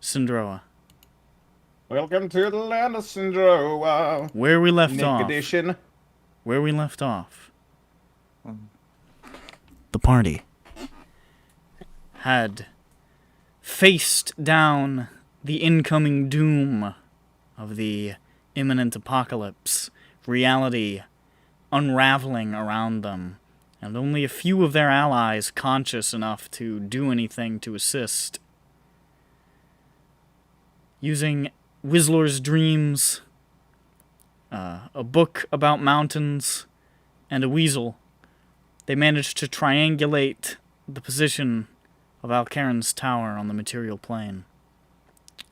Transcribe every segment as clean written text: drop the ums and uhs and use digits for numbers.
SINDROA. Welcome to the land of SINDROA. Where we left Nick off. Edition. Where we left off. The party had faced down the incoming doom of the imminent apocalypse, reality unraveling around them, and only a few of their allies conscious enough to do anything to assist. Using Whistler's dreams, a book about mountains, and a weasel, they managed to triangulate the position of Alcaran's tower on the material plane.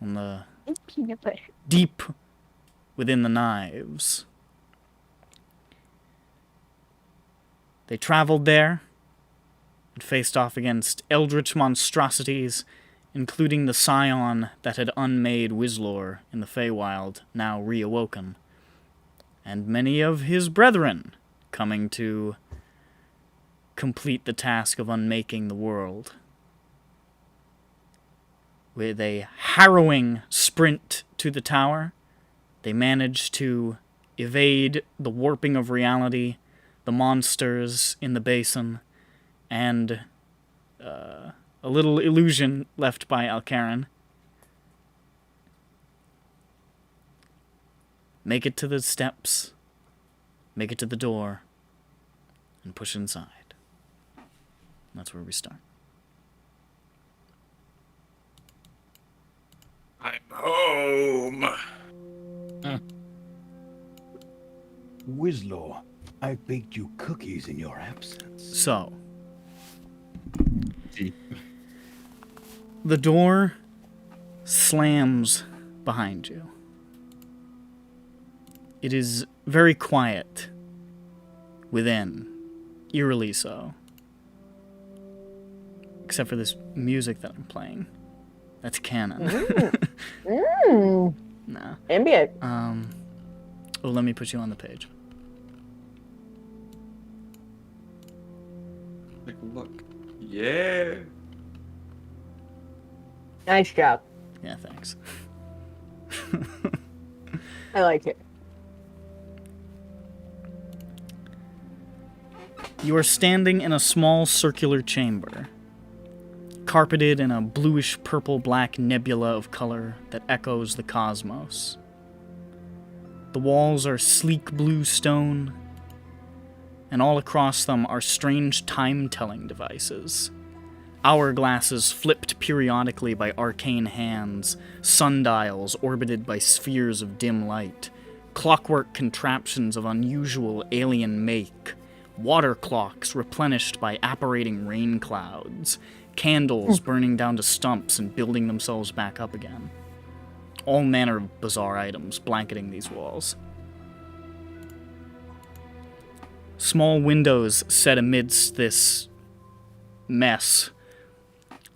On the deep within the knives. They traveled there and faced off against eldritch monstrosities, including the scion that had unmade Whistler in the Feywild, now reawoken, and many of his brethren coming to complete the task of unmaking the world. With a harrowing sprint to the tower, they managed to evade the warping of reality, the monsters in the basin, and a little illusion left by Alcaran. Make it to the steps, make it to the door, and push inside. That's where we start. I'm home. Whistler, I baked you cookies in your absence. So, the door slams behind you. It is very quiet within, eerily so. Except for this music that I'm playing. That's canon. Nah. Ambient. Oh, let me put you on the page. Take a look. Yeah. Nice job. Yeah, thanks. I like it. You are standing in a small circular chamber, carpeted in a bluish purple-black nebula of color that echoes the cosmos. The walls are sleek blue stone, and all across them are strange time-telling devices. Hourglasses flipped periodically by arcane hands, sundials orbited by spheres of dim light, clockwork contraptions of unusual alien make, water clocks replenished by apparating rain clouds, candles burning down to stumps and building themselves back up again. All manner of bizarre items blanketing these walls. Small windows set amidst this mess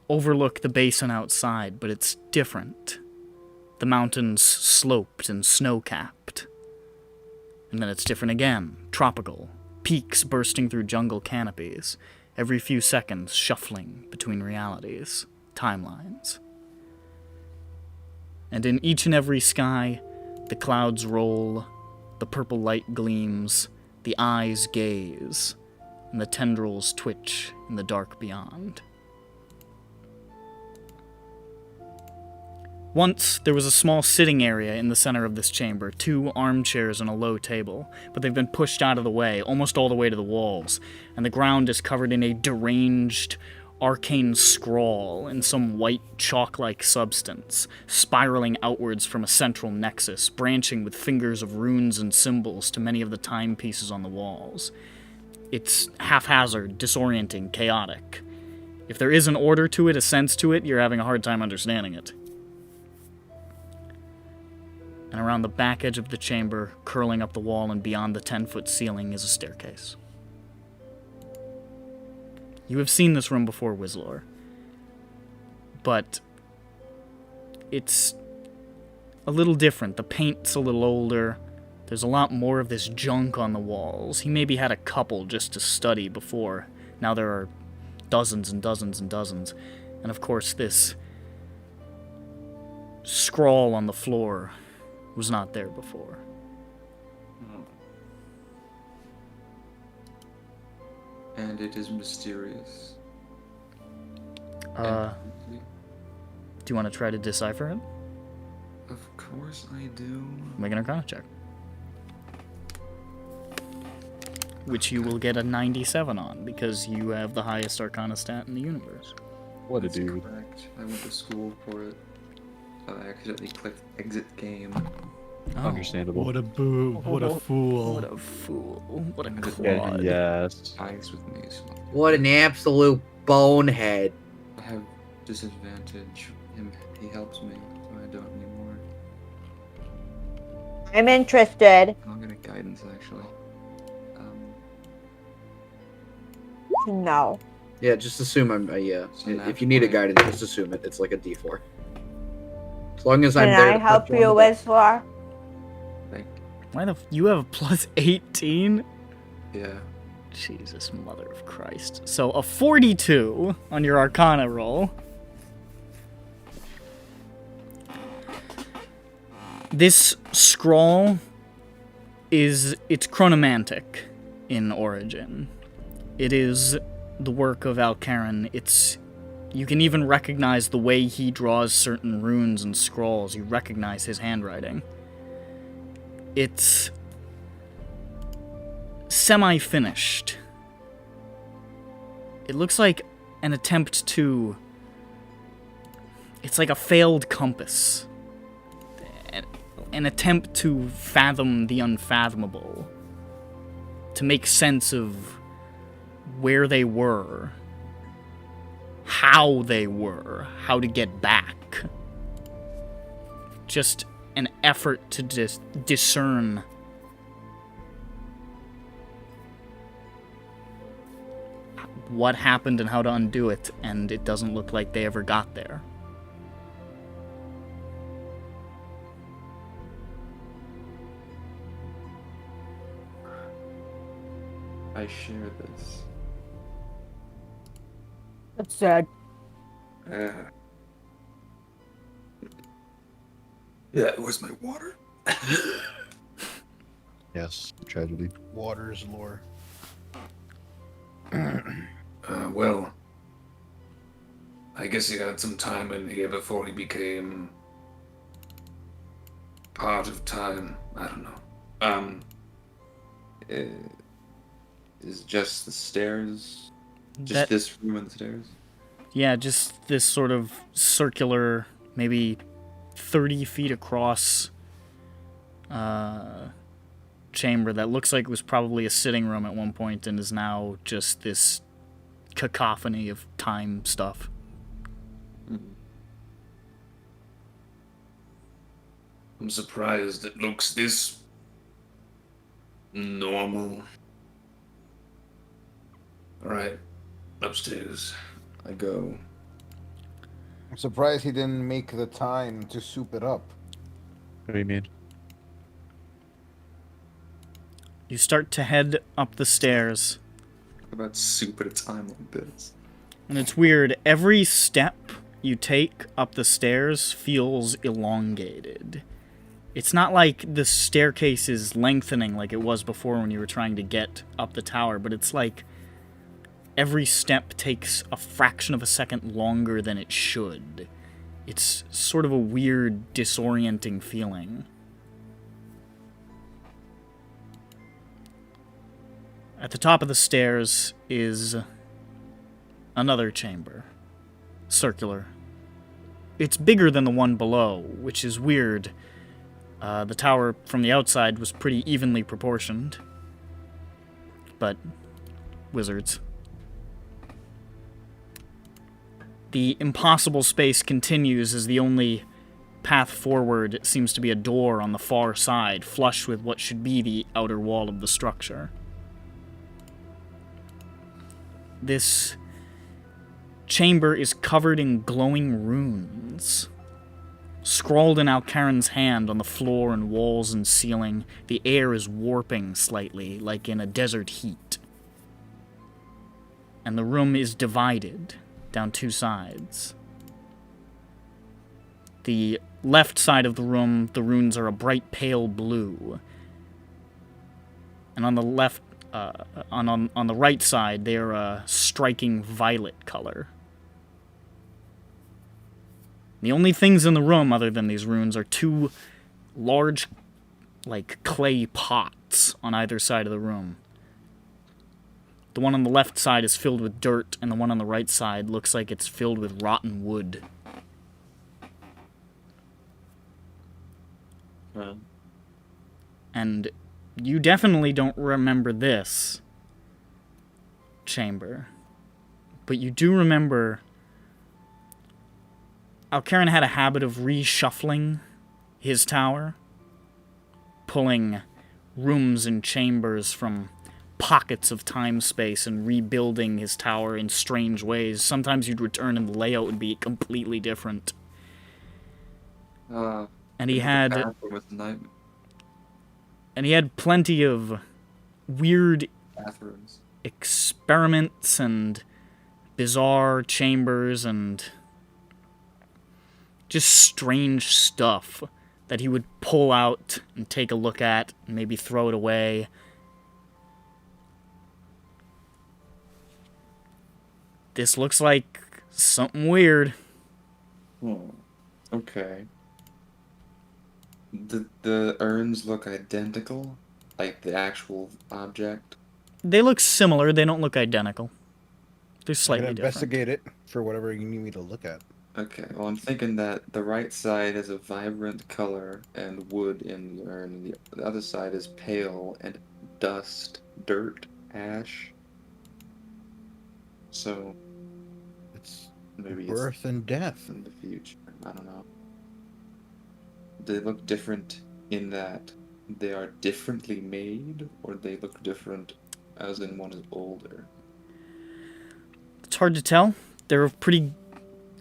overlook the basin outside, but it's different. The mountains sloped and snow-capped. And then it's different again, tropical, peaks bursting through jungle canopies, every few seconds shuffling between realities, timelines. And in each and every sky, the clouds roll, the purple light gleams, the eyes gaze, and the tendrils twitch in the dark beyond. Once, there was a small sitting area in the center of this chamber, 2 armchairs and a low table, but they've been pushed out of the way, almost all the way to the walls, and the ground is covered in a deranged, arcane scrawl in some white chalk-like substance, spiraling outwards from a central nexus, branching with fingers of runes and symbols to many of the timepieces on the walls. It's haphazard, disorienting, chaotic. If there is an order to it, a sense to it, you're having a hard time understanding it. And around the back edge of the chamber, curling up the wall and beyond the 10-foot ceiling, is a staircase. You have seen this room before, Whistler, but it's a little different. The paint's a little older. There's a lot more of this junk on the walls. He maybe had a couple just to study before. Now there are dozens and dozens and dozens. And of course, this scrawl on the floor was not there before. And it is mysterious. Do you want to try to decipher it? Of course I do. Make an Arcana check. Which you will get a 97 on, because you have the highest Arcana stat in the universe. What a That's dude. correct. I went to school for it. I accidentally clicked exit game. Oh, Understandable. What a boo. What a fool. what a fool. What a And it- clod. Yes. Eyes with me, so What an absolute bonehead. I have disadvantage. He helps me, so I don't anymore. I'm interested. I'll get a guidance actually. No. Yeah, just assume I'm. Yeah. So If you need a guidance, just assume it. It's like a D4. As long as I'm Can there. I to help punch on the you, back. Whistler? Like, Why the you have a plus 18? yeah. Jesus, mother of Christ. So a 42 on your Arcana roll. This scrawl it's chronomantic in origin. It is the work of Alcaran. You can even recognize the way he draws certain runes and scrolls. You recognize his handwriting. It's semi-finished. It looks like an attempt to... It's like a failed compass. An attempt to fathom the unfathomable. To make sense of where they were. How they were. How to get back. Just an effort to discern what happened and how to undo it, and it doesn't look like they ever got there. I share this. That's sad. Yeah, where's my water? Yes. Tragedy. Water is lore. Well, I guess he had some time in here before he became part of time. I don't know. Is just the stairs? Just That- this room and the stairs? Yeah, just this sort of circular, maybe 30 feet across chamber that looks like it was probably a sitting room at one point and is now just this cacophony of time stuff. I'm surprised it looks this normal. Alright, upstairs I go. I'm surprised he didn't make the time to soup it up. What do you mean? You start to head up the stairs, How about soup at a time like this? and it's weird. Every step you take up the stairs feels elongated. It's not like the staircase is lengthening like it was before when you were trying to get up the tower, but it's like every step takes a fraction of a second longer than it should. It's sort of a weird, disorienting feeling. At the top of the stairs is another chamber. Circular. It's bigger than the one below, which is weird. The tower from the outside was pretty evenly proportioned. But wizards. The impossible space continues as the only path forward seems to be a door on the far side, flush with what should be the outer wall of the structure. This chamber is covered in glowing runes. Scrawled in Alcaran's hand on the floor and walls and ceiling, the air is warping slightly, like in a desert heat. And the room is divided down two sides. The left side of the room, the runes are a bright pale blue. And on the left, on the right side, they're a striking violet color. The only things in the room other than these runes are two large, like, clay pots on either side of the room. The one on the left side is filled with dirt, and the one on the right side looks like it's filled with rotten wood. And you definitely don't remember this chamber. But you do remember Alcaran had a habit of reshuffling his tower, pulling rooms and chambers from pockets of time-space and rebuilding his tower in strange ways. Sometimes you'd return and the layout would be completely different. And he had plenty of weird bathrooms, experiments and bizarre chambers and just strange stuff that he would pull out and take a look at and maybe throw it away. This looks like something weird. Okay. The urns look identical? Like the actual object? They look similar, they don't look identical. They're I slightly can different. investigate it for whatever you need me to look at. Okay, well I'm thinking that the right side has a vibrant color and wood in the urn, and the other side is pale and dust, dirt, ash. So It's maybe birth and death. it's in the future. I don't know. They look different in that they are differently made, or they look different as in one is older. It's hard to tell. They're a pretty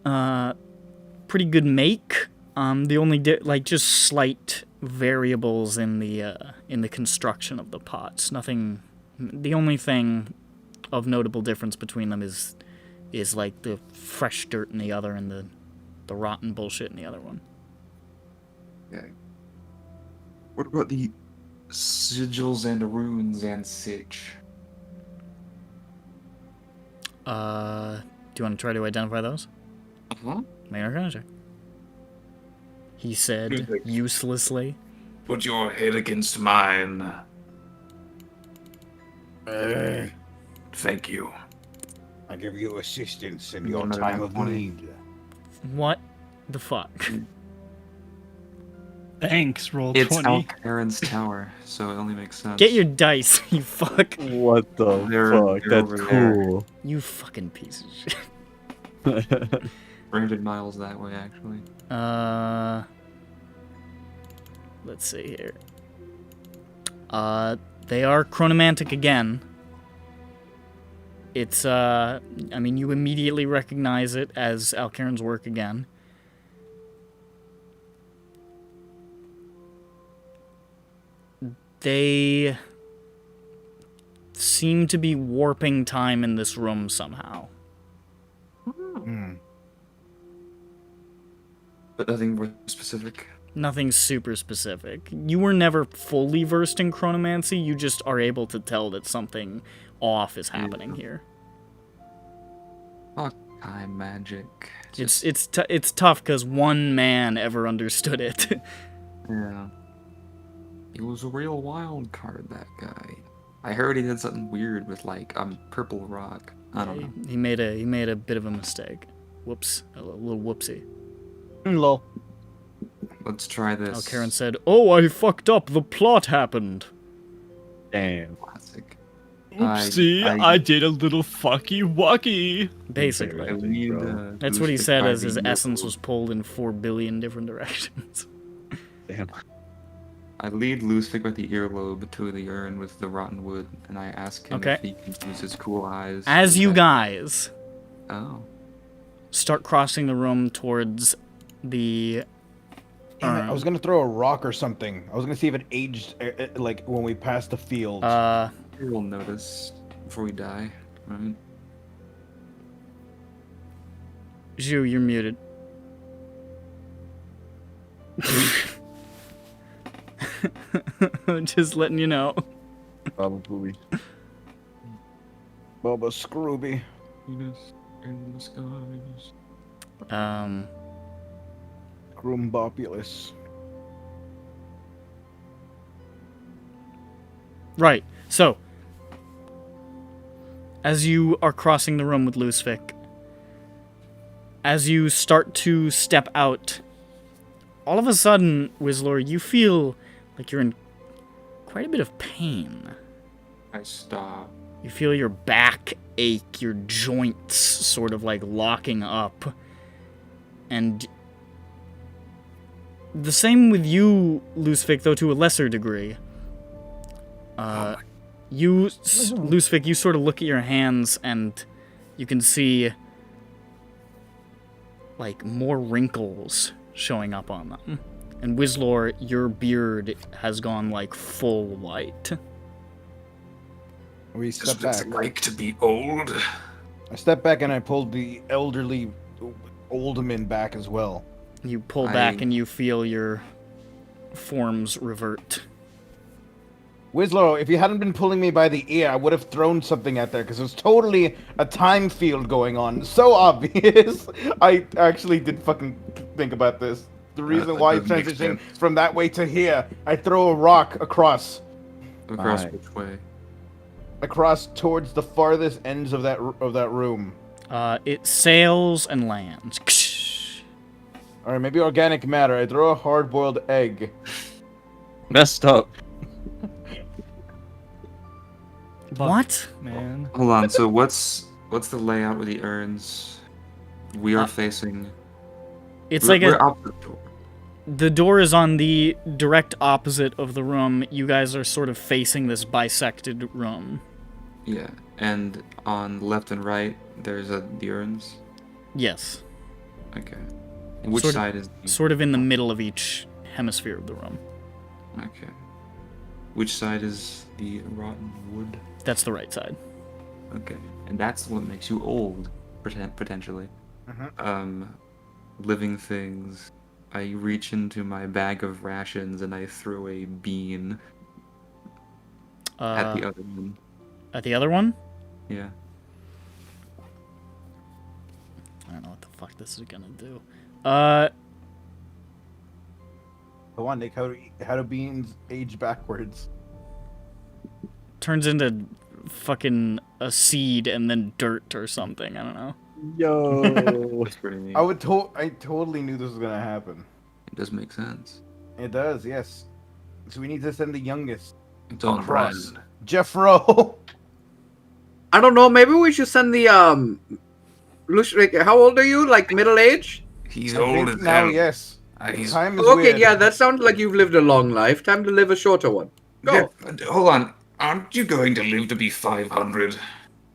good make. The only just slight variables in the construction of the pots. Nothing. The only thing of notable difference between them is like the fresh dirt in the other and the rotten bullshit in the other one. Okay. What about the sigils and runes and sich? Do you want to try to identify those? Uh-huh. Make an Arcana check. He said uselessly. Put your head against mine. Thank you. I give you assistance in You your want time another of 20? need. What the fuck? Thanks, roll It's 20. Aaron's tower, so it only makes sense. Get your dice, you fuck. What the They're fuck? That's over there. cool. You fucking piece of shit. 300 miles that way, actually. Let's see here. They are chronomantic again. It's, I mean, you immediately recognize it as Alcaran's work again. They seem to be warping time in this room somehow. But nothing more specific. Nothing super specific. You were never fully versed in chronomancy, you just are able to tell that something off is happening here. Fuck time magic. It's tough because one man ever understood it. Yeah. He was a real wild card, that guy. I heard he did something weird with like purple rock. I don't know. He made a bit of a mistake. Whoops, a little whoopsie. Lol. Let's try this. Alcaran said, "Oh, I fucked up. The plot happened." Damn. Classic. Oopsie, I did a little fucky wucky. Basically. I need, That's what he Lucifer said as his carving essence notebook. was pulled in 4 billion different directions. Damn. I lead Lustig by the earlobe to the urn with the rotten wood, and I ask him Okay. if he can use his cool eyes. As to you detect- guys Oh. start crossing the room towards the Damn it, urn. I was gonna throw a rock or something. I was gonna see if it aged, like when we passed the field. We'll notice before we die, right? Zhu, you're muted. Just letting you know. Probably. Bubba Scrooby. Venus in the skies. Groombopulous. Right. So, as you are crossing the room with Lusvik, as you start to step out, all of a sudden, Whizlor, you feel like you're in quite a bit of pain. I stop. You feel your back ache, your joints sort of like locking up. And the same with you, Lusvik, though to a lesser degree. Lusvik, you sort of look at your hands and you can see like more wrinkles showing up on them. And Whizlor, your beard has gone like full white. We That's step what it's back. like to be old. I step back and I pulled the elderly Oldman back as well. You pull back and you feel your forms revert. Whizlor, if you hadn't been pulling me by the ear, I would have thrown something at there because it was totally a time field going on. So obvious. I actually did fucking think about this. The reason why I that makes transitioned sense. from that way to here, I throw a rock across Across Right. which way? towards the farthest ends of that room. It sails and lands. All right, maybe organic matter. I throw a hard-boiled egg. Messed up. What? Man. Hold on. So what's the layout with the urns? We are facing. It's we're, like we're out the door. the door is on the direct opposite of the room. You guys are sort of facing this bisected room. Yeah, and on left and right there's the urns. Yes. Okay. And which Sort of- side is? Sort of in the middle of each hemisphere of the room. Okay. Which side is the rotten wood? That's the right side. Okay. And that's what makes you old, potentially. Mhm. Living things. I reach into my bag of rations and I throw a bean at the other one. At the other one? Yeah. I don't know what the fuck this is gonna do. Go on, Nick. How do beans age backwards? Turns into fucking a seed and then dirt or something. I don't know. Yo. That's pretty neat. I totally knew this was gonna happen. It does make sense. It does, yes. So we need to send the youngest, It's on Cross. brand. Jeffro. I don't know. Maybe we should send the Lusvik. How old are you? Like middle age? He's I old think as now, hell. yes. He's Time is Okay, weird. yeah, that sounds like you've lived a long life. Time to live a shorter one. Go. Yeah, hold on. Aren't you going to live to be 500?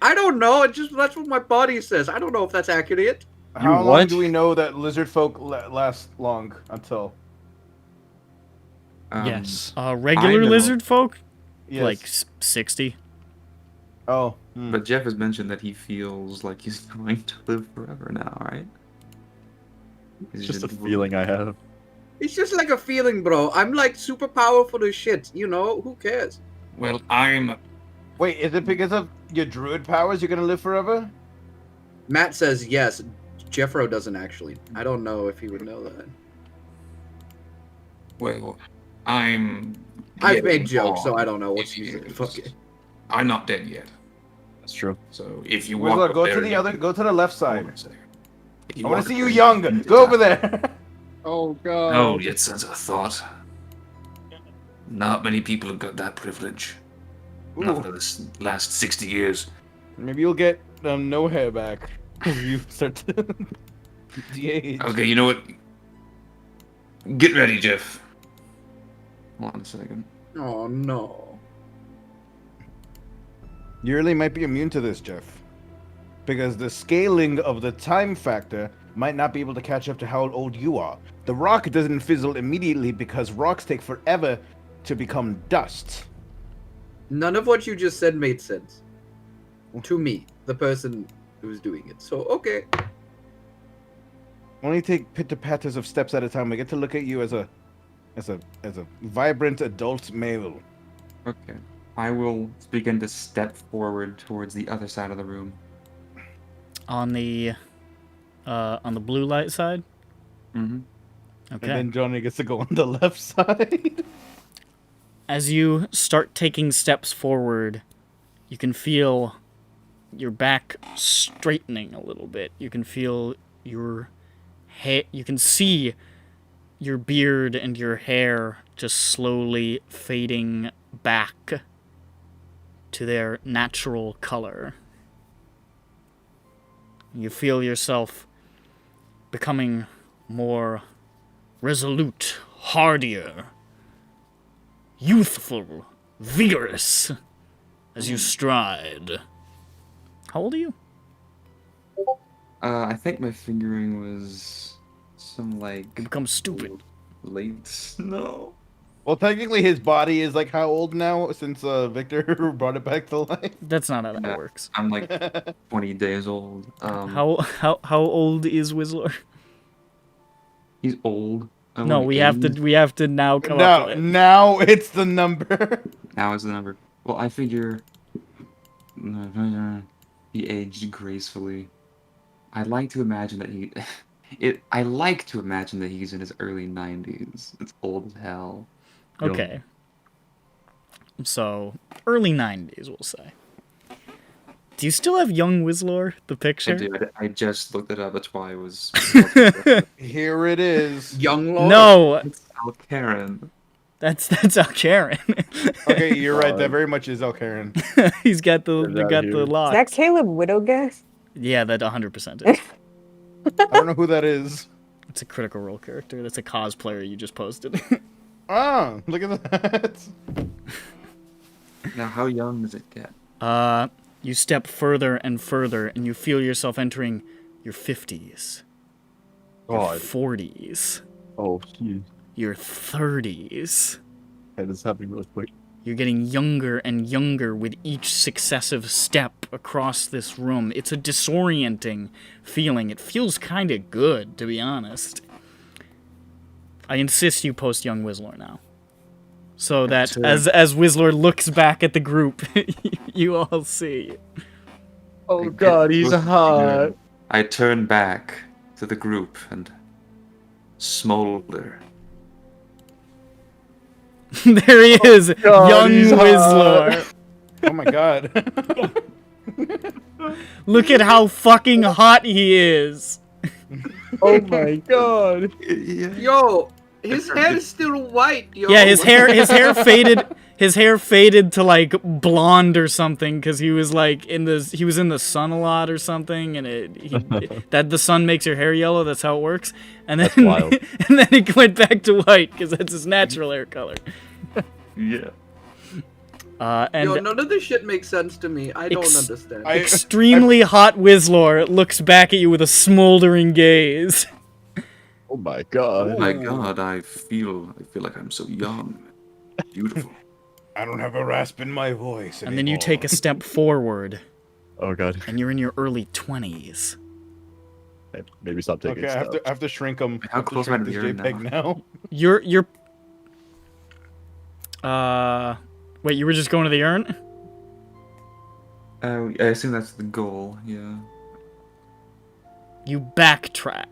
I don't know. It just that's what my body says. I don't know if that's accurate. How long what? do we know that lizard folk last long until? Yes. Regular know. lizard folk? Yes. Like 60. Oh. But Jeff has mentioned that he feels like he's going to live forever now, right? It's just a feeling I have. It's just like a feeling, bro. I'm like super powerful as shit. You know, who cares? Well, I'm. Wait, is it because of your druid powers you're gonna live forever? Matt says yes. Jeffro doesn't actually. I don't know if he would know that. Well, I'm. I've getting made jokes, so on I don't know what's in music. years. Fuck it. I'm not dead yet. That's true. So if you Whistler, want go to the other. Go to the left side. If I you want walk to see you up young. there, Go over there. Oh god. Oh, yet sense of thought. Not many people have got that privilege. Not Ooh, for this last 60 years. maybe you'll get no hair back if you start to de-age. Okay, you know what? Get ready, Jeff. Hold on a second. Oh no. You really might be immune to this, Jeff. Because the scaling of the time factor might not be able to catch up to how old you are. The rock doesn't fizzle immediately because rocks take forever to become dust. None of what you just said made sense. To me, the person who's doing it. So okay. Only take pitter-patters of steps at a time. I get to look at you as a vibrant adult male. Okay. I will begin to step forward towards the other side of the room. On the blue light side? Mm-hmm. Okay. And then Johnny gets to go on the left side. As you start taking steps forward, you can feel your back straightening a little bit. You can feel your hair. You can see your beard and your hair just slowly fading back to their natural color. You feel yourself becoming more resolute, hardier, youthful, vigorous as you stride. How old are you? I think my figuring was some like You become stupid. late. No. Well, technically, his body is like how old now since Victor brought it back to life? That's not how that Yeah. works. I'm like 20 days old. How old is Whistler? He's old. I'm No, like we have 80. to now come up No, with it. now it's the number. Now is the number. Well, I figure he aged gracefully. I like to imagine that I like to imagine that he's in his early 90s. It's old as hell. Okay. So, early 90s, we'll say. Do you still have young Whistler, the picture? I do. I just looked it up. That's why I was. Here it is. Young Lord. No, It's Al Karen. that's Karen. Okay, you're right. That very much is El Karen. He's got the Get out got of the here. Is lock. that Caleb Widowguest? Yeah, that 100% is. I don't know who that is. It's a Critical Role character. That's a cosplayer you just posted. Ah, look at that. Now, how young does it get? You step further and further, and you feel yourself entering your 50s, your God. 40s, Oh, jeez. your 30s. Hey, this is happening really quick. You're getting younger and younger with each successive step across this room. It's a disorienting feeling. It feels kind of good, to be honest. I insist you post young Whistler now. So that Sure. as Whistler looks back at the group, you all see. Oh God, he's hot. I turn back to the group and smolder. There he is, God, young he's hot. Whistler. Oh my god. Look at how fucking hot he is. Oh my God. Yo, his hair is still white, yo. Yeah, his hair faded. His hair faded to like blonde or something because he was like he was in the sun a lot or something, and that the sun makes your hair yellow. That's how it works. And then That's wild. and then it went back to white because that's his natural hair color. Yeah. And Yo, none of this shit makes sense to me. I don't understand. extremely hot Whistler looks back at you with a smoldering gaze. Oh my God. Oh my god, I feel like I'm so young. Beautiful. I don't have a rasp in my voice And then you take a step forward, Oh God. and you're in your early 20s. Hey, maybe stop taking Okay, stuff. I have to shrink him. How close am I to this the urn JPEG now? You're wait, you were just going to the urn? I assume that's the goal. Yeah. You backtrack.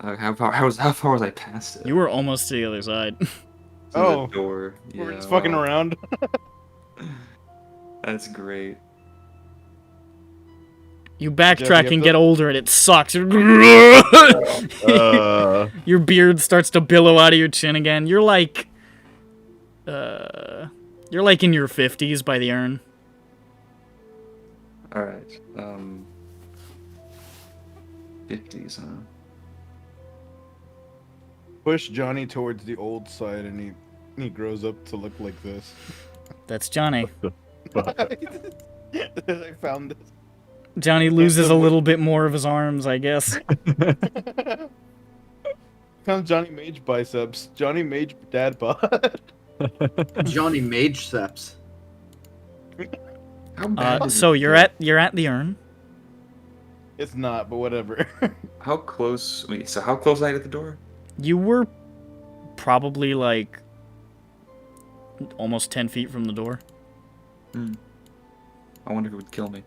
How far was I past it? You were almost to the other side. To Oh. the door. We're Yeah, just fucking wow. around. That's great. You Jeff, backtrack you have and to- get older, and it sucks. Your beard starts to billow out of your chin again. You're like in your 50s by the urn. All right. 50s, huh? Push Johnny towards the old side, and he grows up to look like this. That's Johnny. I found this. Johnny loses a little bit more of his arms, I guess. Comes Johnny Mage biceps. Johnny Mage dad bod. Johnny Mage Seps. How bad is So it? you're at the urn. It's not, but whatever. How close? Wait, so how close are you at the door? You were probably like almost 10 feet from the door. I wonder if it would kill me.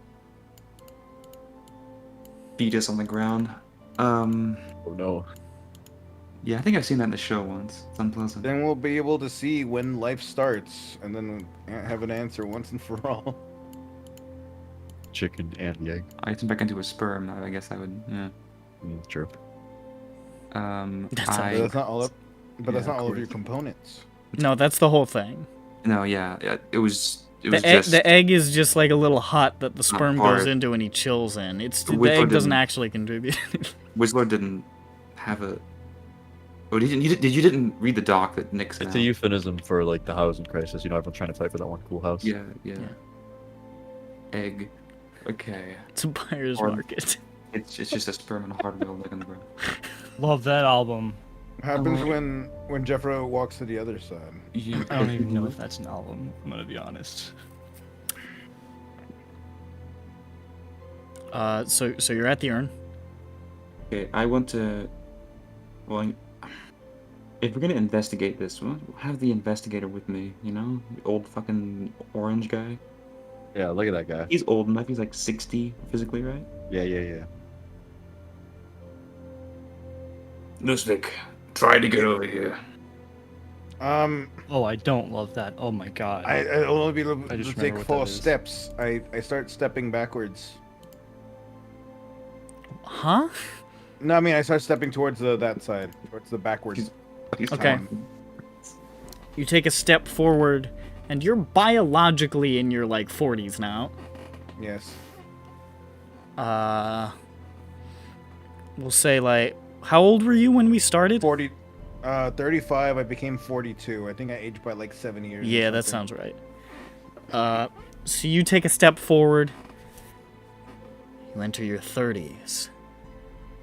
Fetus on the ground. Oh no. Yeah, I think I've seen that in the show once. It's unpleasant. Then we'll be able to see when life starts, and then have an answer once and for all. Chicken and the egg. I turn back into a sperm. I guess I would. Yeah. True. That's But that's not all. But that's Yeah, not of all of your course. components. No, that's the whole thing. No, yeah, it was. It The was egg, just. the egg is just like a little hut that the sperm goes part. into and he chills in. It's the Whistler egg doesn't didn't- actually contribute. Whistler didn't have a. Oh, you didn't read the doc that Nick sent It's a out? euphemism for like the housing crisis. You know, everyone's trying to fight for that one cool house. Yeah. Egg. Okay. It's a buyer's Or- market. It's just a sperm and a hard-boiled egg on the ground. Love that album. What happens when Jeffro walks to the other side? I don't even know if that's an album. I'm gonna be honest. So you're at the urn. Okay, I want to. Well, if we're gonna investigate this, we'll have the investigator with me. You know, the old fucking orange guy. Yeah, look at that guy. He's old enough. He's like 60 physically, right? Yeah. Lustig, try to get over here. Oh, I don't love that. Oh my god. I'll only be able I just to take remember what 4 that is. steps. I start stepping backwards. Huh? No, I mean I start stepping towards that side, towards the backwards. He's Okay. fine. You take a step forward, and you're biologically in your like 40s now. Yes. We'll say like, how old were you when we started? 35. I became 42. I think I aged by like 7 years. or Yeah, that something. sounds right. So you take a step forward. You enter your 30s.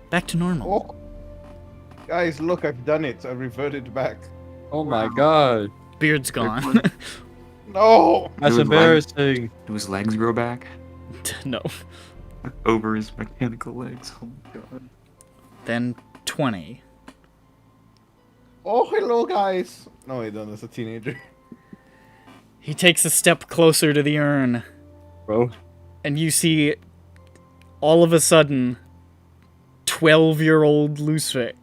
Back to normal. Oh, guys, look! I've done it. I reverted back. Oh my god. Beard's gone. No. That's Dude, embarrassing. Do his legs grow back No. over his mechanical legs? Oh my god. Then 20. Oh, hello, guys. No, he done. That's a teenager. He takes a step closer to the urn, Bro. and you see, all of a sudden, 12-year-old Lusvik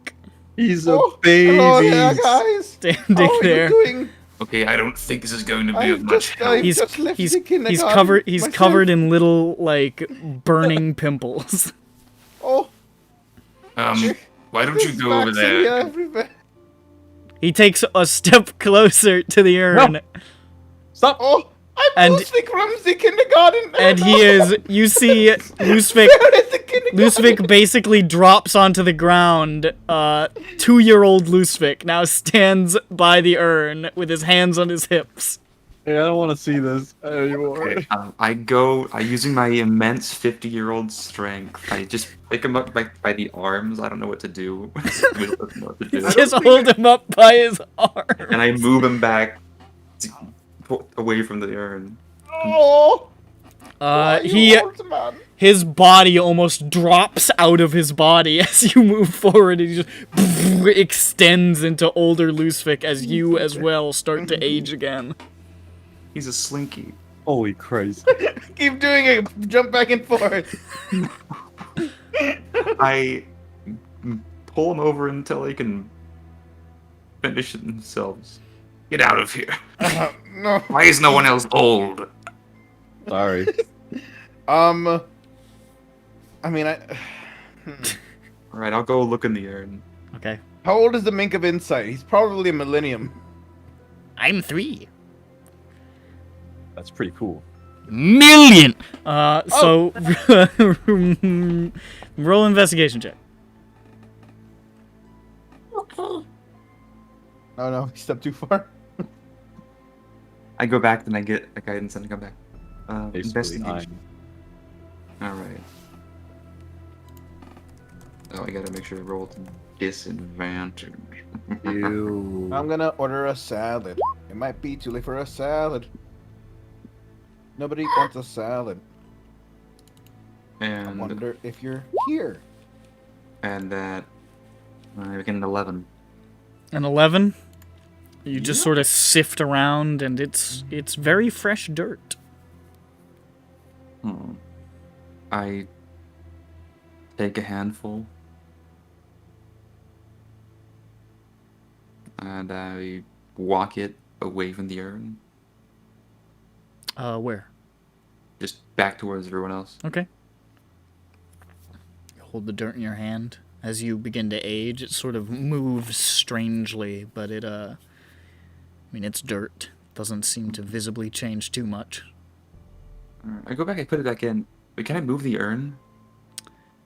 He's a Oh, baby. hello there, guys. standing How are there. you doing? Okay, I don't think this is going to be I've of much just, help. I've He's just left he's the kindergarten he's covered myself. in little like burning pimples. Oh, Why don't you there's go over wax in here there? everywhere. He takes a step closer to the urn, Stop. Oh, I'm And- Lusvik from the kindergarten. and he is. You see, Lusvik. Where is the kindergarten? Lusvik basically drops onto the ground. 2-year-old Lusvik now stands by the urn with his hands on his hips. Hey, I don't want to see this anymore. Okay, I using my immense 50-year-old strength. I just pick him up by the arms. I don't know what to do. I don't know what to do. Just hold him up by his arm. And I move him back away from the urn. Oh, He you old man. his body almost drops out of his body as you move forward, and he just extends into older Lusvik as you as well start to age again. He's a slinky. Holy Christ. Keep doing it. Jump back and forth. I pull him over until he can finish it themselves. Get out of here. No. Why is no one else old? Sorry. I mean, Alright, I'll go look in the urn. Okay. how old is the Mink of Insight? He's probably a millennium. I'm 3 That's pretty cool. million. So roll investigation check. Oh no, he stepped too far. I go back, then I get a guidance, and I come back. Basically, Investigation. Alright. Oh, I gotta make sure I roll to disadvantage. Ew. I'm gonna order a salad. It might be too late for a salad. Nobody wants a salad. I And wonder if you're here. and that we get an 11. An 11. You just Yeah. sort of sift around, and it's very fresh dirt. I take a handful and I walk it away from the urn, Where? just back towards everyone else. Okay. You hold the dirt in your hand. As you begin to age, it sort of moves strangely, but I mean, it's dirt. Doesn't seem to visibly change too much. I go back, I put it back in. But can I move the urn?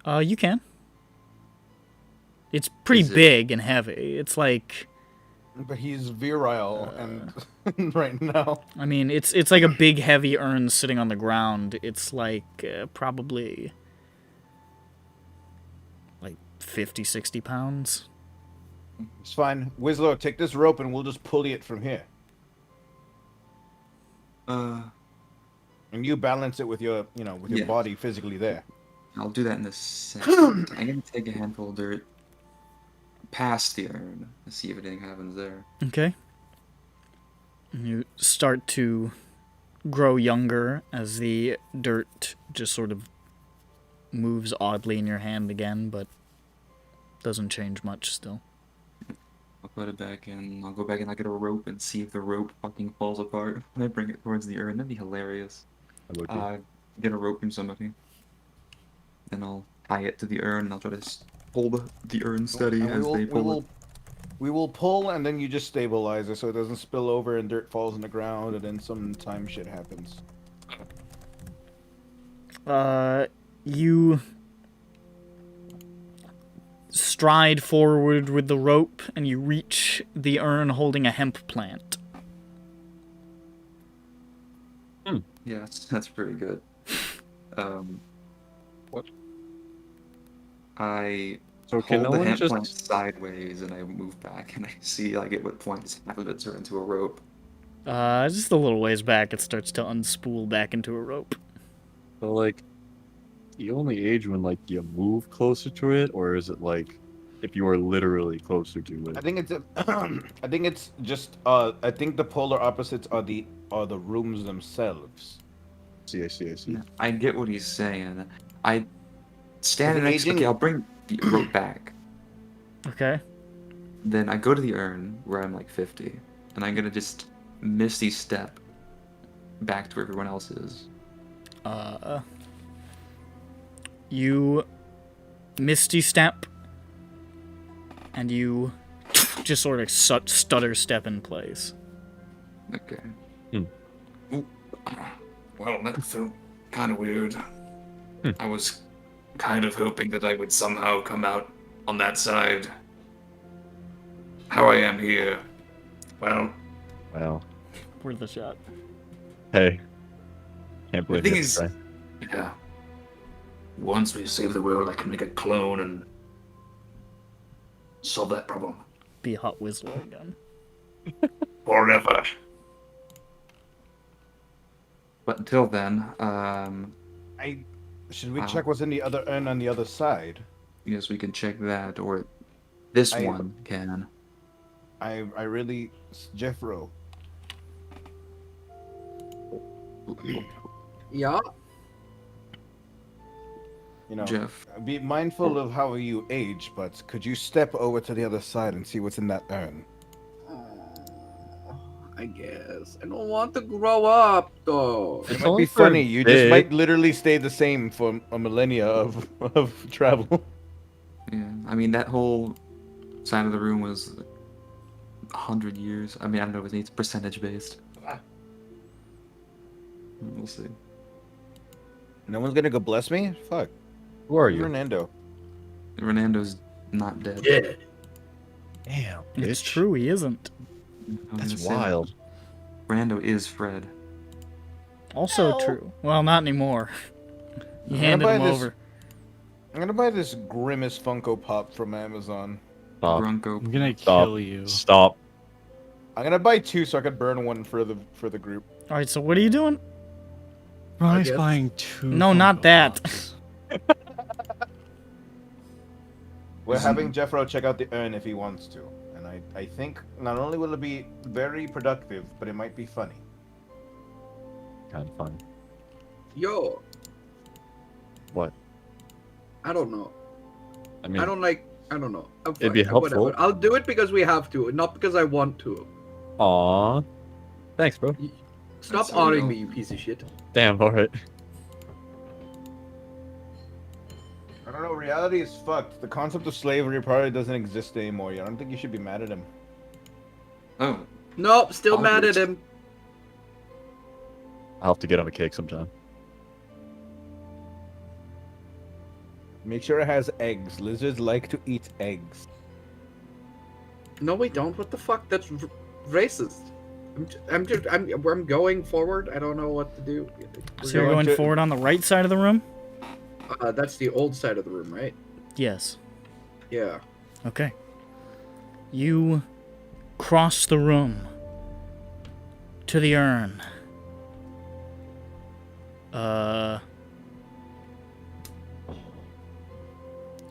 You can. It's pretty Is it- big and heavy. It's like, But he's virile and right now. I mean, it's like a big heavy urn sitting on the ground. It's like probably like 50, 60 pounds. It's fine. Winslow, take this rope and we'll just pulley it from here. And you balance it with your, with your Yeah. body physically there. I'll do that in a second. I'm gonna take a handful of dirt past the urn and see if anything happens there. Okay. And you start to grow younger as the dirt just sort of moves oddly in your hand again, but doesn't change much still. I'll put it back in. I'll go back and I'll get a rope and see if the rope fucking falls apart when I bring it towards the urn. That'd be hilarious. I would be. Get a rope from somebody. Then I'll tie it to the urn and I'll try to hold the urn steady And as they pull it. we will pull and then you just stabilize it so it doesn't spill over and dirt falls on the ground and then some time shit happens. You stride forward with the rope and you reach the urn holding a hemp plant. Yes, that's pretty good. What? I So can hold no the one hemp just... plant sideways and I move back and I see like at what point half of it turns into a rope. Just a little ways back, it starts to unspool back into a rope. So, like, you only age when, like, you move closer to it, or is it, like, if you are literally closer to it? I think it's I think it's just I think the polar opposites are the rooms themselves. I see. Yeah, I get what he's saying. I stand Is it next. aging? Okay, I'll bring the rope back. Okay. Then I go to the urn where I'm like 50, and I'm gonna just misty step back to where everyone else is. You misty step, and you just sort of stutter step in place. Okay. Ooh. Well, that felt kind of weird. I was kind of hoping that I would somehow come out on that side. How I am here. Well, Wow. Worth a shot. Hey. Can't the believe thing it. is, yeah. Once we save the world, I can make a clone and solve that problem Be a hot whistler again. forever. But until then, Should we check what's in the other urn on the other side? yes, we can check that, or this I- one can. I really Jeffro. Yeah. Jeff. Be mindful of how you age, but could you step over to the other side and see what's in that urn? I guess. I don't want to grow up, though. It It's might only be for funny. You big. just might literally stay the same for a millennia of travel. Yeah, I mean that whole side of the room was 100 years. I mean, I don't know if it's percentage based. We'll see. No one's gonna go bless me? Fuck. Who are you? Fernando. Renando's not dead. Yeah. Damn. It's bitch. true, he isn't. I was That's gonna say that. wild. Rando is Fred. Also true. Well, not anymore. You I'm handed gonna him buy this- over. I'm gonna buy this Grimace Funko Pop from Amazon. Stop. Bronco. I'm gonna Stop. kill you. Stop. I'm gonna buy two so I could burn one for the group. Alright, so what are you doing? Ronnie's guess. buying two. No, not Funko that. Pops. We're Isn't- having Jeffro check out the urn if he wants to. And I think not only will it be very productive, but it might be funny. Kind of fun. Yo, What? I don't know. I mean, I don't know. I'm It'd be fine, helpful. whatever. I'll do it because we have to, not because I want to. aw. Thanks, bro. Stop That's how we honoring go. me, you piece of shit. Damn, alright. I don't know, reality is fucked. The concept of slavery probably doesn't exist anymore. I don't think you should be mad at him. Oh, Nope, still mad Onwards. at him. I'll have to get on a cake sometime. Make sure it has eggs. Lizards like to eat eggs. No, we don't. What the fuck? That's racist. I'm going forward. I don't know what to do. So you're going going to- forward on the right side of the room? That's the old side of the room, right? Yes. Yeah. Okay. You cross the room to the urn.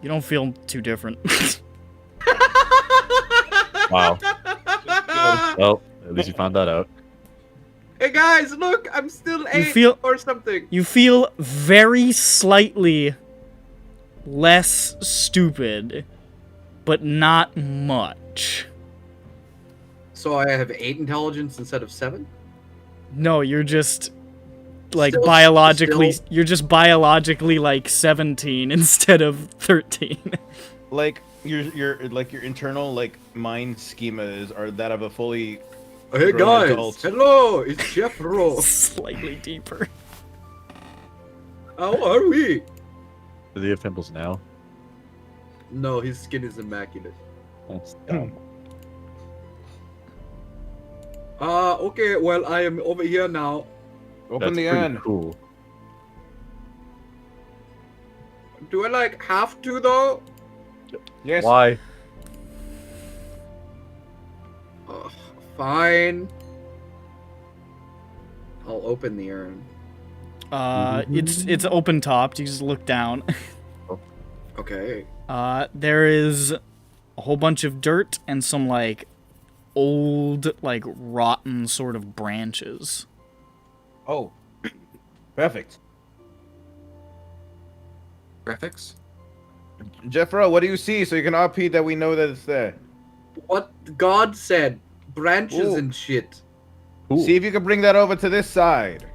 You don't feel too different. Wow. Well, at least you found that out. Hey guys, look! I'm still 8 feel- or something. You feel very slightly less stupid, but not much. So I have 8 intelligence instead of 7. No, you're just like Still- biologically still- you're just biologically like 17 instead of 13. Like your internal like mind schemas are that of a fully Hey grown guys, adult. hello, it's Jeff Rowe. Slightly deeper. How are we? Does he have pimples now? No, his skin is immaculate. That's dumb. Okay, well, I am over here now. Open That's the pretty urn. cool. Do I, like, have to, though? Yes. Why? Fine. I'll open the urn. It's open topped. You just look down. Okay. There is a whole bunch of dirt and some like old, like rotten sort of branches. Oh. Perfect. graphics? Jeffro, what do you see so you can repeat that we know that it's there? What God said. Branches Ooh. and shit. Cool. See if you can bring that over to this side.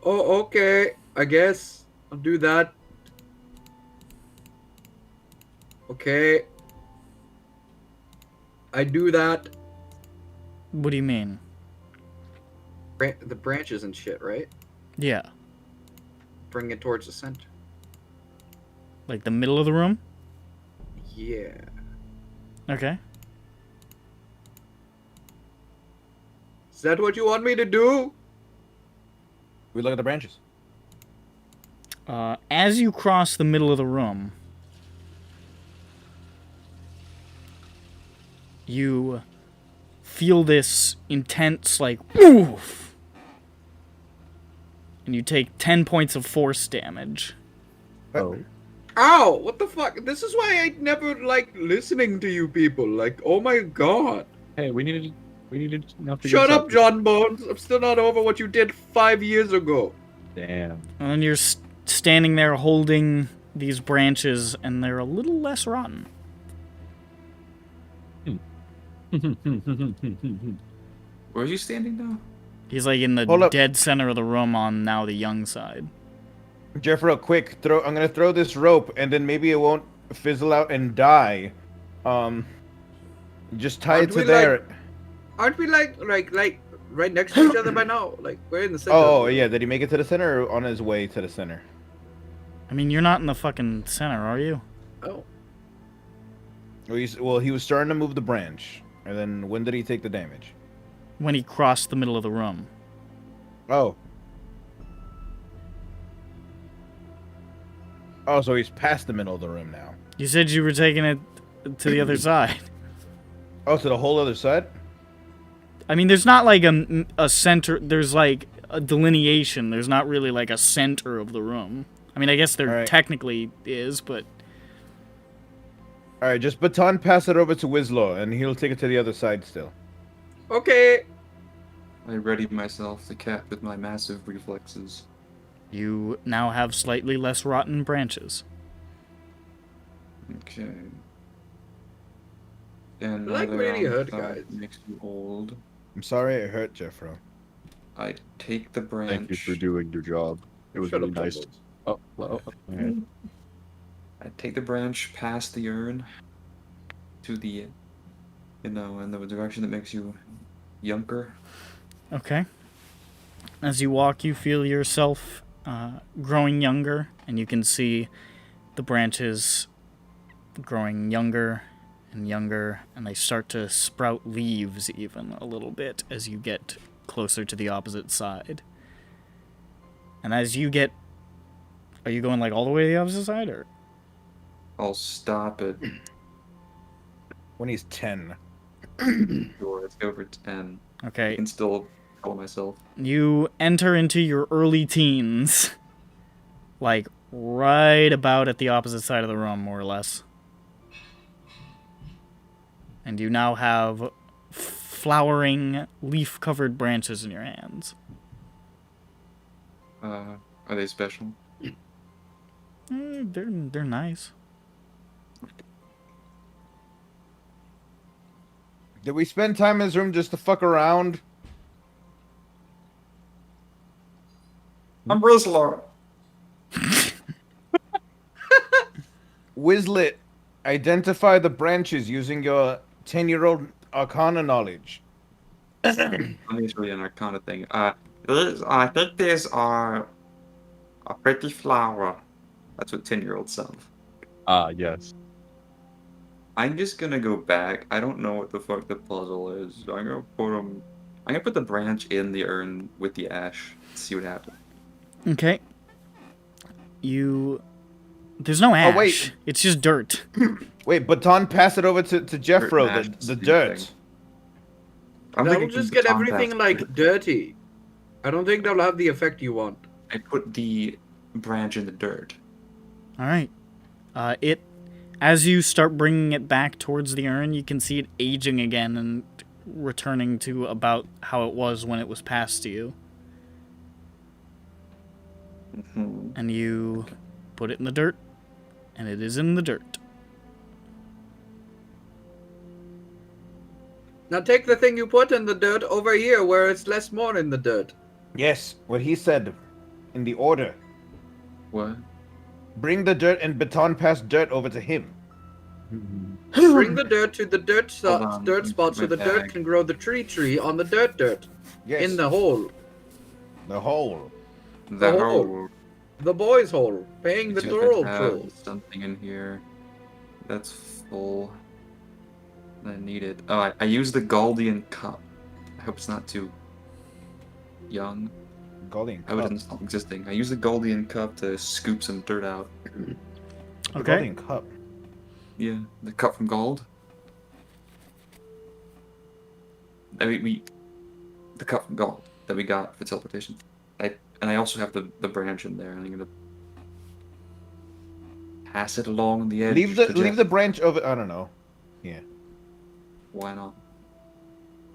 Oh, okay. I guess I'll do that. Okay. I do that. What do you mean? The branches and shit, right? Yeah. Bring it towards the center. Like the middle of the room? Yeah. Okay. Is that what you want me to do? We look at the branches. As you cross the middle of the room, you feel this intense, like, oof! And you take 10 points of force damage. Oh. Ow! What the fuck? This is why I never like listening to you people. Like, oh my god. Hey, we needed enough to Shut get up, John Bones. I'm still not over what you did 5 years ago. Damn. And then you're standing there holding these branches, and they're a little less rotten. Where are you standing now? He's like in the Hold up. dead center of the room on now the young side. Jeffro, quick, I'm gonna throw this rope and then maybe it won't fizzle out and die. Just tie Aren't it to we, there. Aren't we like right next to each other by now? Like, we're in the center. Oh, yeah, did he make it to the center or on his way to the center? I mean, you're not in the fucking center, are you? Oh. Well, he was starting to move the branch. And then when did he take the damage? When he crossed the middle of the room. Oh. Oh, so he's past the middle of the room now. You said you were taking it to the other side. Oh, to the whole other side? I mean, there's not like a center. There's like a delineation. There's not really like a center of the room. I mean, I guess there Alright. technically is, but All right, just baton pass it over to Wislaw, and he'll take it to the other side still. Okay. I readied myself to cap with my massive reflexes. You now have slightly less rotten branches. Okay. And Like another really round hurt, thought guys. makes you old. I'm sorry it hurt, Jeffro. I take the branch. Thank you for doing your job. It was Shut really up, nice. Tumbles. Oh, well, okay. I take the branch past the urn to the, in the direction that makes you younger. Okay. As you walk, you feel yourself growing younger, and you can see the branches growing younger and younger, and they start to sprout leaves even a little bit as you get closer to the opposite side. And as you get... Are you going, like, all the way to the opposite side, or...? I'll stop it. When he's 10. Sure, let's go for 10. I Okay. can still call myself. You enter into your early teens. Like, right about at the opposite side of the room, more or less. And you now have flowering, leaf-covered branches in your hands. Are they special? They're nice. Did we spend time in his room just to fuck around? I'm Rizlar. Wizlet, identify the branches using your 10-year-old Arcana knowledge. Let me show you an Arcana thing. I think these are a pretty flower. That's what 10-year-olds sound. Ah, yes. I'm just gonna go back. I don't know what the fuck the puzzle is. I'm gonna put the branch in the urn with the ash. See what happens. Okay. There's no ash. Oh, wait. It's just dirt. Wait, baton pass it over to Jeffro, Dirt and ash the is the dirt. thing. I'm That'll thinking just get baton everything, pass. like, dirty. I don't think that'll have the effect you want. I put the branch in the dirt. All right. As you start bringing it back towards the urn, you can see it aging again and returning to about how it was when it was passed to you. Mm-hmm. And you put it in the dirt, and it is in the dirt. Now take the thing you put in the dirt over here where it's less more in the dirt. Yes, what he said. In the order. What? Bring the dirt and baton pass dirt over to him. Bring the dirt to the dirt Hold on, dirt spot so my the dirt bag. can grow the tree on the dirt. Yes. In the hole. The hole. The hole. hole. The boys' hole. Paying the See if I troll have trolls. something in here that's full. I need it. Oh, I used the Galdian cup. I hope it's not too young. Galdian I hope it cup. doesn't stop existing. I used the Galdian cup to scoop some dirt out. The Okay. Galdian cup. Yeah, the cup from Gold. I mean, the cup from Gold that we got for teleportation. I also have the branch in there, and I'm gonna pass it along the edge. Leave to the Jeff. branch over. I don't know. Yeah. Why not?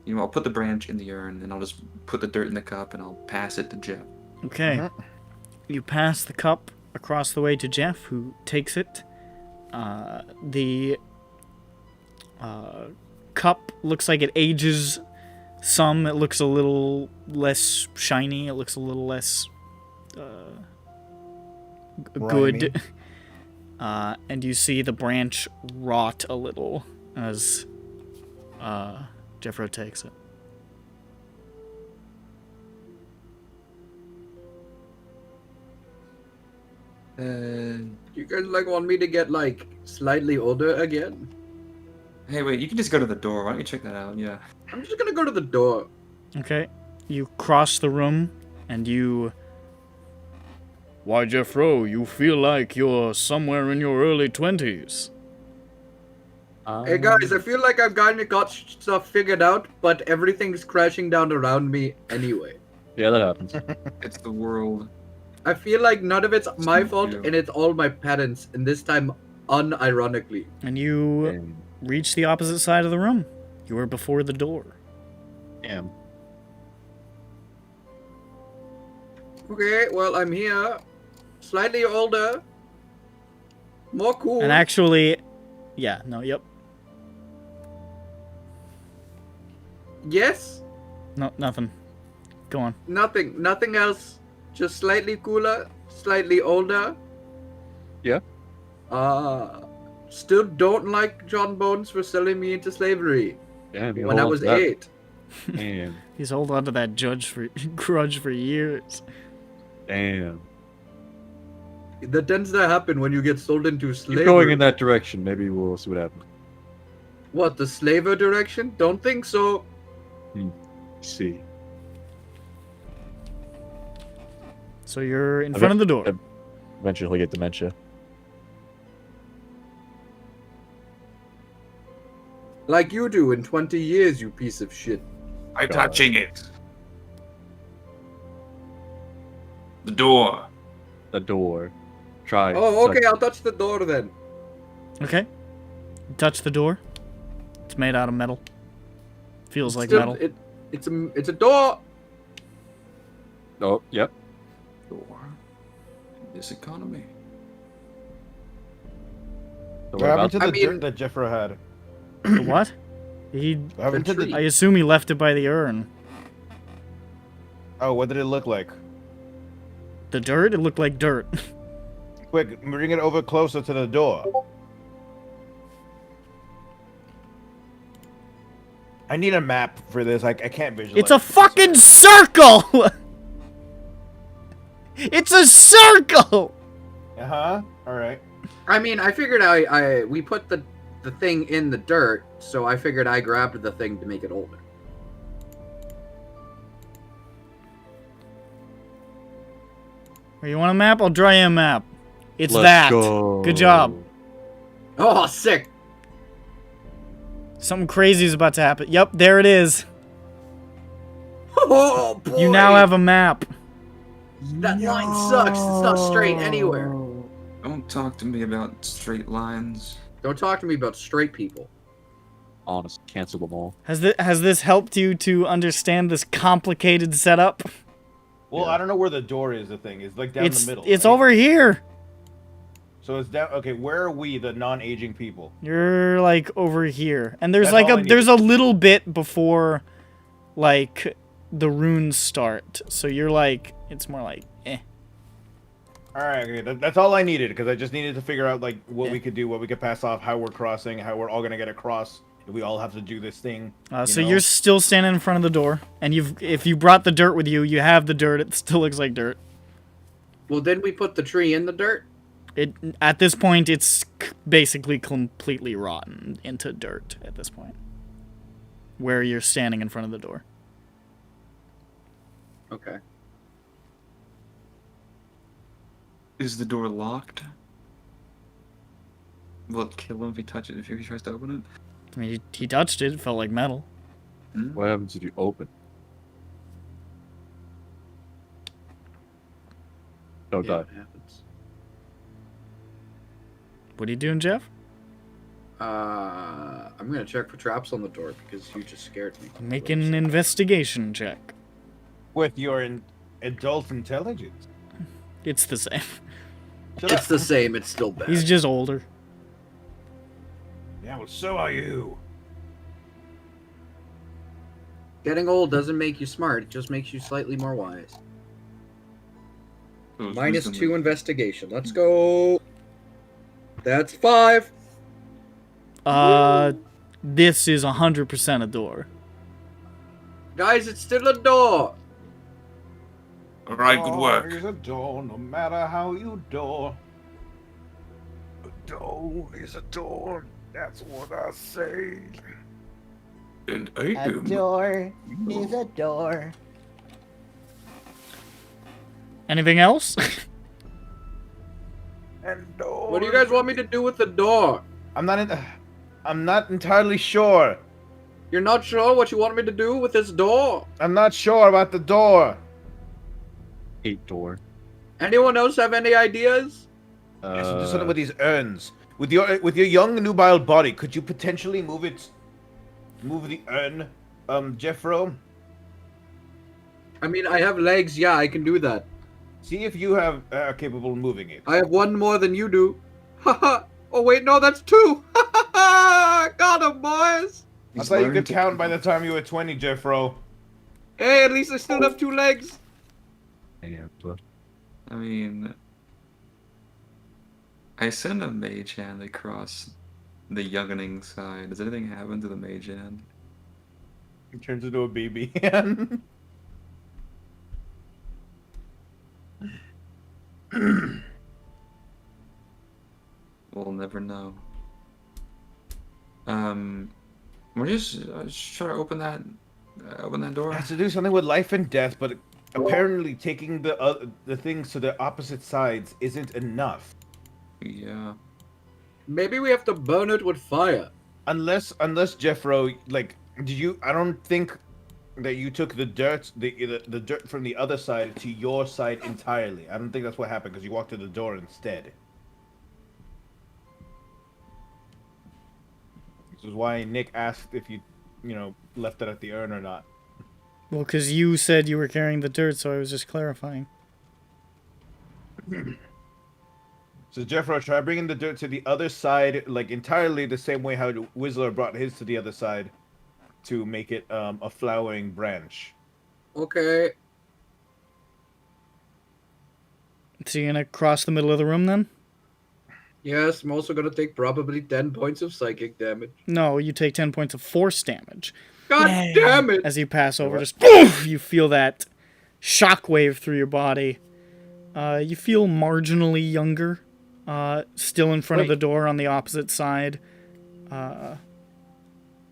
You know, I'll put the branch in the urn, and I'll just put the dirt in the cup, and I'll pass it to Jeff. Okay. Mhm. You pass the cup across the way to Jeff, who takes it. The cup looks like it ages some. It looks a little less shiny. It looks a little less good. And you see the branch rot a little as Jeffro takes it. You guys want me to get slightly older again? Hey, wait, you can just go to the door. Why don't you check that out? Yeah. I'm just gonna go to the door. Okay. You cross the room, and you... Why, Jeffro, you feel like you're somewhere in your early 20s. Hey guys, I feel like I've got stuff figured out, but everything's crashing down around me anyway. Yeah, that happens. It's the world. I feel like none of it's my Something fault, to do. and it's all my parents, and this time unironically. And you And reach the opposite side of the room. You are before the door. damn. Okay, well, I'm here. Slightly older. More cool. And actually, yeah, no, yep. Yes? No, nothing. Go on. Nothing else. Just slightly cooler, slightly older. Yeah. Still don't like John Bones for selling me into slavery Damn, you when I hold was that. 8. Damn. He's held on to that grudge for years. Damn. That tends to happen when you get sold into slavery. Keep going in that direction. Maybe we'll see what happens. What, the slaver direction? Don't think so. See. So you're in front of the door. Eventually he'll get dementia. Like you do in 20 years, you piece of shit. I'm touching it. The door. The door. Try. Oh, okay, I'll touch the door then. Okay. You touch the door. It's made out of metal. Feels like Still, metal. It's a door. Oh, yep. Door. In this economy. So What we're happened about to the I mean- dirt that Jeffro had? The what? What happened to tree. the... I assume he left it by the urn. Oh, what did it look like? The dirt? It looked like dirt. Quick, bring it over closer to the door. I need a map for this. I can't visualize. It's a this. fucking circle! It's a circle! Uh-huh. Alright. I mean, I figured we put the thing in the dirt, so I figured I grabbed the thing to make it older. You want a map? I'll draw you a map. It's Let's that. go. Good job. Oh, sick! Something crazy is about to happen. Yep, there it is. Oh, boy! You now have a map. That line sucks. It's not straight anywhere. Don't talk to me about straight lines. Don't talk to me about straight people. Honest, cancel them all. Has this helped you to understand this complicated setup? Well, Yeah. I don't know where the door is, the thing. It's like down It's the middle. it's right? over here. So it's down... Okay, where are we, the non-aging people? You're like over here. And there's That's like all I there's needed. a little bit before like the runes start. So you're like it's more like Alright, okay, that's all I needed, because I just needed to figure out, like, what Yeah. we could do, what we could pass off, how we're crossing, how we're all gonna get across. We all have to do this thing. So know? you're still standing in front of the door, and if you brought the dirt with you, you have the dirt. It still looks like dirt. Well, didn't we put the tree in the dirt? At this point, it's basically completely rotten into dirt at this point, where you're standing in front of the door. Okay. Is the door locked? Will it kill him if he touches it, if he tries to open it? I mean, he touched it. It felt like metal. What happens if you open? Don't Yeah, die. it happens. What are you doing, Jeff? I'm gonna check for traps on the door because you just scared me. Make an investigation check. With your adult intelligence. It's the same. It's the same. It's still bad. He's just older. Yeah, well, so are you. Getting old doesn't make you smart. It just makes you slightly more wise. So it's Minus wisdom 2 investigation. Let's go. That's 5. This is 100% a door. Guys, it's still a door. Alright, good work. Door is a door, no matter how you door. A door is a door. That's what I say. And I A am. door is a door. Anything else? And door. What do you guys want me to do with the door? I'm not entirely sure. You're not sure what you want me to do with this door? I'm not sure about the door. 8 door. Anyone else have any ideas? Yes, do something with these urns. with your young nubile body, could you potentially move the urn, Jeffro? I mean, I have legs. Yeah, I can do that. See if you are capable of moving it. I have one more than you do. Haha. Oh wait, no, that's two. Got him, boys. I thought you could count by the time you were 20, Jeffro. Hey, at least I still have 2 legs. I mean, I send a mage hand across the youngening side. Does anything happen to the mage hand? It turns into a baby hand. We'll never know. We're just trying to open that door. It has to do something with life and death, but apparently taking the things to the opposite sides isn't enough. Yeah. Maybe we have to burn it with fire. Unless Jeffro, like, I don't think that you took the dirt from the other side to your side entirely. I don't think that's what happened because you walked to the door instead. This is why Nick asked if you left it at the urn or not. Well, because you said you were carrying the dirt, so I was just clarifying. So Jeffro, try bringing the dirt to the other side, like entirely the same way how Whistler brought his to the other side, to make it a flowering branch. Okay. So you're gonna cross the middle of the room then? Yes, I'm also gonna take probably 10 points of psychic damage. No, you take 10 points of force damage. God damn it! As you pass over, just poof, you feel that shockwave through your body. You feel marginally younger. Still in front of the door on the opposite side.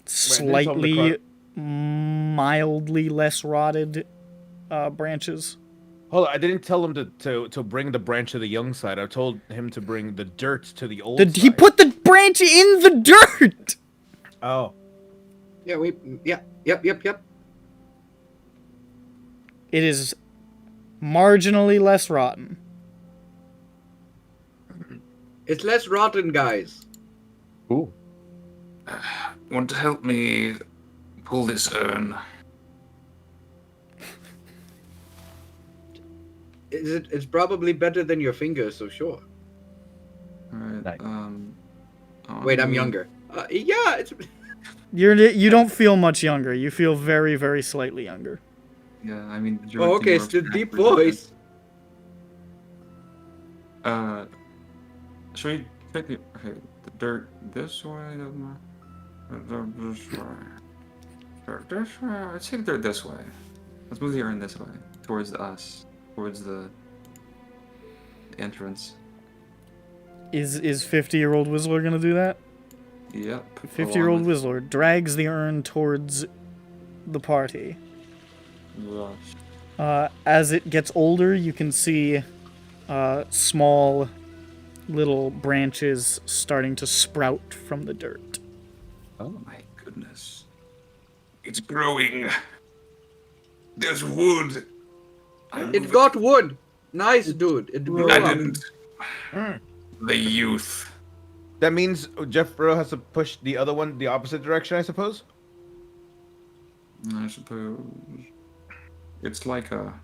Slightly, mildly less rotted branches. Hold on, I didn't tell him to bring the branch to the young side. I told him to bring the dirt to the old side. He put the branch in the dirt! Oh. Yeah, yep. It is marginally less rotten. It's less rotten, guys. Ooh. Want to help me pull this urn? It's probably better than your fingers, so sure. Alright, Wait, I'm younger. Yeah, it's... You don't feel much younger. You feel very, very slightly younger. Yeah, I mean... Oh, okay, it's the deep voice. Should we take the dirt this way? This way. Dirt this way? Let's take the dirt this way. Let's move the urn this way. Towards us. Towards the entrance. Is 50-year-old Whistler gonna do that? Yep. 50-year-old Whistler drags the urn towards the party. As it gets older, you can see small little branches starting to sprout from the dirt. Oh my goodness. It's growing. There's wood. It got wood. Nice, dude. It grew I up. didn't. The youth. That means Jeffro has to push the other one the opposite direction, I suppose? I suppose. It's like a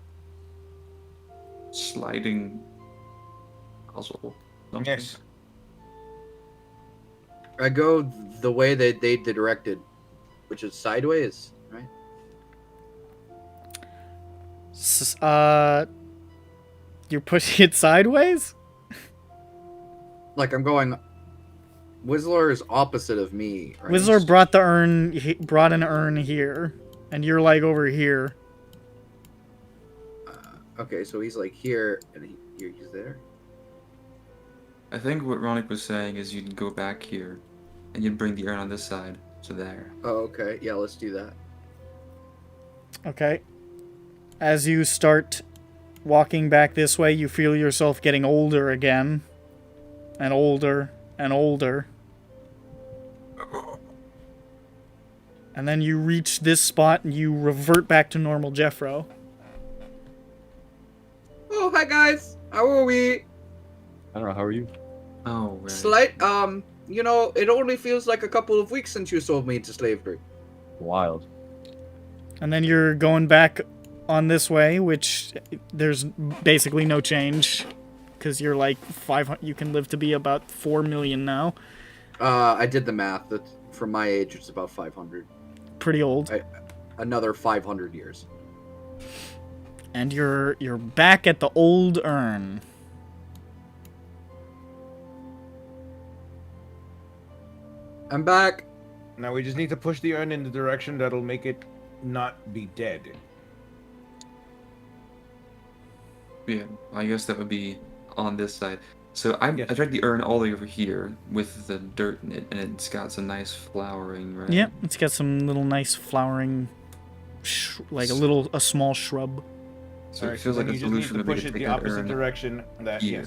sliding puzzle. Yes. I go the way that they directed, which is sideways, right? You're pushing it sideways? Like I'm going. Whistler is opposite of me. Right? Whistler brought the urn. He brought an urn here, and you're like over here. Okay, so he's like here, and he's there. I think what Ronick was saying is you'd go back here, and you'd bring the urn on this side, so there. Oh, okay. Yeah, let's do that. Okay. As you start walking back this way, you feel yourself getting older again. And older, and older. And then you reach this spot, and you revert back to normal Jeffro. Oh, hi guys. How are we? I don't know, how are you? Oh, right. Slight, you know, it only feels like a couple of weeks since you sold me into slavery. Wild. And then you're going back on this way, which there's basically no change. Because you're like 500, you can live to be about 4 million now. I did the math. That for my age, it's about 500. Pretty old. Another 500 years. And you're back at the old urn. I'm back. Now we just need to push the urn in the direction that'll make it not be dead. Yeah, I guess that would be on this side. So I dragged the urn all the way over here with the dirt in it, and it's got some nice flowering, right? Yep, it's got some little nice flowering, like a small shrub. So it feels like a solution to push it the opposite direction. Here.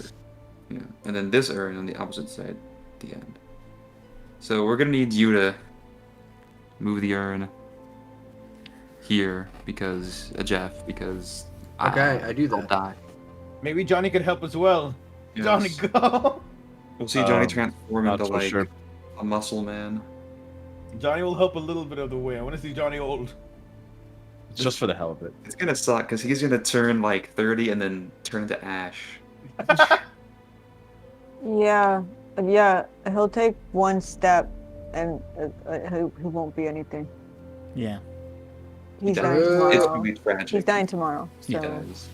Yeah, and then this urn on the opposite side at the end. So we're gonna need you to move the urn here because Jeff, because okay, I do that. I'll die. Maybe Johnny could help as well. Yes. Johnny, go. We'll see Johnny transform into like sure. a muscle man. Johnny will help a little bit of the way. I want to see Johnny old. Just for the hell of it. It's gonna suck because he's gonna turn like 30 and then turn into ash. Yeah, he'll take one step and he won't be anything. Yeah. He's dying tomorrow. He's dying tomorrow. So. He does.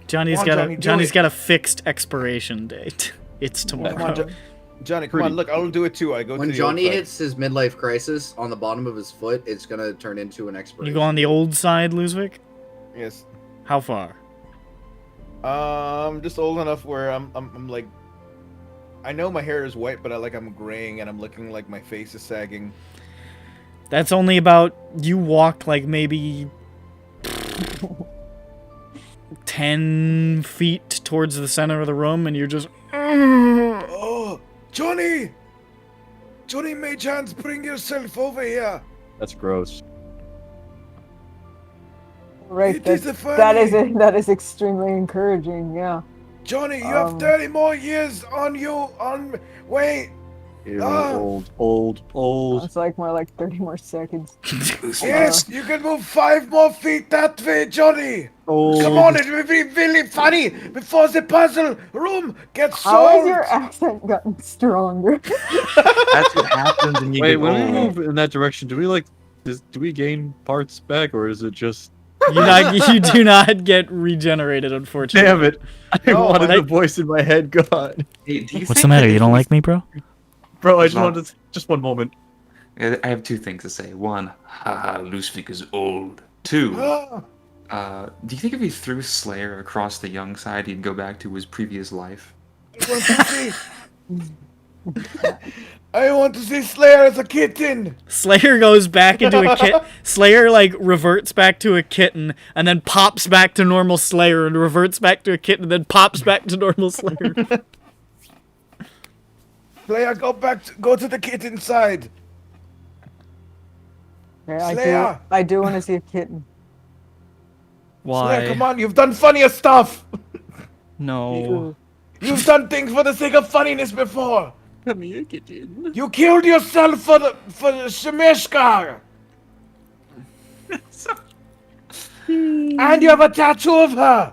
Johnny's got a fixed expiration date. It's tomorrow. Come on, Johnny, come on, look, I'll do it too. When Johnny hits his midlife crisis on the bottom of his foot, it's gonna turn into an expiration. You go on the old side, Luzvik? Yes. How far? Just old enough where I'm like, I know my hair is white, but I'm graying and I'm looking like my face is sagging. That's only about, you walk like maybe 10 feet towards the center of the room and you're just... Oh, Johnny! Johnny Maychans, bring yourself over here. That's gross. Right, that is extremely encouraging, yeah. Johnny, you have 30 more years on you, wait! Ew, old. It's like more like 30 more seconds. Yes, you can move 5 more feet that way, Johnny! Old. Come on, it will be really funny before the puzzle room gets solved! How has your accent gotten stronger? That's what happens when you Wait, get when we old. move in that direction, do we gain parts back, or is it just... You do not get regenerated, unfortunately. Damn it! I wanted the voice in my head gone. Hey, do you What's think the matter? that You don't like me, bro? Bro, I just wanted just one moment. I have 2 things to say. 1, haha, Luzvik is old. 2, do you think if he threw Slayer across the young side, he'd go back to his previous life? I want to see Slayer as a kitten! Slayer goes back into a kitten. Slayer, like, reverts back to a kitten, and then pops back to normal Slayer, and reverts back to a kitten, and then pops back to normal Slayer. Slayer, go to the kitten side! Yeah, I do want to see a kitten. Why? Slayer, come on, you've done funnier stuff! No. You've done things for the sake of funniness before! Come here, kitten. You killed yourself for the Shemeshkar! And you have a tattoo of her!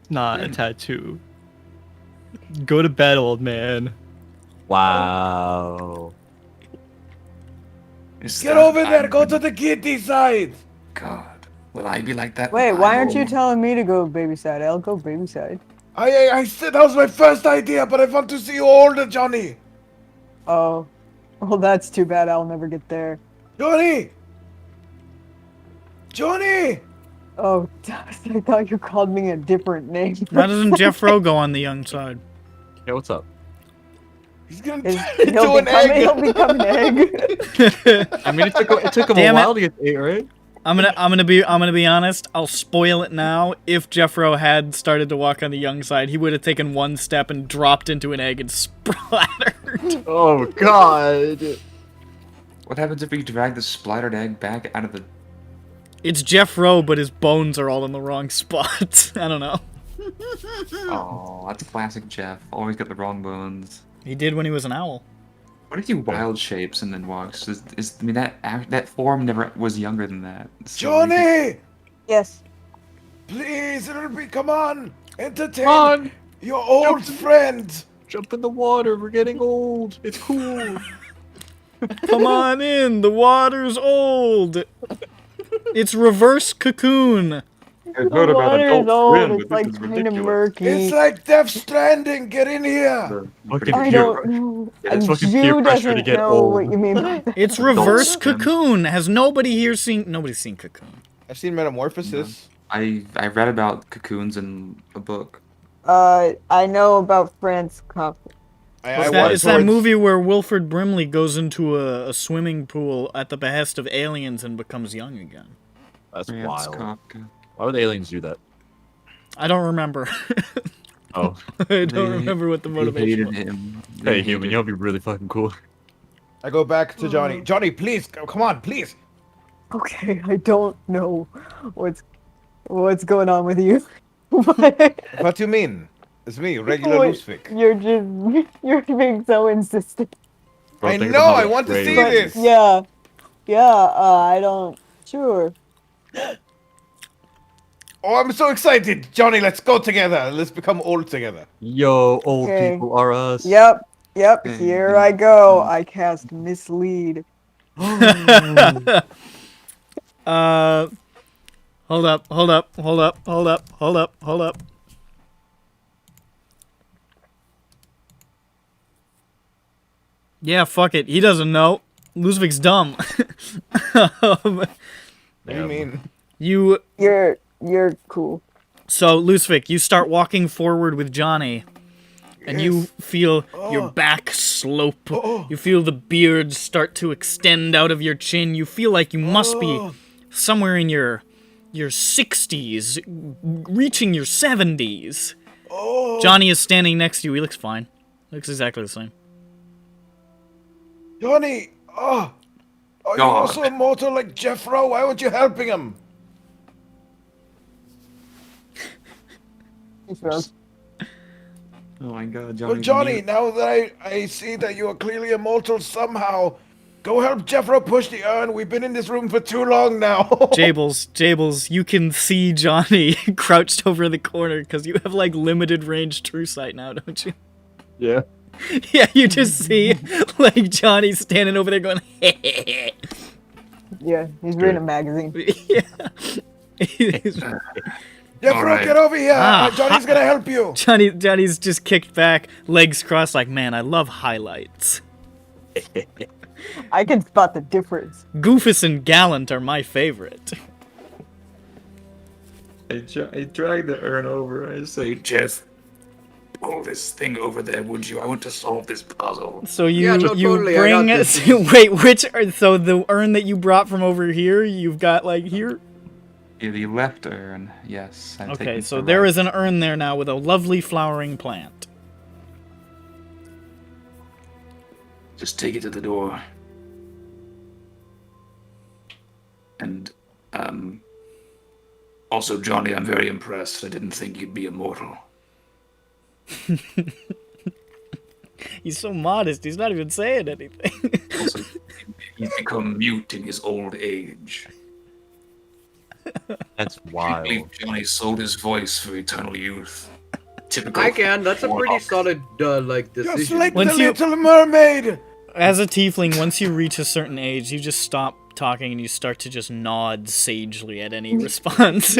Not a tattoo. Go to bed, old man. Wow. Get over there, go to the kitty side! God, will I be like that? Wait, why aren't you telling me to go baby side? I'll go baby side. I said that was my first idea, but I want to see you older, Johnny! Oh. Well, that's too bad. I'll never get there. Johnny! Johnny! Oh, I thought you called me a different name. Why doesn't Jeff Rowe go on the young side? Yeah, what's up? He's gonna turn into an egg! He'll become an egg. I mean, it took him Damn a while to get to 8, right? I'm gonna be honest. I'll spoil it now. If Jeff Rowe had started to walk on the young side, he would have taken one step and dropped into an egg and splattered. Oh God! What happens if we drag the splattered egg back out of the... It's Jeff Rowe, but his bones are all in the wrong spot. I don't know. Oh, that's classic Jeff. Always got the wrong bones. He did when he was an owl. What if he wild shapes and then walks? I mean, that form never was younger than that. So Johnny! Yes. Please, come on! Entertain Come on! your old friend! Jump in the water. We're getting old. It's cool. Come on in, the water's old. It's reverse Cocoon. I heard about water is Adult old. Swim, It's but like this is kind of ridiculous. murky. It's like Death Stranding! Get in here! Fucking I pure. don't know. Yeah, it's fucking peer Jew pressure to doesn't get know old. what you mean by that. It's reverse Cocoon. Has nobody here seen? Nobody's seen Cocoon. I've seen Metamorphosis. I read about cocoons in a book. I know about France Cup. It's that movie where Wilford Brimley goes into a swimming pool at the behest of aliens and becomes young again. That's Yeah, it's wild. Kafka. Why would the aliens do that? I don't remember. Oh. I don't remember what the They motivation hated was. him. Hey, human, you'll be really fucking cool. I go back to Johnny. Johnny, please, come on, please. Okay, I don't know what's going on with you. But What do you mean? It's me, regular Wait, Loosevik. you're being so insistent. Bro, I think know, about I it. want to Wait, see wait. this. Yeah. I don't. Sure. Oh, I'm so excited. Johnny, let's go together. Let's become old together. Yo, old Okay. people are us. Yep. Here I go. I cast mislead. Hold up. Yeah, fuck it. He doesn't know. Lucevik's dumb. What do you mean? You're cool. So, Lucevik, you start walking forward with Johnny, and you feel your back slope. You feel the beard start to extend out of your chin. You feel like you must be somewhere in your 60s, reaching your 70s. Johnny is standing next to you. He looks fine. Looks exactly the same. Johnny, are you God. also immortal like Jeffro? Why aren't you helping him? Oh my god, Johnny. Well, Johnny, now that I see that you are clearly immortal somehow, go help Jeffro push the urn. We've been in this room for too long now. Jables, you can see Johnny crouched over the corner because you have like limited range true sight now, don't you? Yeah. Yeah, you just see like Johnny standing over there going, Yeah, he's reading a magazine. yeah. Jeffro, Alright. get over here. Ah, Johnny's gonna help you. Johnny's just kicked back, legs crossed, like, man, I love highlights. I can spot the difference. Goofus and Gallant are my favorite. I drag the urn over. I say, Jeff, pull this thing over there, would you? I want to solve this puzzle. So you Yeah, no, you totally, I bring got us. this. Wait, so the urn that you brought from over here, you've got like here. yeah, the left urn. Yes. I'm Okay, taking so the there right. is an urn there now with a lovely flowering plant. Just take it to the door. And, also, Johnny, I'm very impressed. I didn't think you'd be immortal. He's so modest. He's not even saying anything. Also, he's become mute in his old age. That's I wild. believe Johnny sold his voice for eternal youth. Typical. I can. That's a pretty warlock. solid, like, Just decision. like the Once you- Little Mermaid. As a tiefling, once you reach a certain age, you just stop talking and you start to just nod sagely at any response.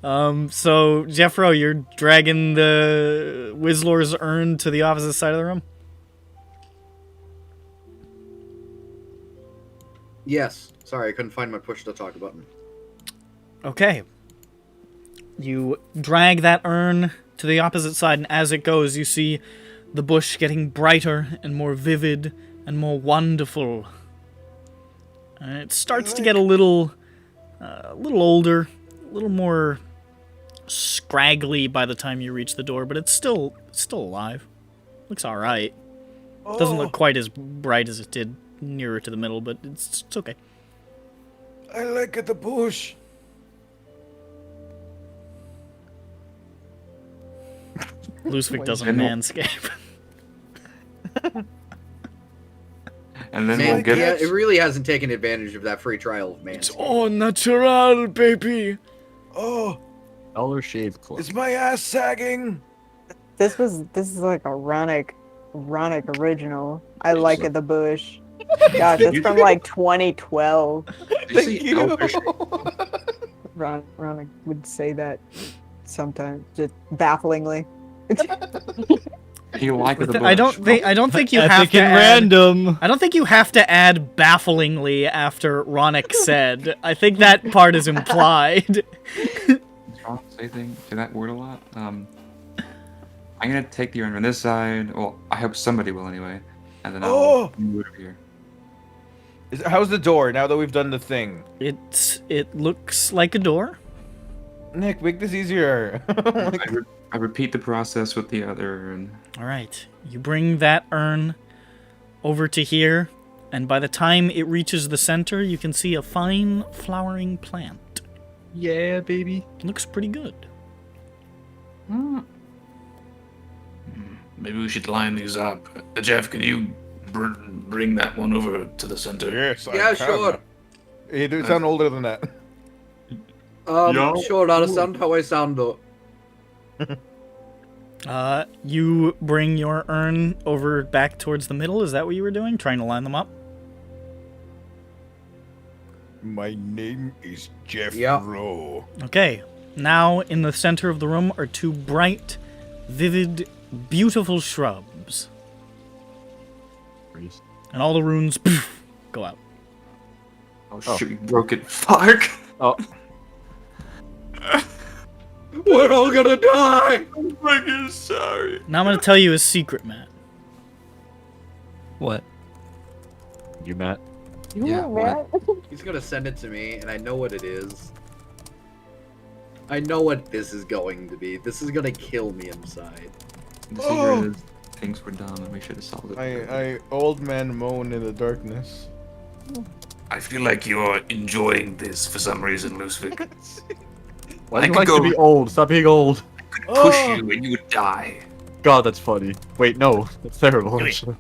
So Jeffro, you're dragging the Wizlor's urn to the opposite side of the room? Yes. Sorry, I couldn't find my push to talk button. Okay. You drag that urn to the opposite side, and as it goes, you see the bush getting brighter and more vivid and more wonderful. It starts to get a little older, a little more scraggly by the time you reach the door, but it's still alive. Looks all right. Doesn't look quite as bright as it did nearer to the middle, but it's okay. I like the bush. Lucifer doesn't And we'll- manscape. And then Man, we'll get yeah, it really hasn't taken advantage of that free trial of man. all natural, baby. Oh, Dollar Shave Club. is my ass sagging? This is like a Ronic original. I like it the bush. Gosh, that's from like 2012. Thank you. Ronic would say that sometimes, just bafflingly. You like the I don't think you have Epic to and add, random. I don't think you have to add bafflingly after Ronick said. I think that part is implied. Say that word a lot. I'm gonna take the urn on this side. Well, I hope somebody will anyway. And then I'll move it over here. How's the door now that we've done the thing? It looks like a door. Nick, make this easier. I repeat the process with the other urn. All right, you bring that urn over to here, and by the time it reaches the center, you can see a fine flowering plant. Yeah, baby. Looks pretty good. Maybe we should line these up. Jeff, can you bring that one over to the center? Yes, I Yeah, can. sure. You do sound older than that. Sure, not sound how I sound though. You bring your urn over back towards the middle. Is that what you were doing? Trying to line them up? My name is Jeff Yeah. Rowe. Okay. Now, in the center of the room are two bright, vivid, beautiful shrubs. And all the runes go out. Oh, shit, you broke it. Fuck! Oh. We're all gonna die! I'm freaking sorry. Now I'm going to tell you a secret, Matt. What? You, Matt? Yeah, what? He's gonna send it to me, and I know what it is. I know what this is going to be. This is gonna kill me inside. The secret is things were dumb and we should have solved it. I old man moan in the darkness. I feel like you're enjoying this for some reason, Lucifer. Why I do you could like go- to be old? Stop being old. Push you and you would die. God, that's funny. Wait, no. That's terrible. Give me- actually.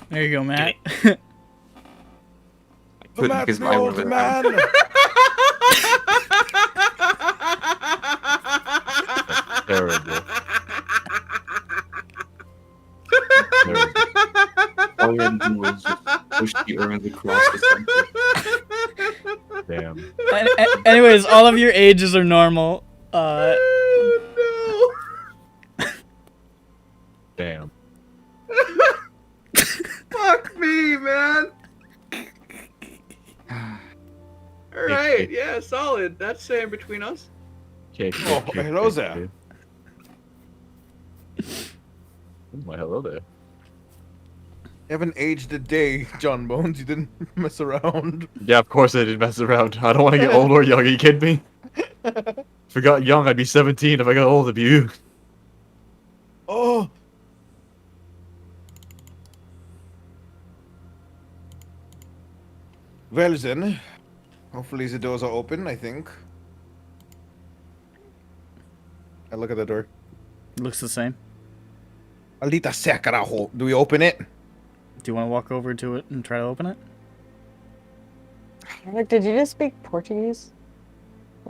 There you go, Matt. The Matt's the old man. Terrible. Terrible. All you had to do was just push the urns across the center. Damn. Anyways, all of your ages are normal. Damn. Fuck me, man! Alright, yeah, solid. That's staying between us. Oh, hello there. Why, hello there. You haven't aged a day, John Bones. You didn't mess around. Yeah, of course I didn't mess around. I don't want to get old or young. Are you kidding me? If I got young, I'd be 17. If I got old, I'd be you. Oh. Well then, hopefully the doors are open, I think. I look at the door. Looks the same. Maldita sea, carajo. Do we open it? Do you want to walk over to it and try to open it? Did you just speak Portuguese?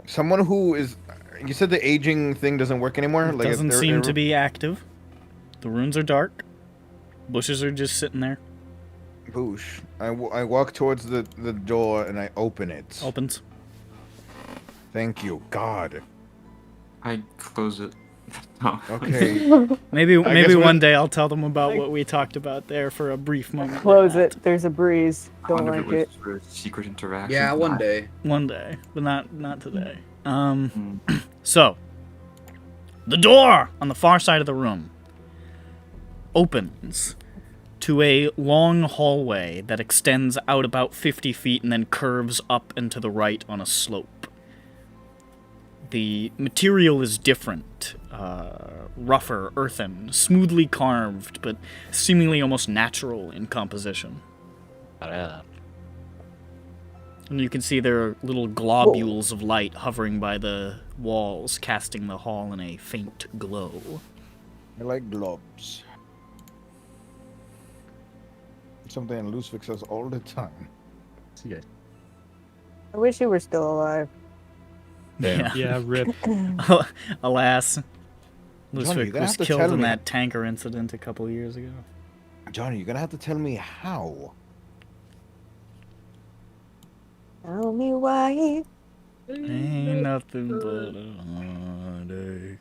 Someone who is... You said the aging thing doesn't work anymore? It Like doesn't they're- seem they're- to be active. The runes are dark. Bushes are just sitting there. Boosh. I walk towards the door and I open it. Opens. Thank you, God. I close it. No. Okay. Maybe I guess one we- day I'll tell them about what we talked about there for a brief moment. Close it. There's a breeze. I Don't wonder like if it it. was for a secret interaction. Yeah, one day. One day, but not today. So the door on the far side of the room opens to a long hallway that extends out about 50 feet and then curves up and to the right on a slope. The material is different, rougher, earthen, smoothly carved, but seemingly almost natural in composition. And you can see there are little globules of light hovering by the walls, casting the hall in a faint glow. I like globs. Something Ludwig says all the time. See ya. I wish you were still alive. Damn. Yeah, rip. Alas, Johnny, Ludwig you're gonna was have to killed tell in me. that tanker incident a couple years ago. Johnny, you're gonna have to tell me how. Tell me why. Ain't nothing but a heartache.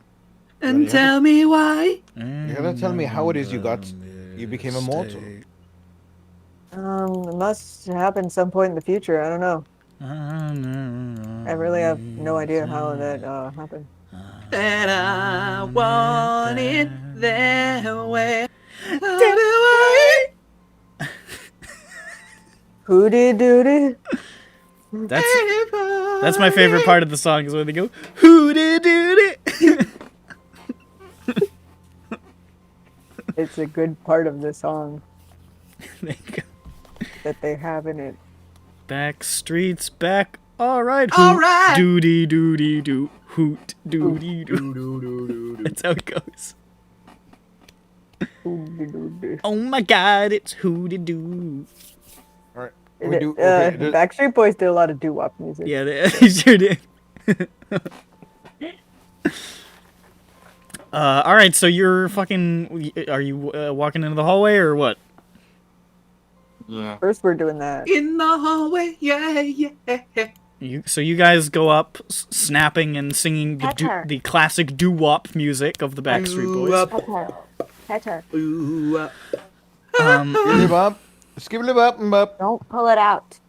And tell me why. You gotta tell me how it is you became immortal. It must happen some point in the future. I don't know. I really have no idea how that happened. And I want it that way. Hooty dooty. That's my favorite part of the song is when they go hooty dooty. It's a good part of the song There you go. that they have in it. Back streets back. All right. All right. Doody doody doo. Hoot doody doo. That's how it goes. Hooty dooty. Oh my God, it's hooty doo. All right. Is We it- do. Okay. Backstreet Boys did a lot of doo-wop music. Yeah, they sure did. All right, so you're fucking. Are you walking into the hallway or what? Yeah. First, we're doing that. In the hallway, yeah. So you guys go up, snapping and singing the classic doo-wop music of the Backstreet Boys. Petter. Ooh, Skibbly bop, skibbly bop, bop. Don't pull it out.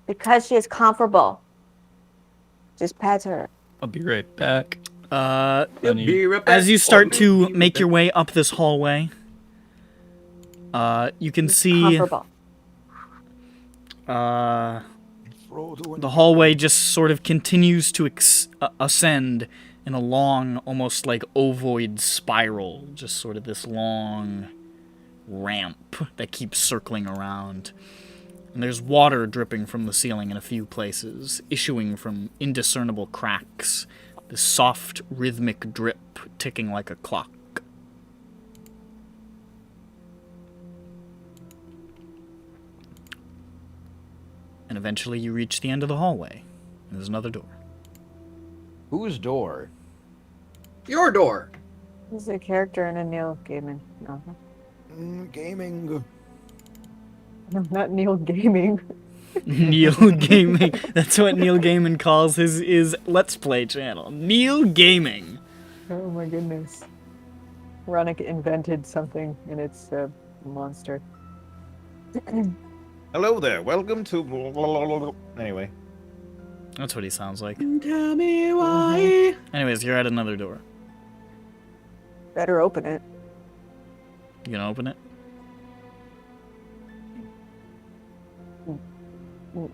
Because she is comfortable. Just pet her. I'll be right back. be As you start to make your way up this hallway, you can see Comfortable. the hallway just sort of continues to ascend in a long, almost like ovoid spiral, just sort of this long ramp that keeps circling around. And there's water dripping from the ceiling in a few places, issuing from indiscernible cracks, this soft, rhythmic drip ticking like a clock. And eventually you reach the end of the hallway. And there's another door. Whose door? Your door. This is a character in a Neil Gaiman novel. Gaming. No, not Neil Gaming. Neil Gaming. That's what Neil Gaiman calls his Let's Play channel. Neil Gaming. Oh my goodness. Ronick invented something and it's a monster. Hello there. Welcome to. Anyway. That's what he sounds like. Tell me why. Anyways, you're at another door. Better open it. You gonna open it?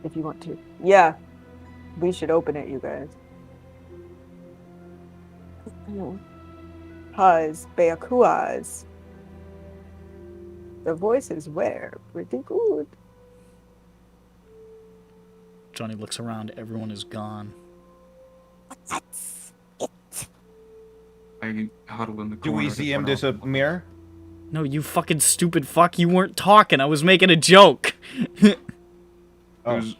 If you want to. Yeah. We should open it, you guys. Huz, Beakuaz. The voices were pretty good. Johnny looks around. Everyone is gone. I huddle in the Do corner. we to see him put out- disappear? No, you fucking stupid fuck. You weren't talking. I was making a joke. Oh. Who's-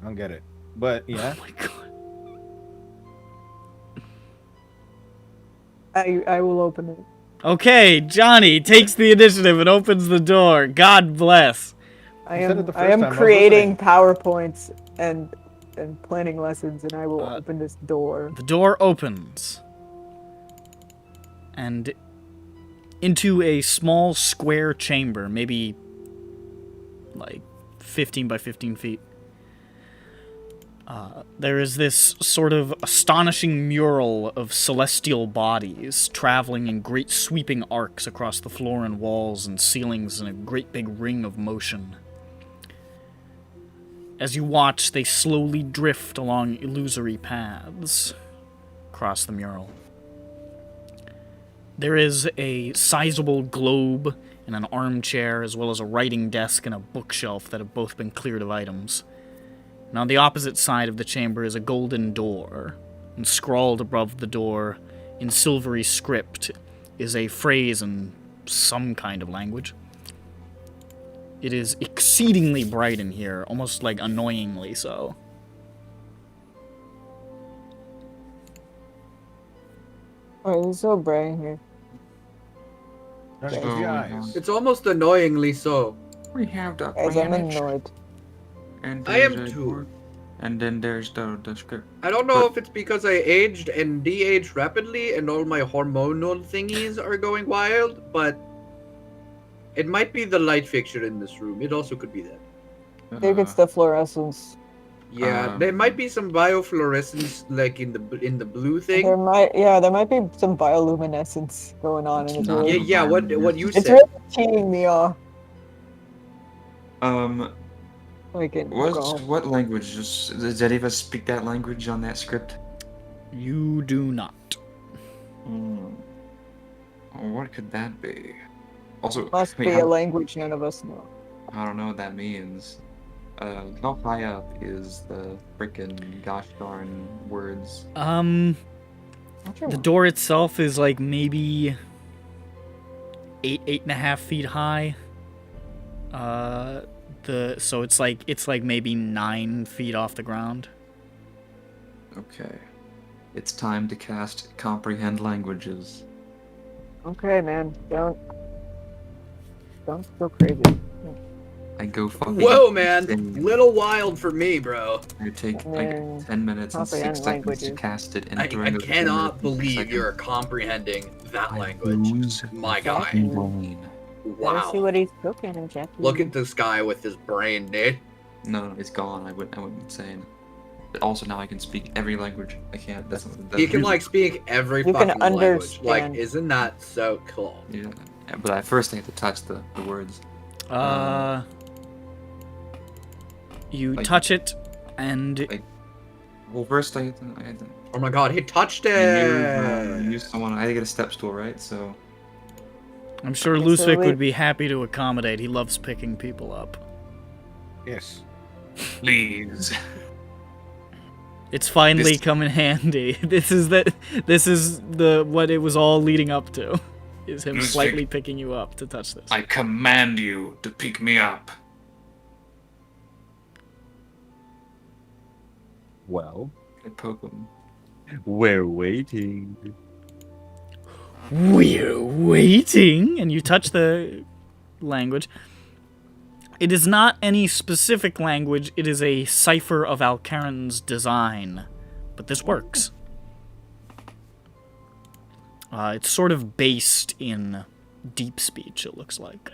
I don't get it. But yeah. Oh my god. I will open it. Okay, Johnny takes the initiative and opens the door. God bless. I You said it the am first time, I was creating listening. PowerPoints and planning lessons and I will Uh, open this door. The door opens. And into a small square chamber, maybe like 15 by 15 feet. There is this sort of astonishing mural of celestial bodies traveling in great sweeping arcs across the floor and walls and ceilings in a great big ring of motion. As you watch, they slowly drift along illusory paths across the mural. There is a sizable globe and an armchair, as well as a writing desk and a bookshelf that have both been cleared of items. And on the opposite side of the chamber is a golden door, and scrawled above the door in silvery script is a phrase in some kind of language. It is exceedingly bright in here, almost like annoyingly so. Oh, it's so bright in here. Turn Yeah. your eyes. It's almost annoyingly so. We have the Guys, I'm manage, annoyed. and I am there's a too. door, and then there's the script. I don't know if it's because I aged and de-aged rapidly and all my hormonal thingies are going wild, but it might be the light fixture in this room. It also could be that. I think it's the fluorescence. Yeah, there might be some biofluorescence like in the blue thing. There might be some bioluminescence going on in It's the not room. Yeah, what you It's said. really teeing me off. Like it. What language? Does any of us speak that language on that script? You do not. What could that be? Also, Must wait, be how- a language none of us know. I don't know what that means. How high up is the frickin' gosh darn words? The door itself is like maybe 8.5 feet high. So it's like maybe 9 feet off the ground. Okay. It's time to cast Comprehend Languages. Okay, man. Don't go crazy. I go fucking Whoa, man! insane. Little wild for me, bro. I take Man, like 10 minutes and 6 comprehend seconds languages. to cast it, and I during those 10 cannot minutes and 6 believe seconds, you're comprehending that I language. lose My my guy. fucking brain. Let's see Wow. what he's cooking, Jackie. Look at this guy with his brain, dude. No, it's gone. I went insane. But also now I can speak every language. I can't. That's You can like speak every You can fucking language. Like, understand. isn't that so cool? Yeah, but at first I have to touch the words. You like- touch it, and Well, first I had to Oh my god, he touched use it! someone. I had to get a step stool, right? So I'm sure Okay, so Lusvik wait- would be happy to accommodate. He loves picking people up. Yes. Please. It's finally This- come in handy. This is the what it was all leading up to. Is him Lusvik. slightly picking you up to touch this. I command you to pick me up. Well, I poke him. we're waiting. We're waiting, and you touch the language. It is not any specific language. It is a cipher of Alcaran's design, but this works. It's sort of based in deep speech, it looks like.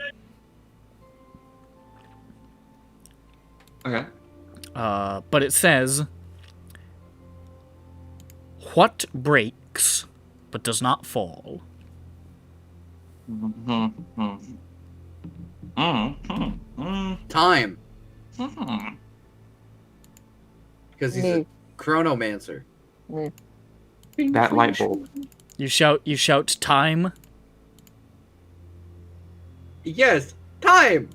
Okay. But it says, "What breaks, but does not fall?" Time. Because he's a Me. chronomancer. Me. That light bulb. You shout time. Yes, time!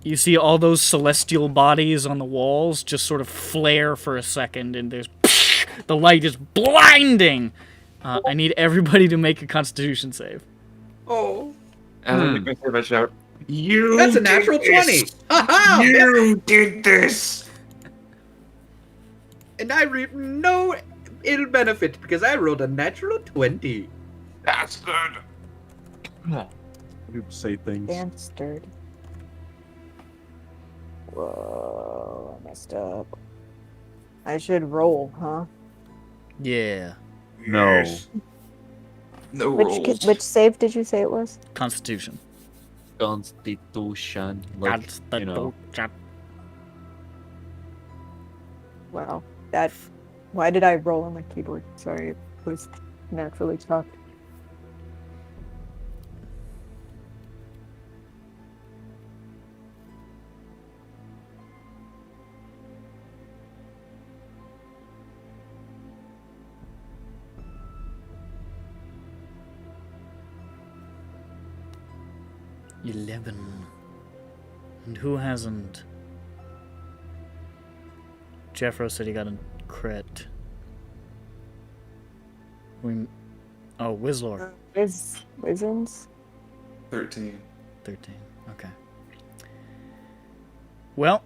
You see all those celestial bodies on the walls just sort of flare for a second, and there's the light is blinding. I need everybody to make a Constitution save. Oh. As I make my save, I shout, You That's a did natural this. 20! Haha! You did this. And I reap no ill benefit because I rolled a natural 20. Bastard. You say things. Bastard. Whoa, I messed up. I should roll, huh? Yeah, No. no rolls. Which save did you say it was? Constitution. Constitution. Like, you know. Wow. Why did I roll on my keyboard? Sorry, it was naturally talked. $11. And who hasn't? Jeffro said he got a crit. Oh, Wizlor. Wisms? 13. 13. Okay. Well,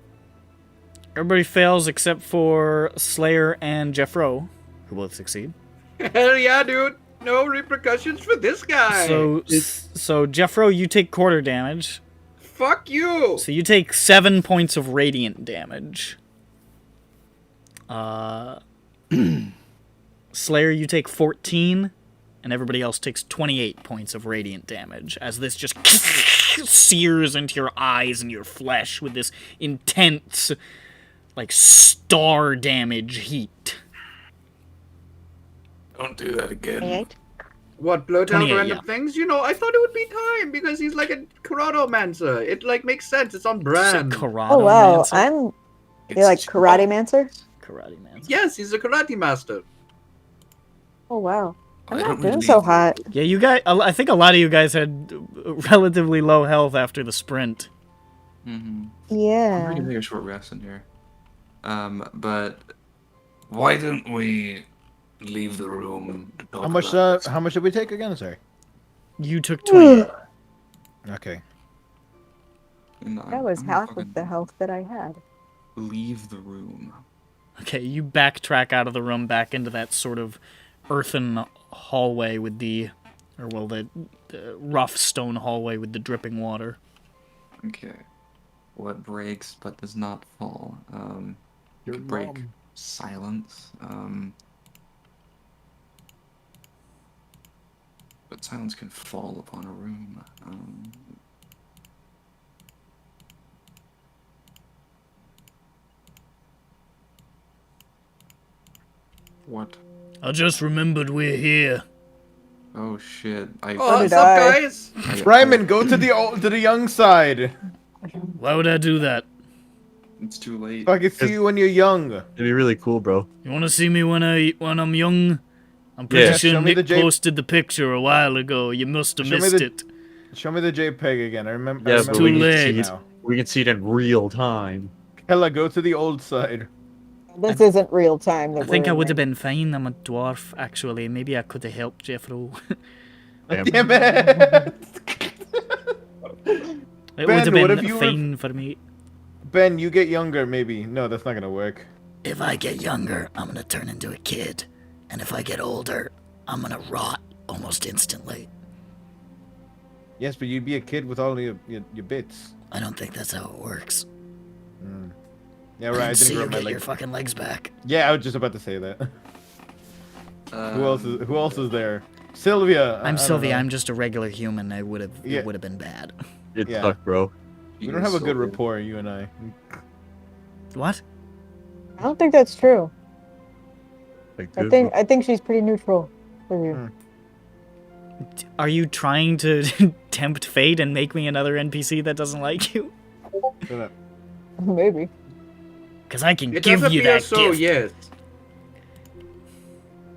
everybody fails except for Slayer and Jeffro, who both succeed. Hell yeah, dude. No repercussions for this guy. So Jeffro, you take quarter damage. Fuck you. So you take 7 points of radiant damage. Slayer, you take 14, and everybody else takes 28 points of radiant damage, as this just sears into your eyes and your flesh with this intense, like, star damage heat. Don't do that again. 28? What, blurt out 28, random things? You know, I thought it would be time because he's like a karatomancer. It like makes sense. It's on brand. Oh wow, you're like karate mancer? Karate man. Yes, he's a karate master. Oh wow. I'm I not don't doing really- so hot. Yeah, you guys. I think a lot of you guys had relatively low health after the sprint. Mm-hmm. Yeah. I'm gonna take a short rest in here. But Why don't we leave the room to talk How much? about How much did we take again? Sorry. You took 28. Okay. That was half of the health that I had. Leave the room. Okay, you backtrack out of the room back into that sort of earthen hallway with the rough stone hallway with the dripping water. Okay. What breaks but does not fall? Your Could break mom. silence. But silence can fall upon a room. What? I just remembered we're here. Oh shit! Oh, did what's up, I. guys? Ryman, go to the young side. Why would I do that? It's too late. So I can see you when you're young. It'd be really cool, bro. You want to see me when I'm young? I'm pretty Yeah. sure Show me the Nick J- posted the picture a while ago. You must have Show me missed the- it. Show me the JPEG again. I remember. Yeah, I but remember too we can late. see it. now. We can see it in real time. Hella, go to the old side. This isn't real time. I think I would have been fine. I'm a dwarf, actually. Maybe I could have helped Jeffro. Damn it! It Ben, would have what been if you fine for me. Ben, you get younger, maybe. No, that's not gonna work. If I get younger, I'm gonna turn into a kid. And if I get older, I'm gonna rot almost instantly. Yes, but you'd be a kid with all your bits. I don't think that's how it works. Yeah, right. I see didn't you grow my get your legs. fucking legs back. Yeah, I was just about to say that. Who else is there? Sylvia. I I'm don't Sylvia. know. I'm just a regular human. It would have been bad. It Yeah. sucked, bro. We don't have a good rapport, you and I. What? I don't think that's true. Like, I good, think she's pretty neutral with you. Are you trying to tempt fate and make me another NPC that doesn't like you? Shut up. Maybe. Because I can It give does you appear that so, gift. yes.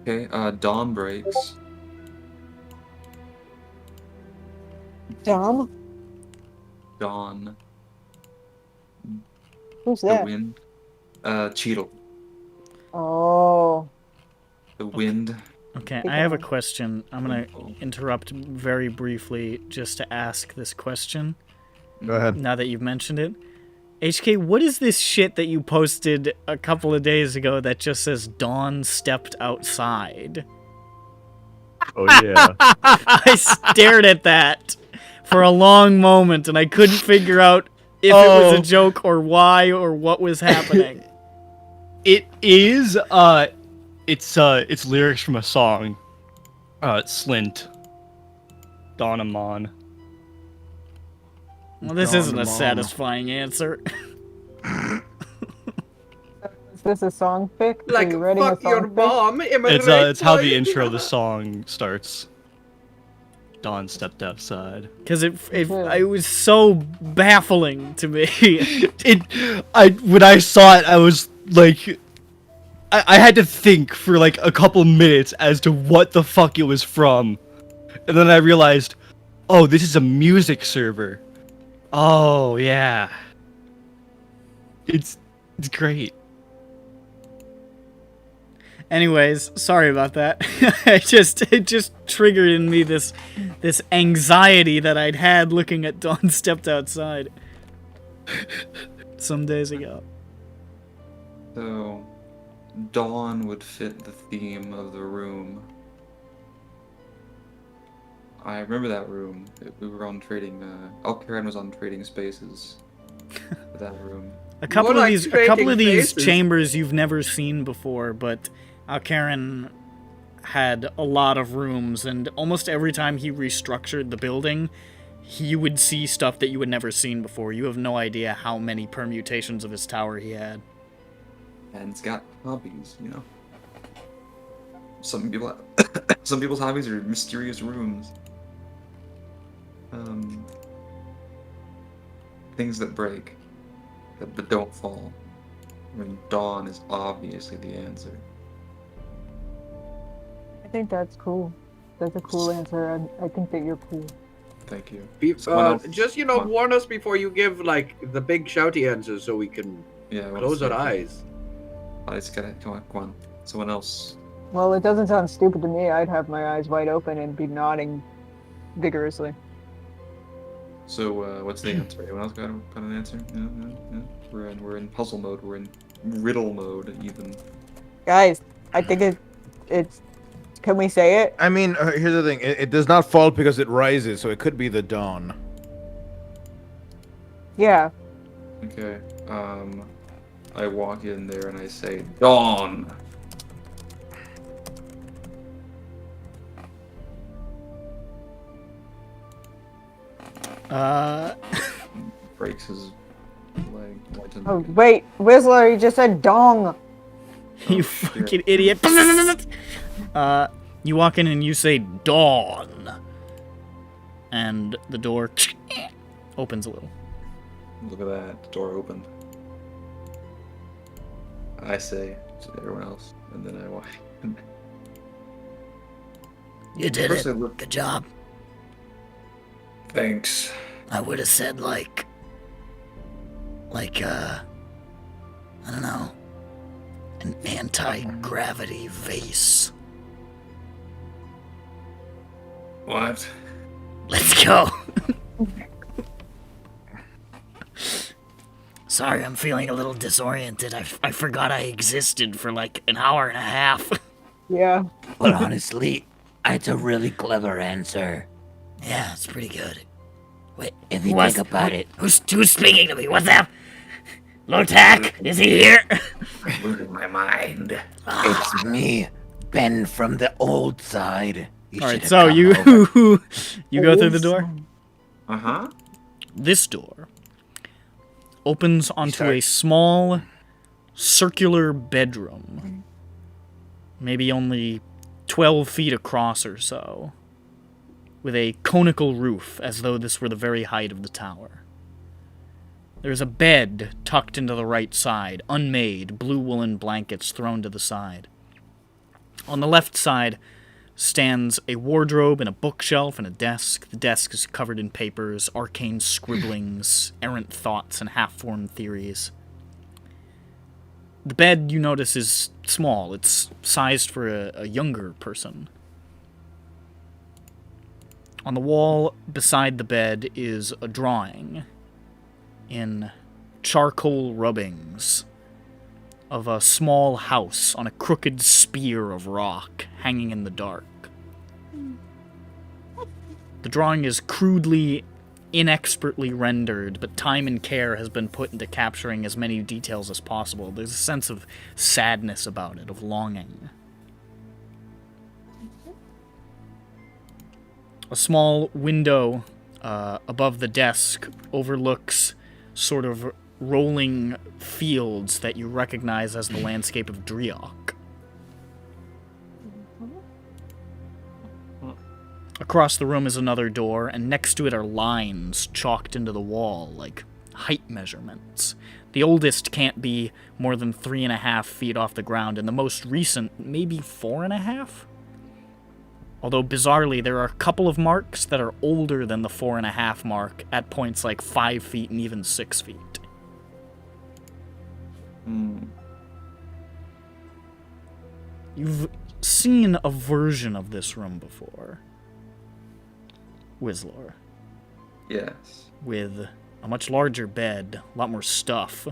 Okay. Dawn breaks. Dom? Dawn. Who's The that? wind. Cheetle. Oh. The wind. Okay, I have a question. I'm going to interrupt very briefly just to ask this question. Go ahead. Now that you've mentioned it. HK, what is this shit that you posted a couple of days ago that just says Dawn stepped outside? Oh yeah. I stared at that for a long moment and I couldn't figure out if it was a joke or why or what was happening. It is it's lyrics from a song. It's Slint. Dawnamon. Well, this isn't a Dawnamon. satisfying answer. Is this a song pick? Are Like, you writing a fuck song your pick? mom. Am I right, It's how the boy? intro of the song starts. Dawn stepped outside. Because it was so baffling to me. When I saw it, I was like, I had to think for like a couple minutes as to what the fuck it was from, and then I realized, oh, this is a music server. Oh yeah, it's great. Anyways, sorry about that. it just triggered in me this anxiety that I'd had looking at Dawn stepped outside some days ago. So, Dawn would fit the theme of the room. I remember that room. We were on trading. Alcaran was on trading spaces. For that room. A couple More of like these trading spaces. chambers you've never seen before, but Alcaran had a lot of rooms, and almost every time he restructured the building, you would see stuff that you had never seen before. You have no idea how many permutations of his tower he had. And it's got hobbies, you know. Some people's hobbies are mysterious rooms. Things that break, that don't fall. I mean, Dawn is obviously the answer. I think that's cool. That's a cool answer. I think that you're cool. Thank you. Just warn us before you give like the big shouty answers so we can close our eyes. I just gotta come on. Someone else. Well, it doesn't sound stupid to me. I'd have my eyes wide open and be nodding vigorously. So what's the answer? Anyone else got an answer? Yeah. We're in puzzle mode. We're in riddle mode even. Guys, I think it's. Can we say it? I mean, here's the thing. It does not fall because it rises, so it could be the dawn. Yeah. Okay. I walk in there and I say, Dawn! Breaks his leg. Oh, wait. Whistler, you just said dong. You fucking idiot. You walk in and you say, Dawn. And the door opens a little. Look at that. The door opened. I say to everyone else, and then I walk in. You did First it. I look- Good job. Thanks. I would have said like, I don't know, an anti-gravity vase. What? Let's go. Sorry, I'm feeling a little disoriented. I forgot I existed for like an hour and a half. Yeah. But honestly, it's a really clever answer. Yeah, it's pretty good. Wait, if you think about it. Who's speaking to me? What's up? Lotak, is he here? I'm losing my mind. It's me, Ben from the old side. Alright, so you go through the door? Uh-huh. This door opens onto a small circular bedroom. Maybe only 12 feet across or so. With a conical roof, as though this were the very height of the tower. There's a bed tucked into the right side, unmade, blue woolen blankets thrown to the side. On the left side stands a wardrobe and a bookshelf and a desk. The desk is covered in papers, arcane scribblings, errant thoughts, and half-formed theories. The bed, you notice, is small. It's sized for a younger person. On the wall beside the bed is a drawing in charcoal rubbings of a small house on a crooked spear of rock hanging in the dark. The drawing is crudely, inexpertly rendered, but time and care has been put into capturing as many details as possible. There's a sense of sadness about it, of longing. A small window above the desk overlooks sort of rolling fields that you recognize as the landscape of Driok. Across the room is another door, and next to it are lines chalked into the wall, like height measurements. The oldest can't be more than 3.5 feet off the ground, and the most recent, maybe 4.5? Although, bizarrely, there are a couple of marks that are older than the 4.5 mark, at points like 5 feet and even 6 feet. You've seen a version of this room before, Whizlor, Yes. with a much larger bed, a lot more stuff.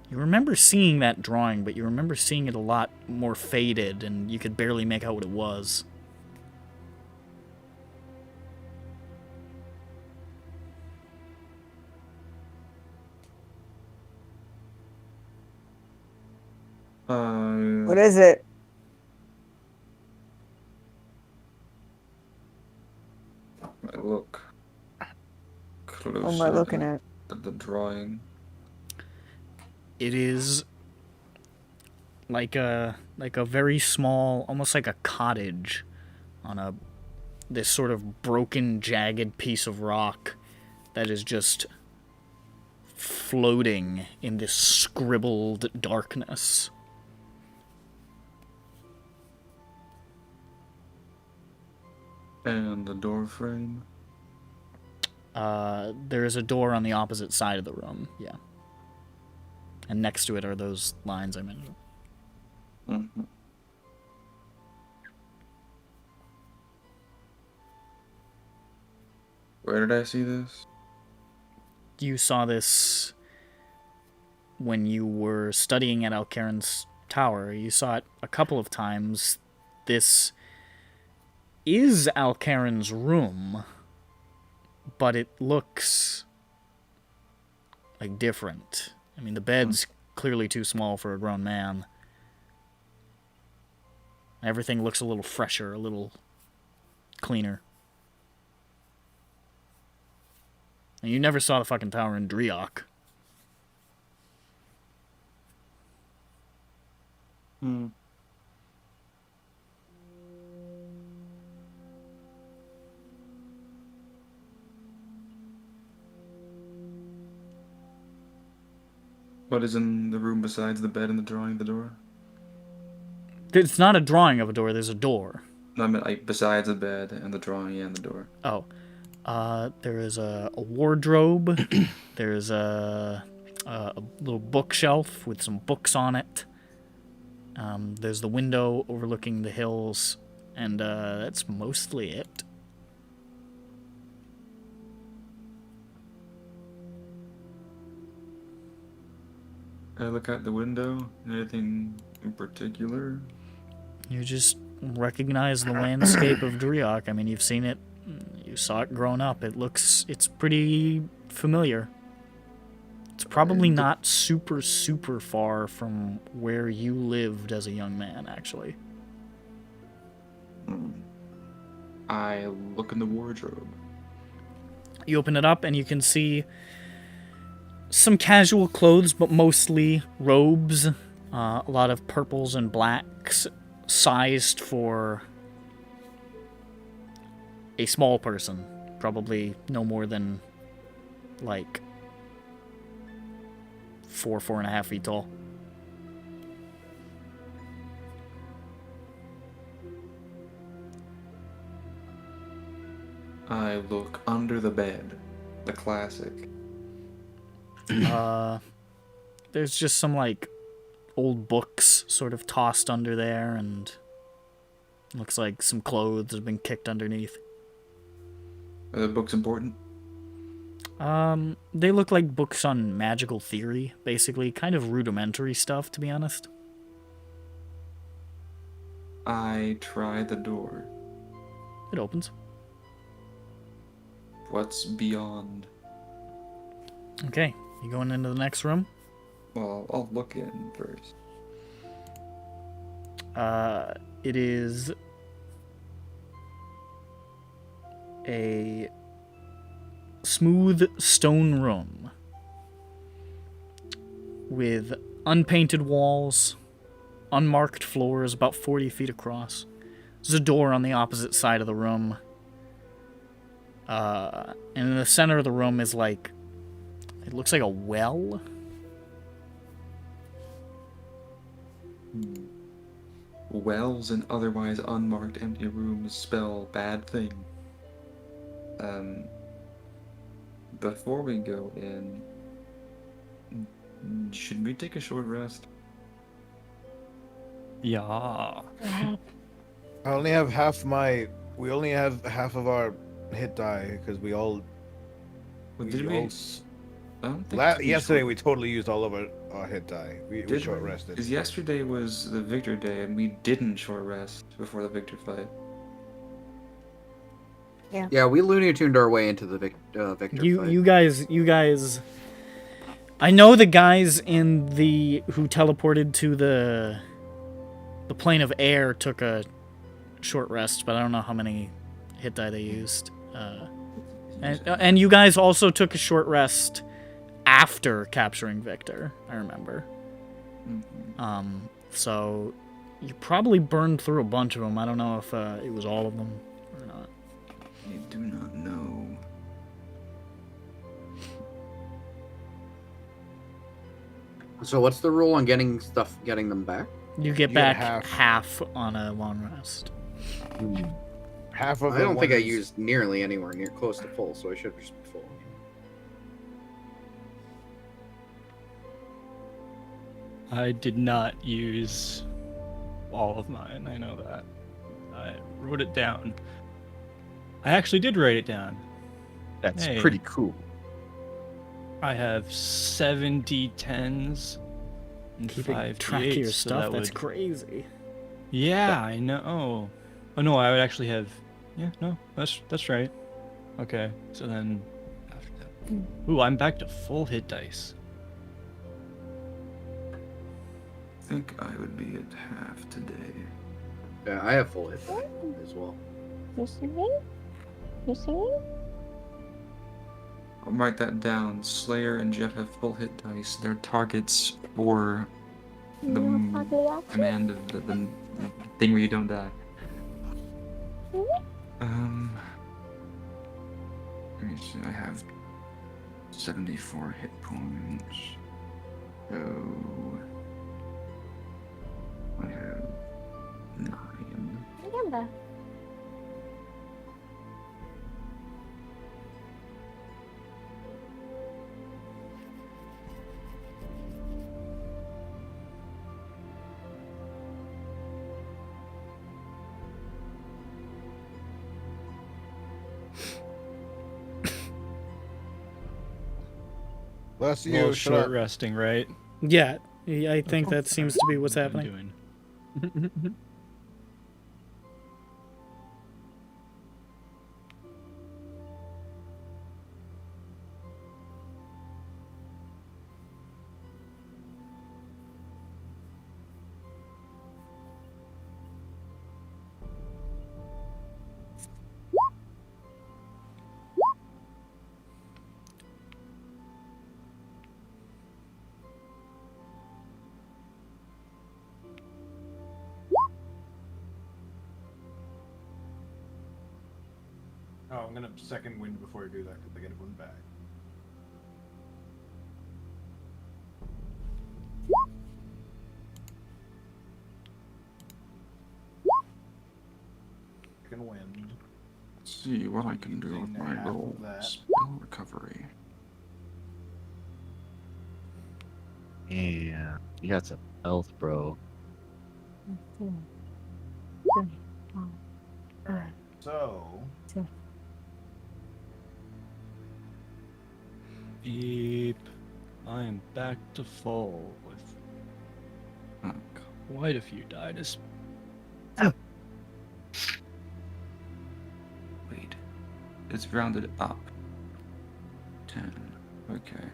You remember seeing that drawing, but you remember seeing it a lot more faded, and you could barely make out what it was. What is it? I look closer What am I looking at? the drawing. It is like a very small, almost like a cottage on this sort of broken, jagged piece of rock that is just floating in this scribbled darkness. And the door frame. There is a door on the opposite side of the room, yeah. And next to it are those lines I mentioned. Mm-hmm. Where did I see this? You saw this when you were studying at Alcaran's tower. You saw it a couple of times. This is Alcaran's room, but it looks like different. I mean, the bed's clearly too small for a grown man. Everything looks a little fresher, a little cleaner. And you never saw the fucking tower in Driok. Hmm. What is in the room besides the bed and the drawing of the door? It's not a drawing of a door, there's a door. No, I meant like besides the bed and the drawing and the door. Oh. There is a wardrobe. There's a little bookshelf with some books on it. There's the window overlooking the hills, and that's mostly it. I look out the window. Anything in particular? You just recognize the landscape of Driok. I mean, you've seen it. You saw it growing up. It's pretty familiar. It's probably not super, super far from where you lived as a young man, actually. I look in the wardrobe. You open it up and you can see some casual clothes, but mostly robes. A lot of purples and blacks, sized for a small person. Probably no more than, like, 4.5 feet tall. I look under the bed. The classic. There's just some, like, old books sort of tossed under there, and looks like some clothes have been kicked underneath. Are the books important? They look like books on magical theory, basically. Kind of rudimentary stuff, to be honest. I try the door. It opens. What's beyond? Okay, you going into the next room? Well, I'll look in first. It is a smooth stone room with unpainted walls, unmarked floors about 40 feet across. There's a door on the opposite side of the room. And in the center of the room is like, it looks like a well. Wells and otherwise unmarked empty rooms spell bad thing. Before we go in, should we take a short rest? Yeah. I only have half my. We only have half of our hit die because we all. Well, we did we? all I don't think we yesterday short- we totally used all of our hit die. We Did short we? rested. Because yesterday was the Victor day, and we didn't short rest before the Victor fight. Yeah, we Looney Tuned our way into the Victor fight. You guys. I know the guys in the who teleported to the plane of air took a short rest, but I don't know how many hit die they used. And you guys also took a short rest after capturing Victor. I remember. So you probably burned through a bunch of them. I don't know if it was all of them or not. I do not know. So what's the rule on getting them back? You get back half on a long rest. Half of I don't the think I ones- used nearly anywhere near close to full, so I should just be full. I did not use all of mine. I know that. I wrote it down. I actually did write it down. That's Hey. pretty cool. I have 7 D10s and Keeping 5 track of D8s, your so stuff, that that's would- crazy. Yeah, I know. Oh no, I would actually have. Yeah, no, that's right. Okay, so then after that, ooh, I'm back to full hit dice. I think I would be at half today. Yeah, I have full hit as well. You see me? You see me? I'll write that down. Slayer and Jeff have full hit dice. They're targets for the command of the thing where you don't die. Let me see. I have 74 hit points. So I have 9. Remember. Bless Well, you. short resting, right? Yeah, I think that seems to be what's happening. Doing. Oh, I'm gonna second wind before I do that because I get one back. Second wind. Let's see what I can do with my Half roll. of that. Spell recovery. Yeah, you got some health, bro. So Beep. I am back to full with quite a few dice. Wait. It's rounded up. 10. Okay.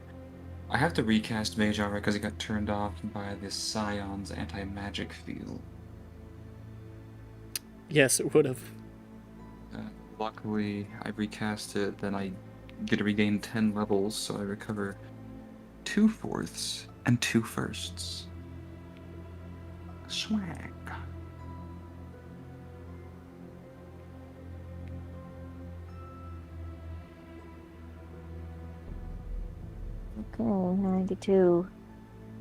I have to recast Mage Armor because it got turned off by this Scion's anti-magic field. Yes, it would have. Luckily, I recast it, then I get to regain 10 levels, so I recover 2 fourths and 2 firsts. Swag. Okay, 92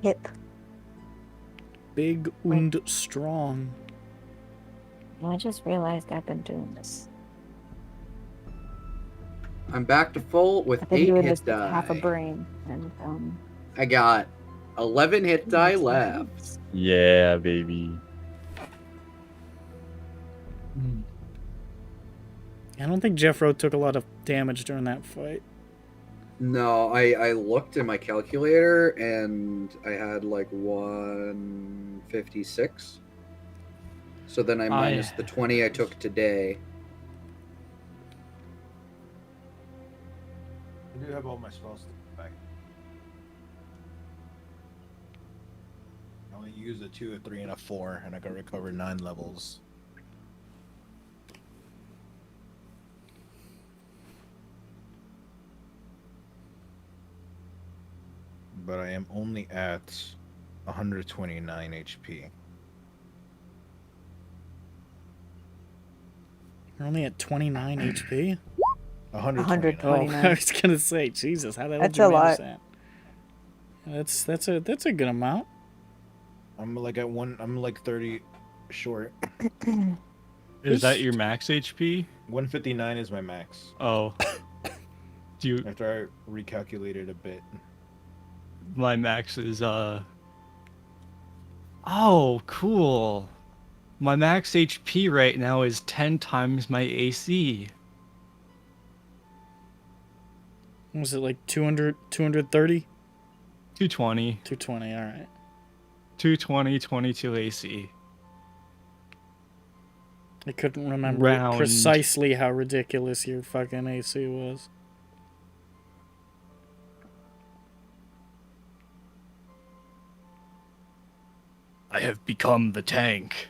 hit. Big and strong. I just realized I've been doing this. I'm back to full with I've been 8 doing hit this with die. half a brain, and I got 11 hit die left. Yeah, baby. I don't think Jeffro took a lot of damage during that fight. No, I looked in my calculator and I had like 156. So then I minus the 20 I took today. I do have all my spells back. I only used a 2, a 3, and a 4, and I can recover 9 levels. But I am only at 129 HP. You're only at 29 HP? 129. Oh, I was gonna say, Jesus, how the hell did That's you a manage lot. that? That's a good amount. I'm like at I'm like 30 short. Is that your max HP? 159 is my max. Oh. Do you? After I recalculated a bit. My max is Oh, cool. My max HP right now is 10 times my AC. Was it like 200, 230? 220. 220, alright. 220, 22 AC. I couldn't remember Round. precisely how ridiculous your fucking AC was. I have become the tank.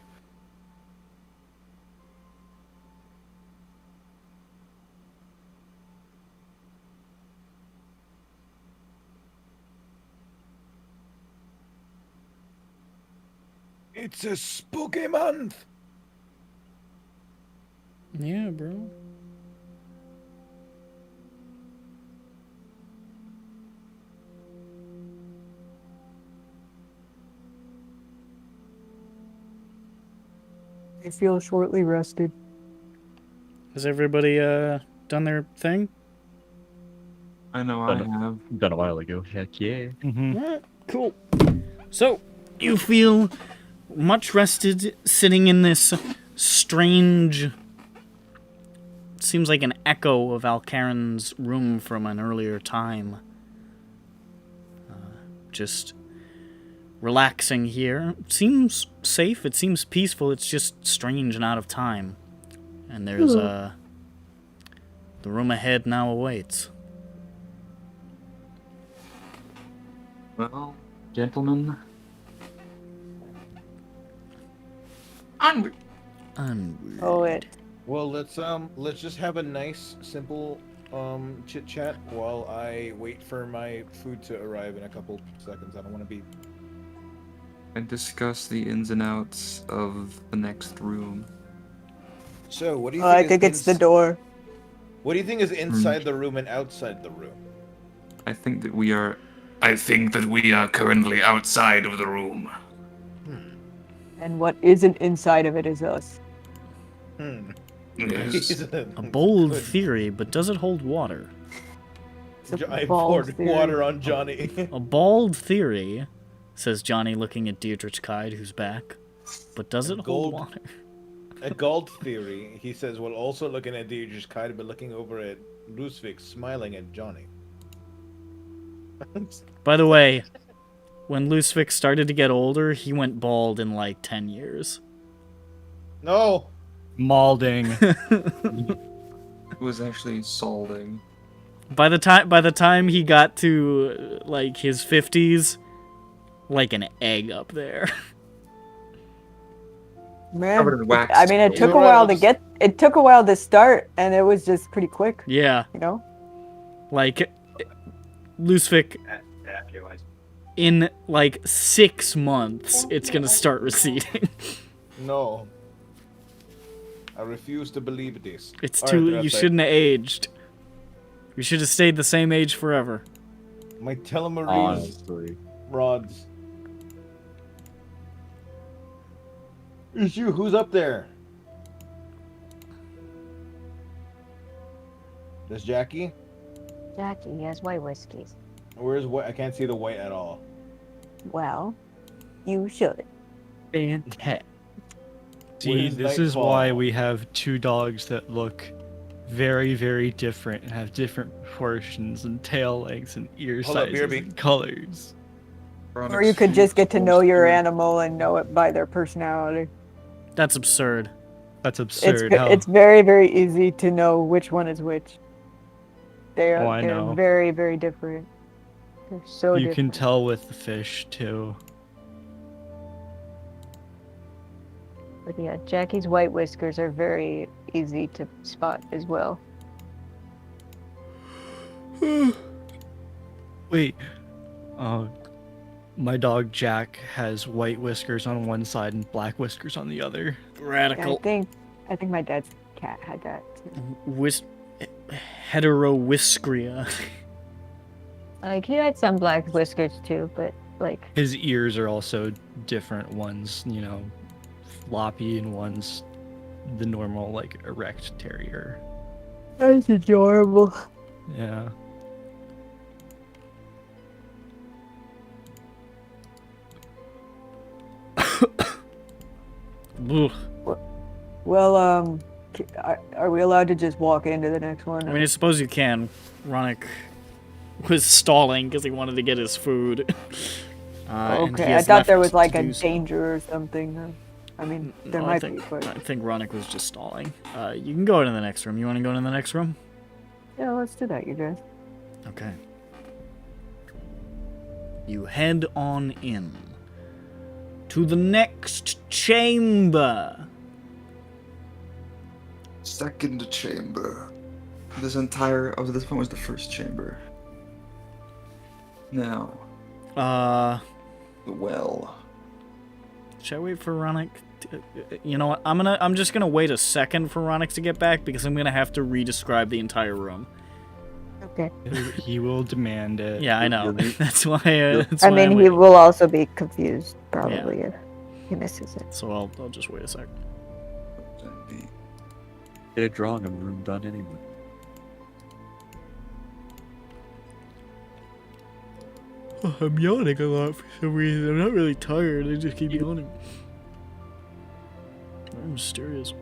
It's a spooky month! Yeah, bro. I feel shortly rested. Has everybody done their thing? I know I Done have. Done a while ago. Heck yeah. Alright, cool. So, you feel much rested sitting in this strange... Seems like an echo of Alcaran's room from an earlier time. Just relaxing here. It seems safe, it seems peaceful, it's just strange and out of time. And there's the room ahead now awaits. Well, gentlemen. Onward. Onward. Poet. Well, let's just have a nice, simple chit chat while I wait for my food to arrive in a couple seconds. I don't want to be. And discuss the ins and outs of the next room. So, what do you Oh, I think it's the door. What do you think is inside the room and outside the room? I think that we are. I think that we are currently outside of the room. And what isn't inside of it is us. Yes. A bold theory, but does it hold water? I bald poured theory. water on Johnny. A bald theory, says Johnny looking at Deirdre Kide, who's back. But does it hold water? A gold theory, he says, while also looking at Deirdre's kite, but looking over at Lusvik, smiling at Johnny. By the way, when Lusvik started to get older, he went bald in like 10 years. No! Malding. It was actually Salding. By the time he got to like his 50s, like an egg up there. Man, Covered in wax. I mean, it took a while to get. It took a while to start, and it was just pretty quick. Yeah. You know. Like, Lusvik, in like 6 months, it's gonna start receding. No. I refuse to believe this. It's All too. right, You shouldn't have aged. You should have stayed the same age forever. My telomerase Honestly. rods. It's you. Who's up there? That's Jackie? Jackie, he has white whiskeys. Where's white? I can't see the white at all. Well, you should. Fantastic. See, Where's this is Nightfall? why we have two dogs that look very, very different and have different proportions and tail lengths and ear Hold up, sizes BRB. and colors. Or you could just get to know your animal and know it by their personality. That's absurd. That's absurd. It's very, very easy to know which one is which. They're I know. very, very different. They're so You different. can tell with the fish too. But yeah, Jackie's white whiskers are very easy to spot as well. Wait. My dog Jack has white whiskers on one side and black whiskers on the other. Yeah, Radical. I think my dad's cat had that too. Heterowiskria. Like he had some black whiskers too, but like His ears are also different. One's, floppy and one's the normal, erect terrier. that's adorable. Yeah. Well, are we allowed to just walk into the next one? I mean, I suppose you can. Ronick was stalling because he wanted to get his food. And he Okay, I has thought there left was like to a do so. danger or something. I mean, there No, might I think, be, but I think Ronick was just stalling. You can go into the next room. You want to go into the next room? yeah, let's do that, you guys. Okay. You head on in to the next chamber. Second chamber. This entire up to this point was the first chamber. Now, the well. Should I wait for Ronick? You know what? I'm just gonna wait a second for Ronick to get back because I'm gonna have to re-describe the entire room. Okay. He will demand it. Yeah, I know. That's why. That's I why mean, I'm he waiting. will also be confused probably if he misses it. So I'll just wait a sec. Get a drawing of the room done anyway. I'm yawning a lot for some reason. I'm not really tired. I just keep yawning. Very mysterious.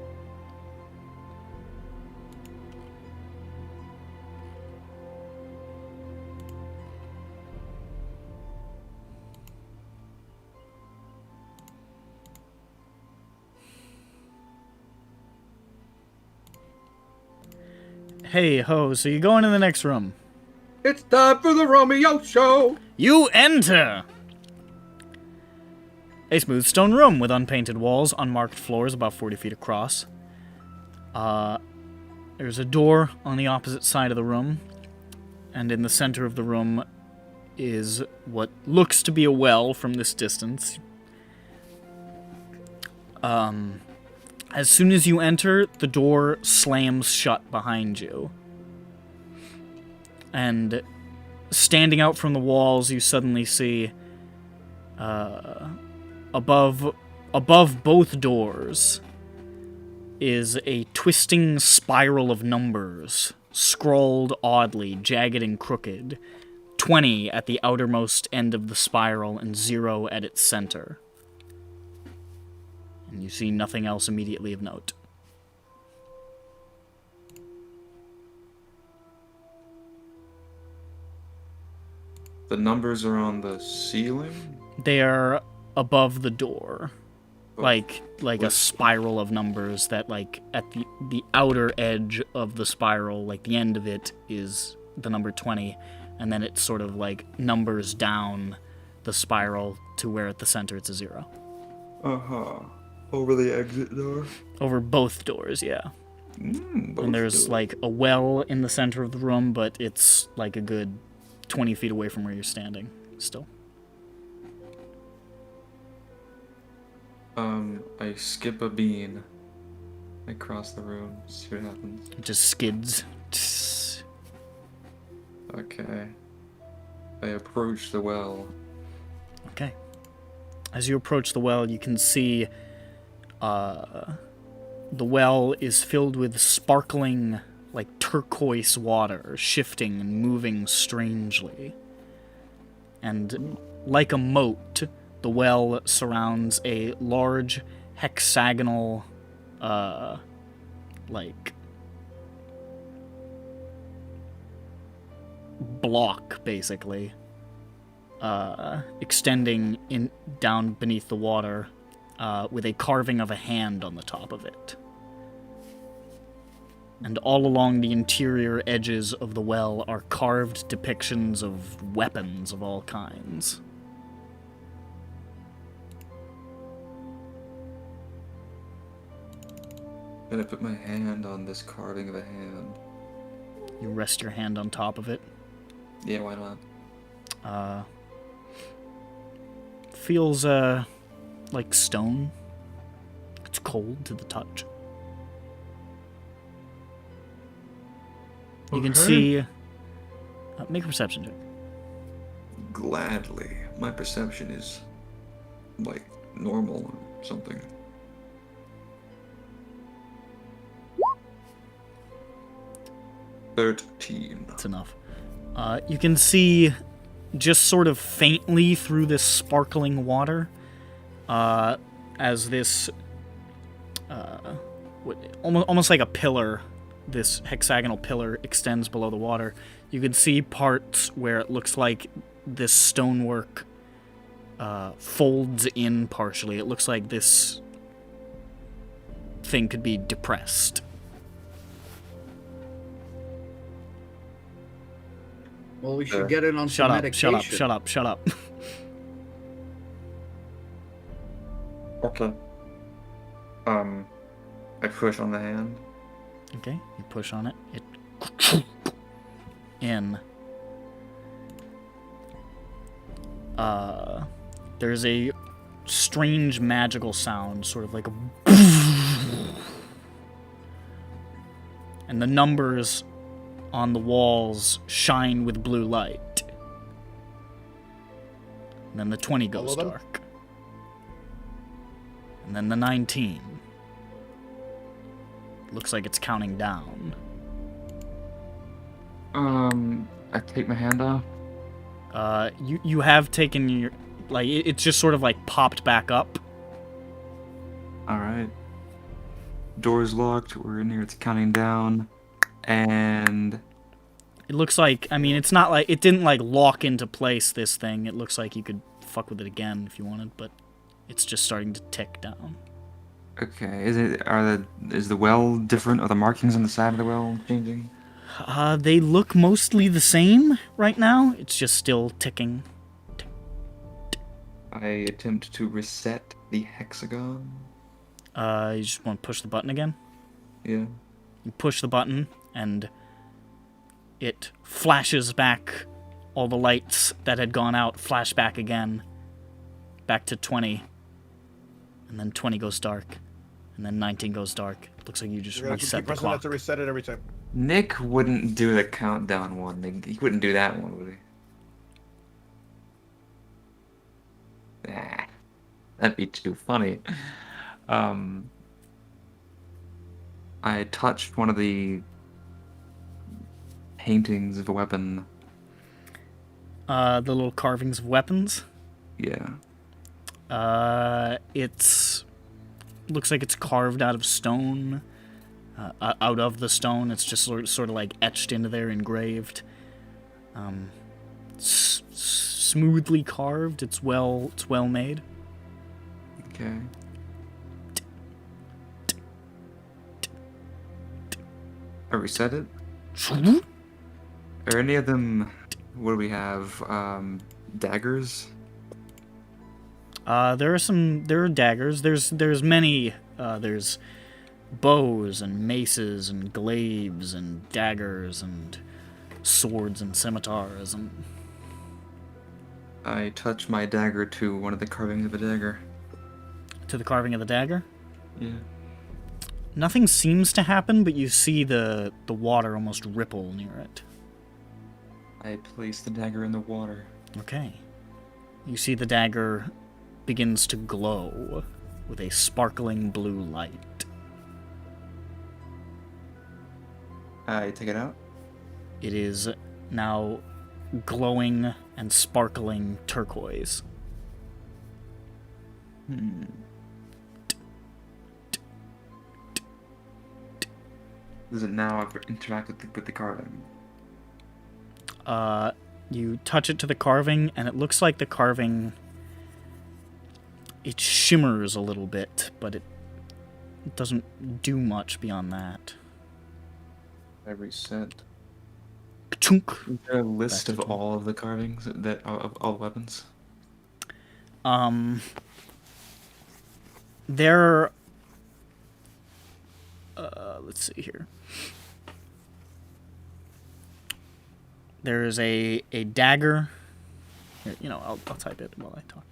Hey ho, so you go into the next room. It's time for the Romeo show. You enter a smooth stone room with unpainted walls, unmarked floors about 40 feet across. There's a door on the opposite side of the room, and in the center of the room is what looks to be a well from this distance. As soon as you enter, the door slams shut behind you. And standing out from the walls, you suddenly see, above both doors is a twisting spiral of numbers, scrawled oddly, jagged and crooked. 20 at the outermost end of the spiral and 0 at its center. And you see nothing else immediately of note. The numbers are on the ceiling? They are above the door. Oh, Like a spiral of numbers that, at the outer edge of the spiral, the end of it is the number 20, and then it sort of, numbers down the spiral to where at the center it's a 0. Uh-huh. Over the exit door? Over both doors, yeah. Both And there's, doors. a well in the center of the room, but it's, a good 20 feet away from where you're standing, still. I skip a bean. I cross the room, see what happens. It just skids. Okay. I approach the well. Okay. As you approach the well, you can see the well is filled with sparkling, turquoise water, shifting and moving strangely. And like a moat, the well surrounds a large block, basically, extending in down beneath the water, with a carving of a hand on the top of it. And all along the interior edges of the well are carved depictions of weapons of all kinds. Can I put my hand on this carving of a hand? You rest your hand on top of it. Yeah, why not? Feels, like stone. It's cold to the touch. You can see... make a perception check. Gladly. My perception is, like, normal or something. That's enough. You can see, just sort of faintly through this sparkling water, as this, almost like a pillar, this hexagonal pillar extends below the water. You can see parts where it looks like this stonework folds in partially. It looks like this thing could be depressed. Well, we should get it on some medication. Shut up. Okay. I push on the hand. Okay, you push on it. It in. There's a strange magical sound, sort of like a and the numbers on the walls shine with blue light. And then the 20 goes dark. And then the 19. Looks like it's counting down. I take my hand off. You have taken your... Like, it's just sort of, like, popped back up. Alright. Door's locked, we're in here, it's counting down. And... It looks like... I mean, it's not like... It didn't, like, lock into place, this thing. It looks like you could fuck with it again if you wanted, but it's just starting to tick down. Okay, is the well different? Are the markings on the side of the well changing? They look mostly the same right now. It's just still ticking. I attempt to reset the hexagon. You just want to push the button again? Yeah. You push the button, and it flashes back. All the lights that had gone out flash back again. Back to 20. And then 20 goes dark. And then 19 goes dark. Looks like you just reset the clock. To reset it every time. Nick wouldn't do the countdown one. He wouldn't do that one, would he? Ah, that'd be too funny. I touched one of the paintings of a weapon. The little carvings of weapons? Yeah. It's... Looks like it's carved out of stone. Out of the stone, it's just sort of like etched into there, engraved. Smoothly carved. It's well made. Okay. I reset it. Are any of them? What do we have? Daggers. There are daggers. There's many. There's bows and maces and glaives and daggers and swords and scimitars and... I touch my dagger to one of the carvings of a dagger. To the carving of the dagger? Yeah. Nothing seems to happen, but you see the water almost ripple near it. I place the dagger in the water. Okay. You see the dagger begins to glow with a sparkling blue light. I take it out. It is now glowing and sparkling turquoise. Does it now interact with the carving? You touch it to the carving, and it looks like the carving, it shimmers a little bit, but it doesn't do much beyond that. I reset. Chunk. Is there a list of all of the carvings that of all weapons? There. Let's see here. There's a dagger. Here, I'll type it while I talk.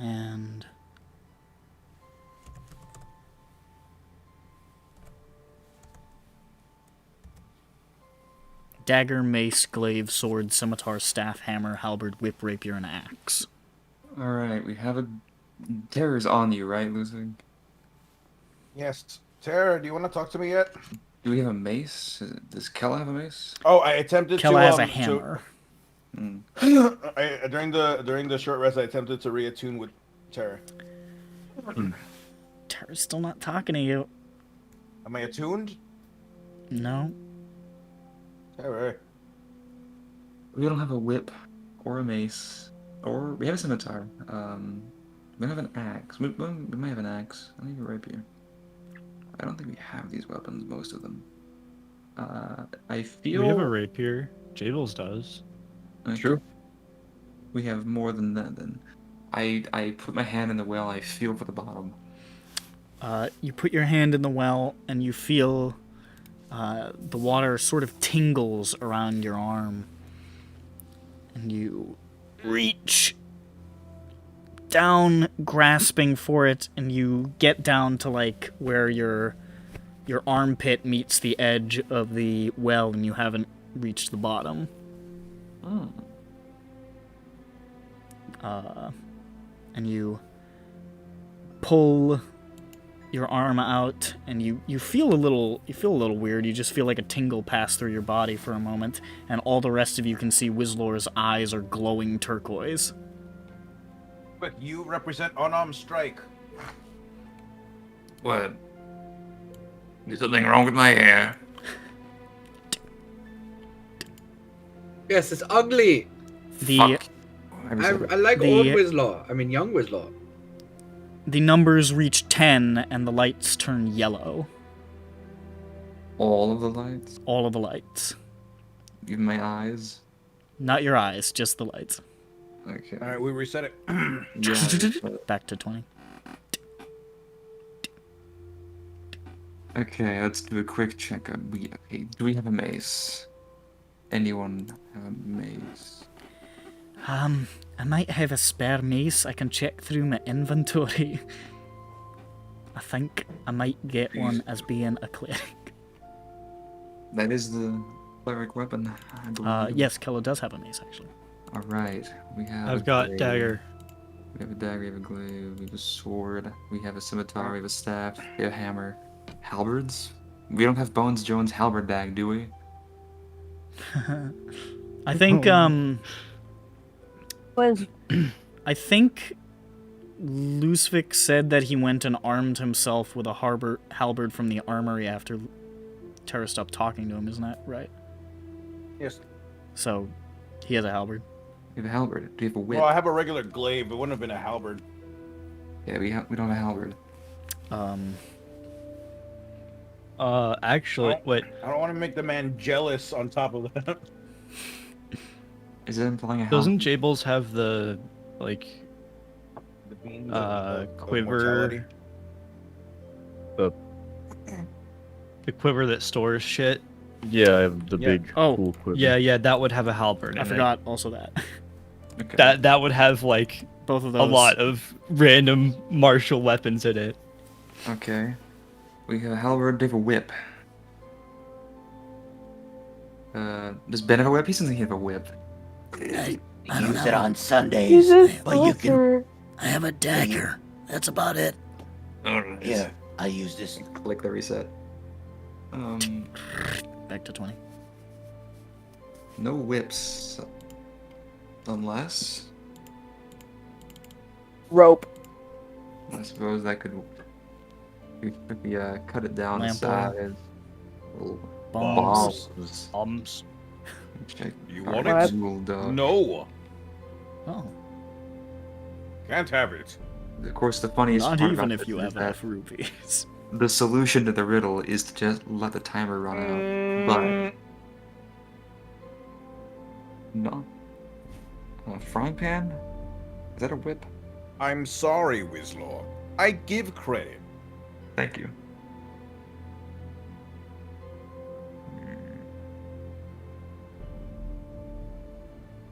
And dagger, mace, glaive, sword, scimitar, staff, hammer, halberd, whip, rapier, and axe. Alright, we have a... Terror's on you, right, Losing? Yes. Tara, do you want to talk to me yet? Do we have a mace? Does Kella have a mace? Oh, I attempted Kella to... has a hammer. During the short rest, I attempted to reattune with Tara. Tara's still not talking to you. Am I attuned? No. Alright. We don't have a whip or a mace, or we have a scimitar. We don't have an axe. We might have an axe. I think a rapier. I don't think we have these weapons, most of them. I feel... We have a rapier. Jables does. True. We have more than that, then. I put my hand in the well, I feel for the bottom. You put your hand in the well, and you feel the water sort of tingles around your arm. And you reach down, grasping for it, and you get down to, like, where your armpit meets the edge of the well, and you haven't reached the bottom. Oh. And you pull your arm out, and you feel a little weird. You just feel like a tingle pass through your body for a moment, and all the rest of you can see Wizlor's eyes are glowing turquoise. Quick, you represent unarmed strike. What? Is something wrong with my hair? Yes, it's ugly. The I like old Wizlaw. I mean, young Wizlaw. the numbers reach 10, and the lights turn yellow. All of the lights? All of the lights. Even my eyes? Not your eyes, just the lights. Okay. Alright, we reset it. Yeah, Back to 20. okay, let's do a quick checkup. Do we have a mace? Anyone have a mace? I might have a spare mace. I can check through my inventory. I think I might get one as being a cleric. That is the cleric weapon, I believe. Yes, Kella does have a mace, actually. Alright, we have I've a got glaive. dagger. We have a dagger, we have a glaive, we have a sword, we have a scimitar, we have a staff, we have a hammer. Halberds? We don't have Bones Jones' halberd bag, do we? I think, Was I think Lusvik said that he went and armed himself with a halberd from the armory after Terra stopped talking to him, isn't that right? Yes. So, he has a halberd. We have a halberd. Do you have a whip? Well, I have a regular glaive. It wouldn't have been a halberd. Yeah, we don't have a halberd. Actually, wait. I don't want to make the man jealous on top of that. Is it implying a halberd? Doesn't Jables have the, like, The beams of quiver? mortality. The quiver that stores shit Yeah, I have the Yeah. big Oh, cool equipment. Yeah, that would have a halberd in I it. forgot also that. Okay. That would have like Both of a those. lot of random martial weapons in it. Okay. We have a halberd, they have a whip. Does Ben have a whip? He doesn't have a whip. I I don't use know. it on Sundays, He's a but you can. sorcerer. I have a dagger. That's about it. Alright. Here, I use this. Click the reset. Back to 20. No whips. Unless... Rope. I suppose that could... We cut it down the Lamp sides. Little Bombs. bombs. Check. You Alright, want it? jewel dog. No. Oh. Can't have it. Of course, the funniest Not part even about if this you is have that enough rupees. the solution to the riddle is to just let the timer run out. But no. A frying pan? Is that a whip? I'm sorry, Wizlord. I give credit. Thank you.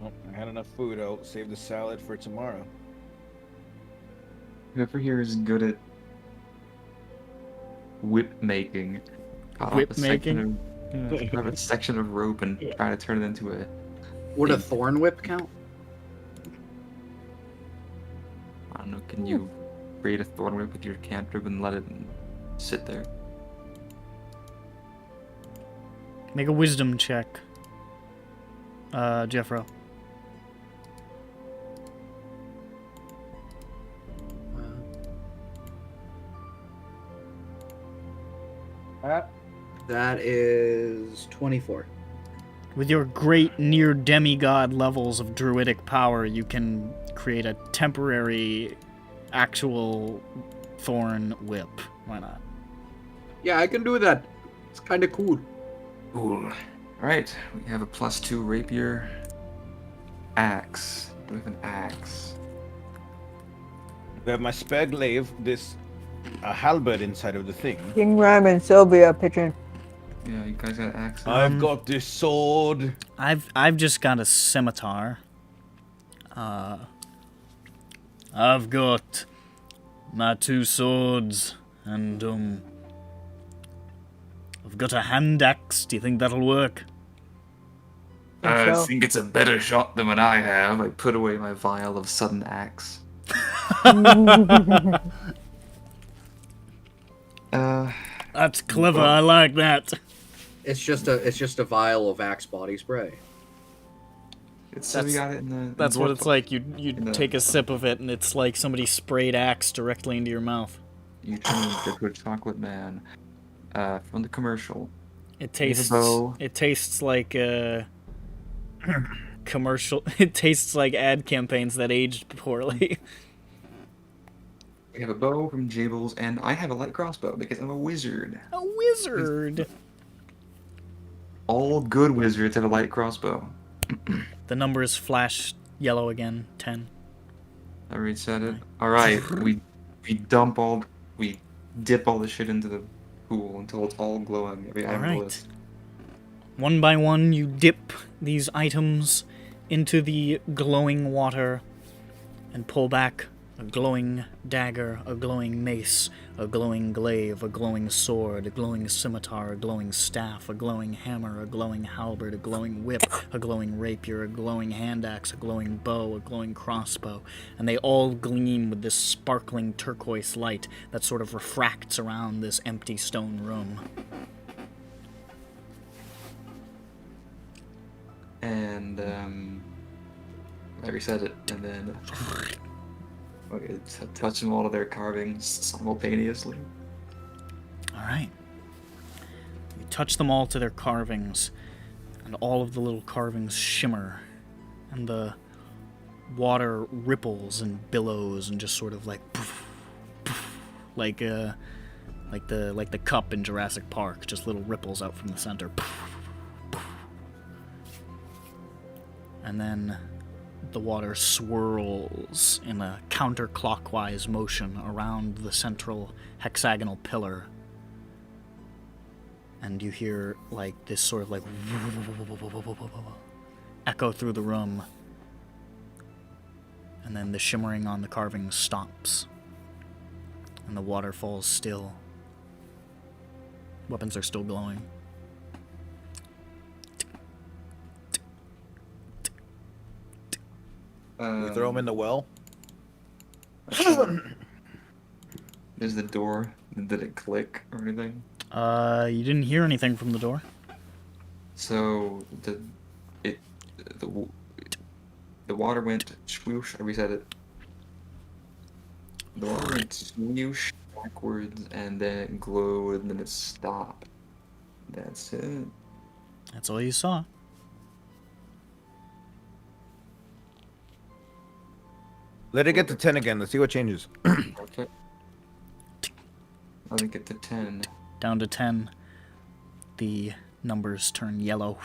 Well, I had enough food. I'll save the salad for tomorrow. Whoever here is good at whip making. cut off Whip a section making? Have a section of rope and try to turn it into a. Would a thorn whip count? I don't know. Can you create a thorn whip with your cantrip and let it sit there? Make a wisdom check. Jeffro. That is 24. With your great near demigod levels of druidic power, you can create a temporary actual thorn whip. Why not? Yeah, I can do that. It's kind of cool. Cool. Alright, we have a +2 rapier. Axe. We have an axe. We have my spare glaive, this halberd inside of the thing. King Ram and Sylvia pitching. Yeah, you guys got axes? I've got this sword. I've just got a scimitar. I've got my 2 swords and I've got a hand axe. Do you think that'll work? I think it's a better shot than what I have. I put away my vial of sudden axe. That's clever. I like that. It's just a vial of Axe body spray. It's That's- we got it in the. That's what it's like. You in the- take a sip of it, and it's like somebody sprayed axe directly into your mouth. You changed it to a chocolate man. From the commercial. It We have a tastes. bow. It tastes like commercial. It tastes like ad campaigns that aged poorly. We have a bow from Jables, and I have a light crossbow because I'm a wizard. A wizard. All good wizards have a light crossbow. The numbers flash yellow again. 10. I reset it. Alright, we dip all the shit into the pool until it's all glowing. I have a Alright. list. One by one, you dip these items into the glowing water and pull back a glowing dagger, a glowing mace, a glowing glaive, a glowing sword, a glowing scimitar, a glowing staff, a glowing hammer, a glowing halberd, a glowing whip, a glowing rapier, a glowing hand axe, a glowing bow, a glowing crossbow, and they all gleam with this sparkling turquoise light that sort of refracts around this empty stone room. And I reset it, and then okay, touch them all of their carvings simultaneously. Alright. You touch them all to their carvings, and all of the little carvings shimmer, and the water ripples and billows and just sort of like poof, poof, like the cup in Jurassic Park, just little ripples out from the center. Poof, poof. And then the water swirls in a counterclockwise motion around the central hexagonal pillar. and you hear like this sort of like echo through the room, and then the shimmering on the carving stops, and the water falls still. Weapons are still glowing. We throw them in the well. There's the door. Did it click or anything? You didn't hear anything from the door. So the water went swoosh. I reset it. The water went swoosh backwards, and then it glowed, and then it stopped. That's it. That's all you saw. Let it get to 10 again. Let's see what changes. Okay. Let it get to 10. Down to 10. The numbers turn yellow.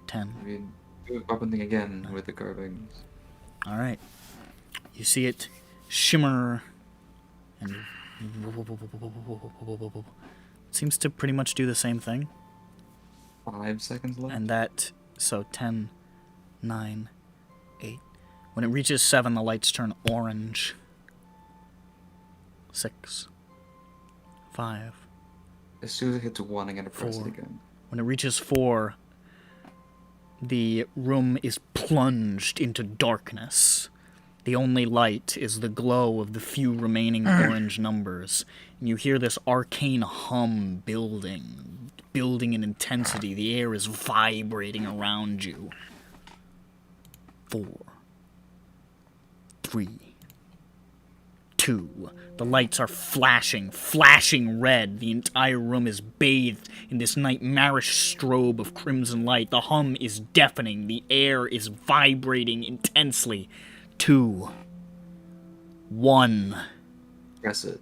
10. I mean, do the weapon thing again with the carvings. Alright. You see it shimmer and seems to pretty much do the same thing. 5 seconds left. And that, so 10, 9, 8. When it reaches 7, the lights turn orange. 6, 5. As soon as it hits 1, I gotta press 4. it again. When it reaches 4, the room is plunged into darkness. The only light is the glow of the few remaining orange numbers. And you hear this arcane hum building in intensity. The air is vibrating around you. 4, 3, 2. The lights are flashing red. The entire room is bathed in this nightmarish strobe of crimson light. The hum is deafening. The air is vibrating intensely. 2, 1. Press it.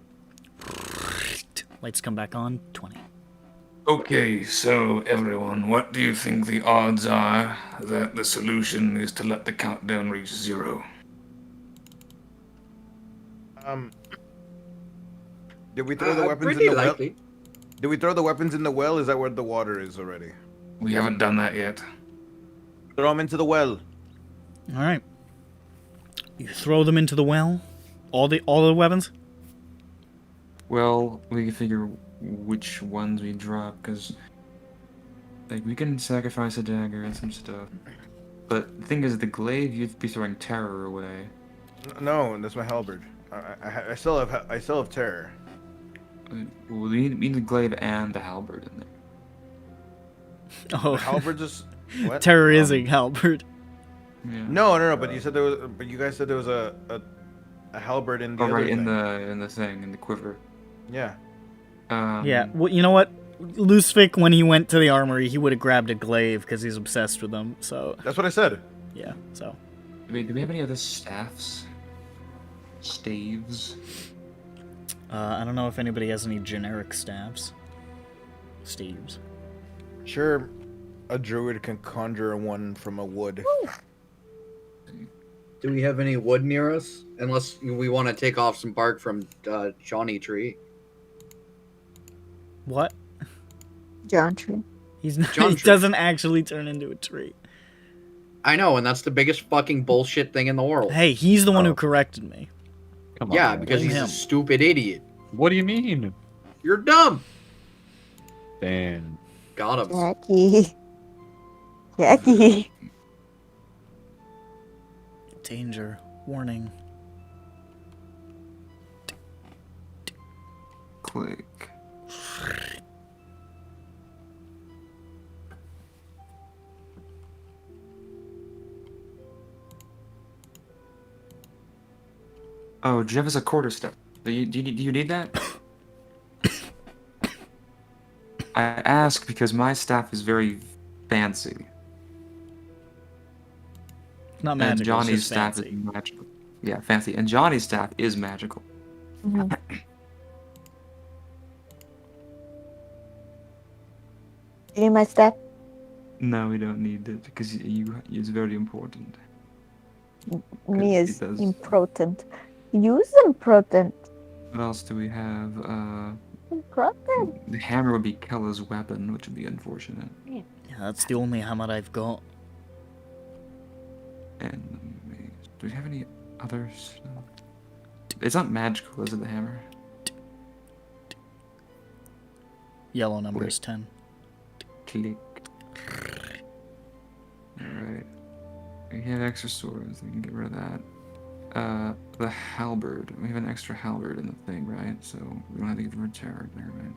Lights come back on. 20. Okay, so everyone, what do you think the odds are that the solution is to let the countdown reach 0? Did we throw the weapons in pretty the well? likely. Did we throw the weapons in the well? Is that where the water is already? We haven't done that yet. Throw them into the well. Alright. You throw them into the well? All the weapons? Well, we can figure which ones we drop, because like we can sacrifice a dagger and some stuff. But the thing is, the glaive, you'd be throwing terror away. No, that's my halberd. I still have terror. Well, we need the glaive and the halberd in there. Oh, The halberd just what? terrorizing halberd. Yeah. No. But you said there was. But you guys said there was a halberd in the Oh, other right, thing. in the thing, in the quiver. Yeah. Yeah, well, you know what? Lucific, when he went to the armory, he would have grabbed a glaive because he's obsessed with them. So That's what I said. yeah, so Wait, do we have any other staffs? Staves? I don't know if anybody has any generic staffs. Steves. Sure, a druid can conjure one from a wood. Do we have any wood near us? Unless we want to take off some bark from Johnny Tree. What? John Tree. He's not, John he Tree. doesn't actually turn into a tree. I know, and that's the biggest fucking bullshit thing in the world. Hey, he's the one who corrected me. Come on. Yeah, man. because Blame he's him. a stupid idiot. What do you mean? You're dumb. Damn. Got him. Jackie. Danger. Warning. Click. Oh, Jeff has a quarterstaff. Do you need that? I ask because my staff is very fancy. Not magical. And it's Johnny's just staff fancy. is magical. Yeah, fancy. And Johnny's staff is magical. Mhm. You need my staff? No, we don't need it because it's very important. Me It is does. important. Use important. What else do we have? Crooked. The hammer would be Kella's weapon, which would be unfortunate. Yeah, that's the only hammer I've got. And do we have any others? It's not magical, is it, the hammer? Yellow number is 10. Click. Alright. We have extra swords, we can get rid of that. The halberd. We have an extra halberd in the thing, right? So we don't have to give him a terror. Never mind.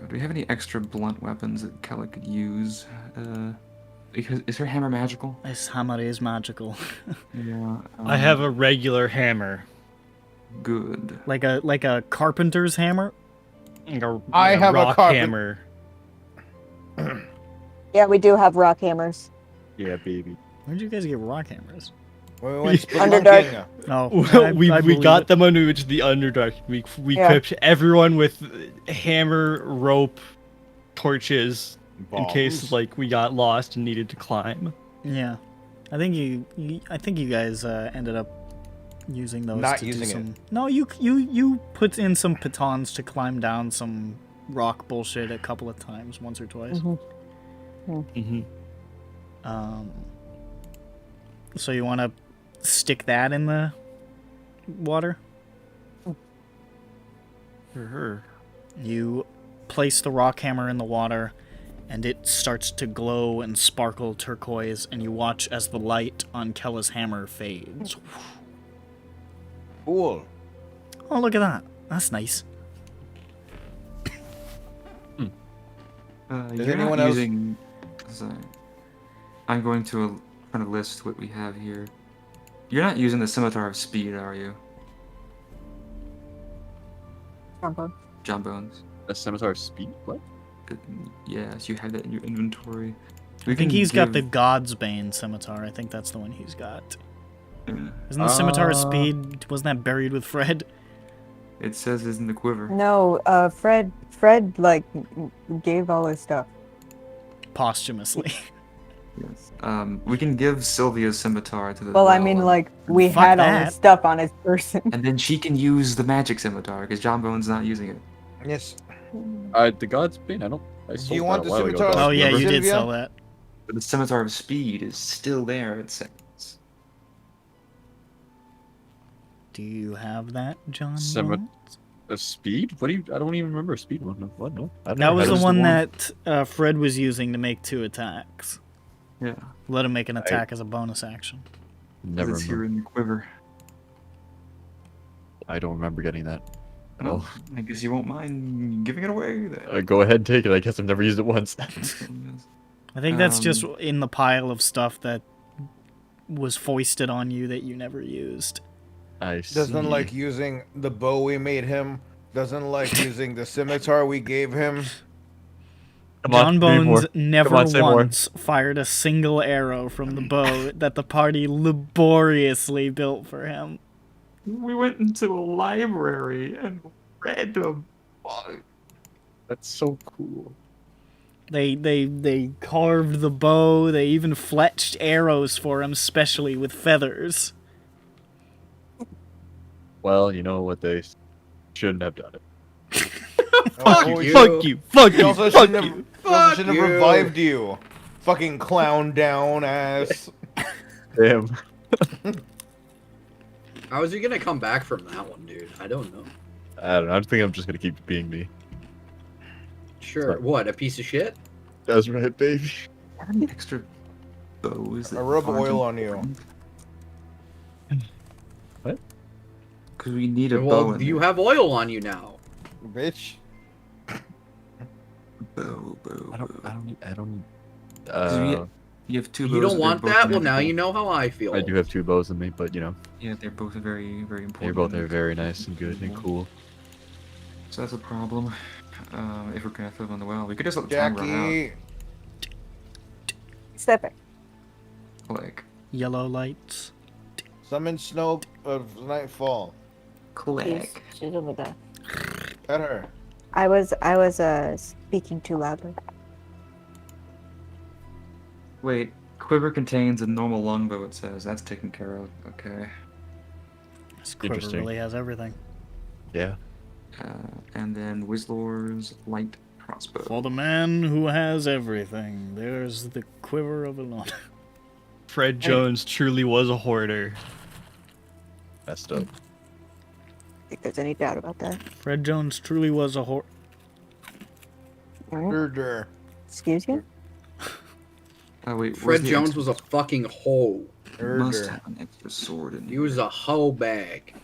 Do we have any extra blunt weapons that Kella could use? Because is her hammer magical? This hammer is magical. Yeah. I have a regular hammer. Good. like a carpenter's hammer? I have a rock carpet- hammer. Yeah, we do have rock hammers. Yeah, baby. Where'd you guys get rock hammers? When we went Underdark. spelunking. Oh, we got them when we went to the Underdark. We Yeah. equipped everyone with hammer, rope, torches in case Bombs. like we got lost and needed to climb. Yeah, I think you guys ended up using those. Not to using do it. some... No, you put in some pitons to climb down some rock bullshit a couple of times, once or twice. Mm-hmm. So you want to stick that in the water? Sure. You place the rock hammer in the water, and it starts to glow and sparkle turquoise, and you watch as the light on Kella's hammer fades. Cool. Oh, look at that. That's nice. You're anyone not else- using... Sorry. I'm going to try to list what we have here. You're not using the Scimitar of Speed, are you? John Bones. A scimitar speed? What? Yes, you have that in your inventory. I think he's got the God's Bane scimitar. I think that's the one he's got. Isn't the Scimitar of Speed, wasn't that buried with Fred? It says it's in the quiver. No, Fred, like, gave all his stuff. Posthumously. Yes. We can give Sylvia's scimitar to the... Well, I mean, like, we Fuck had all that. his stuff on his person. And then she can use the magic scimitar, because John Bone's not using it. Yes. The God's Bane, I sold you want that a the while ago, scimitar? though. Oh yeah, you did Sylvia? sell that. But the Scimitar of Speed is still there, it says. Do you have that, John? Scimi- Bones? A speed? What do you? I don't even remember a speed one. What? No. I don't That know. was That the one that Fred was using to make 2 attacks. Yeah. Let him make an attack as a bonus action. Never It's here remember. in the quiver. I don't remember getting that. Well, I guess you won't mind giving it away then. Go ahead and take it. I guess I've never used it once. I think that's just in the pile of stuff that was foisted on you that you never used. I see. Doesn't like using the bow we made him. Doesn't like using the scimitar we gave him. Come on, John say Bones more. never Come on, say more. once fired a single arrow from the bow that the party laboriously built for him. We went into a library and read a book. That's so cool. They carved the bow. They even fletched arrows for him, specially with feathers. Well, you know what? They shouldn't have done it. Fuck you, He also shouldn't have revived you. Fucking clown down ass. Damn. How is he gonna come back from that one, dude? I don't know. I don't know. I think I'm just gonna keep being me. Sure. What? A piece of shit? That's right, baby. How many extra bows? I rub oil on you. What? Because we need a bow. Well, in you there. have oil on you now. Bitch. Bow. I don't. You have 2 bows. You don't that are want both that? Well, now magical. you know how I feel. I do have 2 bows in me, but you know, Yeah, they're both very, very important. they're both very nice and good and cool. So that's a problem. If we're gonna fill them on the well, we could just let the time run Jackie. Step out. Like, Yellow lights. Summon snow of nightfall. click. She's over there. Pet her. I was speaking too loudly. Wait, quiver contains a normal longbow. It says that's taken care of. Okay. This quiver Interesting. really has everything. Yeah. and then Whistler's light crossbow. For the man who has everything, there's the quiver of a lot. Fred Jones truly was a hoarder. Messed up. I think there's any doubt about that. Fred Jones truly was a Murder. Excuse you? Oh wait, Fred Jones was a fucking hoe. Must have an extra sword in He was a hoe bag.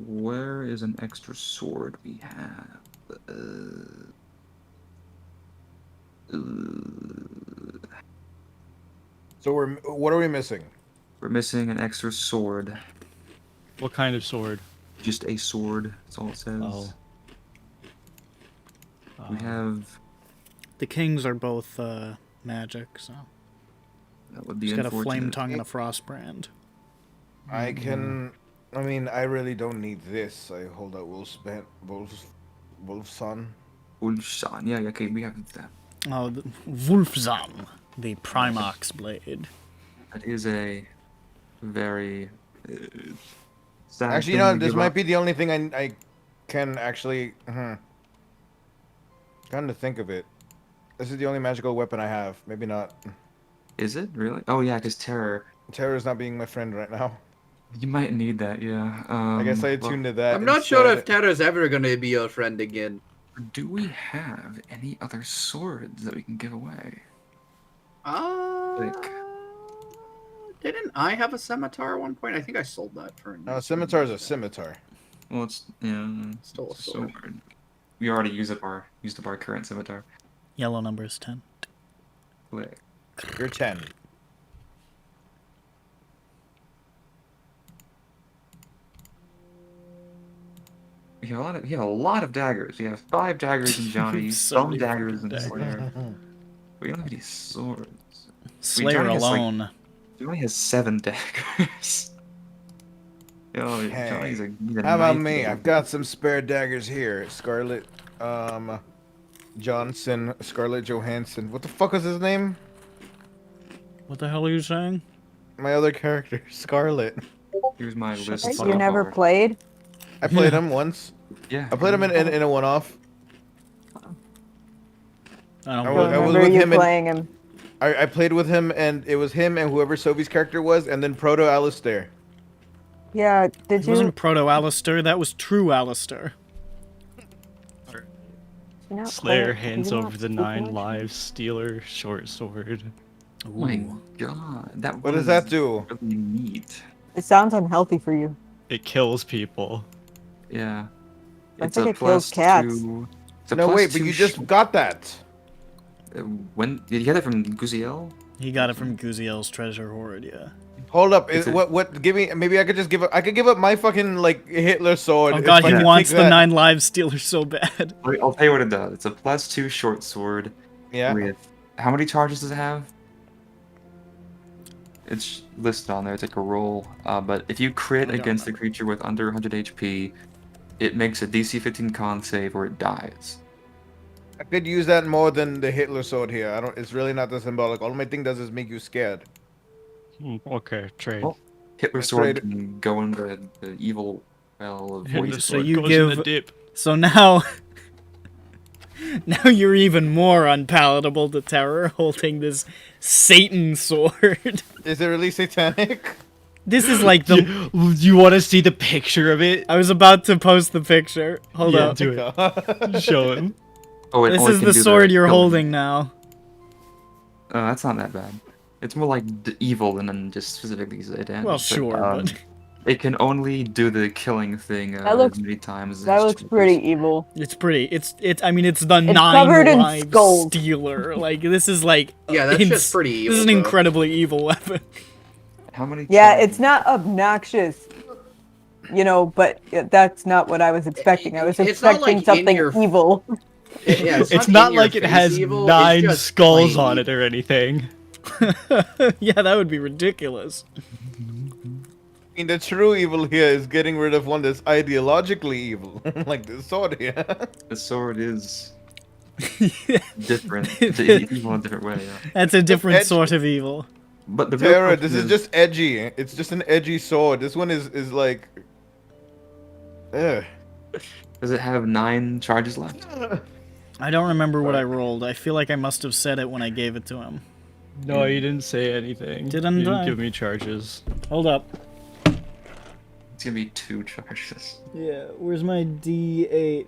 Where is an extra sword we have? So what are we missing? We're missing an extra sword. What kind of sword? Just a sword. That's all it says. Oh. We have. The kings are both magic, so. That would be He's got a unfortunate. flame tongue and a frost brand. I can. I mean, I really don't need this. I hold out Wolfson. Wolfson. Yeah, okay, we have that. Oh, the Wolfzam, the Primarch's blade. That is a very sad Actually, thing you know, to this give might up. be the only thing I can actually. Kind of think of it. This is the only magical weapon I have. Maybe not. Is it really? Oh yeah, because terror. Terror is not being my friend right now. You might need that, yeah. I guess I attuned to that. I'm not sure instead. if Terra's ever going to be your friend again. Do we have any other swords that we can give away? Like, didn't I have a scimitar at one point? I think I sold that for. No, scimitar is a scimitar. Well, it's Still a sword. We already used up our current scimitar. Yellow number is 10. Click. You're 10. We have a lot of daggers. We have 5 daggers in Johnny, So some many daggers in fucking Slayer. We don't have any swords. Slayer Johnny has, like, alone. Johnny has 7 daggers. Yo, Hey, Johnny's he's a how about knife me? guy. I've got some spare daggers here. Scarlett, Johnson, Scarlett Johansson. What the fuck was his name? What the hell are you saying? My other character, Scarlett. Here's my list. You never played? I played him once. Yeah. I played him in a one-off. I don't I was remember with you him. playing him. I played with him, and it was him and whoever Sophie's character was, and then Proto Alistair. Yeah, did It you? wasn't Proto Alistair, that was True Alistair. Slayer hands over the 9 lives, Stealer, short sword. Oh my god, that What does that do? Really neat. It sounds unhealthy for you. It kills people. Yeah. I think it kills cats. No, wait, but you just got that. When did you get it from Guziel? He got it from Guziel's treasure hoard, yeah. Hold up, what? Give me. Maybe I could just give up. I could give up my fucking like Hitler sword. Oh god, if I he could wants take the that. 9 lives stealer so bad. I'll tell you what it does. It's a +2 short sword. Yeah. With how many charges does it have? It's listed on there. It's like a roll. But if you crit against a creature with under 100 HP, it makes a DC 15 con save or it dies. I could use that more than the Hitler sword here. I don't. It's really not that symbolic. All my thing does is make you scared. Okay, trade. Well, Hitler sword can go in the evil well of Hitler voice. So sword you goes in the give. dip. So now. Now you're even more unpalatable to Terror, holding this Satan sword. Is it really satanic? This is like the. You want to see the picture of it? I was about to post the picture. Hold Yeah, up. do it. Show him. Oh, it This only is can the do sword you're killing. holding now. That's not that bad. It's more like evil than just specifically satanic. Well, sure, but it can only do the killing thing That looks- as many times. That as looks chooses. pretty evil. it's pretty. It's. I mean, it's the It's 9 covered in lives skulls. stealer. Like this is like. Yeah, that's just pretty evil. This is an though. incredibly evil weapon. How many? Yeah, charges? it's not obnoxious. You know, but that's not what I was expecting. I was It's not expecting like something in your- evil. Yeah, It's not in your like it face has evil, it's 9 just skulls plain on it evil. or anything. Yeah, that would be ridiculous. I mean, the true evil here is getting rid of one that's ideologically evil, like the sword here. The sword is different. It's evil in a different way. Yeah. That's a different edge- sort of evil. But the real Terror, question this is just edgy. It's just an edgy sword. This one is like. Ugh. Does it have 9 charges left? I don't remember what I rolled. I feel like I must have said it when I gave it to him. No, you didn't say anything. Didn't you didn't I? give me charges. Hold up. It's gonna be 2 charges. Yeah, where's my D8?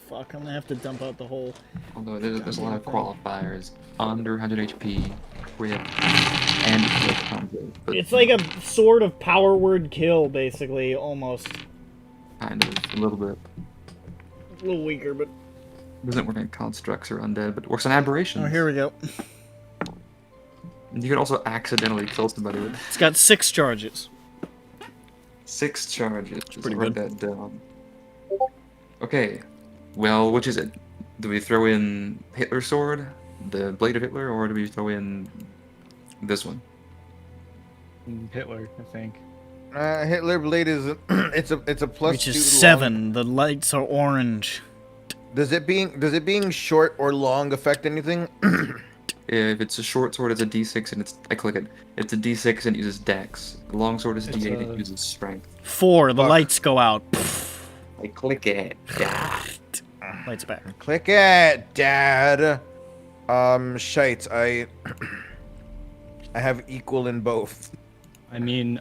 Fuck, I'm gonna have to dump out the whole... Although there's a lot of qualifiers. Under 100 HP, crit, and crit combo. But It's like a sort of power word kill, basically, almost. kind of, a little bit. A little weaker, but... Doesn't work on constructs or undead, but it works on aberrations. Oh, here we go. You can also accidentally kill somebody with It's got 6 charges. 6 charges. Just pretty write good. that down. Okay. Well, which is it? Do we throw in Hitler's sword, the blade of Hitler, or do we throw in this one? Hitler, I think. Hitler blade is it's a plus Which 2 is long. 7. The lights are orange. Does it being short or long affect anything? If it's a short sword, it's a D6, and I click it. It's a D6 and it uses Dex. The long sword is It's D8, a- it uses Strength. 4. The lights go out. I click it. Lights back. Click it, Dad. Shite. I have equal in both. I mean,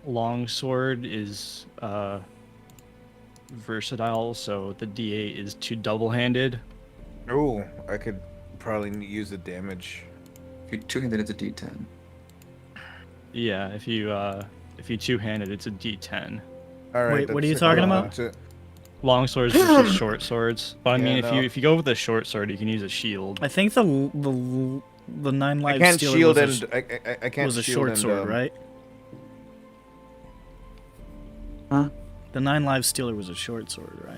longsword is versatile, so the D8 is 2 double-handed. Oh, I could probably use the damage. If you two-handed, it's a D10. Yeah, if you two-handed, it's a D10. All right. Wait, what are you that's talking equivalent about? to- Long swords versus short swords. But I Yeah, mean, no. if you go with a short sword, you can use a shield. I think the 9 I lives can't stealer shield was and I can't was a shield short and, sword, right? Huh? The 9 lives stealer was a short sword, right?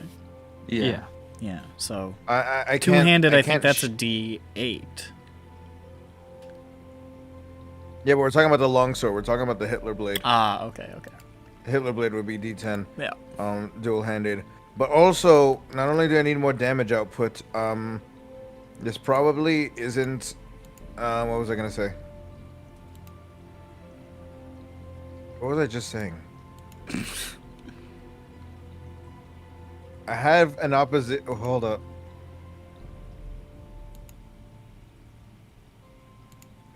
Yeah. Yeah. So I can't. two-handed, I think can't that's a D8. Yeah, but we're talking about the longsword. We're talking about the Hitler blade. Ah, okay. Hitler blade would be D10. Yeah. Dual-handed. But also, not only do I need more damage output, this probably isn't. What was I gonna say? What was I just saying? I have an opposite. Oh, hold up.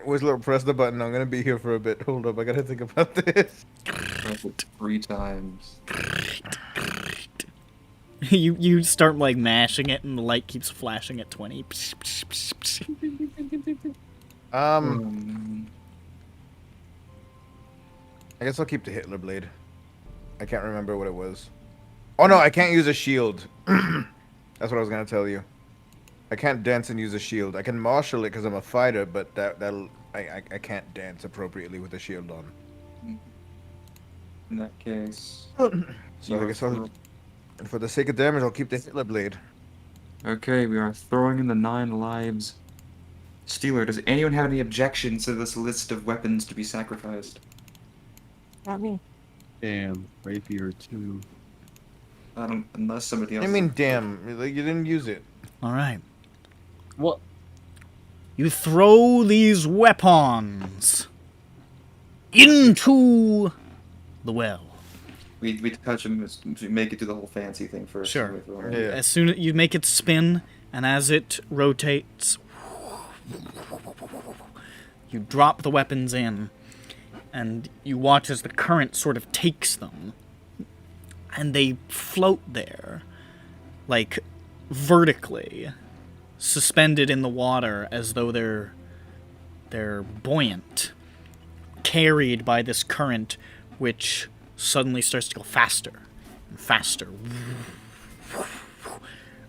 Whistler, press the button. I'm gonna be here for a bit. Hold up, I gotta think about this. Press it 3 times. you start like mashing it, and the light keeps flashing at 20. I guess I'll keep the Hitler blade. I can't remember what it was. Oh no, I can't use a shield. That's what I was gonna tell you. I can't dance and use a shield. I can marshal it because I'm a fighter, but I can't dance appropriately with a shield on. In that case. So I guess for the sake of damage, I'll keep the Hitler blade. Okay, we are throwing in the 9 lives. Stealer, does anyone have any objections to this list of weapons to be sacrificed? Not me. Damn, rapier too. I don't, unless somebody else. I mean, damn, like, you didn't use it. All right. What? You throw these weapons into the well. We touch them, we make it do the whole fancy thing first. Sure. Yeah. As soon as you make it spin, and as it rotates, you drop the weapons in, and you watch as the current sort of takes them, and they float there, like vertically, suspended in the water as though they're buoyant, carried by this current, which suddenly starts to go faster and faster.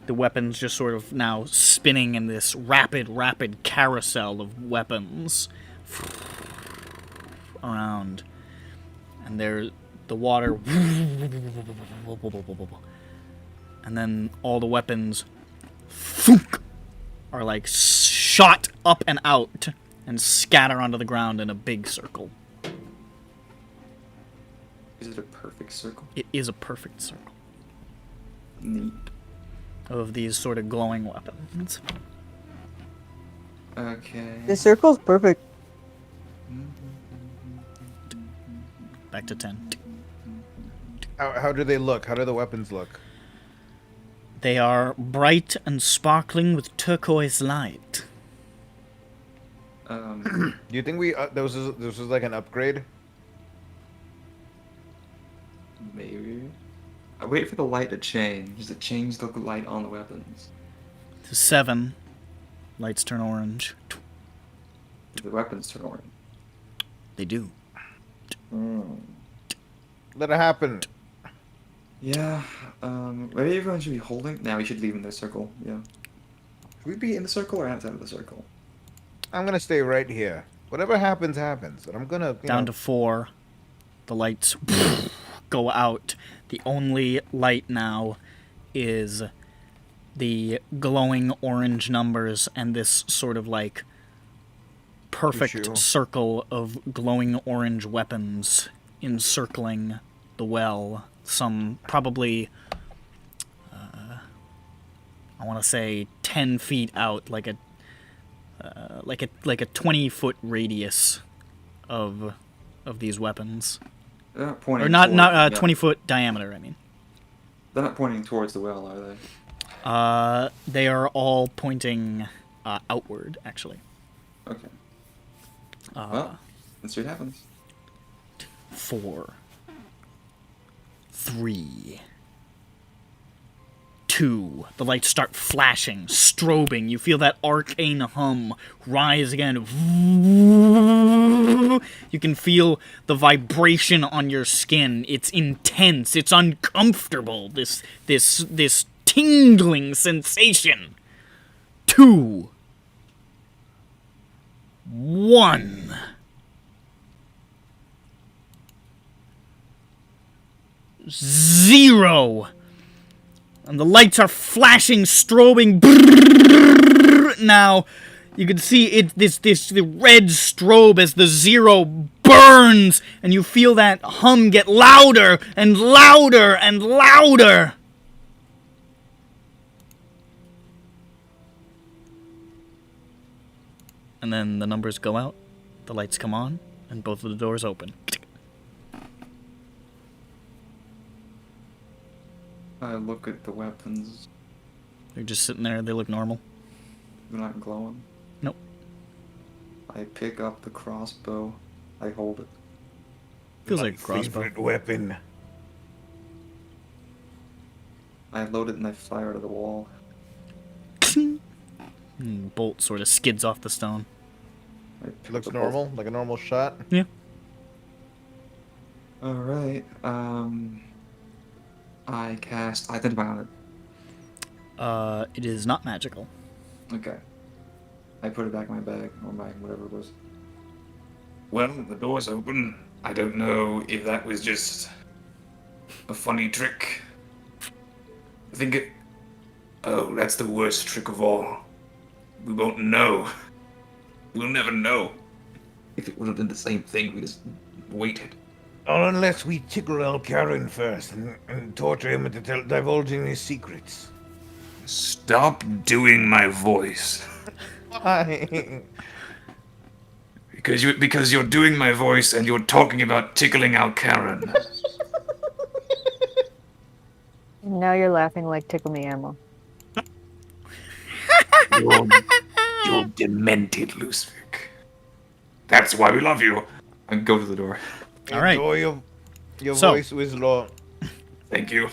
The weapons just sort of now spinning in this rapid carousel of weapons around. And the water. And then all the weapons are like shot up and out and scatter onto the ground in a big circle. Is it a perfect circle? It is a perfect circle Neat. of these sort of glowing weapons. Okay. The circle's perfect. Back to 10. How do they look? How do the weapons look? They are bright and sparkling with turquoise light. Do you think this was like an upgrade? Maybe. I wait for the light to change. Does it change the light on the weapons? To 7, lights turn orange. The weapons turn orange. They do. Let it happen. Yeah. Maybe everyone should be holding. Now we should leave in the circle. Yeah. Should we be in the circle or outside of the circle? I'm gonna stay right here. Whatever happens, happens. And I'm gonna Down to 4. The lights go out. The only light now is the glowing orange numbers and this sort of like perfect circle of glowing orange weapons encircling the well. Some probably, I want to say 10 feet out, like a 20-foot radius of these weapons. They're not pointing. Or not toward- 20-foot diameter, I mean. They're not pointing towards the well, are they? They are all pointing outward, actually. Okay. Well, let's see what happens. 4, 3, 2. The lights start flashing, strobing. You feel that arcane hum rise again. You can feel the vibration on your skin. It's intense. It's uncomfortable. This tingling sensation. 2, 1. Zero. And the lights are flashing, strobing. Now, you can see the red strobe as the 0 burns, and you feel that hum get louder and louder and louder. And then the numbers go out, the lights come on, and both of the doors open. I look at the weapons. They're just sitting there, they look normal. They're not glowing. Nope. I pick up the crossbow. I hold it. Feels like a crossbow. Favorite weapon. I load it and I fire it at the wall. Bolt sort of skids off the stone. Looks normal, like a normal shot. Yeah. Alright, I cast Identify on it. It is not magical. Okay. I put it back in my bag, or my whatever it was. Well, the door's open. I don't know if that was just a funny trick. I think it... Oh, that's the worst trick of all. We won't know. We'll never know. If it would have been the same thing, we just waited. Unless we tickle El Karen first and torture him into divulging his secrets. Stop doing my voice. Why? Because you're doing my voice and you're talking about tickling Al Karen. Now you're laughing like Tickle Me Elmo. You're demented, Lucivic. That's why we love you. I go to the door. All right. Your So- voice was low. Thank you.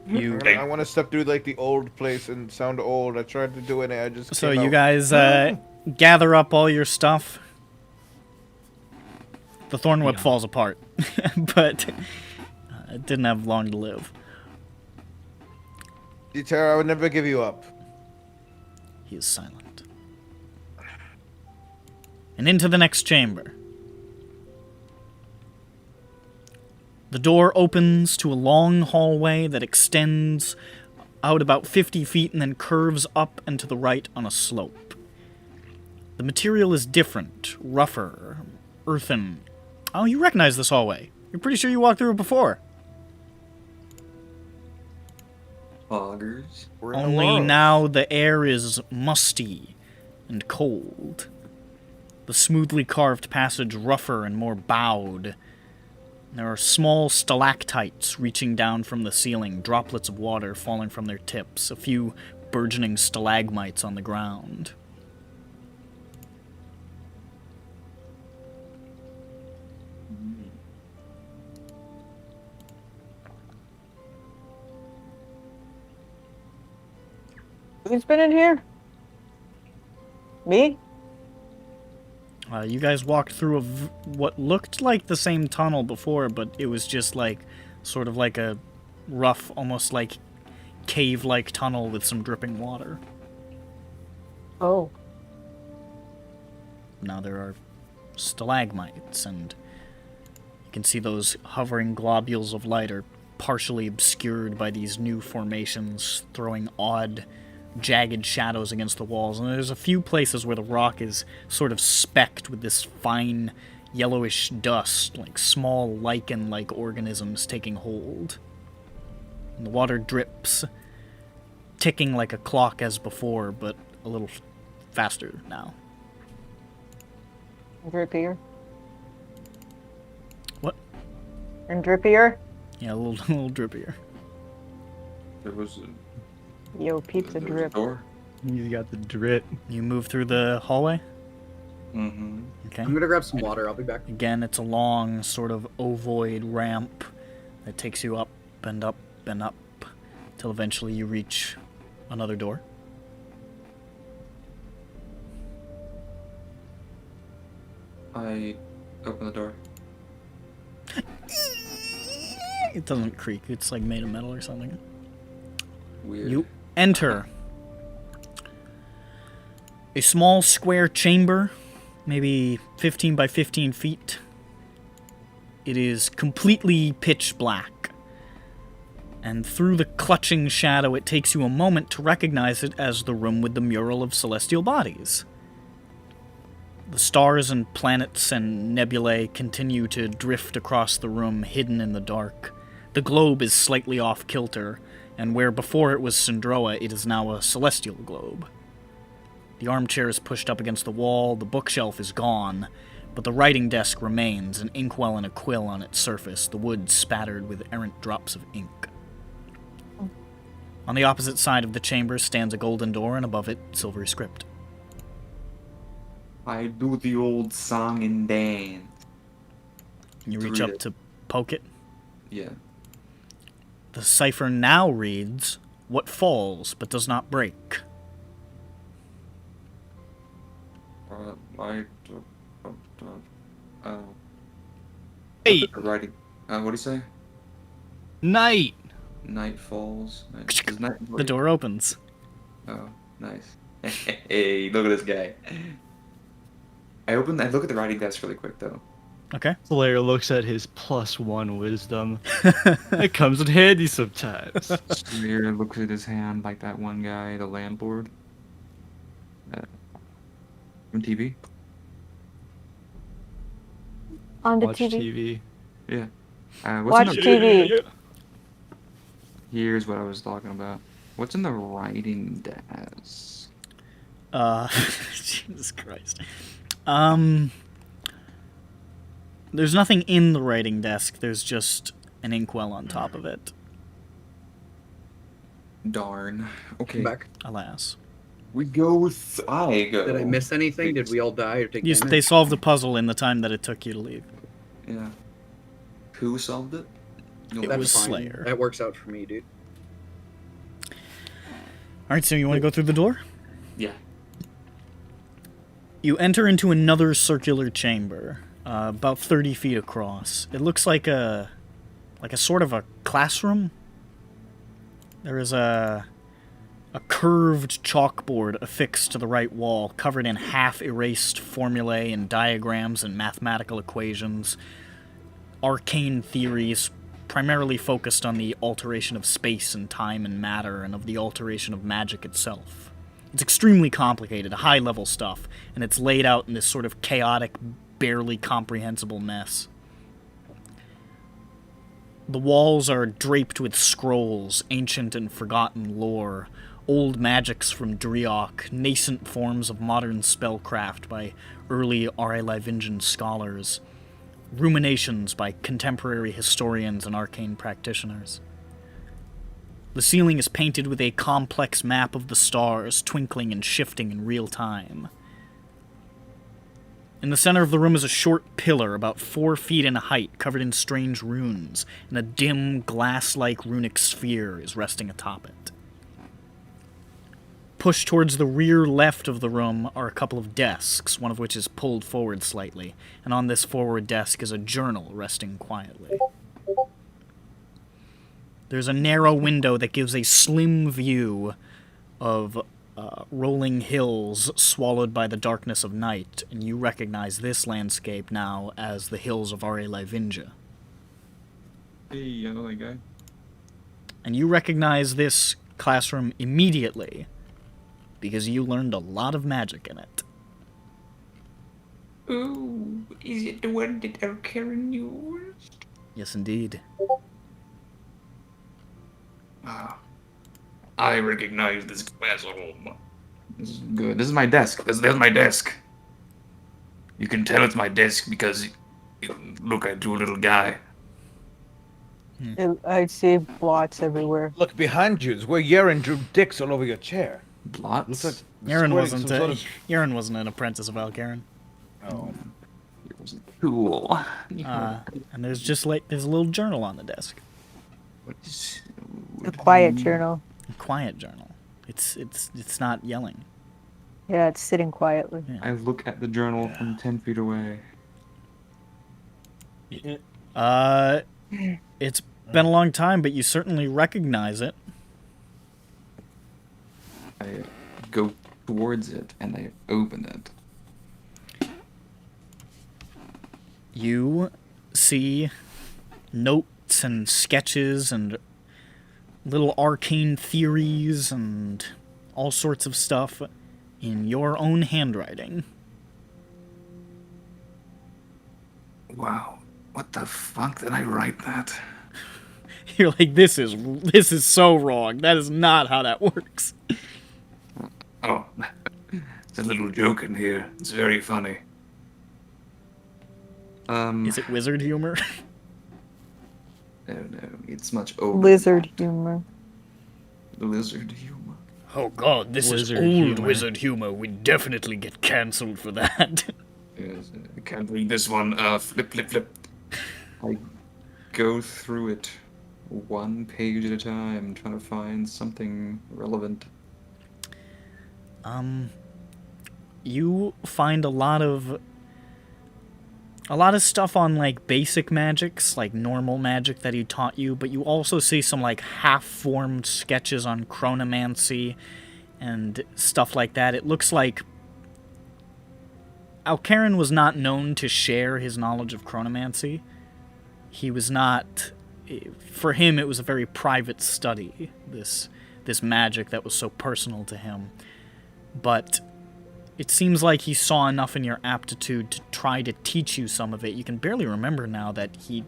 I want to step through like the old place and sound old. I tried to do it and I just. So came you out. guys gather up all your stuff. The thorn whip falls apart, but it didn't have long to live. Tara, I would never give you up. He is silent. And into the next chamber. The door opens to a long hallway that extends out about 50 feet and then curves up and to the right on a slope. The material is different, rougher, earthen. Oh, you recognize this hallway. You're pretty sure you walked through it before. Augers. Only now the air is musty and cold. The smoothly carved passage rougher and more bowed. There are small stalactites reaching down from the ceiling, droplets of water falling from their tips, a few burgeoning stalagmites on the ground. Who's been in here? Me? You guys walked through what looked like the same tunnel before, but it was just like, sort of like a rough, almost like cave-like tunnel with some dripping water. Oh. Now there are stalagmites, and you can see those hovering globules of light are partially obscured by these new formations, throwing odd, jagged shadows against the walls. And there's a few places where the rock is sort of specked with this fine, yellowish dust, like small lichen-like organisms taking hold. And the water drips, ticking like a clock as before, but a little faster now. Drippier. What? And drippier? Yeah, a little drippier. There was Yo, pizza there was a drip. door. You got the drip. You move through the hallway? Mm-hmm. Okay. I'm gonna grab some water. I'll be back. Again, it's a long, sort of ovoid ramp that takes you up and up and up till eventually you reach another door. I open the door. It doesn't creak. It's like made of metal or something. Weird. You enter a small square chamber, maybe 15 by 15 feet. It is completely pitch black. And through the clutching shadow, it takes you a moment to recognize it as the room with the mural of celestial bodies. The stars and planets and nebulae continue to drift across the room, hidden in the dark. The globe is slightly off kilter, and where before it was SINDROA, it is now a celestial globe. The armchair is pushed up against the wall, the bookshelf is gone, but the writing desk remains, an inkwell and a quill on its surface, the wood spattered with errant drops of ink. On the opposite side of the chamber stands a golden door, and above it, silvery script. I do the old song and dance. You To reach read up it. to poke it. Yeah. The cipher now reads, "What falls but does not break." Hey! Writing. What do you say? Night! Night falls. Does night The door opens. Oh, nice. Hey, look at this guy. I look at the writing desk really quick though. Okay. Slayer looks at his +1 wisdom. It comes in handy sometimes. Slayer looks at his hand like that one guy, the landlord. From TV. On the Watch TV. TV. Yeah. Watch in the... TV. Here's what I was talking about. What's in the writing desk? Jesus Christ. There's nothing in the writing desk, there's just an inkwell on top of it. Darn. Okay. Back. Alas. We go with... I go. Did I miss anything? Did we all die or take They damage? solved the puzzle in the time that it took you to leave. Yeah. Who solved it? It That's was fine. Slayer. That works out for me, dude. Alright, so you want to go through the door? Yeah. You enter into another circular chamber, about 30 feet across. It looks like a sort of a classroom. There is a curved chalkboard affixed to the right wall, covered in half-erased formulae and diagrams and mathematical equations, arcane theories, primarily focused on the alteration of space and time and matter, and of the alteration of magic itself. It's extremely complicated, high-level stuff, and it's laid out in this sort of chaotic, barely comprehensible mess. The walls are draped with scrolls, ancient and forgotten lore, old magics from Driok, nascent forms of modern spellcraft by early R.A. Livingian scholars. ruminations by contemporary historians and arcane practitioners. The ceiling is painted with a complex map of the stars, twinkling and shifting in real time. In the center of the room is a short pillar about 4 feet in height, covered in strange runes, and a dim, glass-like runic sphere is resting atop it. Pushed towards the rear left of the room are a couple of desks, one of which is pulled forward slightly, and on this forward desk is a journal resting quietly. There's a narrow window that gives a slim view of rolling hills swallowed by the darkness of night, and you recognize this landscape now as the hills of Are Livinja. Hey, I know that guy. And you recognize this classroom immediately, because you learned a lot of magic in it. Ooh, is it the one that our Karen used? Yes, indeed. I recognize this classroom. This is good. This is my desk. There's my desk. You can tell it's my desk because, look, I drew a little guy. I see blots everywhere. Look behind you. It's where Yaren drew dicks all over your chair. Blots? Looks like Yaren squirting wasn't, some sort of- Yaren wasn't an apprentice of Alcaran. Oh. It was cool. And there's just like, there's a little journal on the desk. A quiet journal. A quiet journal. It's not yelling. Yeah, it's sitting quietly. Yeah. I look at the journal from 10 feet away. It's been a long time, but you certainly recognize it. I go towards it and I open it. You see notes and sketches and little arcane theories and all sorts of stuff in your own handwriting. Wow. What the fuck did I write that? You're like, this is so wrong. That is not how that works. Oh, it's a little joke in here. It's very funny. Is it wizard humor? No, it's much older. Lizard humor. Lizard humor. Oh god, this Wizard is old humor. wizard humor. We'd definitely get cancelled for that. Yes, I can't read this one. Flip. I go through it one page at a time, trying to find something relevant. You find a lot of stuff on like basic magics, like normal magic that he taught you, but you also see some like half-formed sketches on chronomancy and stuff like that. It looks like Alcaran was not known to share his knowledge of chronomancy. He was not... For him, it was a very private study, this magic that was so personal to him. But it seems like he saw enough in your aptitude to try to teach you some of it. You can barely remember now that he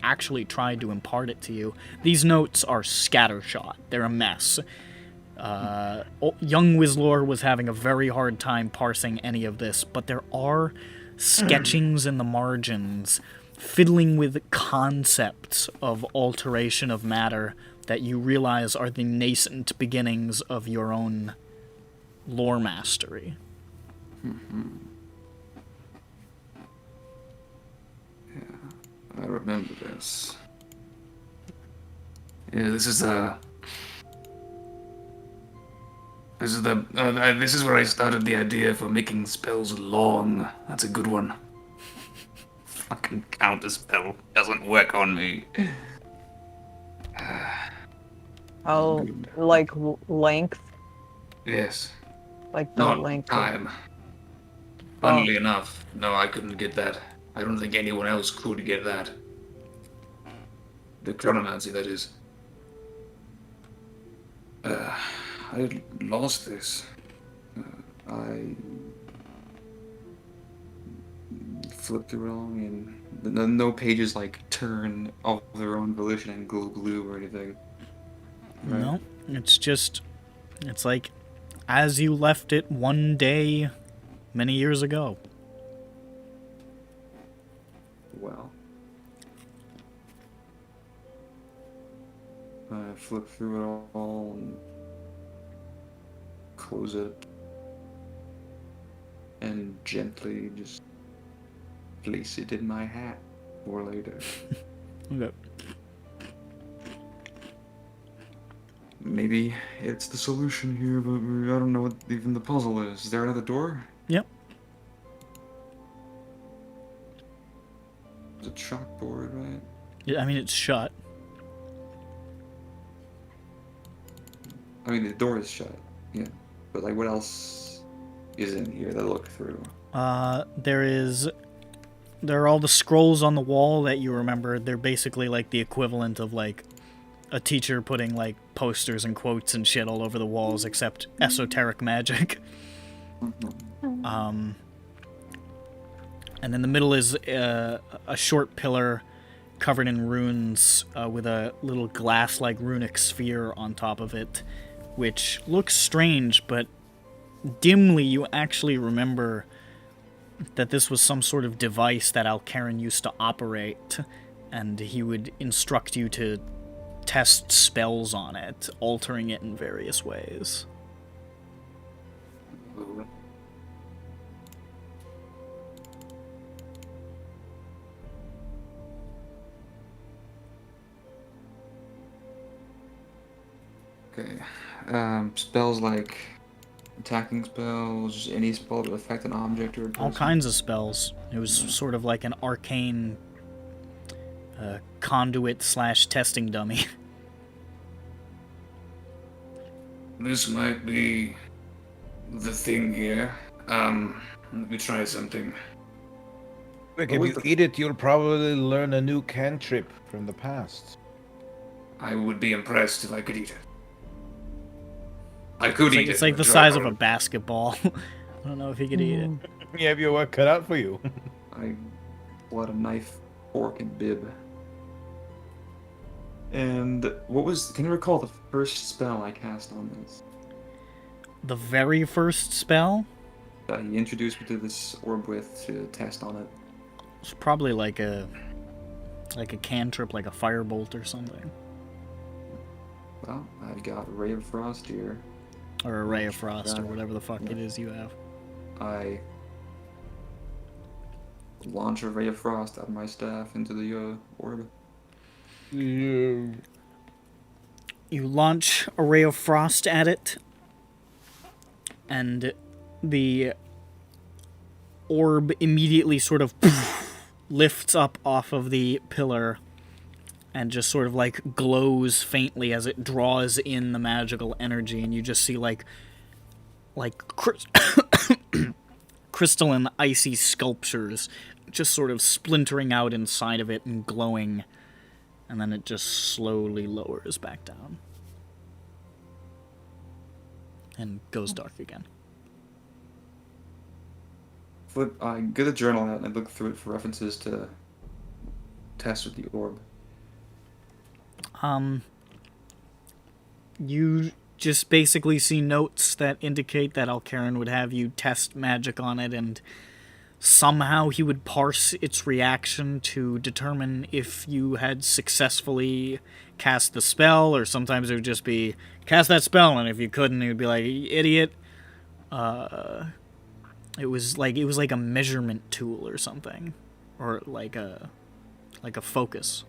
actually tried to impart it to you. These notes are scattershot. They're a mess. Young Wizlor was having a very hard time parsing any of this, but there are sketchings in the margins, fiddling with concepts of alteration of matter that you realize are the nascent beginnings of your own lore mastery. Yeah, I remember this. Yeah, this is where I started the idea for making spells long. That's a good one. Fucking counter spell doesn't work on me. Oh, like length? Yes. Like the Not length. time. Funnily enough, no, I couldn't get that. I don't think anyone else could get that. The chronomancy, that is. I lost this. I flipped around and no pages like turn of their own volition and glow blue or anything. Right? No, it's like as you left it one day many years ago. well. I flip through it all and close it and gently just place it in my hat for later. Okay. Maybe it's the solution here, but I don't know what even the puzzle is. Is there another door? Yep. There's a chalkboard, right? Yeah, I mean, it's shut. I mean, the door is shut. Yeah. But, like, what else is in here to look through? There are all the scrolls on the wall that you remember. They're basically like the equivalent of like a teacher putting like posters and quotes and shit all over the walls, except esoteric magic. And in the middle is a short pillar covered in runes with a little glass-like runic sphere on top of it, which looks strange, but dimly you actually remember that this was some sort of device that Alcaran used to operate, and he would instruct you to test spells on it, altering it in various ways. Okay. Spells like attacking spells, any spell that affect an object or a person. All kinds of spells. It was sort of like an arcane conduit/testing dummy. This might be the thing here. Let me try something. Look, if you eat it, you'll probably learn a new cantrip from the past. I would be impressed if I could eat it. I could eat it. It's like the size of a basketball. I don't know if he could eat it. You have your work cut out for you. I pull out a knife, fork, and bib. And can you recall the first spell I cast on this? The very first spell? That he introduced me to this orb with to test on it. It's probably like a cantrip, like a firebolt or something. Well, I've got Ray of Frost here. Or a Ray of Frost, or whatever the fuck it is you have. I launch a Ray of Frost out of my staff into the orb. You launch a Ray of Frost at it, and the orb immediately sort of lifts up off of the pillar and just sort of like glows faintly as it draws in the magical energy, and you just see like crystalline icy sculptures just sort of splintering out inside of it and glowing, and then it just slowly lowers back down and goes dark again. I get a journal out and I look through it for references to test with the orb. You just basically see notes that indicate that Alcaran would have you test magic on it, and somehow he would parse its reaction to determine if you had successfully cast the spell, or sometimes it would just be, cast that spell, and if you couldn't, he would be like, idiot. It was like a measurement tool or something, or like a focus.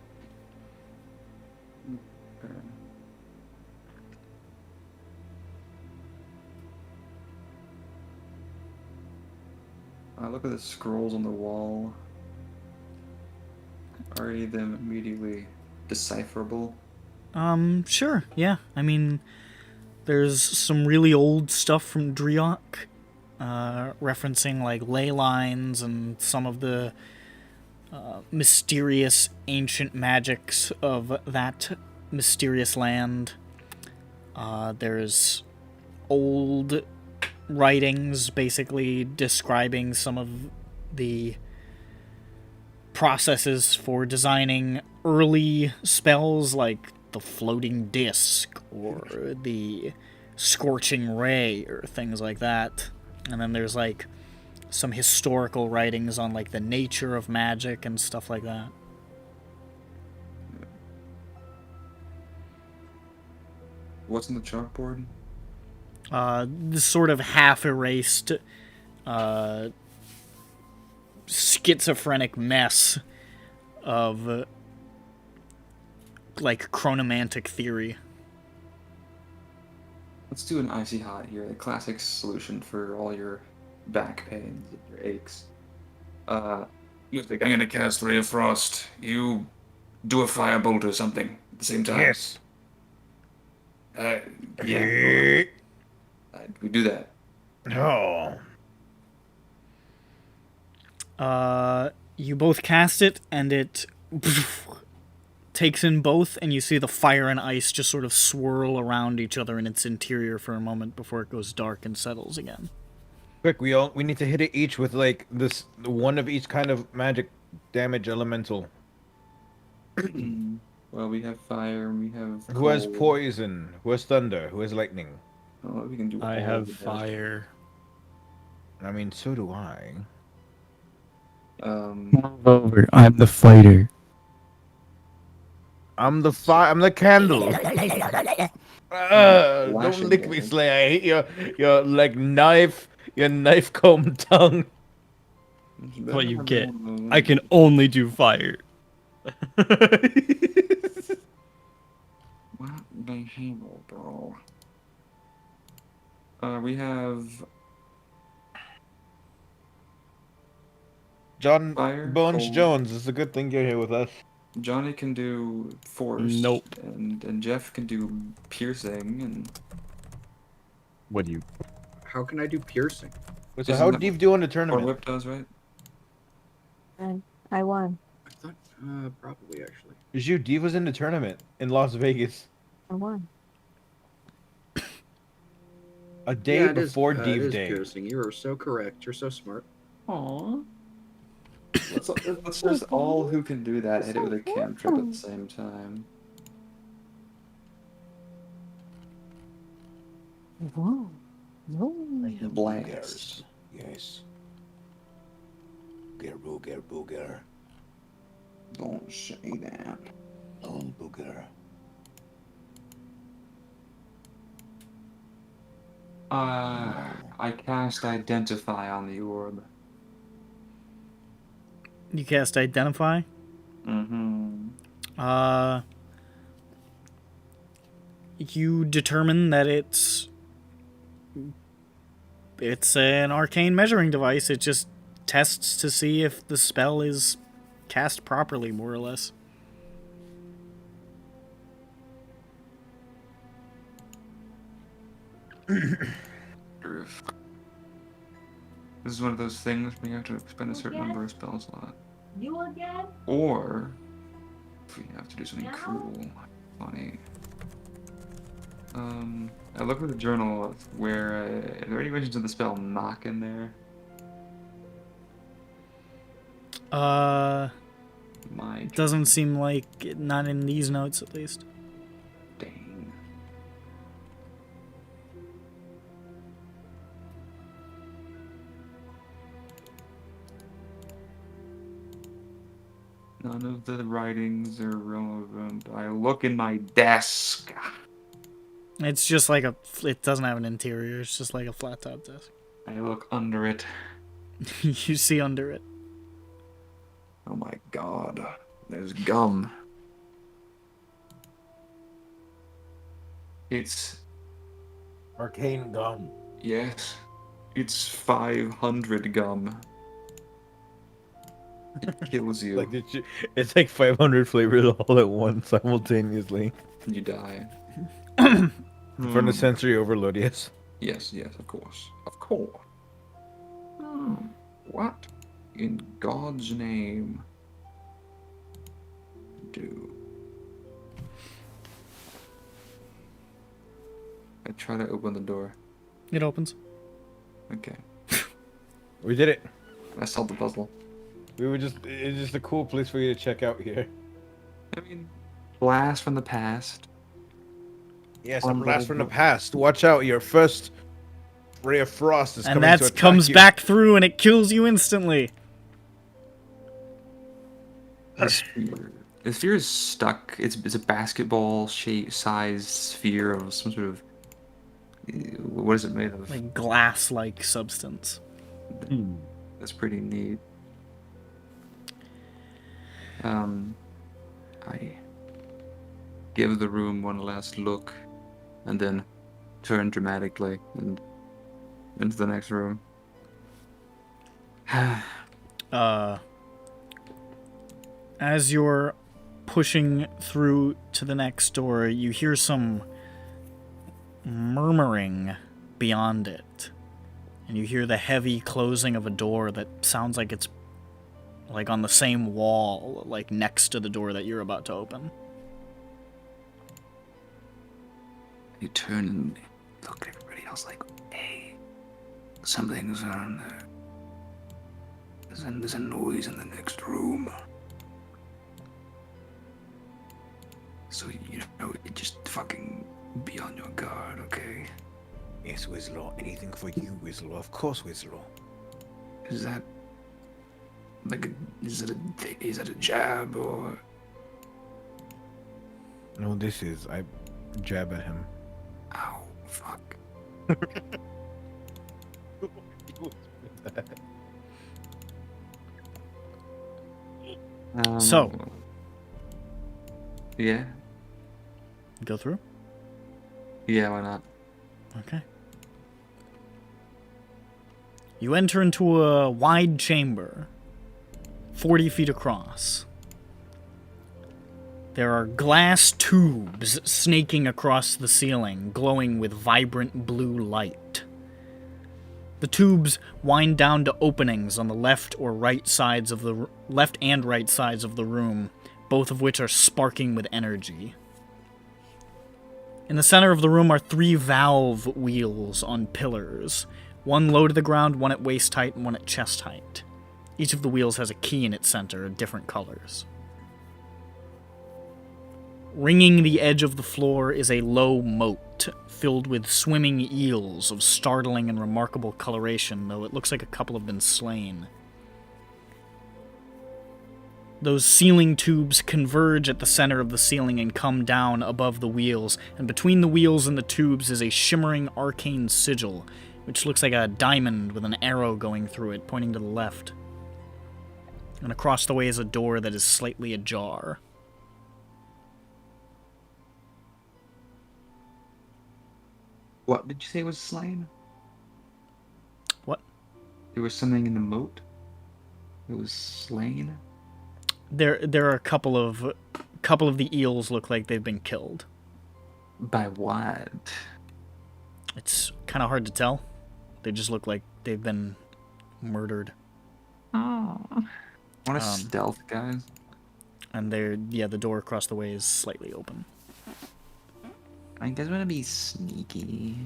I look at the scrolls on the wall. Are any of them immediately decipherable? Sure, yeah. I mean, there's some really old stuff from Driok, referencing like ley lines and some of the mysterious ancient magics of that mysterious land. There's old writings basically describing some of the processes for designing early spells like the floating disc or the scorching ray or things like that. And then there's like some historical writings on like the nature of magic and stuff like that. What's on the chalkboard? This sort of half-erased, schizophrenic mess of like chronomantic theory. Let's do an icy hot here, the classic solution for all your back pains, your aches. You think I'm gonna cast Ray of Frost? You do a firebolt or something at the same time. Yes. Yeah. We do that. Oh. You both cast it, and it takes in both, and you see the fire and ice just sort of swirl around each other in its interior for a moment before it goes dark and settles again. Quick, we need to hit it each with like this one of each kind of magic damage elemental. Well, we have fire, we have Who has cold. poison? Who has thunder? Who has lightning? Oh, we can do I all have of that. fire. I mean, so do I. Over. I'm the fighter. I'm the candle. Don't Lashing lick me, damage. Slay. I hate your like your knife comb tongue. What you get. I can only do fire. What the hell, bro? We have John Fire, Bones cold. Jones. It's a good thing you're here with us. Johnny can do force. Nope. And Jeff can do piercing and. What do you? How can I do piercing? So Isn't how that do you do in the Or tournament? Whip does, right? And I won. I thought probably actually. Is you Dave was in the tournament in Las Vegas I won. a day Yeah, it is- before it Dave is Day. piercing. You are so correct. You're so smart. Aww. Let's just all who can do that hit it with a cantrip at the same time. Whoa. Whoa. Blast. Yes. Booger, booger. Don't say that. Oh, booger. I cast Identify on the orb. You cast Identify. Mm-hmm. You determine that it's an arcane measuring device. It just tests to see if the spell is cast properly, more or less. This is one of those things where you have to spend a certain number of spell slots. You again? Or, if we have to do something cruel, funny. I looked at the journal of where, are there any mentions of the spell knock in there? My Doesn't seem like it, not in these notes at least. dang. None of the writings are relevant. I look in my desk. It's just like it doesn't have an interior. It's just like a flat top desk. I look under it. You see under it. Oh my god. There's gum. It's... Arcane gum. Yes. It's 500 gum. It kills you. Like it's like 500 flavors all at once simultaneously. You die. From the sensory overload, yes. Yes, of course. Of course. What in God's name do? I try to open the door. It opens. Okay. We did it. I solved the puzzle. It's just a cool place for you to check out here. I mean, blast from the past. Yes, a blast from the past. Watch out, your first ray of frost is And coming to that attack comes you. back through and it kills you instantly. The sphere is stuck. It's a basketball shape sized sphere of some sort of, what is it made of? Like glass-like substance. That's pretty neat. I give the room one last look, and then turn dramatically and into the next room. As you're pushing through to the next door, you hear some murmuring beyond it. And you hear the heavy closing of a door that sounds like it's like on the same wall, like next to the door that you're about to open. You turn and look at everybody else like, hey, something's on there. There's a noise in the next room. So, you know, just fucking be on your guard, okay? Yes, Wislaw. Anything for you, Wislaw. Of course, Wislaw. Is that like is that a jab or? No, this is. I jab at him. Ow, fuck. So. Yeah. Go through? Yeah, why not? Okay. You enter into a wide chamber, 40 feet across. There are glass tubes snaking across the ceiling, glowing with vibrant blue light. The tubes wind down to openings on the left and right sides of the room, both of which are sparking with energy. In the center of the room are 3 valve wheels on pillars, one low to the ground, one at waist height, and one at chest height. Each of the wheels has a key in its center of different colors. Ringing the edge of the floor is a low moat, filled with swimming eels of startling and remarkable coloration, though it looks like a couple have been slain. Those ceiling tubes converge at the center of the ceiling and come down above the wheels, and between the wheels and the tubes is a shimmering arcane sigil, which looks like a diamond with an arrow going through it, pointing to the left. And across the way is a door that is slightly ajar. What did you say was slain? What? There was something in the moat? It was slain? There are a couple of the eels look like they've been killed. By what? It's kind of hard to tell. They just look like they've been murdered. Oh. What a stealth, guys. And the door across the way is slightly open. I guess I'm gonna be sneaky.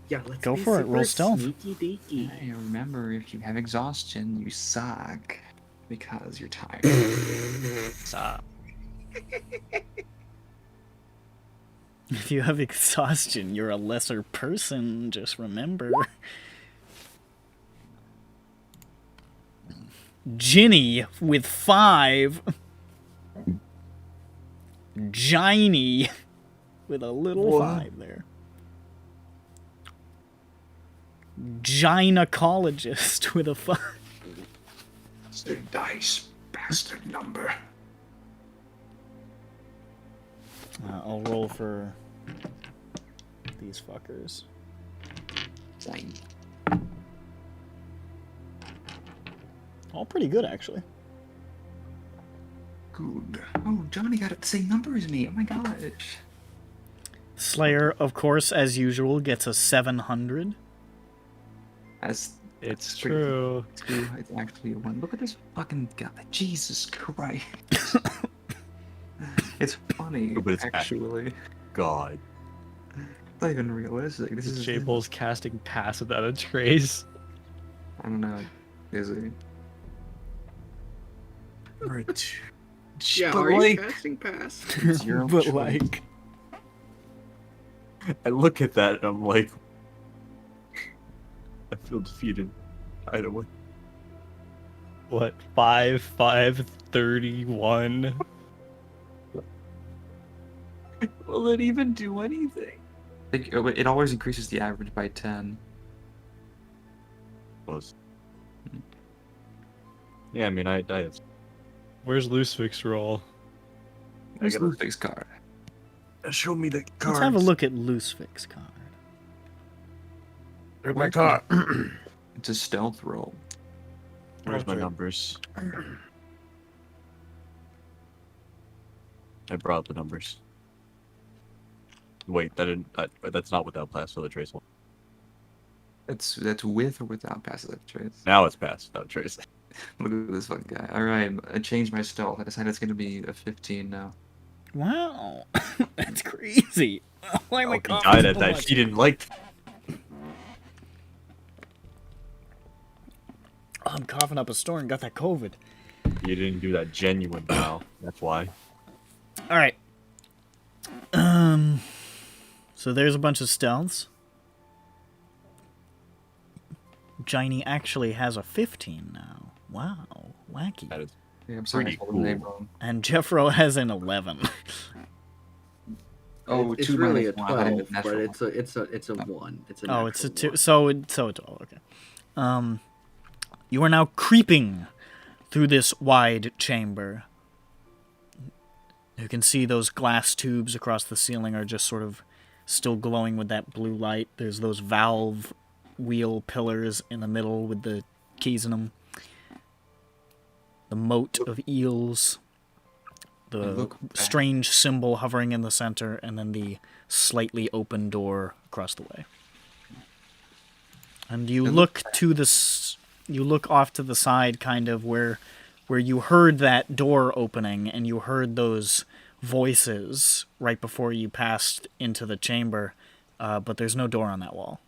Yeah, let's go be for it. Roll super stealth. Sneaky deaky. Hey, remember, if you have exhaustion, you suck. Because you're tired. Stop. If you have exhaustion, you're a lesser person, just remember. Ginny with 5. Giny with a little 5 there. Gynecologist with a 5. It's the dice bastard number. I'll roll for these fuckers. Dang. All pretty good, actually. Good. Oh, Johnny got the same number as me. Oh my gosh. Slayer, of course, as usual, gets a 700. It's true. It's actually a 1. Look at this fucking guy. Jesus Christ. It's funny, But it's actually. God. It's not even realistic. This is J-Bull's casting pass without a trace. I don't know. Is it? Right. Yeah, But are you like- casting pass? It's your But choice. like, I look at that and I'm like, I feel defeated. Either way. What? 531. Will it even do anything? It always increases the average by 10. Close. Yeah, I mean, I have. Where's Lucifix roll? I got a fixed card. Show me the cards. Let's have a look at Lucifix card. Where's my car? It's a stealth roll. Where's my numbers? I brought the numbers. Wait, that's not without pass without trace one. That's with or without passive trace. Now it's pass without trace. Look at this fucking guy. Alright, I changed my stealth. I decided it's gonna be a 15 now. Wow, that's crazy. Why am I He coughing died at so that. much? She didn't like. Oh, I'm coughing up a storm and got that COVID. You didn't do that genuine now. That's why. All right. So there's a bunch of stealths. Giny actually has a 15 now. Wow, wacky. That is Yeah, I'm sorry, I pretty spelled his name cool. wrong. And Jeffro has an 11. Oh, It's two really a minus one. I didn't 12, do but natural. it's a 1. It's a Oh, it's a natural 2. one. So a 12. Okay. You are now creeping through this wide chamber. You can see those glass tubes across the ceiling are just sort of still glowing with that blue light. There's those valve wheel pillars in the middle with the keys in them. The moat of eels. The strange symbol hovering in the center, and then the slightly open door across the way. And you look to you look off to the side, kind of where you heard that door opening, and you heard those voices right before you passed into the chamber, but there's no door on that wall.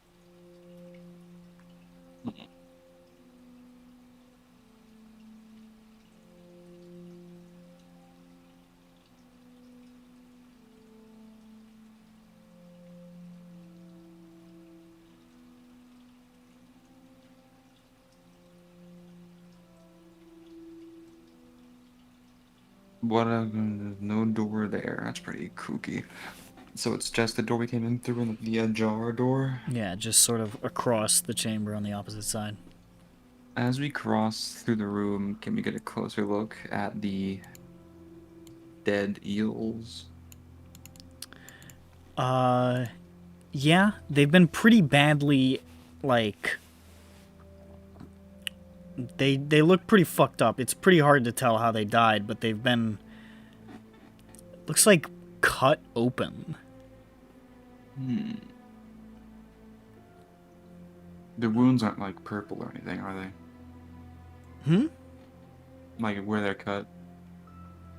No door there. That's pretty kooky. So it's just the door we came in through and the ajar door? Yeah, just sort of across the chamber on the opposite side. As we cross through the room, can we get a closer look at the dead eels? Yeah, they've been pretty badly, like, they look pretty fucked up. It's pretty hard to tell how they died, but they've been, looks like cut open. The wounds aren't like purple or anything, are they? Like where they're cut,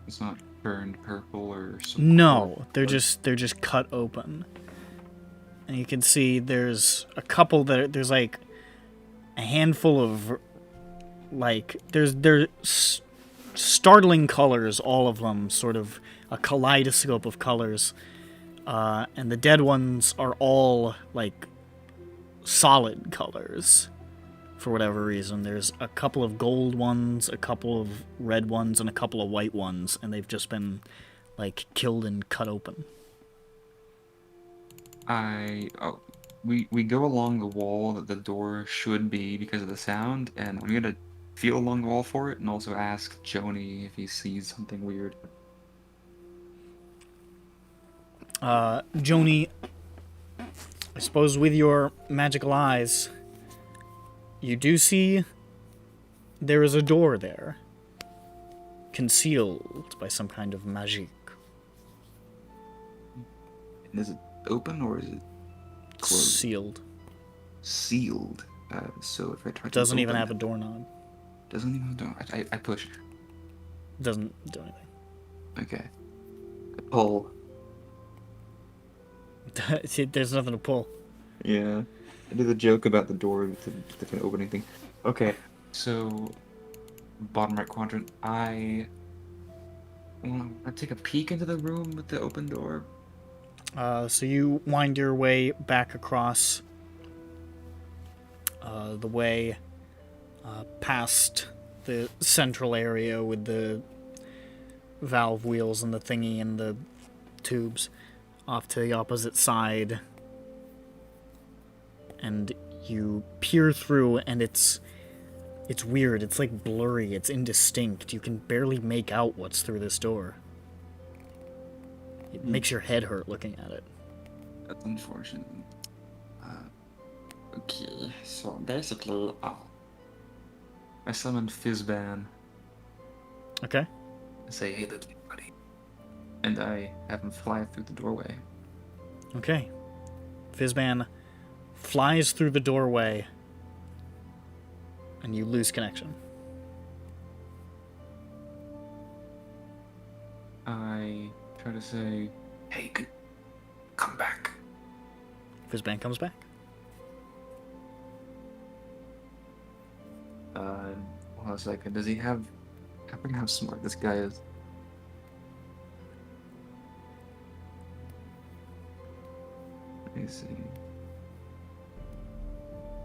it's not burned purple or something. No, they're just cut open. And you can see there's a couple there's like a handful of like they're startling colors, all of them, sort of a kaleidoscope of colors. And the dead ones are all like solid colors for whatever reason. There's a couple of gold ones, a couple of red ones, and a couple of white ones, and they've just been like killed and cut open. We go along the wall that the door should be because of the sound, and I'm gonna feel along the wall for it, and also ask Joni if he sees something weird. Joni, I suppose with your magical eyes, you do see there is a door there, concealed by some kind of magic. Is it open or is it closed? Sealed. Sealed. So if I try to Doesn't even open have a it- doorknob. Doesn't even have a door. I push. Doesn't do anything. Okay. I pull. There's nothing to pull. Yeah. I did the joke about the door with the kind of opening thing. Okay, so bottom right quadrant. I want to take a peek into the room with the open door. So you wind your way back across the way past the central area with the valve wheels and the thingy and the tubes off to the opposite side. And you peer through, and it's weird. It's like blurry. It's indistinct. You can barely make out what's through this door. It makes your head hurt looking at it. That's unfortunate. Okay, so basically, I summon Fizzban. Okay. I say, hey, little buddy. And I have him fly through the doorway. Okay. Fizzban flies through the doorway, and you lose connection. I try to say, hey, come back. Fizzban comes back. Hold on a second. Does he have... I forget how smart this guy is. Let me see.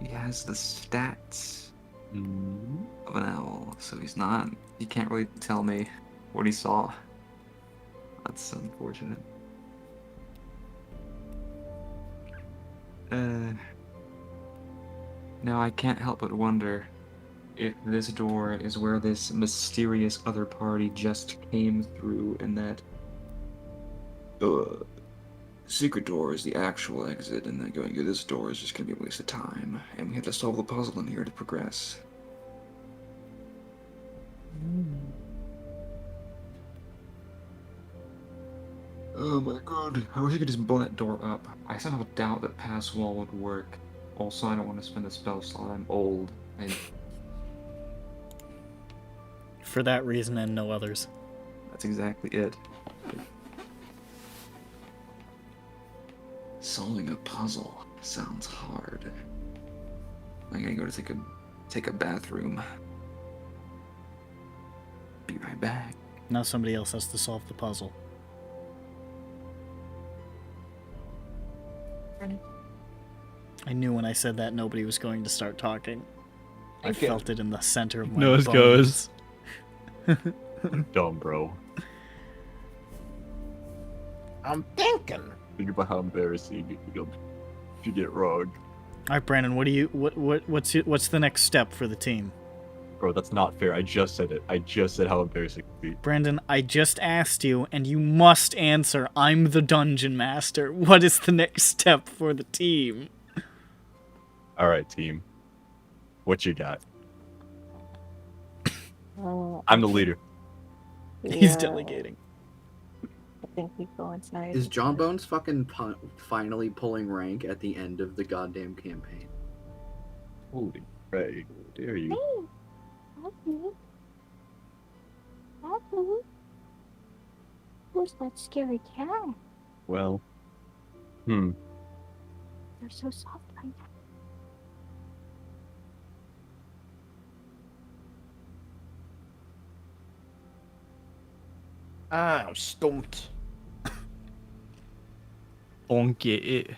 He has the stats of an owl, so he's not... He can't really tell me what he saw. That's unfortunate. Now I can't help but wonder if this door is where this mysterious other party just came through, and that secret door is the actual exit, and then going through this door is just gonna be a waste of time, and we have to solve the puzzle in here to progress. Oh my god, I wish I could just blow that door up. I somehow doubt that pass wall would work. Also, I don't want to spend a spell slot. I'm old. For that reason and no others. That's exactly it. Solving a puzzle sounds hard. I'm gonna go to take a bathroom. Be right back. Now somebody else has to solve the puzzle. I knew when I said that nobody was going to start talking. I felt it in the center of my Nose bones. goes. Dumb, bro. I'm thinking. Think about how embarrassing it will be if you get wrong. All right, Brandon. What's the next step for the team? Bro, that's not fair. I just said it. I just said how embarrassing it would be. Brandon, I just asked you, and you must answer. I'm the dungeon master. What is the next step for the team? All right, team. What you got? I'm the leader. He's delegating. I think we go inside. Is John Bones fucking finally pulling rank at the end of the goddamn campaign? Holy Ray, dare you? Who's that scary cat? Well, They're so soft right now. I'm stumped. Don't get it.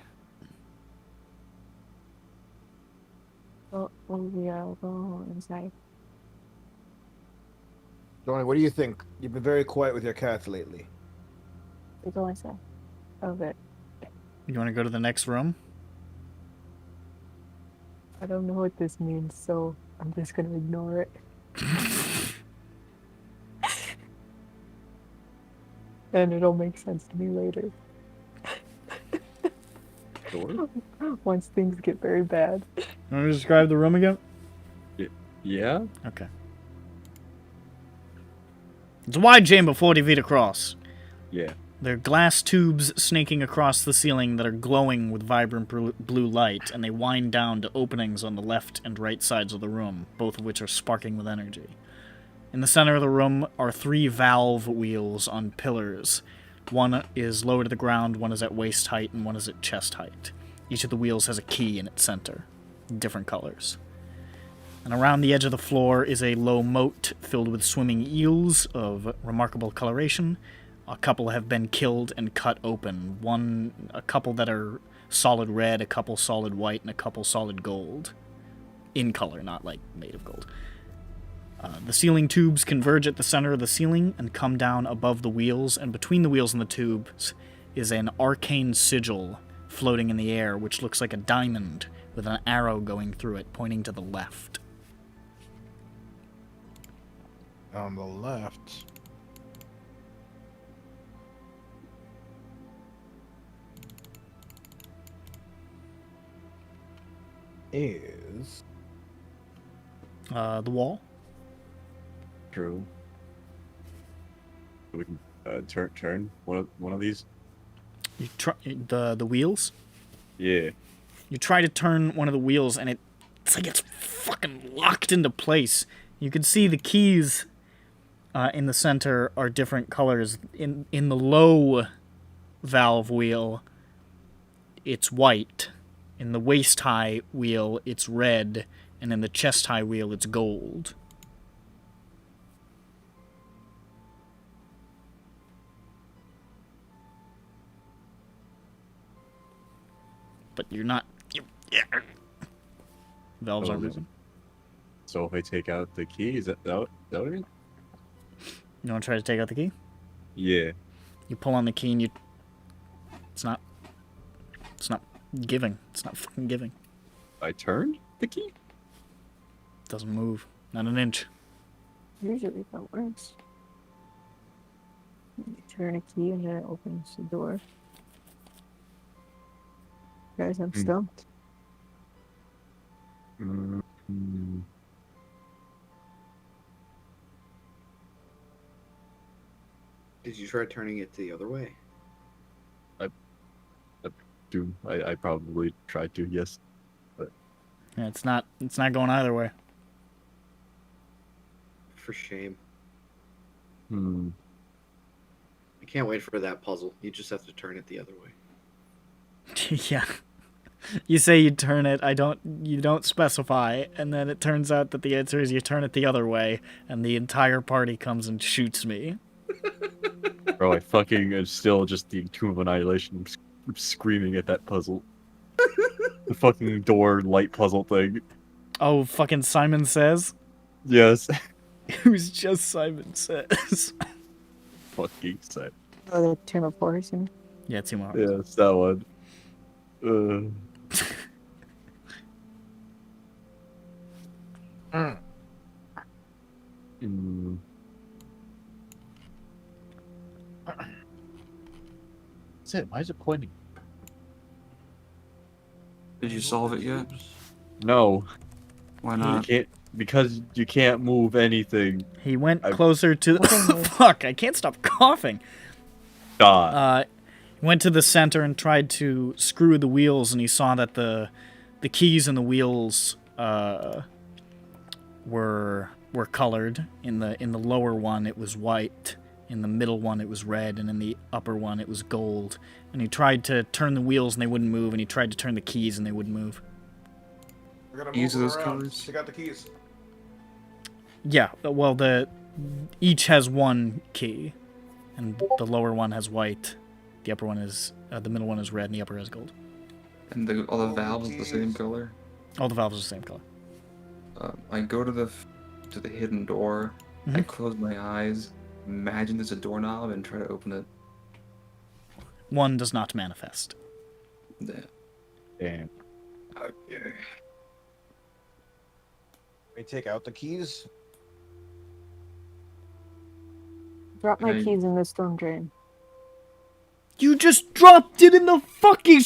Oh, we are going inside. Johnny, what do you think? You've been very quiet with your cats lately. We go inside. Okay. You want to go to the next room? I don't know what this means, so I'm just gonna ignore it. And it'll make sense to me later. sure. Once things get very bad. You want to describe the room again? Yeah? Okay. It's a wide chamber 40 feet across. Yeah. There are glass tubes snaking across the ceiling that are glowing with vibrant blue light, and they wind down to openings on the left and right sides of the room, both of which are sparking with energy. In the center of the room are 3 valve wheels on pillars. One is lower to the ground, one is at waist height, and one is at chest height. Each of the wheels has a key in its center, different colors. And around the edge of the floor is a low moat filled with swimming eels of remarkable coloration. A couple have been killed and cut open. A couple that are solid red, a couple solid white, and a couple solid gold. in color, not like made of gold. The ceiling tubes converge at the center of the ceiling and come down above the wheels, and between the wheels and the tubes is an arcane sigil floating in the air, which looks like a diamond with an arrow going through it, pointing to the left. On the left. Is the wall. True. We can turn one of these. You try the wheels. Yeah. You try to turn one of the wheels, and it's like it's fucking locked into place. You can see the keys in the center are different colors. In the low valve wheel, it's white. In the waist high wheel, it's red, and in the chest high wheel, it's gold. But you're not. Valves are moving. So if I take out the key, is that what I mean? You want to try to take out the key? Yeah. You pull on the key and you. It's not giving. It's not fucking giving. I turned the key? Doesn't move. Not an inch. Usually that works. You turn a key and then it opens the door. Guys, I'm stumped. Did you try turning it the other way? I probably tried to, yes. But Yeah, it's not going either way. For shame. Hmm. I can't wait for that puzzle. You just have to turn it the other way. Yeah. You say you turn it, you don't specify, and then it turns out that the answer is you turn it the other way, and the entire party comes and shoots me. Bro, I fucking am still just the Tomb of Annihilation screaming at that puzzle. The fucking door light puzzle thing. Oh, fucking Simon Says? Yes. It was just Simon Says. Fucking set. Oh, the Tomb of Horrors, you mean? Yeah, Tomb of Yeah, it's that one. That's it. Why is it pointing? Did you solve it yet? No. Why You not? can't, because you can't move anything. He went closer to the... Fuck, I can't stop coughing. He went to the center and tried to screw the wheels, and he saw that the keys and the wheels were colored. In the lower one, it was white. In the middle one, it was red, and in the upper one, it was gold. And he tried to turn the wheels, and they wouldn't move, and he tried to turn the keys, and they wouldn't move. I gotta Use move those around. colors. Take out the keys. Yeah, well, each has one key, and the lower one has white. The upper one is the middle one is red, and the upper is gold. And all the valves are the same color. All the valves are the same color. I go to the hidden door. I close my eyes. Imagine there's a doorknob and try to open it. One does not manifest. Yeah. Damn. Okay. We take out the keys. Drop my Okay. keys in the storm drain. You just dropped it in the fucking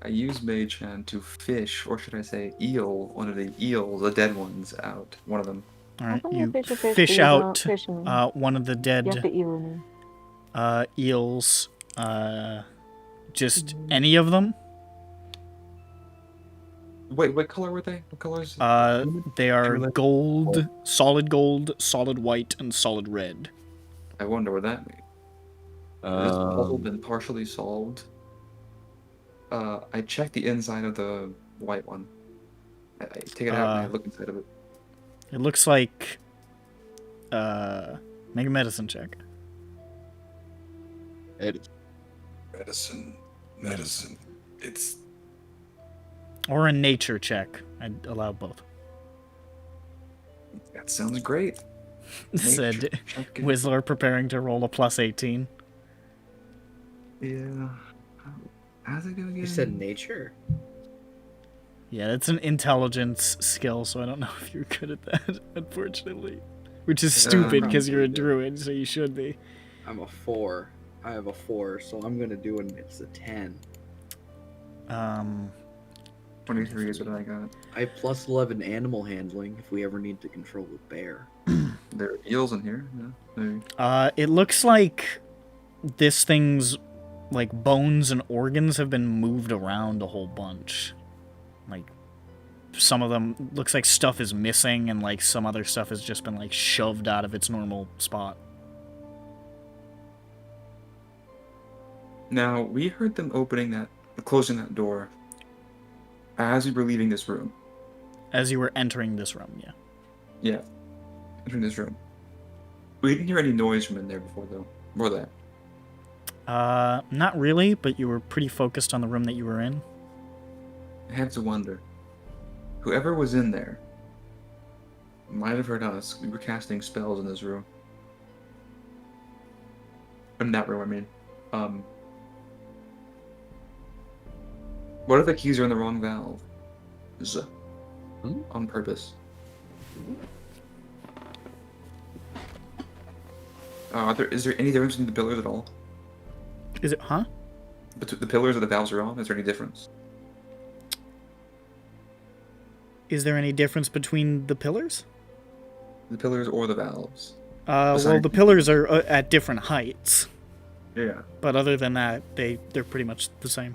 I use Mage Hand to fish, or should I say eel, one of the eels, the dead ones, out. One of them. Alright, come you fish a fish, fish but you don't out fish them. one of the You have dead to eel them. eels. Just any of them. Wait, what color were they? What colors? They are Human? gold, solid white, and solid red. I wonder what that means. Has this puzzle been partially solved? I check the inside of the white one. I take it out and I look inside of it. It looks like make a medicine check. Medicine. It's Or a nature check. I'd allow both. That sounds great. Said Nature check it. Whistler, preparing to roll a plus 18. Yeah. How's it going again? You said nature? Yeah, it's an intelligence skill, so I don't know if you're good at that, unfortunately. Which is stupid because you're a druid, so you should be. I'm a 4. I have a 4, so I'm gonna do it's a 10. 23 is what I got. I have plus 11 animal handling if we ever need to control a bear. There are eels in here. Yeah, maybe. It looks like this thing's like bones and organs have been moved around a whole bunch. Like some of them looks like stuff is missing, and like some other stuff has just been like shoved out of its normal spot. Now, we heard them closing that door as we were leaving this room. As you were entering this room, yeah. Yeah. Entering this room. We didn't hear any noise from in there before, though. Before that. Not really, but you were pretty focused on the room that you were in. I have to wonder. Whoever was in there might have heard us. We were casting spells in this room. In that room, I mean. What if the keys are in the wrong valve? On purpose. Is there any difference in the pillars at all? Is it, huh? The pillars or the valves are on? Is there any difference? Is there any difference between the pillars? The pillars or the valves? Well, the pillars are at different heights. Yeah. But other than that, they're pretty much the same.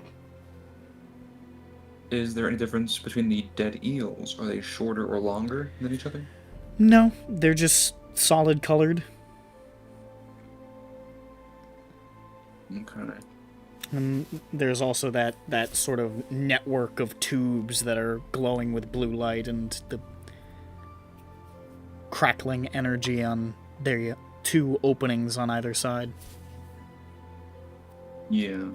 Is there any difference between the dead eels? Are they shorter or longer than each other? No, they're just solid colored. Okay. And there's also that sort of network of tubes that are glowing with blue light and the crackling energy on their two openings on either side. Yeah.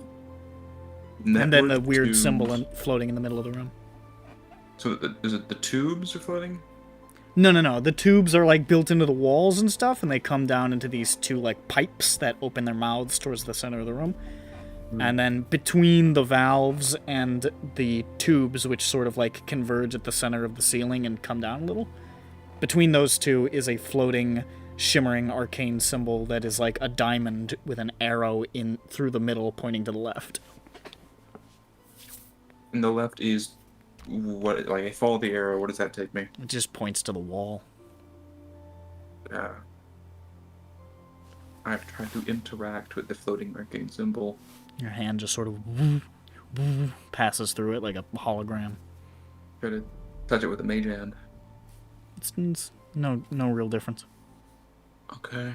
And then the Network weird tubes. symbol floating in the middle of the room. So is it the tubes are floating? No. The tubes are like built into the walls and stuff, and they come down into these two like pipes that open their mouths towards the center of the room. And then between the valves and the tubes, which sort of like converge at the center of the ceiling and come down a little, between those two is a floating, shimmering arcane symbol that is like a diamond with an arrow in through the middle pointing to the left. And the left is what? Like I follow the arrow. What does that take me? It just points to the wall. Yeah. I've tried to interact with the floating arcane symbol. Your hand just sort of passes through it like a hologram. Try to touch it with a mage hand. It's no real difference. Okay.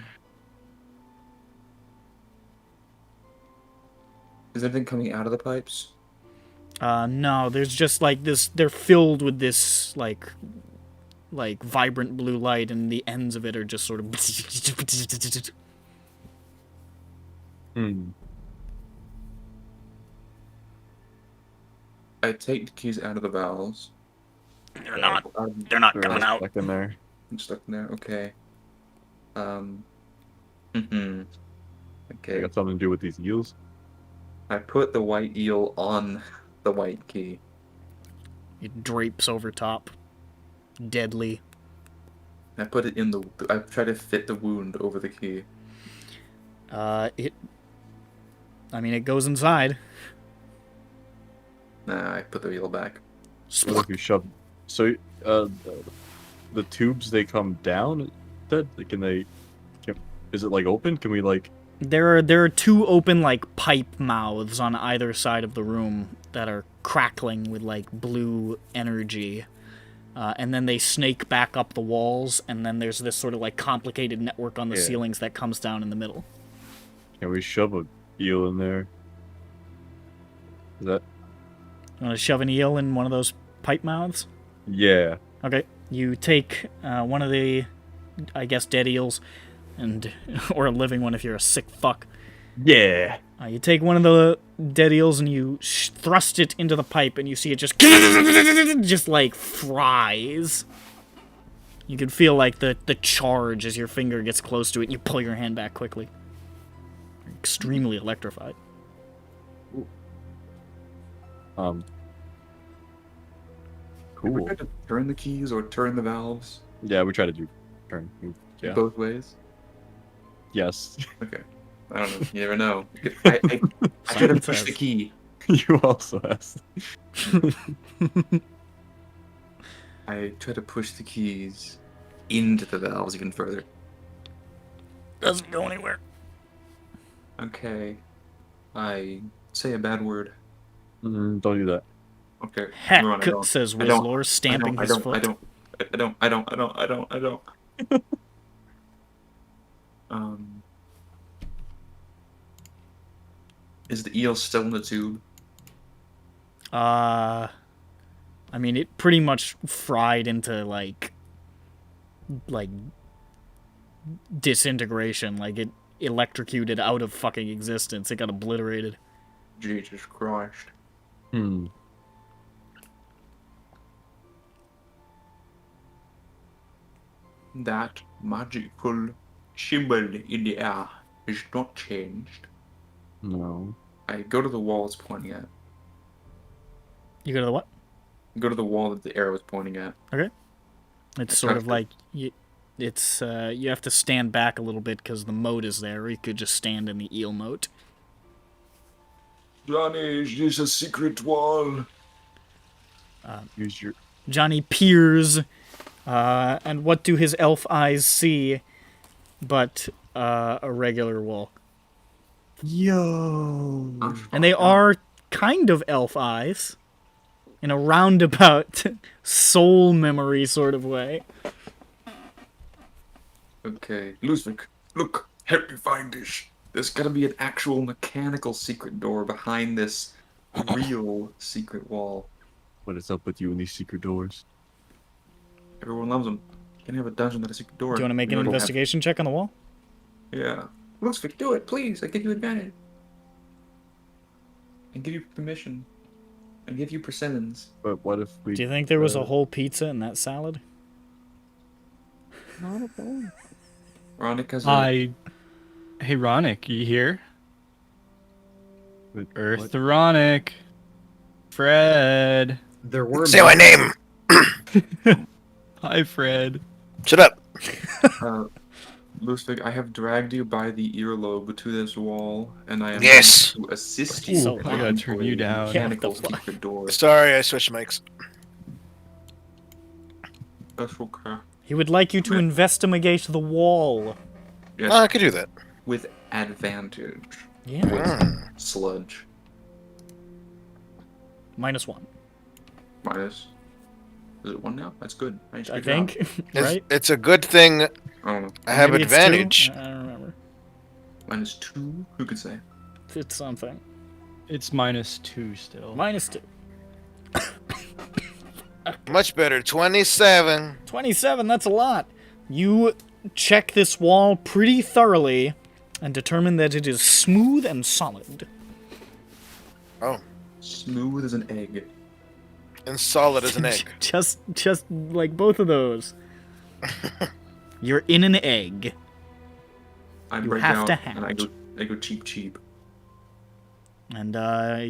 Is anything coming out of the pipes? No, there's just like this, they're filled with this like vibrant blue light, and the ends of it are just sort of I take the keys out of the valves. They're not coming out. Stuck in there. I'm stuck in there. Okay. Okay. They got something to do with these eels? I put the white eel on the white key. It drapes over top, deadly. I put it in I try to fit the wound over the key. It goes inside. Nah, I put the eel back. What if you shove? So, the tubes, they come down. Is it like open? Can we like? There are two open like pipe mouths on either side of the room that are crackling with like blue energy, and then they snake back up the walls, and then there's this sort of like complicated network on the ceilings that comes down in the middle. Can we shove a eel in there? Is that? You want to shove an eel in one of those pipe mouths? Yeah. Okay. You take one of the, I guess, dead eels, or a living one if you're a sick fuck. Yeah. You take one of the dead eels and you thrust it into the pipe, and you see it just like fries. You can feel like the charge as your finger gets close to it, and you pull your hand back quickly. You're extremely electrified. Cool. We tried to turn the keys or turn the valves. Yeah, we try to do turn. Yeah. Both ways. Yes. Okay. I don't know. You never know. I tried to push the key. You also asked. I tried to push the keys into the valves even further. Doesn't go anywhere. Okay. I say a bad word. Don't do that. Okay. Heck, Ron, I don't- says I don't- Wizlor, stamping his foot. I don't. Is the eel still in the tube? I mean, it pretty much fried into, like disintegration. Like, it electrocuted out of fucking existence. It got obliterated. Jesus Christ. That magical symbol in the air is not changed. No. I go to the wall it's pointing at. You go to the what? Go to the wall that the arrow is pointing at. Okay. It's sort of like you have to stand back a little bit because the moat is there. Or you could just stand in the eel moat. Johnny, is this a secret wall? Use your. Johnny peers, and what do his elf eyes see but a regular wall? Yo. And they are kind of elf eyes, in a roundabout soul memory sort of way. Okay. Ludwig, look, help me find this. There's gotta be an actual mechanical secret door behind this real secret wall. What is up with you and these secret doors? Everyone loves them. You can have a dungeon with a secret door. Do you want to make an don't have- investigation check on the wall? Yeah. Ludwig, do it, please. I give you advantage. I give you permission. I give you persimmons. But what if we? Do you think there was a whole pizza in that salad? Not a thing. Veronica's Hey, Ronick, you here? What? Earthronic. Fred. There were Say my name. Hi, Fred. Shut up. Ludwig, I have dragged you by the earlobe to this wall, and I am Yes. going to assist Ooh, you. I gotta turn you down. Mechanical Yeah, what the secret door. Sorry, I switched mics. That's okay. He would like you to investigate the wall. Yes, I could do that. with advantage. Yeah. Sludge. -1. Minus. Is it 1 now? That's good. Nice, I good job. think. Right? It's a good thing I don't know. I have Maybe it's 2? advantage. I don't remember. -2? Who could say? It's something. It's -2 still. -2. Much better. 27. 27, that's a lot. You check this wall pretty thoroughly and determine that it is smooth and solid. Oh, Smooth as an egg. and solid as an egg. Just like both of those. You're in an egg. I You break have out to and hatch. I go cheap. And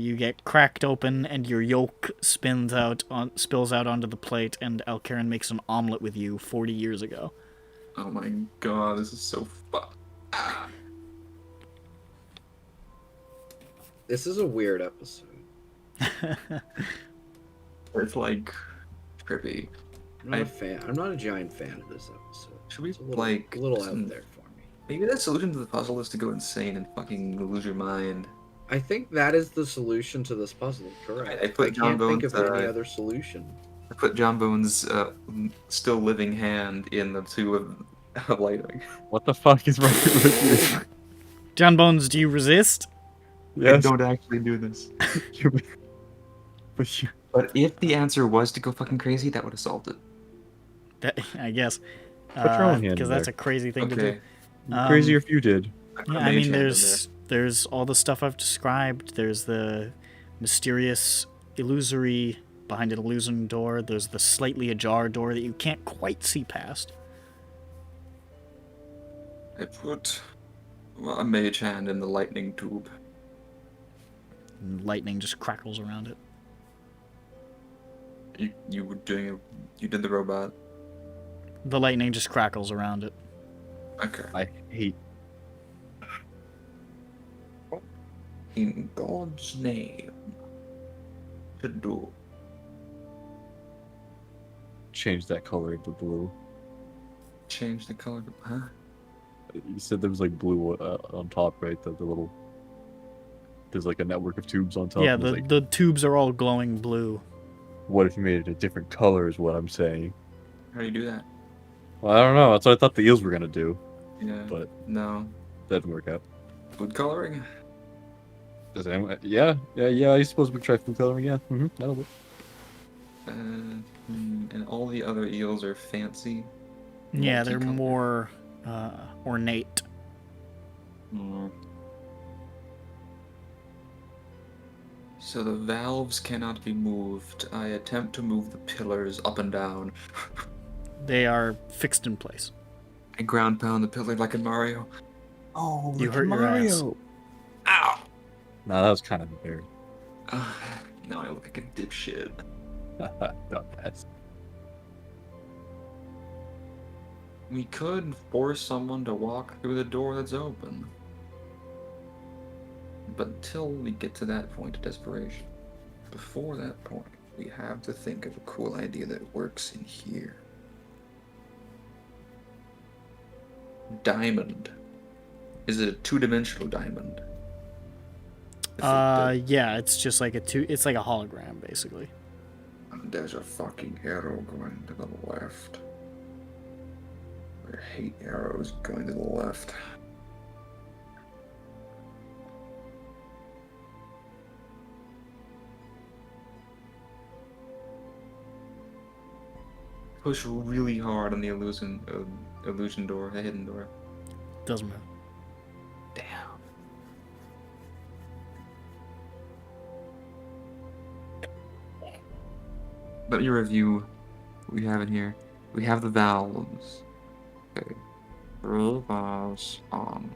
you get cracked open, and your yolk spills out onto the plate, and Alcaran makes an omelet with you 40 years ago. Oh my god, this is so fun. This is a weird episode. It's like trippy. I'm not a fan. I'm not a giant fan of this episode. Should we It's a little, like a little some- out there for me? Maybe the solution to the puzzle is to go insane and fucking lose your mind. I think that is the solution to this puzzle. Correct. I put John can't think Bones, of any uh, other solution. I put John Bones' still living hand in the tube of lighting. What the fuck is wrong with you? John Bones, do you resist? I don't actually do this. But you. But if the answer was to go fucking crazy, that would have solved it. That, I guess. Put your own hand in Because that's there. a crazy thing to do. Okay. Crazier if you did. Yeah, I mean, there's There's all the stuff I've described. There's the mysterious, illusory, behind an illusion door. There's the slightly ajar door that you can't quite see past. I put a mage hand in the lightning tube. And lightning just crackles around it. You were doing it. You did the robot. The lightning just crackles around it. Okay. I hate. In God's name, to do. Change that color to blue. Change the color. Huh? You said there was like blue on top, right? The little. There's like a network of tubes on top. Yeah, and the, there's, like, the tubes are all glowing blue. What if you made it a different color? Is what I'm saying. How do you do that? Well, I don't know. That's what I thought the eels were gonna do. Yeah. But no, that didn't work out. Food coloring. Does anyone? Yeah. I suppose we try food coloring. Yeah. That'll work. And all the other eels are fancy. Yeah, they're multicolored. more ornate. So the valves cannot be moved. I attempt to move the pillars up and down. They are fixed in place. I ground pound the pillar like in Mario. Oh, You hurt your ass. Ow! No, that was kind of weird. Now I look like a dipshit. Not bad. We could force someone to walk through the door that's open. But until we get to that point of desperation, before that point, we have to think of a cool idea that works in here. Diamond. Is it a two-dimensional diamond? Yeah, it's just like it's like a hologram, basically. And there's a fucking arrow going to the left. I hate arrows going to the left. Push really hard on the illusion door, the hidden door. Doesn't move. Damn. Let me review what we have in here. We have the valves. Okay. 3 valves on.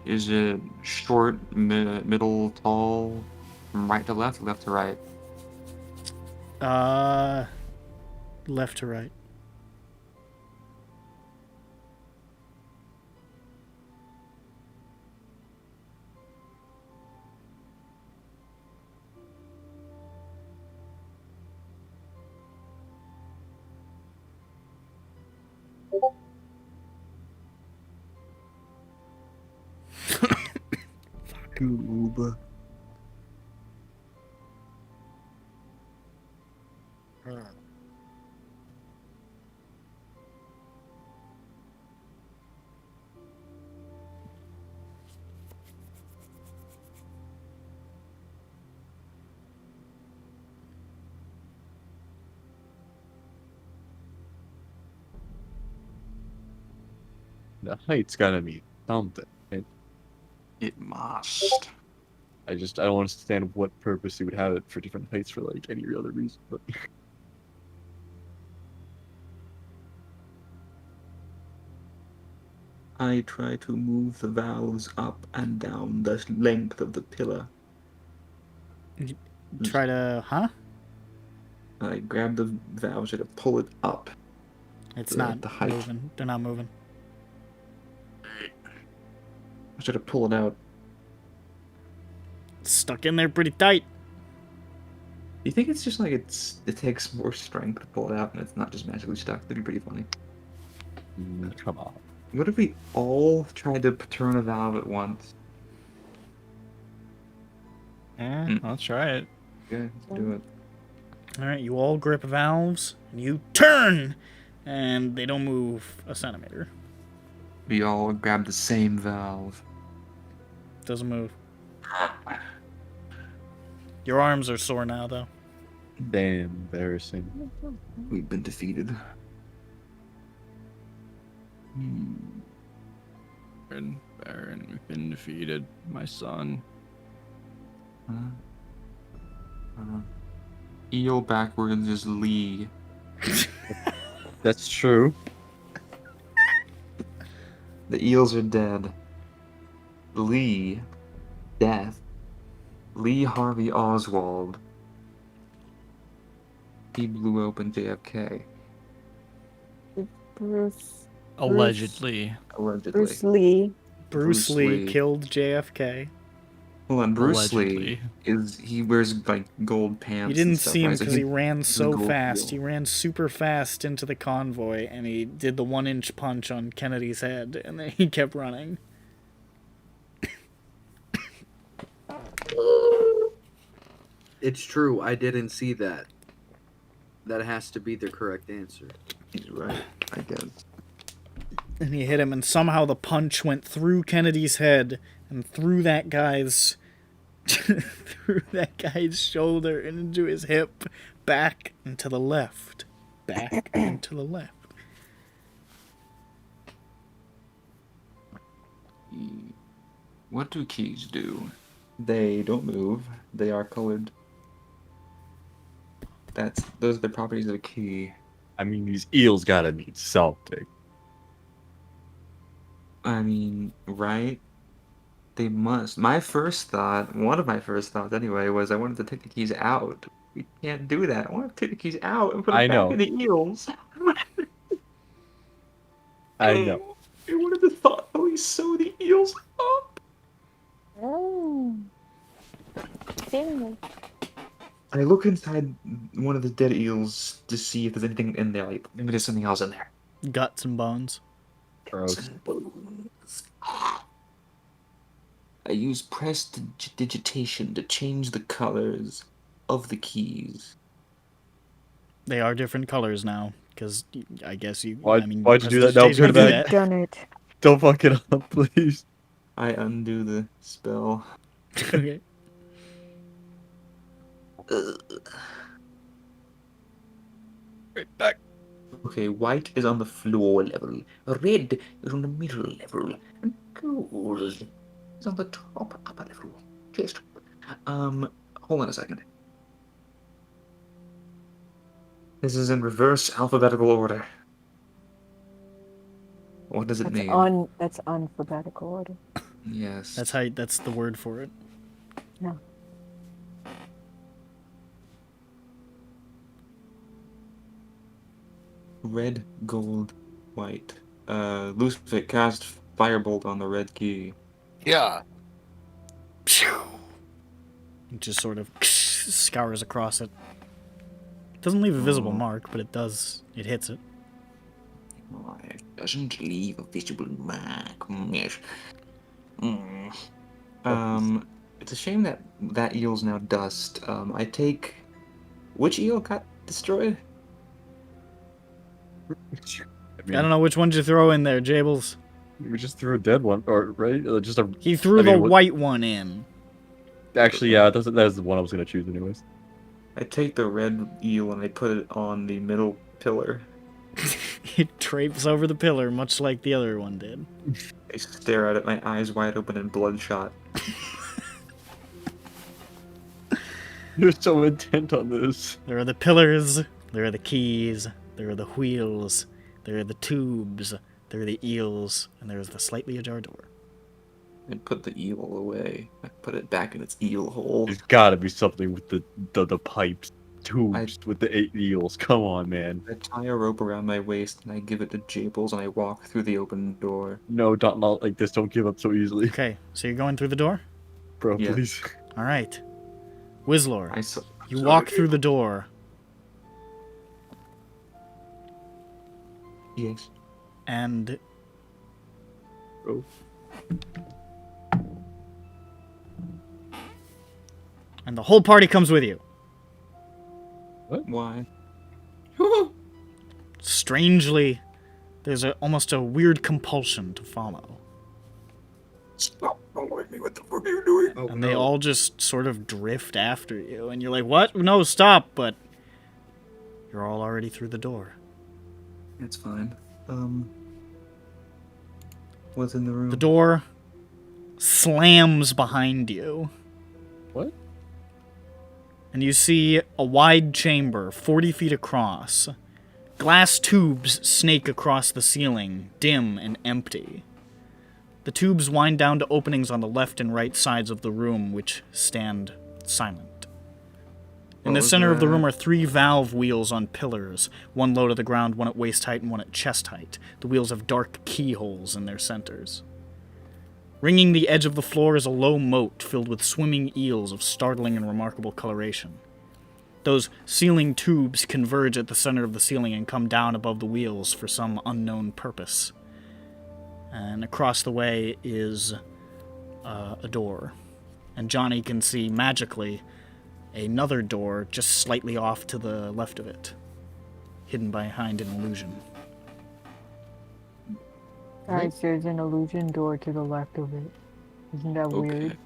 Is it short, middle, tall, from right to left, left to right? Left to right. Goob. The height's gotta be something. Right? It must. I don't understand what purpose you would have it for different heights for like any other reason. But I try to move the valves up and down the length of the pillar. Try to, huh? I grab the valves and pull it up. It's the not height. moving. They're not moving. I try to pull it out. It's stuck in there pretty tight. You think it's just like it takes more strength to pull it out and it's not just magically stuck? That'd be pretty funny. Come on. What if we all tried to turn a valve at once? Let's try it. Yeah, let's do it. Alright, you all grip valves, and you turn! And they don't move a centimeter. We all grab the same valve. Doesn't move. Your arms are sore now, though. Damn embarrassing. We've been defeated. Baron, we've been defeated, my son. Eel backwards is Lee. That's true. The eels are dead. Lee, death. Lee Harvey Oswald. He blew open JFK. Bruce. Allegedly. Allegedly. Bruce Lee. Bruce Lee killed JFK. Hold on, Bruce Allegedly. Lee he wears like gold pants. You didn't and stuff, see him right? So because he ran so gold fast. eel. He ran super fast into the convoy, and he did the 1-inch punch on Kennedy's head, and then he kept running. It's true. I didn't see that. That has to be the correct answer. He's right, I guess. And he hit him, and somehow the punch went through Kennedy's head and through that guy's shoulder and into his hip, back and to the left, back and to the left. What do keys do? They don't move. They are colored. Those are the properties of a key. I mean, these eels gotta need something. I mean, right? They must. One of my first thoughts anyway, was I wanted to take the keys out. We can't do that. I want to take the keys out and put them back in the eels. I know. I wanted to thoughtfully sew the eels up. Oh. I look inside one of the dead eels to see if there's anything in there. Like, maybe there's something else in there. Guts and bones. Gross. I use prestidigitation to change the colors of the keys. They are different colors now, because I guess you. Why'd you press do that? No, digitation put it to do back. that. Done it. Don't fuck it up, please. I undo the spell. Okay. Right back. Okay, white is on the floor level, red is on the middle level, and gold is on the top upper level. Just, hold on a second. This is in reverse alphabetical order. What does it mean? That's alphabetical order. Yes. That's the word for it. No. Red, gold, white. Lucifer cast firebolt on the red key. Yeah. It just sort of scours across it. Doesn't leave a visible mark, but it does. It hits it. Oh, it doesn't leave a visible mark. Yes. It's a shame that eel's now dust. I take... Which eel got destroyed? I don't know which one you throw in there, Jables. We just threw a dead one, or right? Just a. He threw the white one in. Actually, yeah, that was the one I was gonna choose anyways. I take the red eel and I put it on the middle pillar. It drapes over the pillar, much like the other one did. I stare at it, my eyes wide open and bloodshot. You're so intent on this. There are the pillars, there are the keys, there are the wheels, there are the tubes, there are the eels, and there is the slightly ajar door. I put the eel away. I put it back in its eel hole. There's gotta be something with the pipes, tubes with the 8 eels. Come on, man. I tie a rope around my waist and I give it to Jables and I walk through the open door. No, not like this. Don't give up so easily. Okay, so you're going through the door? Bro, Yeah. please. Alright. Whizlor, I you walk through the door. Yes. And Oh. and the whole party comes with you. Why? Strangely, there's almost a weird compulsion to follow. Stop following me. What the fuck are you doing? Oh, And they all just sort of drift after you, and you're like, what? No, stop, but You're all already through the door. It's fine. What's in the room? The door slams behind you. What? And you see a wide chamber, 40 feet across. Glass tubes snake across the ceiling, dim and empty. The tubes wind down to openings on the left and right sides of the room, which stand silent. In the center of the room are 3 valve wheels on pillars, one low to the ground, one at waist height, and one at chest height. The wheels have dark keyholes in their centers. Ringing the edge of the floor is a low moat filled with swimming eels of startling and remarkable coloration. Those ceiling tubes converge at the center of the ceiling and come down above the wheels for some unknown purpose. And across the way is a door. And Johnny can see magically another door just slightly off to the left of it, hidden behind an illusion. Guys, there's an illusion door to the left of it. Isn't that weird?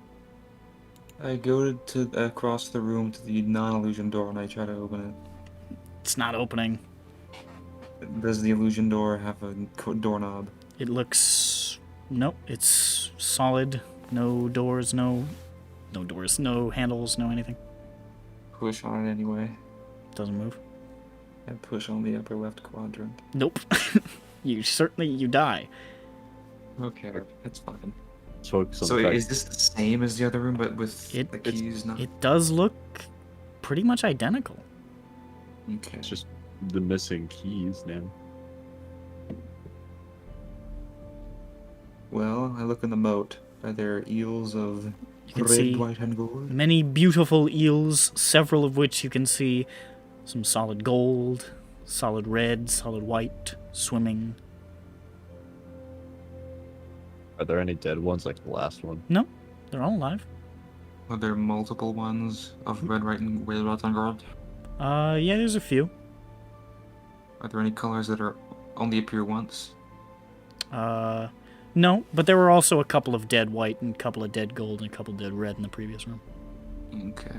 I go to across the room to the non-illusion door and I try to open it. It's not opening. Does the illusion door have a doorknob? It looks... Nope, it's solid. No doors, no doors, no handles, no anything. Push on it anyway. Doesn't move. I push on the upper left quadrant. Nope. You die. Okay, that's fine. So is this the same as the other room, but with the keys not? It does look pretty much identical. Okay. It's just the missing keys, man. Well, I look in the moat. Are there eels of You can red, see white, and gold? many beautiful eels, several of which you can see some solid gold, solid red, solid white, swimming. Are there any dead ones like the last one? No, they're all alive. Are there multiple ones of red, white, and gold? Yeah, there's a few. Are there any colors that are only appear once? No, but there were also a couple of dead white and a couple of dead gold and a couple of dead red in the previous room. Okay.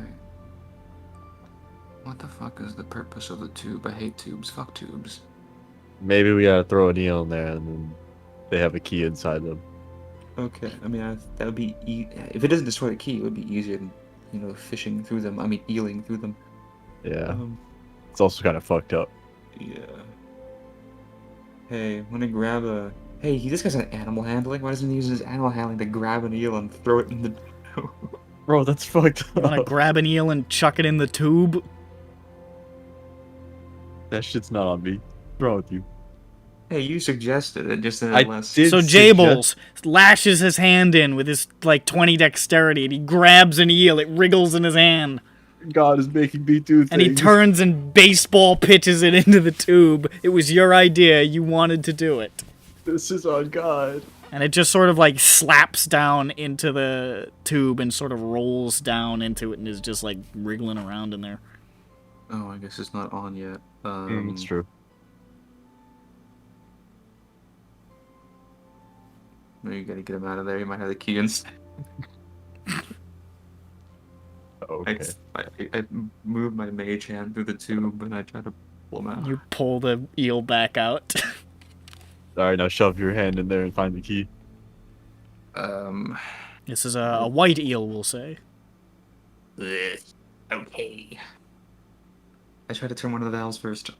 What the fuck is the purpose of the tube? I hate tubes. Fuck tubes. Maybe we gotta throw an eel in there and then they have a key inside them. Okay, I mean, that would be... if it doesn't destroy the key, it would be easier than, fishing through them. I mean, eeling through them. Yeah. It's also kind of fucked up. Yeah. Hey, I'm gonna grab a... Hey, this guy's an animal handling. Why doesn't he use his animal handling to grab an eel and throw it in the... Bro, that's fucked up. You want to grab an eel and chuck it in the tube? That shit's not on me. What's wrong with you? Hey, you suggested it, just in a less... So Jables lashes his hand in with his, 20 dexterity, and he grabs an eel. It wriggles in his hand. God is making me do things. And he turns and baseball pitches it into the tube. It was your idea. You wanted to do it. This is on God. And it just sort of, slaps down into the tube and sort of rolls down into it and is just, wriggling around in there. Oh, I guess it's not on yet. It's true. You gotta get him out of there. You might have the key instead. Okay. I move my mage hand through the tube and I try to pull him out. You pull the eel back out. Alright, now shove your hand in there and find the key. This is a white eel, we'll say. Okay. I try to turn one of the valves first.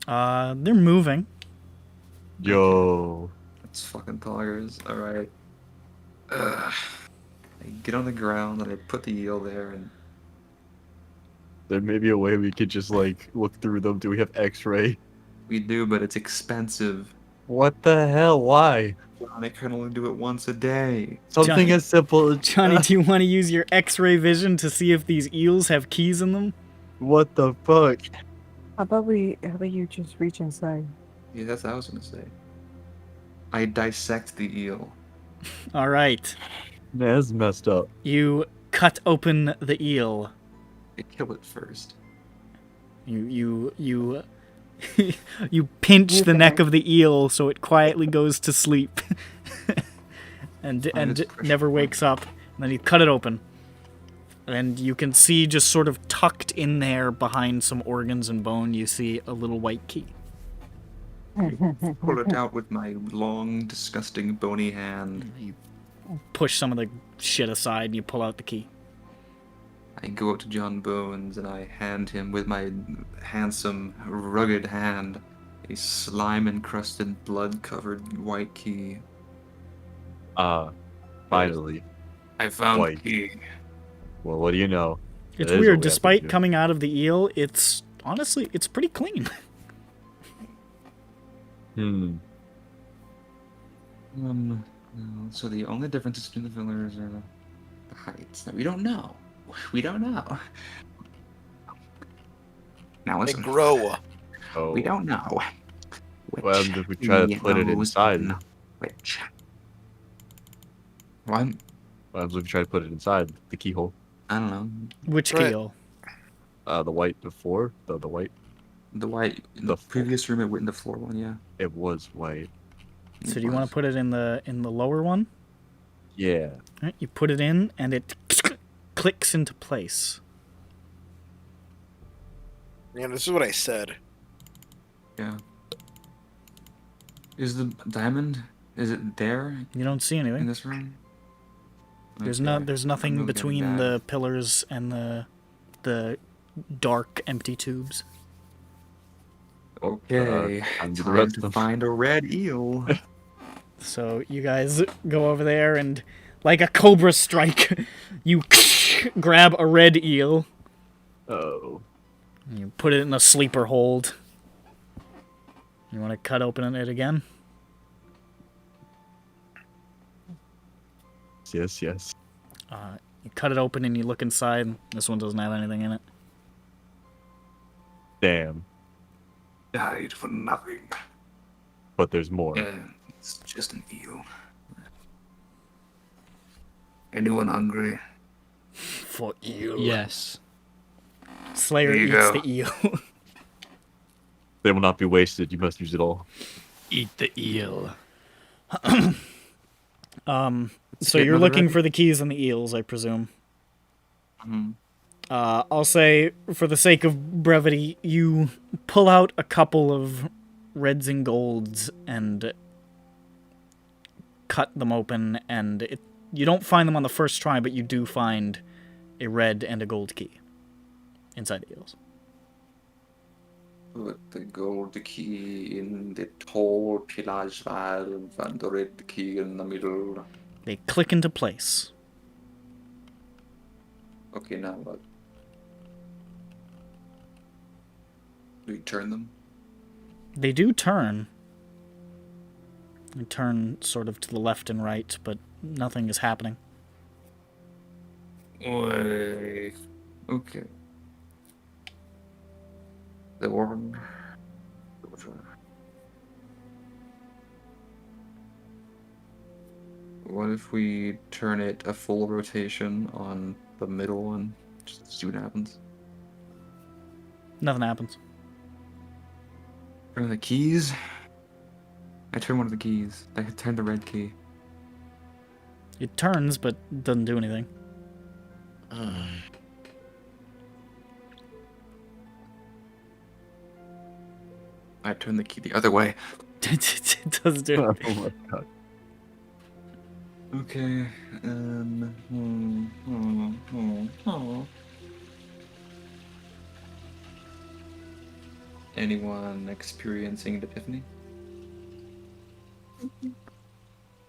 They're moving. Yo. That's fucking poggers. Alright. I get on the ground and I put the eel there and... There may be a way we could just, look through them. Do we have x-ray? We do, but it's expensive. What the hell? Why? I can only do it once a day. Something as simple as... Johnny, do you want to use your x-ray vision to see if these eels have keys in them? What the fuck? How about you just reach inside? Yeah, that's what I was gonna say. I dissect the eel. Alright. That's messed up. You cut open the eel. I kill it first. You pinch the neck of the eel so it quietly goes to sleep. and never wakes up. And then you cut it open. And you can see just sort of tucked in there behind some organs and bone, you see a little white key. Pull it out with my long, disgusting, bony hand. You push some of the shit aside and you pull out the key. I go up to John Bones and I hand him with my handsome, rugged hand a slime-encrusted, blood-covered white key. Finally. I found White. the key. Well, what do you know? It's That is weird, what we have to despite do. coming out of the eel, it's honestly, it's pretty clean. No, so the only differences between the fillers are the heights. Now, we don't know. We don't know. Now They listen. grow. Oh. We don't know. What happens if we try to put it inside? Which? What? What happens if we try to put it inside the keyhole? I don't know. Which Right. keel? The white before? The white? The white in the previous room, it went in the floor one, yeah. It was white. So do you want to put it in the lower one? Yeah. Right, you put it in, and it clicks into place. Yeah, this is what I said. Yeah. Is the diamond? Is it there You don't see anything. in this room? There's Okay. there's I'm nothing moving between back. the pillars and the dark empty tubes. Okay, time to do the time rest to of them. find a red eel. So you guys go over there and, like a cobra strike, you grab a red eel. Oh. And you put it in a sleeper hold. You want to cut open it again? Yes, yes. You cut it open and you look inside. This one doesn't have anything in it. Damn. Died for nothing. But there's more. Yeah, it's just an eel. Anyone hungry? For eel. Yes. Slayer There you eats go. the eel. They will not be wasted. You must use it all. Eat the eel. So get you're another looking red- for the keys and the eels, I presume. Mhm. I'll say, for the sake of brevity, you pull out a couple of reds and golds and cut them open, and you don't find them on the first try, but you do find a red and a gold key inside the eels. Put the gold key in the tall pillage valve and the red key in the middle. They click into place. Okay, now what? Do we turn them? They do turn. They turn sort of to the left and right, but nothing is happening. Wait. Okay. The one. What if we turn it a full rotation on the middle one? Just see what happens. Nothing happens. Turn the keys. I turn one of the keys. I turn the red key. It turns, but doesn't do anything. I turn the key the other way. It doesn't do Oh anything. my god. Okay. Anyone experiencing an epiphany?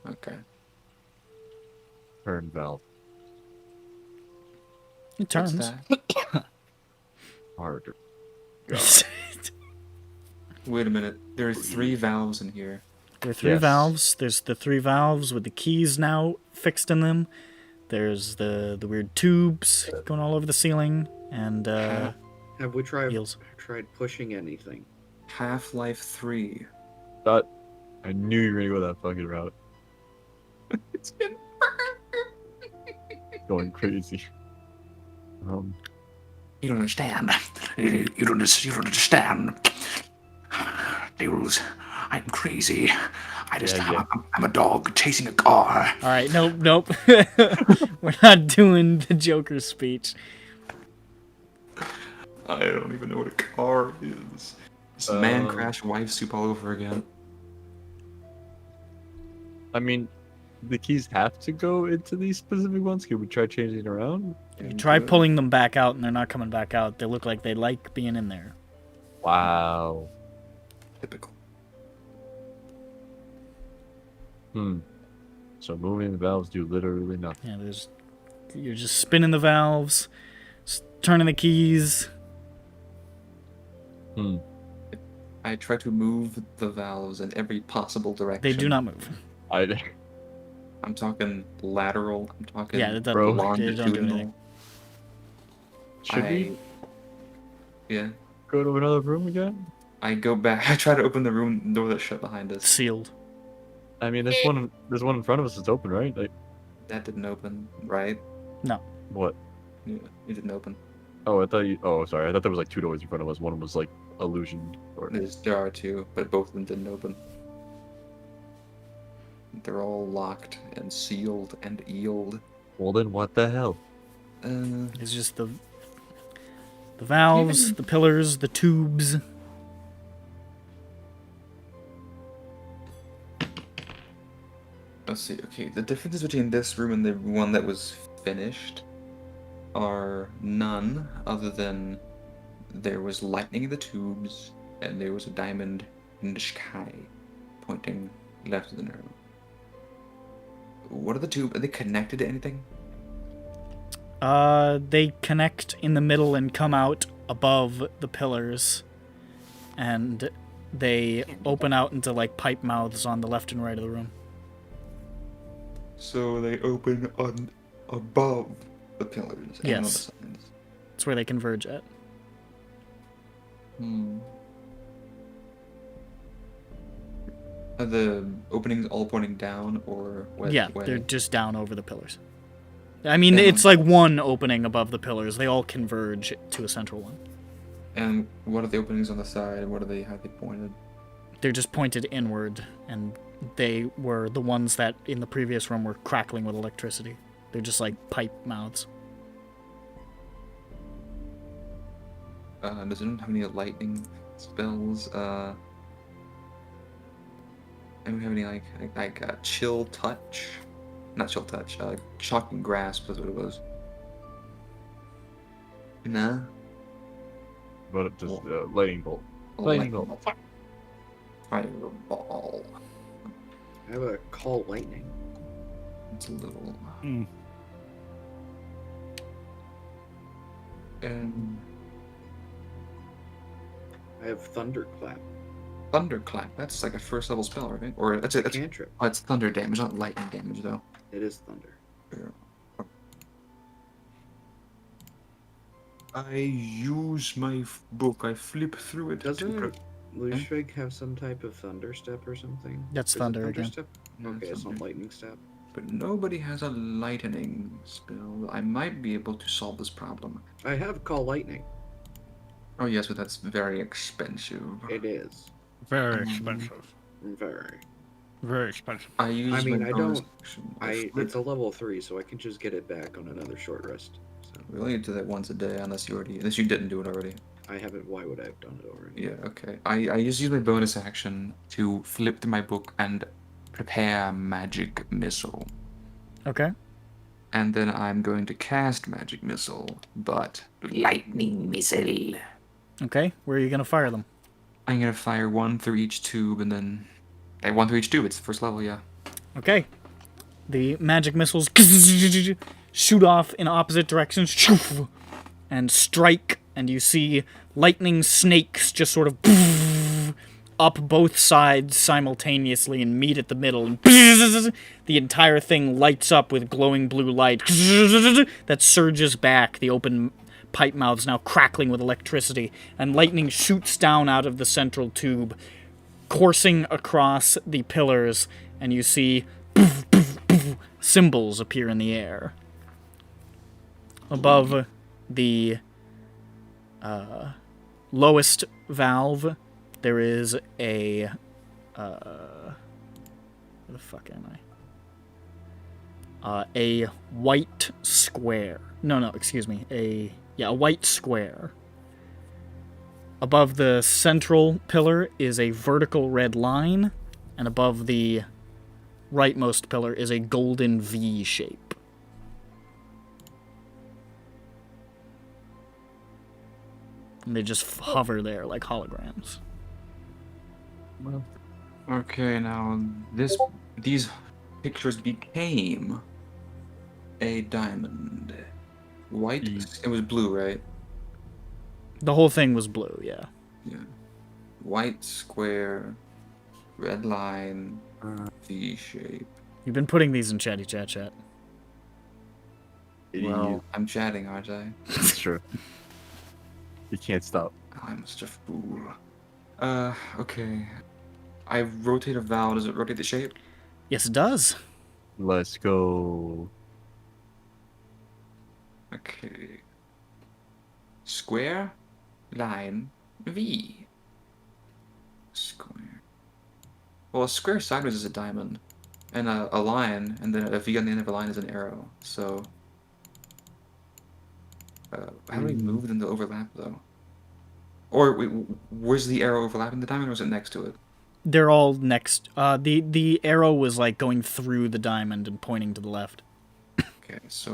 Okay. Turn valve. It What's turns. that? Harder. Wait a minute. There are 3 valves in here. There are 3 Yes. valves. There's the 3 valves with the keys now fixed in them. There's the weird tubes going all over the ceiling, and Have we tried eels. pushing anything? Half-Life 3. I knew you were gonna go that fucking route. It's been Going crazy. You don't understand. You don't understand. Deals. I'm crazy. I'm a dog chasing a car. All right, nope. We're not doing the Joker speech. I don't even know what a car is. It's man crash, wife soup all over again. I mean, the keys have to go into these specific ones. Can we try changing it around? You try pulling them back out, and they're not coming back out. They look like they like being in there. Wow. Typical. So moving the valves do literally nothing. Yeah, you're just spinning the valves, turning the keys. I try to move the valves in every possible direction. They do not move. I'm talking lateral. I'm talking Yeah, it doesn't longitudinal. do anything. Should we? Yeah. Go to another room again? I go back. I try to open the room door that's shut behind us. Sealed. I mean, there's one in front of us that's open, right? Like, that didn't open, right? No. What? Yeah, it didn't open. Oh, I thought you. Oh, sorry. I thought there was like 2 doors in front of us. One was like illusion. There are 2, but both of them didn't open. They're all locked and sealed and eeled. Well, then what the hell? It's just the valves, the pillars, the tubes. Let's see. Okay, the differences between this room and the one that was finished are none, other than there was lightning in the tubes and there was a diamond in the sky pointing left of the room. What are the tubes? Are they connected to anything? They connect in the middle and come out above the pillars, and they open out into like pipe mouths on the left and right of the room. So they open on above the pillars and on the Yes. sides. That's where they converge at. Are the openings all pointing down or west Yeah, way? they're just down over the pillars. I mean, it's like one opening above the pillars. They all converge to a central one. And what are the openings on the side? What are they? How are they pointed? They're just pointed inward, and they were the ones that in the previous room were crackling with electricity. They're just like pipe mouths. Does anyone have any lightning spells? Anyone have any like chill touch? Not chill touch. Shocking grasp. That's what it was. Nah. But just lightning bolt. Lightning bolt. Fireball. I have a call lightning. It's a little. I have thunderclap. Thunderclap. That's like a first level spell, right? Or that's it. Cantrip. Oh, it's thunder damage, not lightning damage, though. It is thunder. I use my book. I flip through it. Doesn't Lushvig have some type of thunder step or something? That's Is it thunder again. step? Okay, it's not lightning step. But nobody has a lightning spell. I might be able to solve this problem. I have call lightning. Oh yes, but that's very expensive. It is. Very expensive. Very. Very expensive. I use. I mean, my I bonus don't. action. It's a level 3, so I can just get it back on another short rest. So. We only do that once a day, unless you didn't do it already. I haven't. Why would I have done it already? Yeah. Okay. I just use my bonus action to flip to my book and prepare magic missile. Okay. And then I'm going to cast magic missile, but Lightning missile. Okay, where are you gonna fire them? I'm gonna fire 1 through each tube, and then 1 through each tube. It's the first level, yeah. Okay. The magic missiles shoot off in opposite directions and strike, and you see lightning snakes just sort of up both sides simultaneously and meet at the middle, and the entire thing lights up with glowing blue light that surges back, the open pipe mouths now crackling with electricity, and lightning shoots down out of the central tube, coursing across the pillars, and you see symbols appear in the air. Above the lowest valve, there is a Where the fuck am I? A white square. No, excuse me. A white square. Above the central pillar is a vertical red line, and above the rightmost pillar is a golden V shape. And they just hover there like holograms. Well, okay, now these pictures became a diamond. White. It was blue, right? The whole thing was blue, yeah. Yeah. White square, red line, V shape. You've been putting these in chatty chat. Well, I'm chatting, aren't I? That's true. You can't stop. I'm such a fool. Okay. I rotate a vowel. Does it rotate the shape? Yes, it does. Let's go. Okay. Square, line, V. Square. Well, a square sideways is a diamond, and a line, and then a V on the end of a line is an arrow. So, how do we move them to overlap though? Or wait, where's the arrow overlapping the diamond, or is it next to it? They're all next. The arrow was like going through the diamond and pointing to the left. Okay, so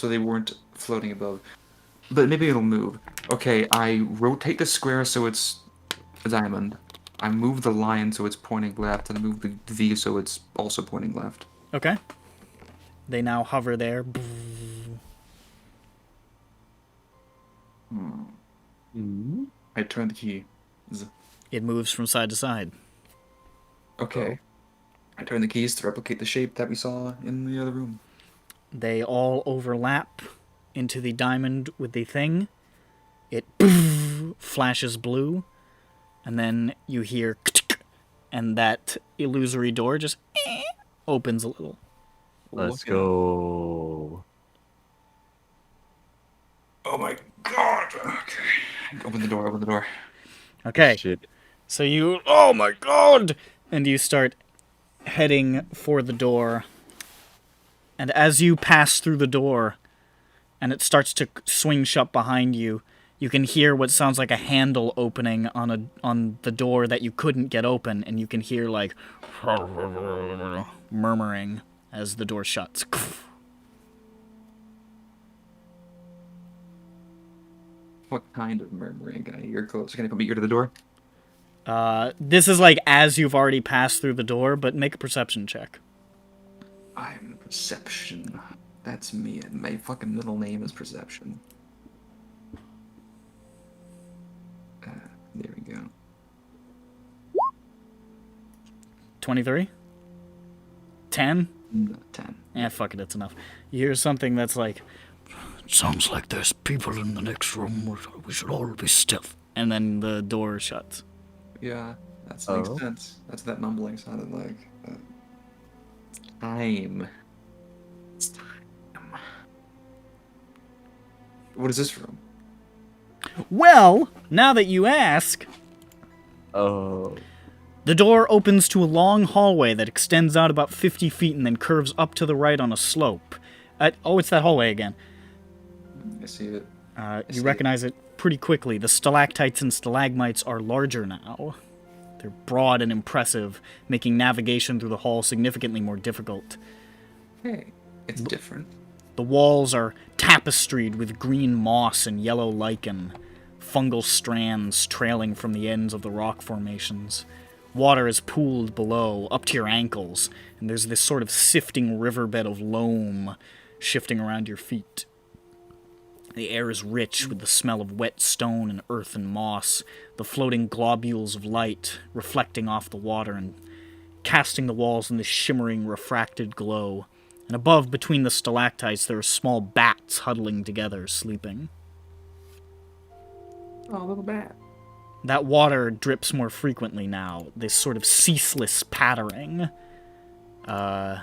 they weren't floating above. But maybe it'll move. Okay, I rotate the square so it's a diamond. I move the line so it's pointing left, and I move the V so it's also pointing left. Okay. They now hover there. I turn the key. It moves from side to side. Okay. I turn the keys to replicate the shape that we saw in the other room. They all overlap into the diamond with the thing. It flashes blue, and then you hear and that illusory door just opens a little. Let's go. Oh my god! Okay. Open the door. Okay. Shit. So you, oh my god! And you start heading for the door. And as you pass through the door, and it starts to swing shut behind you, you can hear what sounds like a handle opening on the door that you couldn't get open, and you can hear like murmuring as the door shuts. What kind of murmuring? Can I hear close? Can I put my ear to the door? This is like as you've already passed through the door, but make a perception check. I'm Perception. That's me. My fucking middle name is Perception. There we go. 23? 10? 10. Eh, fuck it, it's enough. You hear something that's like, sounds like there's people in the next room. We should all be stiff. And then the door shuts. Yeah, that makes sense. That's what that mumbling sounded like. Time. It's time. What is this room? Well, now that you ask... Oh. The door opens to a long hallway that extends out about 50 feet and then curves up to the right on a slope. It's that hallway again. I see it. You recognize it pretty quickly. The stalactites and stalagmites are larger now. They're broad and impressive, making navigation through the hall significantly more difficult. Hey, it's different. The walls are tapestried with green moss and yellow lichen, fungal strands trailing from the ends of the rock formations. Water is pooled below, up to your ankles, and there's this sort of sifting riverbed of loam shifting around your feet. The air is rich with the smell of wet stone and earth and moss, the floating globules of light reflecting off the water and casting the walls in this shimmering, refracted glow. And above, between the stalactites, there are small bats huddling together, sleeping. Oh, little bat. That water drips more frequently now, this sort of ceaseless pattering. The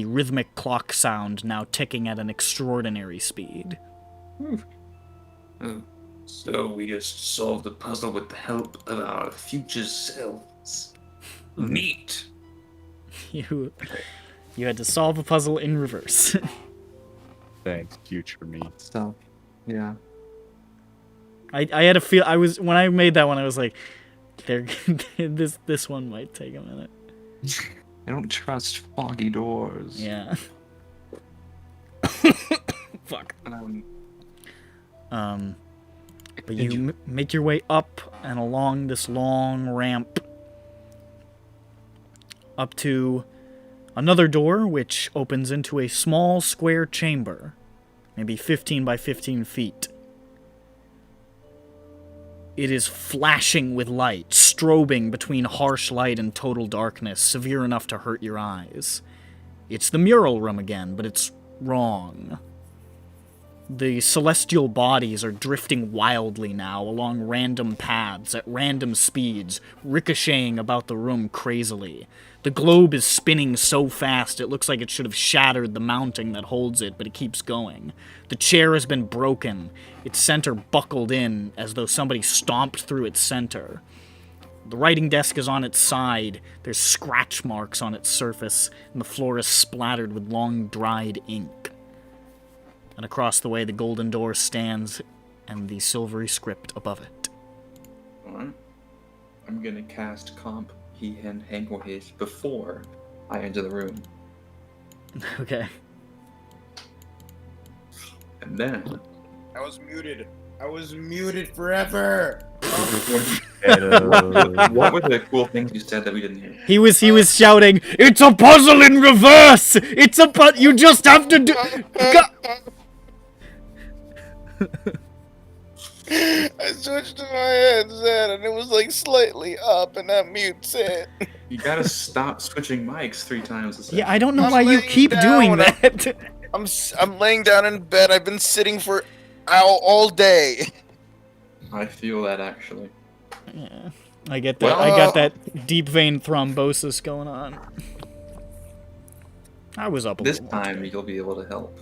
rhythmic clock sound now ticking at an extraordinary speed. Oh, so we just solved the puzzle with the help of our future selves. Neat. You had to solve a puzzle in reverse. Thanks, future me. So, yeah. I had a feel. When I made that one, I was like, this one might take a minute. I don't trust foggy doors. Yeah. Fuck. But you make your way up and along this long ramp up to another door, which opens into a small square chamber, maybe 15 by 15 feet. It is flashing with light, strobing between harsh light and total darkness, severe enough to hurt your eyes. It's the mural room again, but it's wrong. The celestial bodies are drifting wildly now along random paths at random speeds, ricocheting about the room crazily. The globe is spinning so fast it looks like it should have shattered the mounting that holds it, but it keeps going. The chair has been broken, its center buckled in as though somebody stomped through its center. The writing desk is on its side, there's scratch marks on its surface, and the floor is splattered with long dried ink. And across the way, the golden door stands, and the silvery script above it. Alright. I'm gonna cast Comp He and Hangways before I enter the room. Okay. And then... I was muted. I was muted forever. What were the cool things you said that we didn't hear? He was shouting, "It's a puzzle in reverse! It's a you just have to do..." I switched to my headset and it was like slightly up and that mutes it. You gotta stop switching mics 3 times a second. Yeah, I don't know why you keep doing that. I'm laying down in bed. I've been sitting for all day. I feel that actually. Yeah, I get that. I got that deep vein thrombosis going on. I was up a This little time you'll be able to help.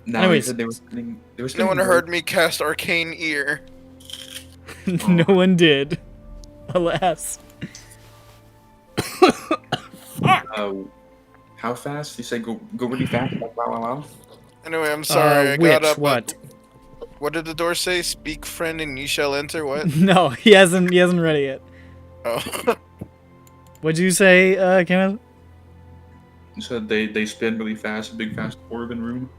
Now Anyways. you said they were spinning No one heard me cast Arcane Ear. No one did. Alas. How fast? You say go really fast? Like, wow, wow, wow. Anyway, I'm sorry. I got up. What? What did the door say? Speak, friend, and ye shall enter. What? No, he hasn't read it yet. Oh. What'd you say, Kenneth? You said they spin really fast, big fast Orban room.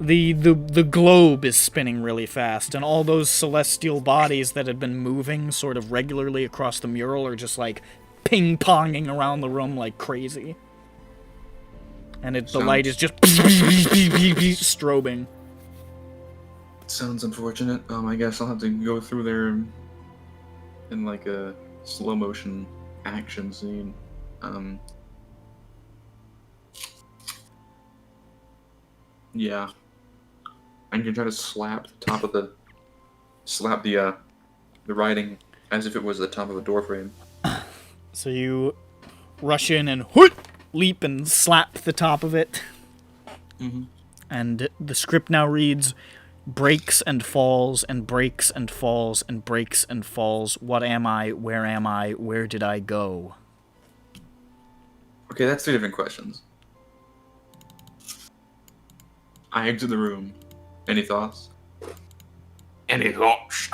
The globe is spinning really fast, and all those celestial bodies that had been moving sort of regularly across the mural are just like ping-ponging around the room like crazy. And the light is just strobing. Sounds unfortunate. I guess I'll have to go through there in like a slow motion action scene. Yeah. I'm gonna try to slap the top of the writing as if it was the top of a door frame. So you rush in and leap and slap the top of it. Mm-hmm. And the script now reads, breaks and falls and breaks and falls and breaks and falls. What am I? Where am I? Where did I go? Okay, that's 3 different questions. I exit the room. Any thoughts? Any thoughts?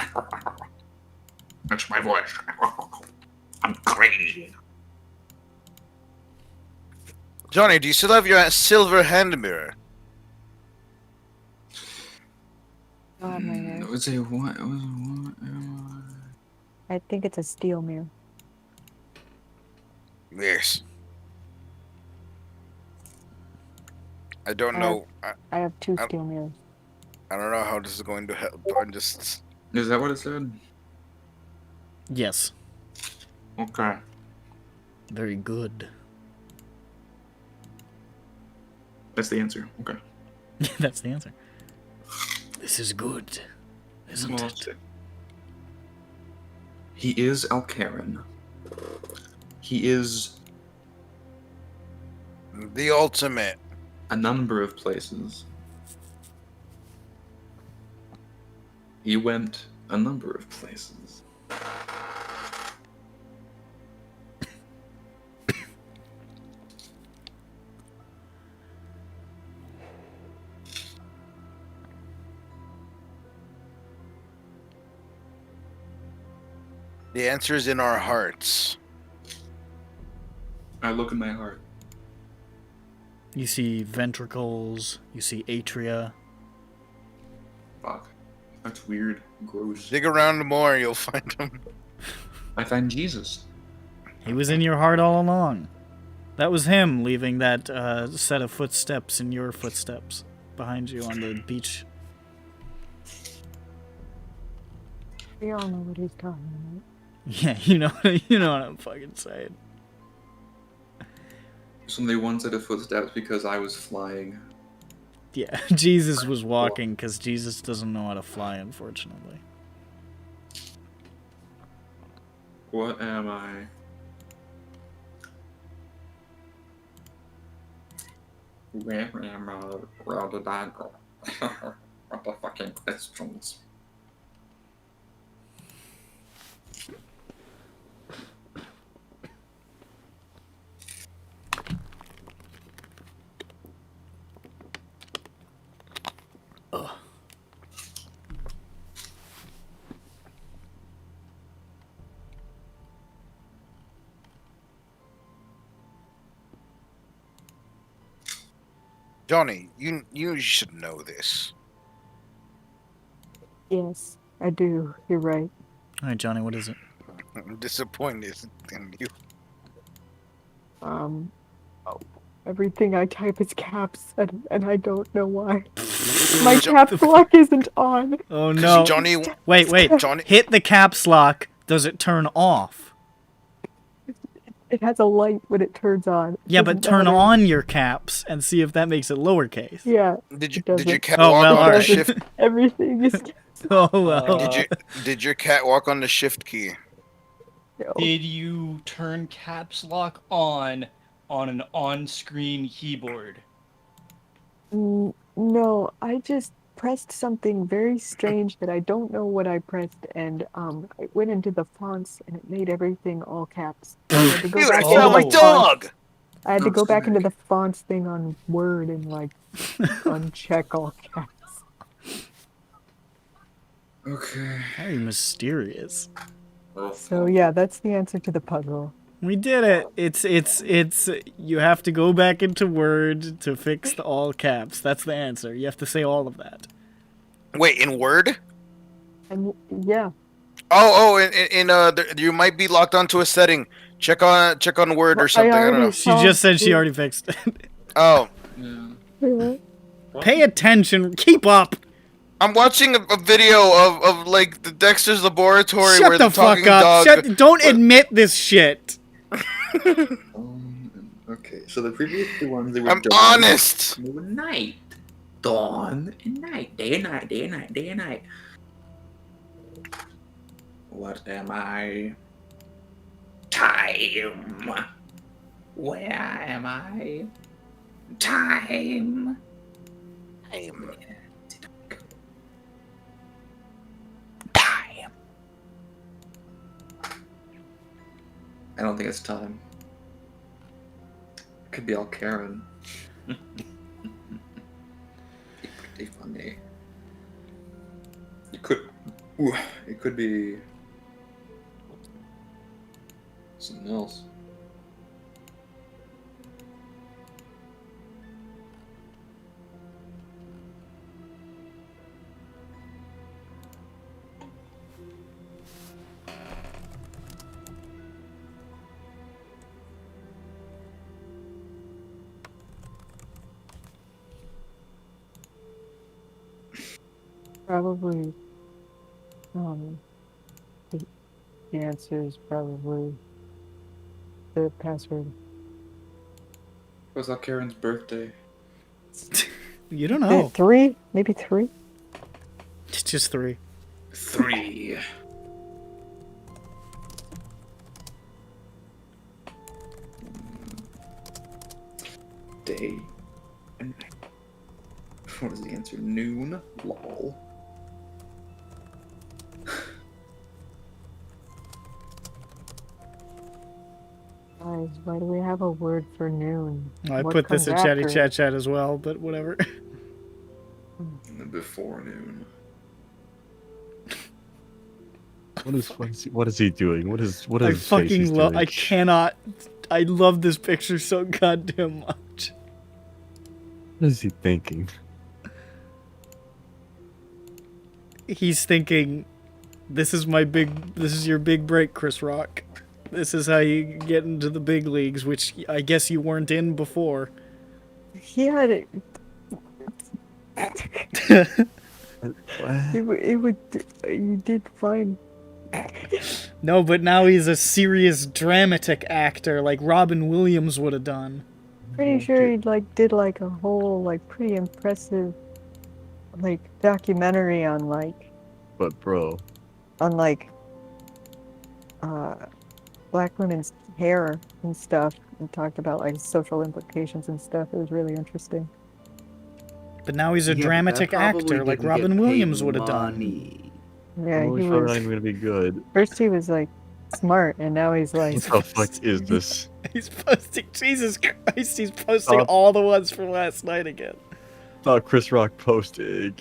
That's my voice. I'm crazy. Johnny, do you still have your silver hand mirror? It was a what? It was a what? I think it's a steel mirror. Yes. I don't know. I have 2 steel mirrors. I don't know how this is going to help. I'm just. Is that what it said? Yes. Okay. Very good. That's the answer. Okay. That's the answer. This is good, isn't it? He is Alcaran. He is the ultimate. A number of places. He went a number of places. The answer is in our hearts. I look in my heart. You see ventricles, you see atria. Fuck. That's weird. Gross. Dig around more, you'll find him. I find Jesus. He was in your heart all along. That was him leaving that set of footsteps in your footsteps behind you on the beach. We all know what he's talking about. Yeah, you know what I'm fucking saying. There's only one set of footsteps because I was flying. Yeah, Jesus was walking because Jesus doesn't know how to fly, unfortunately. What am I? Where am I? Where did I go? What the fucking questions? Johnny, you should know this. Yes, I do. You're right. All right, Johnny, what is it? I'm disappointed in you. Oh, everything I type is caps, and I don't know why. My caps lock isn't on. Oh no! Johnny, wait! Johnny, hit the caps lock. Does it turn off? It has a light when it turns on. Yeah, but Doesn't turn matter. on your caps and see if that makes it lowercase. Yeah. Did it doesn't. your cat Oh, walk well, on the alright. shift? Everything is. Oh well. Did your cat walk on the shift key? Did you turn caps lock on an on-screen keyboard? No, I just pressed something very strange that I don't know what I pressed, and I went into the fonts and it made everything all caps. I had to go Dude, back I into found my the dog! fonts. I had to go back into the fonts thing on Word and like uncheck all caps. Okay. Very mysterious. So yeah, that's the answer to the puzzle. We did it. It's. You have to go back into Word to fix the all caps. That's the answer. You have to say all of that. Wait, in Word? And yeah. You might be locked onto a setting. Check on Word or something. I don't know. She just said she already fixed it. Oh. Pay attention. Keep up. I'm watching a video of like the Dexter's Laboratory Shut where the the talking fuck up. dog. Don't admit this shit. Okay, so the previous two ones they were I'm dawn, honest. They were night, dawn and night, day and night, day and night, day and night. What am I? Time. Where am I? Time. Time. I don't think it's time. It could be all Karen. Pretty funny. It could be something else. Probably. The answer is probably the password. Was that Karen's birthday? You don't know. 3? Maybe 3? It's just 3. 3. Day and night. What is the answer? Noon? Lol. Guys, why do we have a word for noon? I What put this in comes chatty after? chat as well, but whatever. Before noon. What is he doing? What is I his face he's fucking love. doing? I cannot. I love this picture so goddamn much. What is he thinking? He's thinking, this is your big break, Chris Rock. This is how you get into the big leagues, which I guess you weren't in before. He had it. You did fine. No, but now he's a serious dramatic actor, like Robin Williams would have done. Pretty sure he did a whole pretty impressive documentary on But bro, black women's hair and stuff, and talked about social implications and stuff. It was really interesting. But now he's a dramatic actor, like Robin Williams would have done. Yeah, holy he fuck, was. I'm gonna be good. First he was smart, and now he's What the fuck is this? He's posting, Jesus Christ, he's posting all the ones from last night again. Thought Chris Rock posting.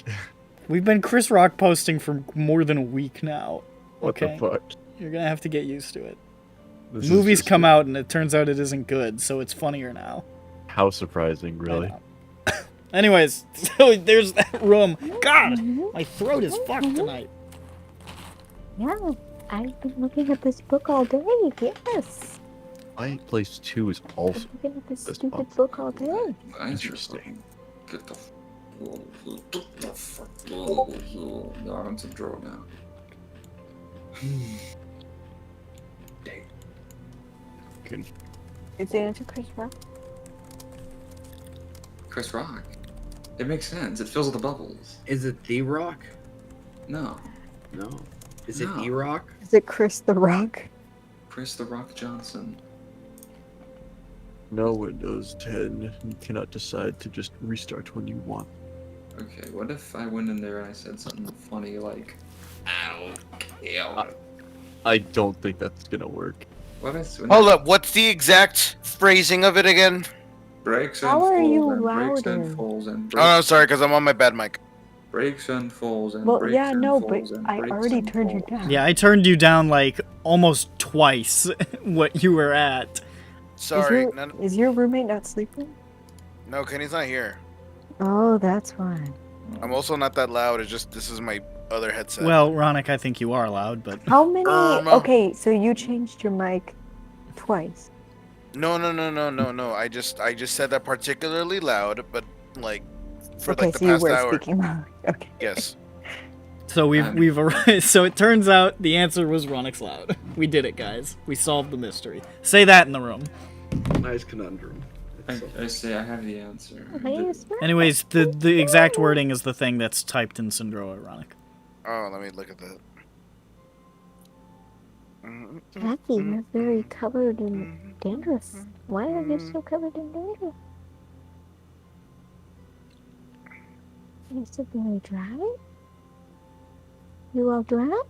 We've been Chris Rock posting for more than a week now. What the fuck? You're gonna have to get used to it. This is Movies just come out and it turns out it isn't good, so it's funnier now. How surprising, really. Anyways, so there's that room. God, my throat is fucked tonight. Yeah, I've been looking at this book all day. Yes. My place 2 is also I've been looking at this stupid book all day. interesting. Get the fuck. No, I'm to draw now. Good. Is the answer Chris Rock? Chris Rock. It makes sense. It fills with the bubbles. Is it The Rock? No. No. Is it No. E-Rock? Is it Chris the Rock? Chris the Rock Johnson. No Windows 10. You cannot decide to just restart when you want. Okay, what if I went in there and I said something funny like, ow, ew. I don't think that's gonna work. What is Hold up, what's the exact phrasing of it again? breaks and How are falls you and breaks and louder? falls and Oh, breaks, no, sorry, because I'm on my bad mic. breaks and falls and Well, breaks yeah, and no, but falls and I breaks already and turned you falls. down. Yeah, I turned you down almost twice what you were at. Sorry, Is your roommate not sleeping? no, Kenny's not here. Oh, that's fine. I'm also not that loud. It's just this is my other headset. Well, Ronick, I think you are loud, but How many? Irma. Okay, so you changed your mic twice. No. I just said that particularly loud, but for Okay, the so you past were hour. speaking loud. Okay. Yes. so we've arrived. So it turns out the answer was Ronick's loud. We did it, guys. We solved the mystery. Say that in the room. Nice conundrum. I say I have the answer. Anyways, the exact wording is the thing that's typed in SINDROA, Ronick. Oh, let me look at that. Jackie, you're very covered in dandruff. Why are you so covered in dandruff? Is it very dry? You all dry?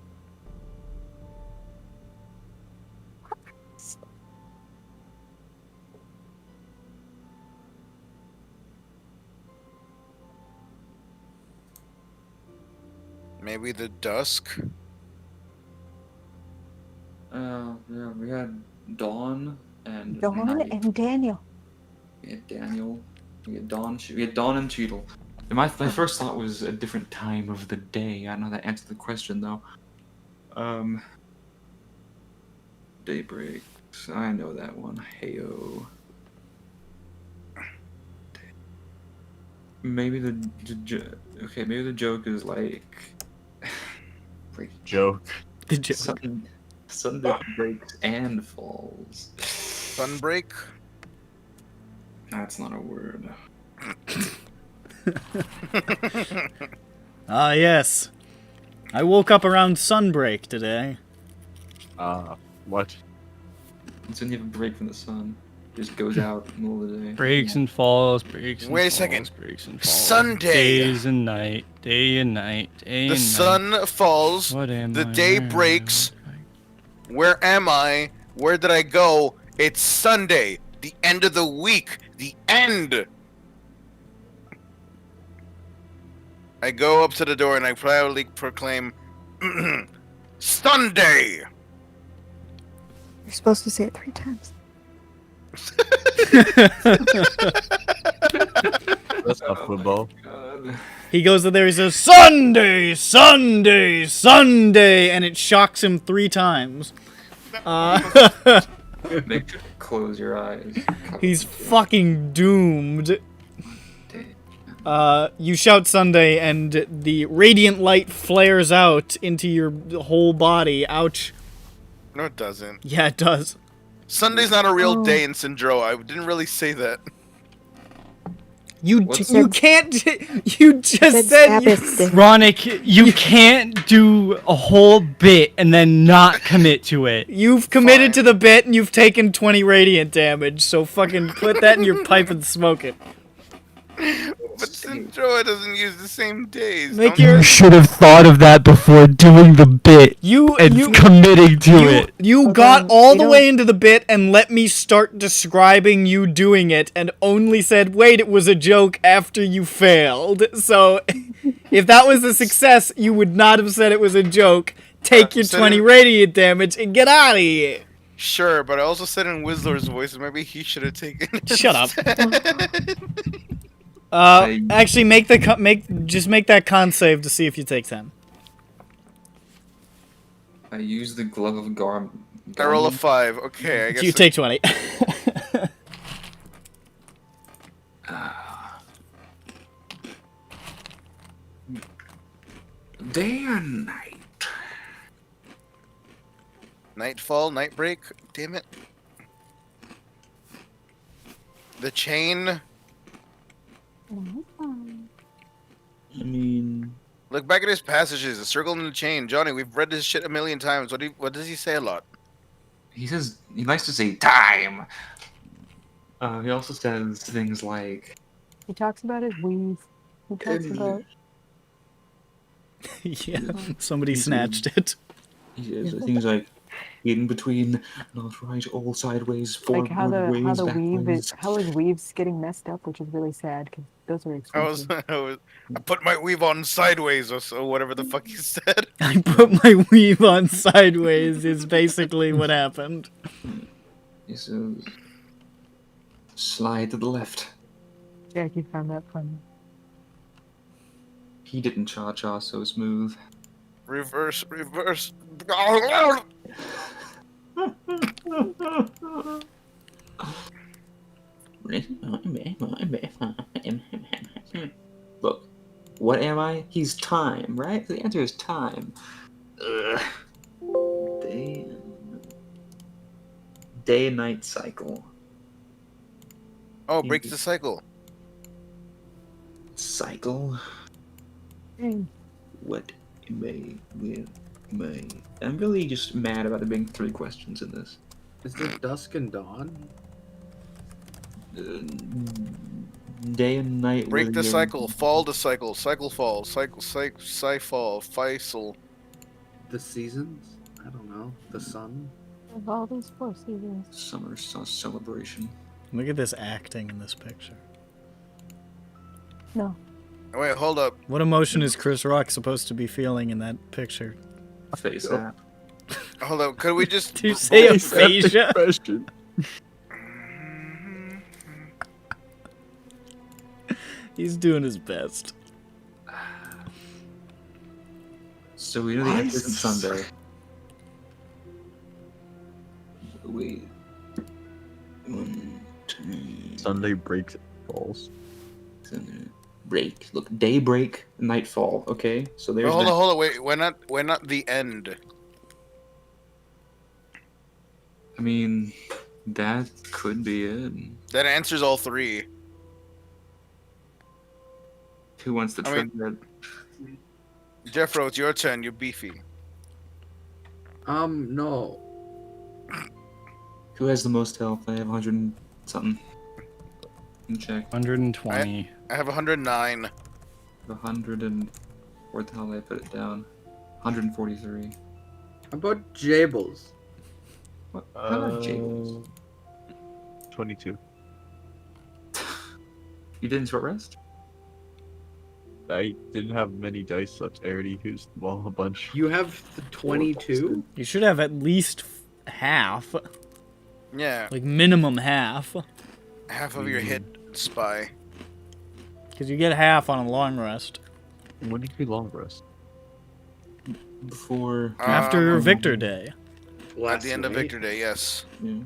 Maybe the dusk. Yeah, we had Dawn and Dawn Night. and Daniel. We had Daniel. We had Dawn. We had Dawn and Cheadle. And my first thought was a different time of the day. I know that answered the question though. Daybreaks. I know that one. Heyo. Maybe okay. Maybe the joke is Joke. The joke. Sunday breaks and falls. Sunbreak. That's not a word. Ah, yes. I woke up around sunbreak today. What? It's when you have a break from the sun. It just goes out in the middle of the day. Breaks and falls, breaks and Wait a falls, second. breaks and falls. Sunday. Days and night, day and night, day The and sun night. falls. What am The I? day Where am I? breaks. Where am I? Where did I go? It's Sunday. The end of the week. The end. I go up to the door and I proudly proclaim, Sunday. You're supposed to say it 3 times. That's not football. He goes in there, he says, Sunday, Sunday, Sunday, and it shocks him 3 times. Make sure to close your eyes. He's fucking doomed. You shout Sunday, and the radiant light flares out into your whole body. Ouch. No, it doesn't. Yeah, it does. Sunday's not a real day in SINDROA. I didn't really say that. You can't. You just said you. Ronick, you can't do a whole bit and then not commit to it. You've committed to the bit and you've taken 20 radiant damage, so fucking put that in your pipe and smoke it. But SINDROA doesn't use the same days. You should have thought of that before doing the bit and committing to it. You got all the way into the bit and let me start describing you doing it and only said, wait, it was a joke after you failed. So, if that was a success, you would not have said it was a joke. Take your 20 radiant damage and get out of here. Sure, but I also said in Whistler's voice, so maybe he should have taken it. Shut up. Actually, make that con save to see if you take 10. I use the glove of Garm. I roll a 5. Okay, I guess You take 20. Day and night. Nightfall, Nightbreak. Damn it. The chain. I mean, Look back at his passages. The circle and the chain. Johnny, we've read this shit a million times. What does he say a lot? he says he likes to say time. He also says things like He talks about his weave. He talks about. Yeah, somebody snatched it. he says things like in between, not right, all sideways, forward Like how ways, the back weave ways. is, how his weave's getting messed up, which is really sad because those are expensive. I put my weave on sideways or so, whatever the fuck he said. I put my weave on sideways is basically what happened. He says slide to the left. Jackie found that funny. He didn't cha-cha so smooth. Reverse. Look, what am I? He's time, right? The answer is time. Ugh. Day and night cycle. Oh, breaks the cycle. Cycle? What am I? I'm really just mad about there being 3 questions in this. Is it dusk and dawn? Day and night. Break whether the you're- cycle. Fall to cycle. Cycle fall. Cycle fall. Faisal. The seasons? I don't know. The sun? Of all these 4 seasons. Summer celebration. Look at this acting in this picture. No. Wait, hold up. What emotion is Chris Rock supposed to be feeling in that picture? Face that. Hold up. Could we just? Did you say aphasia? He's doing his best. So we know the answer is Sunday. Wait. Sunday breaks falls. Break. Look, daybreak, nightfall. Okay, so there's. Hold on. Wait, why not the end? I mean, that could be it. That answers all 3. Who wants to try that? Jeffro, it's your turn. You're beefy. No. Who has the most health? I have 100 and something. Let me check. 120. I have 109. 100 and where the hell did I put it down? 143. How about Jables? What? How about Jables? 22. You didn't short rest? I didn't have many dice left. I already used, well, a bunch. You have the 22? You should have at least half. Yeah. Like minimum half. Half of your hit spy. Because you get half on a long rest. When did you long rest? Before. After Victor Day. At the end of Victor Day, yes. Yeah.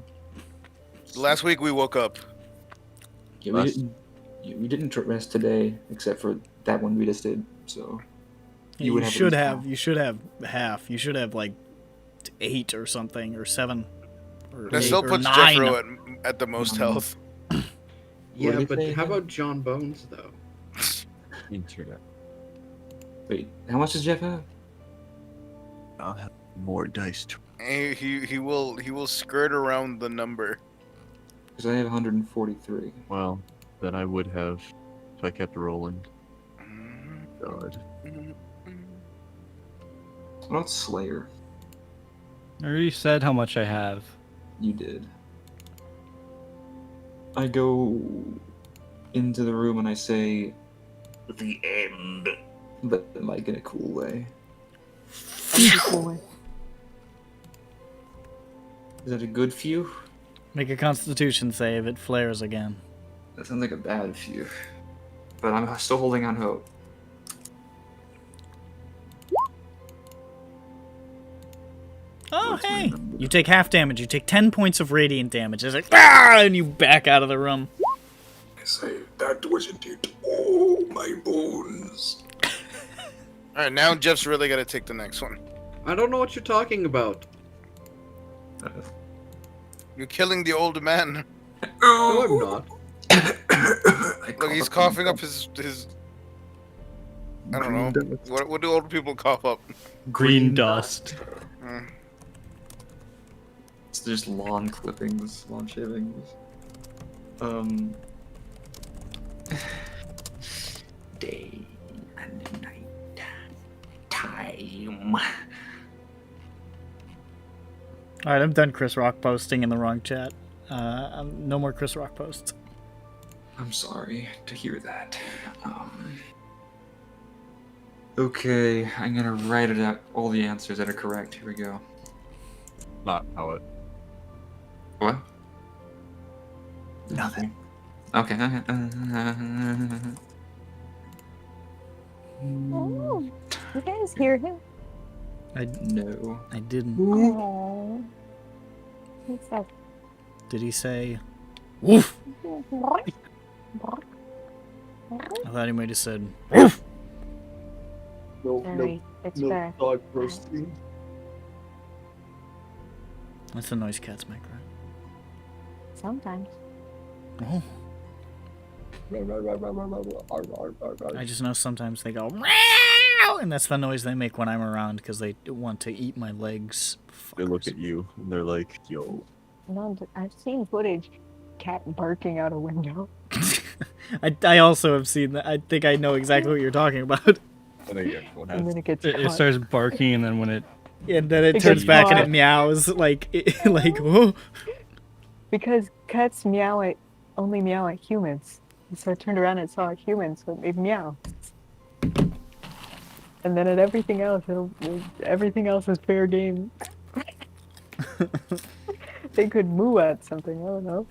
Last week we woke up. Yeah, we didn't rest today, except for that one we just did. So You, would have should at least have. You should have half. You should have like 8 or something, or 7. Or That 8 still or puts 9. Jeffro at the most health. Yeah, did but they how have? about John Bones, though? Internet. Wait, how much does Jeff have? I'll have more dice. He will skirt around the number. Because I have 143. Well, then I would have if I kept rolling. God. What about Slayer? I already said how much I have. You did. I go into the room and I say, "The end," but like in a cool way. Is that a good few? Make a Constitution save. It flares again. That sounds like a bad few. But I'm still holding on hope. Oh, hey! You take half damage. You take 10 points of radiant damage. It's like, ah! And you back out of the room. I say, that wasn't it. Oh, my bones. Alright, now Jeff's really gotta take the next one. I don't know what you're talking about. You're killing the old man. No, I'm not. Look, he's coughing up his I don't know. What do old people cough up? Green dust. It's just lawn clippings, lawn shavings. Day and night time. Alright, I'm done Chris Rock posting in the wrong chat. No more Chris Rock posts. I'm sorry to hear that. Okay, I'm gonna write it out. All the answers that are correct. Here we go. Not how it. What? Nothing. Okay. Oh, you guys hear him? No. I didn't. Oh. What's that? Did he say, woof? I thought he might have said, woof. Sorry, it's back. dog roasting. That's the noise cats make, right? Sometimes. Oh. I just know sometimes they go, meow, and that's the noise they make when I'm around because they want to eat my legs. They look at you and they're like, yo. No, I've seen footage. Cat barking out a window. I also have seen that. I think I know exactly what you're talking about. I think everyone has. And then it gets It caught. starts barking, and then when it And then it It turns gets back and caught. it meows like, like, whoa. Because cats only meow at humans. And so I turned around and saw a human, so it made meow. And then at everything else, everything else is fair game. They could moo at something, I don't know.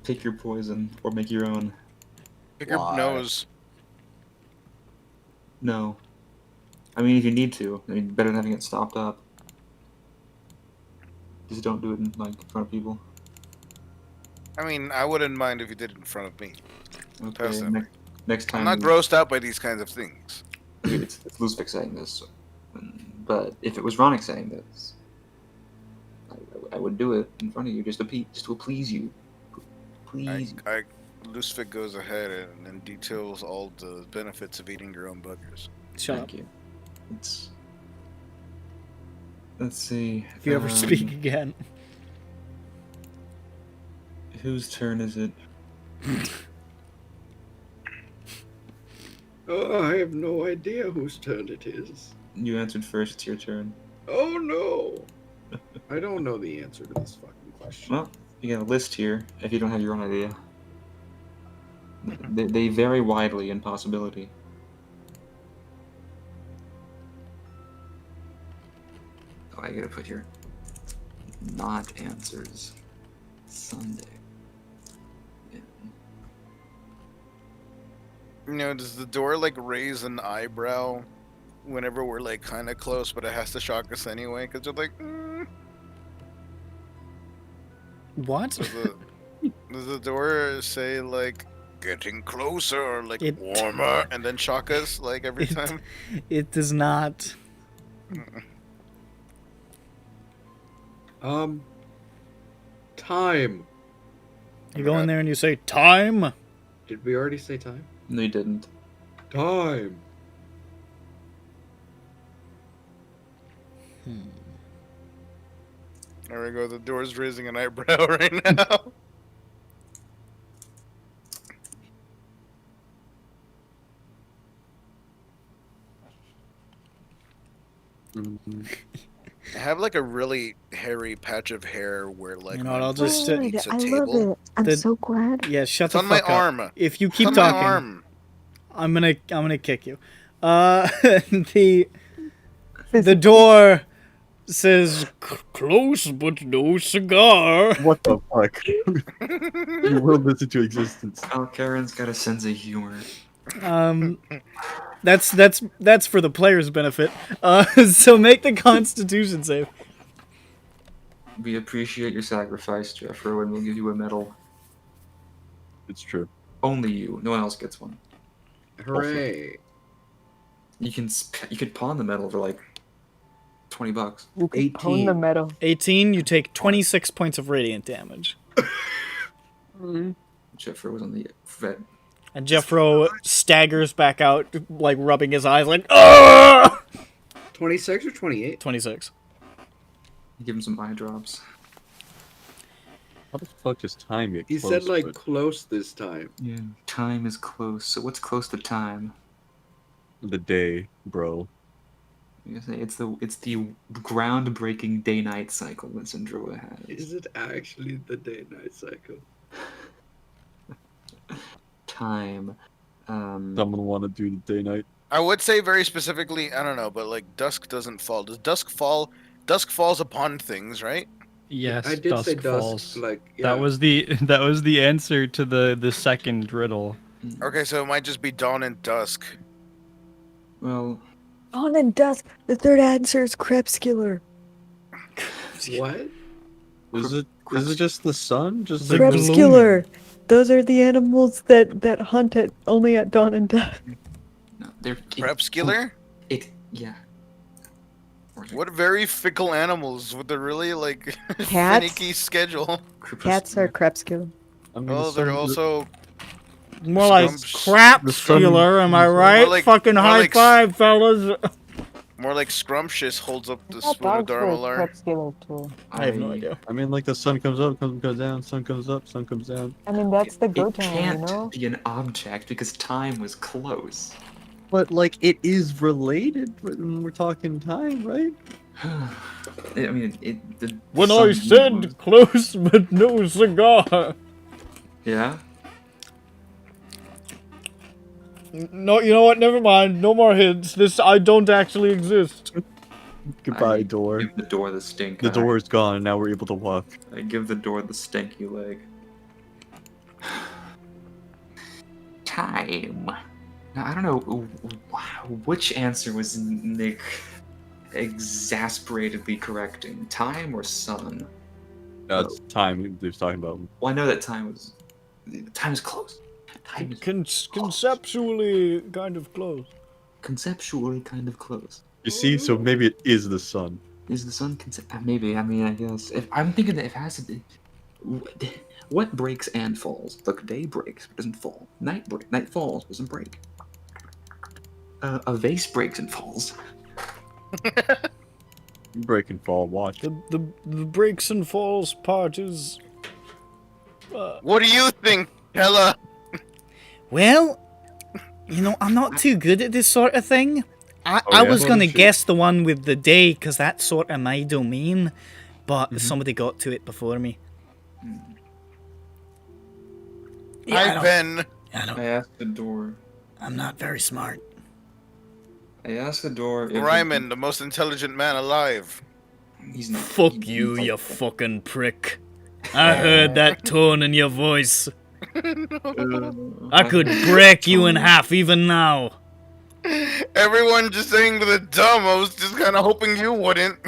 Take your poison or make your own. Pick your nose. No. I mean, if you need to. I mean, better than having it stopped up. Just don't do it in front of people. I mean, I wouldn't mind if you did it in front of me. Okay. Personally. Next time. I'm not grossed out by these kinds of things. It's Luzvik saying this, but if it was Ronick saying this, I would do it in front of you just to please you. Please. Lusvik goes ahead and details all the benefits of eating your own boogers. Thank you. Let's see. If you ever speak again. Whose turn is it? Oh, I have no idea whose turn it is. You answered first. It's your turn. Oh no! I don't know the answer to this fucking question. Well, You get a list here if you don't have your own idea. They vary widely in possibility. Oh, I gotta put here. Not answers. Sunday. Yeah. You know, does the door like raise an eyebrow whenever we're like kind of close, but it has to shock us anyway? Because they're like, What? Does the door say like getting closer or like It- warmer and then shock us like every time? It does not. Time. You go in there and you say, time! Did we already say time? No, you didn't. Time. There we go. The door's raising an eyebrow right now. I have like a really hairy patch of hair where like You know what, my I'll just- foot Good. meets a I table. love it. I'm The- so glad. Yeah, shut It's the on my fuck up. arm. If you It's keep on talking, my arm. I'm gonna kick you. The door says close but no cigar. What the fuck? You willed this into existence. Oh, Karen's got a sense of humor. That's for the player's benefit. So make the Constitution save. We appreciate your sacrifice, Jeffro, and we'll give you a medal. It's true. Only you. No one else gets one. Hooray. You could pawn the medal for like $20. You can own the medal. 18. You take 26 points of radiant damage. Jeffro was on the vet. And Jeffro staggers back out, like rubbing his eyes, like, "Ugh!" 26 or 28? 26. Give him some eye drops. How the fuck does time get He close said like to it? close this time. Yeah, time is close. So what's close to time? The day, bro. You say it's the groundbreaking day-night cycle that SINDROA has. Is it actually the day-night cycle? Time. Someone want to do the day night. I would say very specifically, I don't know, but like dusk doesn't fall. Does dusk fall? Dusk falls upon things, right? Yes, I did say dusk, falls. like, yeah. That was the answer to the second riddle. Okay, so it might just be dawn and dusk. Well, Dawn and dusk. The third answer is crepuscular. What? Is it just the sun? Just the Crepuscular. Those are the animals that hunt only at dawn and dusk. no, they're Crepuscular? Yeah. What very fickle animals with a really like Cats? finicky schedule. Cats are crepuscular. I mean, Oh, the they're sun- also More like crapscular, am I right? More like- Fucking more high like- five, fellas. more like scrumptious holds up the That spoon of dog's very Darmalar. crepuscular too. I have no idea. I mean, like the sun comes up, comes down, sun comes up, sun comes down. I mean, that's the go It time, can't you know? be an object because time was close. But like, it is related when we're talking time, right? I mean, the When sun I said close but no cigar. Yeah. No, you know what? Never mind. No more hints. I don't actually exist. Goodbye, door. Give the door the stink. The door is gone, and now we're able to walk. I give the door the stinky leg. Time. Now, I don't know which answer was Nick exasperatedly correcting. Time or sun? That's time he was talking about. Well, I know that time is close. Time is Conceptually kind of close. conceptually kind of close. You see, so maybe it is the sun. Is the sun maybe? I mean, I guess if I'm thinking that if it has to be, what breaks and falls? Look, day breaks but doesn't fall. Night falls doesn't break. A vase breaks and falls. Break and fall, watch. The breaks and falls part is. What do you think, Ella? Well, you know, I'm not too good at this sort of thing. I yeah? was Well, gonna shit. guess the one with the day, because that's sort of my domain, but somebody got to it before me. I've been. I asked the door. I'm not very smart. I asked the door if Ryman, the most intelligent man alive. He's not. Fuck you, you fucking prick. I heard that tone in your voice. I could break you in half even now. Everyone just saying the dumb. I was just kind of hoping you wouldn't.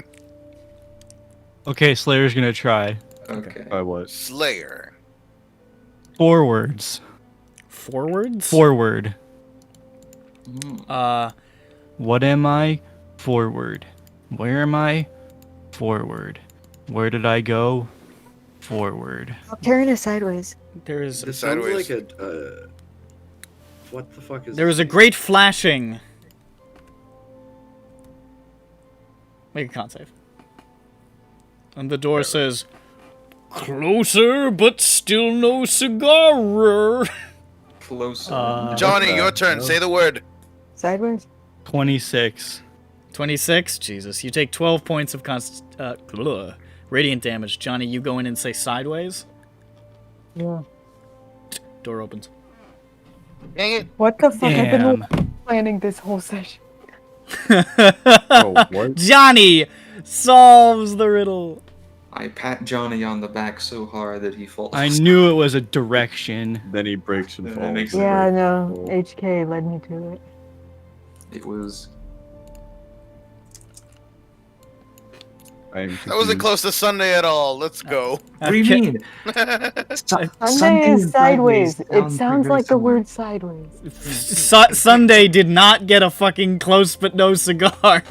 Okay, Slayer's gonna try. Okay. I was. Slayer. Forwards. Forwards? Forward. Uh, What am I? Forward. Where am I? Forward. Where did I go? Forward. Karen is sideways. there's This sounds like a. What the fuck is there was a great flashing. Make a con save. And the door says, "Closer, but still no cigar." Closer. Johnny, your turn. Say the word. Sideways? 26. 26? Jesus. You take 12 points of radiant damage. Johnny, you go in and say sideways. Yeah. Door opens. Dang it. What the fuck? I've Damn. been planning this whole session. Oh, what? Johnny solves the riddle. I pat Johnny on the back so hard that he falls. I knew it was a direction. Then he breaks and That falls. makes it Yeah, right. no. HK led me to it. It was. I am That wasn't confused. close to Sunday at all. Let's go. What do you mean? Sunday is sideways. It sounds like the word sideways. Sunday did not get a fucking close but no cigar.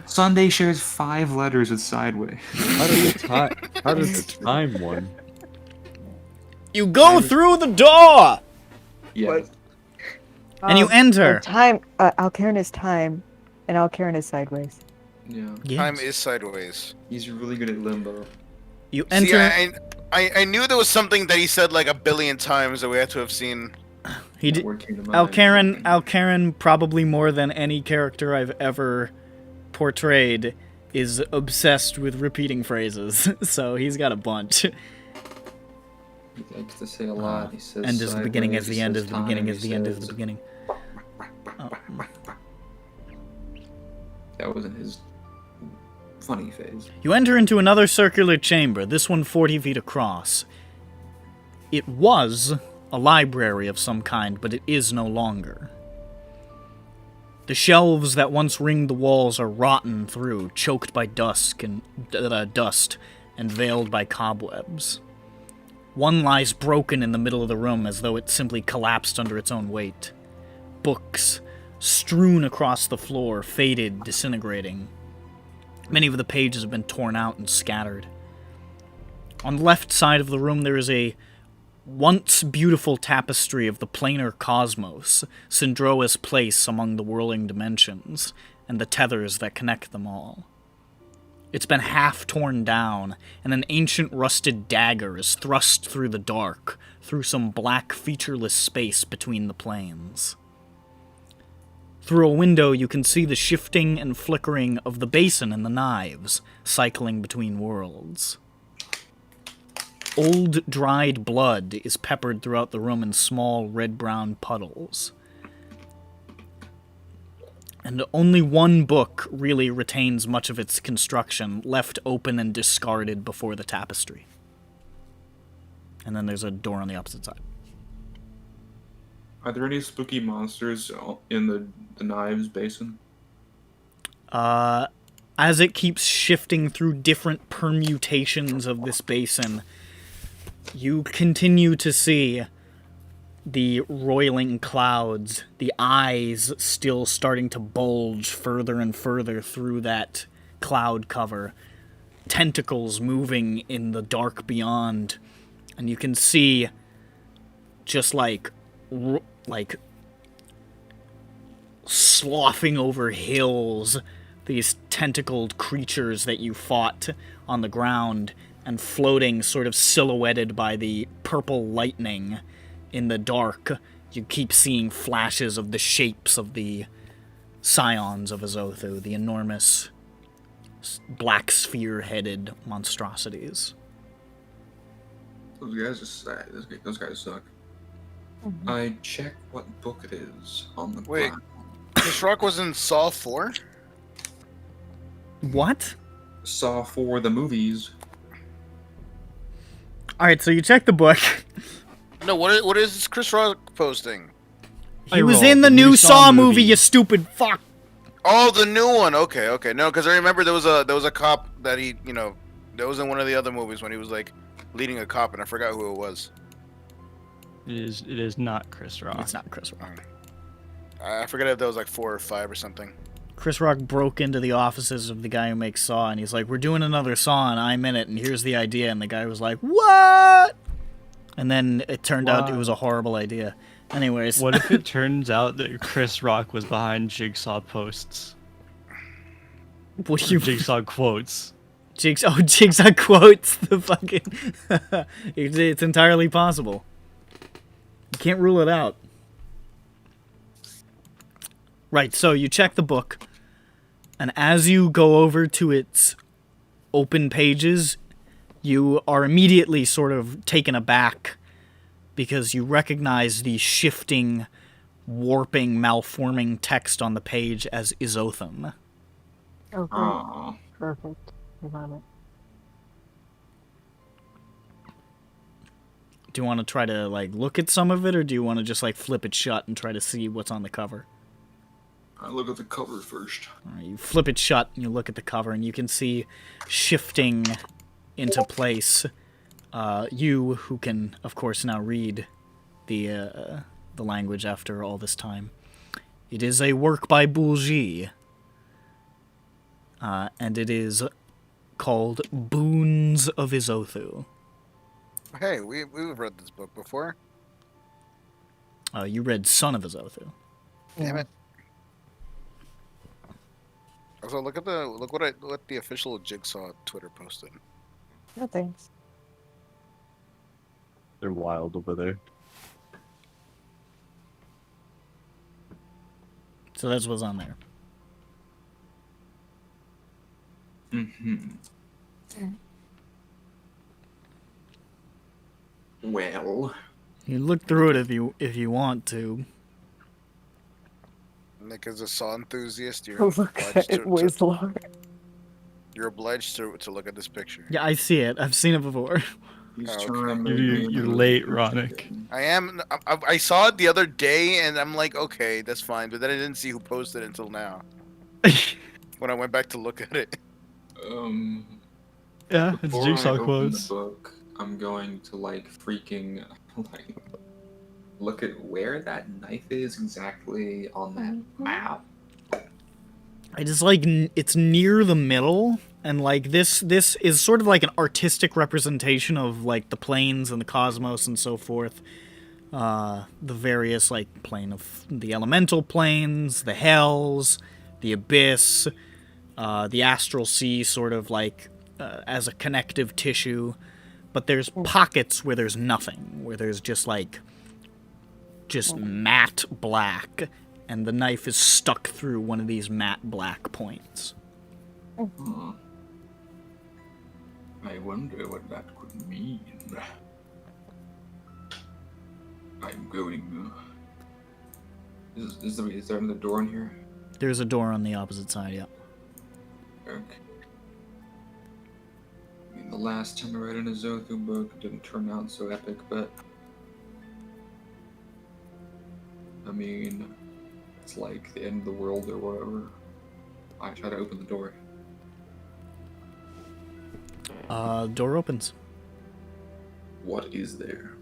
Sunday shares 5 letters with Sideway. How does the time one? You go through the door! Yeah. And you enter. Time. Alcairn is time, and Alcairn is sideways. Yeah. Time is sideways. He's really good at limbo. You See, enter. I knew there was something that he said like a billion times that we had to have seen. He did. Word came to mind. Alcairn, probably more than any character I've ever portrayed, is obsessed with repeating phrases. So he's got a bunch. He likes to say a lot. He says End is the beginning, as sideways, the end he is the says beginning, time, as he the end is says- the beginning. That wasn't his funny phase. You enter into another circular chamber, this one 40 feet across. It was a library of some kind, but it is no longer. The shelves that once ringed the walls are rotten through, choked by dust and veiled by cobwebs. One lies broken in the middle of the room as though it simply collapsed under its own weight. Books strewn across the floor, faded, disintegrating. Many of the pages have been torn out and scattered. On the left side of the room there is a once beautiful tapestry of the planar cosmos, SINDROA's place among the whirling dimensions, and the tethers that connect them all. It's been half torn down, and an ancient rusted dagger is thrust through the dark, through some black featureless space between the planes. Through a window you can see the shifting and flickering of the basin and the knives, cycling between worlds. Old, dried blood is peppered throughout the room in small red-brown puddles. And only one book really retains much of its construction, left open and discarded before the tapestry. And then there's a door on the opposite side. Are there any spooky monsters in the knives basin? As it keeps shifting through different permutations of this basin, you continue to see the roiling clouds, the eyes still starting to bulge further and further through that cloud cover, tentacles moving in the dark beyond, and you can see just like sloughing over hills, these tentacled creatures that you fought on the ground, and floating sort of silhouetted by the purple lightning in the dark. You keep seeing flashes of the shapes of the scions of Azothu, the enormous black sphere-headed monstrosities. Those guys are sad. Those guys suck. I check what book it is on the Wait, ground. Chris Rock was in Saw 4? What? Saw 4 the movies. Alright, so you check the book. No, what is Chris Rock posting? He was in the new Saw movie, you stupid fuck. Oh, the new one. Okay. No, because I remember there was a cop that he, that was in one of the other movies when he was like leading a cop, and I forgot who it was. It is not Chris Rock. It's not Chris Rock. I forget if that was like 4 or 5 or something. Chris Rock broke into the offices of the guy who makes Saw, and he's like, "We're doing another Saw, and I'm in it, and here's the idea." And the guy was like, "What?" And then it turned out it was a horrible idea. Anyways. What if it turns out that Chris Rock was behind Jigsaw posts? What do you... Jigsaw quotes. Jigsaw quotes the fucking... it's entirely possible. You can't rule it out. Right, so you check the book, and as you go over to its open pages, you are immediately sort of taken aback because you recognize the shifting, warping, malforming text on the page as Izotham. Oh, great. Perfect. I love it. Do you want to try to, like, look at some of it, or do you want to just, like, flip it shut and try to see what's on the cover? I look at the cover first. Alright, you flip it shut and you look at the cover, and you can see shifting into place. You, who can, of course, now read the language after all this time. It is a work by Boulgy. And it is called Boons of Izothu. Hey, we've read this book before. You read Son of Izothu. Damn it. Also, look what the official Jigsaw Twitter posted. No thanks. They're wild over there. So that's what's on there. Well, you look through it if you want to. Nick is a Saw enthusiast. You're Look obliged at it, Whistler. You're obliged to look at this picture. Yeah, I see it. I've seen it before. You're late, Ronick. I am. I saw it the other day, and I'm like, okay, that's fine. But then I didn't see who posted it until now. When I went back to look at it. Yeah, it's before Jigsaw I open quotes. the book, I'm going to freaking look at where that knife is exactly on that map. It is it's near the middle, and this is sort of like an artistic representation of the planes and the cosmos and so forth. The various plane of the elemental planes, the hells, the abyss, the astral sea, sort of as a connective tissue. But there's pockets where there's nothing, where there's just matte black, and the knife is stuck through one of these matte black points. I wonder what that could mean. I'm going. Is there another door in here? There's a door on the opposite side, yeah. Okay. I mean, the last time I read an Izothu book didn't turn out so epic, but I mean, it's like the end of the world or whatever. I try to open the door. Door opens. What is there?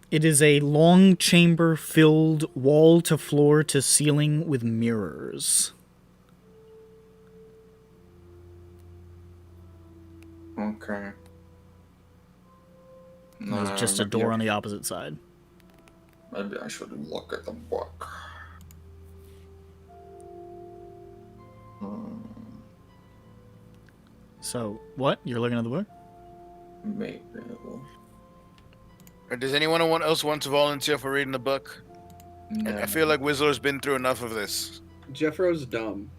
It is a long chamber filled wall to floor to ceiling with mirrors. Okay. There's just a door on the opposite side. Maybe I should look at the book. So, what? You're looking at the book? Maybe. Or does anyone else want to volunteer for reading the book? No. I feel like Whistler's been through enough of this. Jeffro's dumb.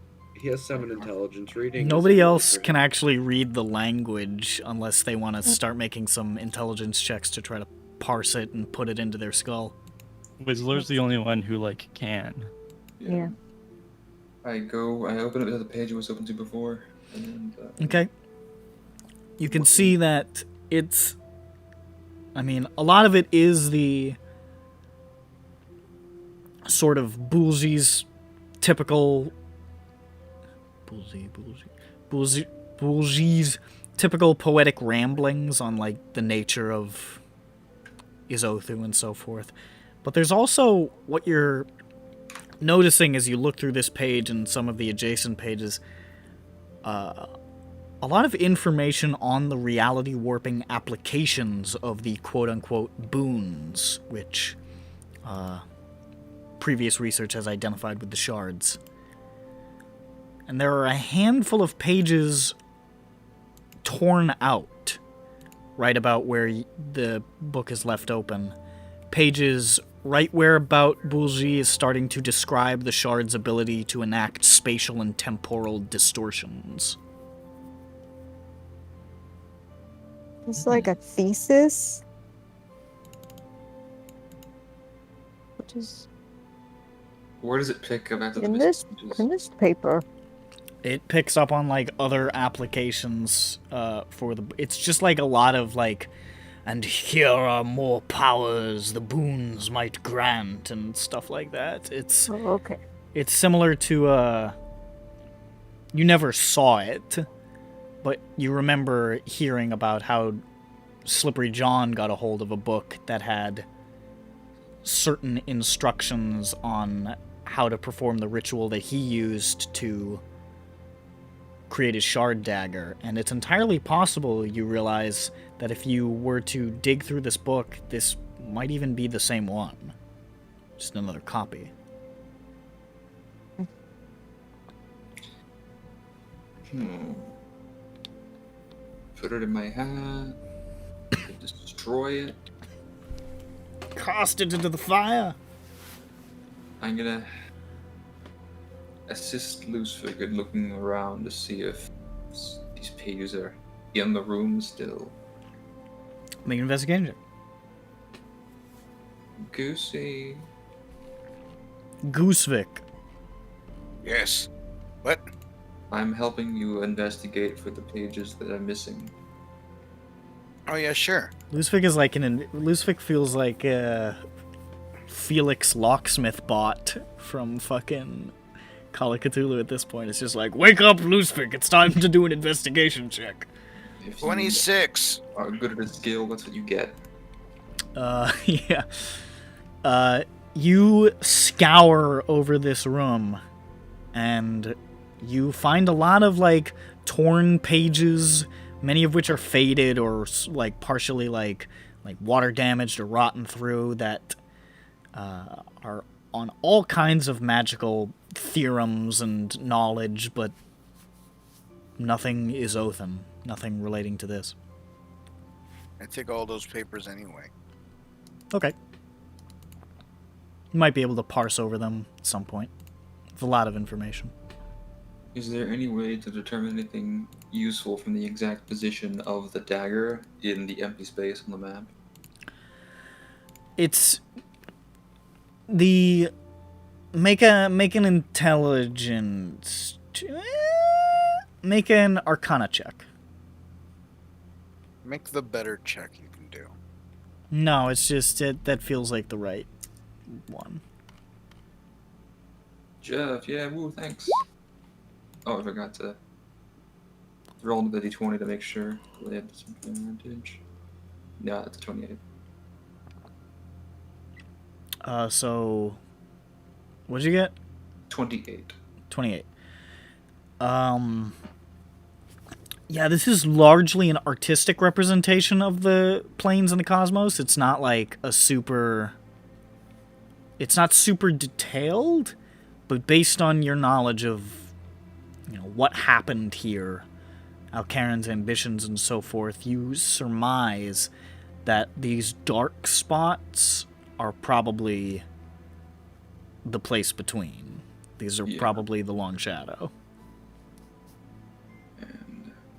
He has 7 intelligence reading. Nobody else can actually read the language unless they want to start making some intelligence checks to try to parse it and put it into their skull. Whistler's the only one who, like, can. Yeah. I open it to the page it was open to before. And, Okay. You can see that it's... I mean, a lot of it is the sort of Boulgy's typical... Boulgy's typical poetic ramblings on, like, the nature of Izothu and so forth. But there's also what you're noticing as you look through this page and some of the adjacent pages, a lot of information on the reality warping applications of the quote-unquote boons, which previous research has identified with the shards. And there are a handful of pages torn out right about where the book is left open. Pages right where about Boulgy is starting to describe the shard's ability to enact spatial and temporal distortions. It's like a thesis. Which is where does it pick up after in this paper. It picks up on, like, other applications for the... It's just, like, a lot of, like, and here are more powers the boons might grant and stuff like that. It's... Oh, okay. It's similar to, you never saw it, but you remember hearing about how Slippery John got a hold of a book that had certain instructions on how to perform the ritual that he used to create his shard dagger, and it's entirely possible, you realize, that if you were to dig through this book, this might even be the same one. Just another copy. Put it in my hat. Destroy it. Cast it into the fire! I'm gonna assist Loosefig in looking around to see if these pages are in the room still. Make an investigation. Goosey. Goosevik. Yes. What? I'm helping you investigate for the pages that are missing. Oh yeah, sure. Loosevik is like Loosevik feels like a Felix Locksmith bot from fucking Call of Cthulhu at this point. It's just like, wake up, Loosevik, it's time to do an investigation check. If 26. You are good at a skill, that's what you get. Yeah. You scour over this room, and you find a lot of, like, torn pages, many of which are faded or, like, partially, like water damaged or rotten through, that are on all kinds of magical theorems and knowledge, but nothing is Othan. Nothing relating to this. I take all those papers anyway. Okay. You might be able to parse over them at some point. It's a lot of information. Is there any way to determine anything useful from the exact position of the dagger in the empty space on the map? It's the make an intelligence make an Arcana check. Make the better check you can do. No, it's just that feels like the right one. Jeff, yeah, woo, thanks. Oh, I forgot to roll the d20 to make sure they had some advantage. Yeah, it's a 28. So what'd you get? 28. 28. Yeah, this is largely an artistic representation of the planes and the cosmos. It's not like it's not super detailed, but based on your knowledge of, you know, what happened here, Alcaran's ambitions and so forth, you surmise that these dark spots are probably the place between. These are probably the Long Shadow.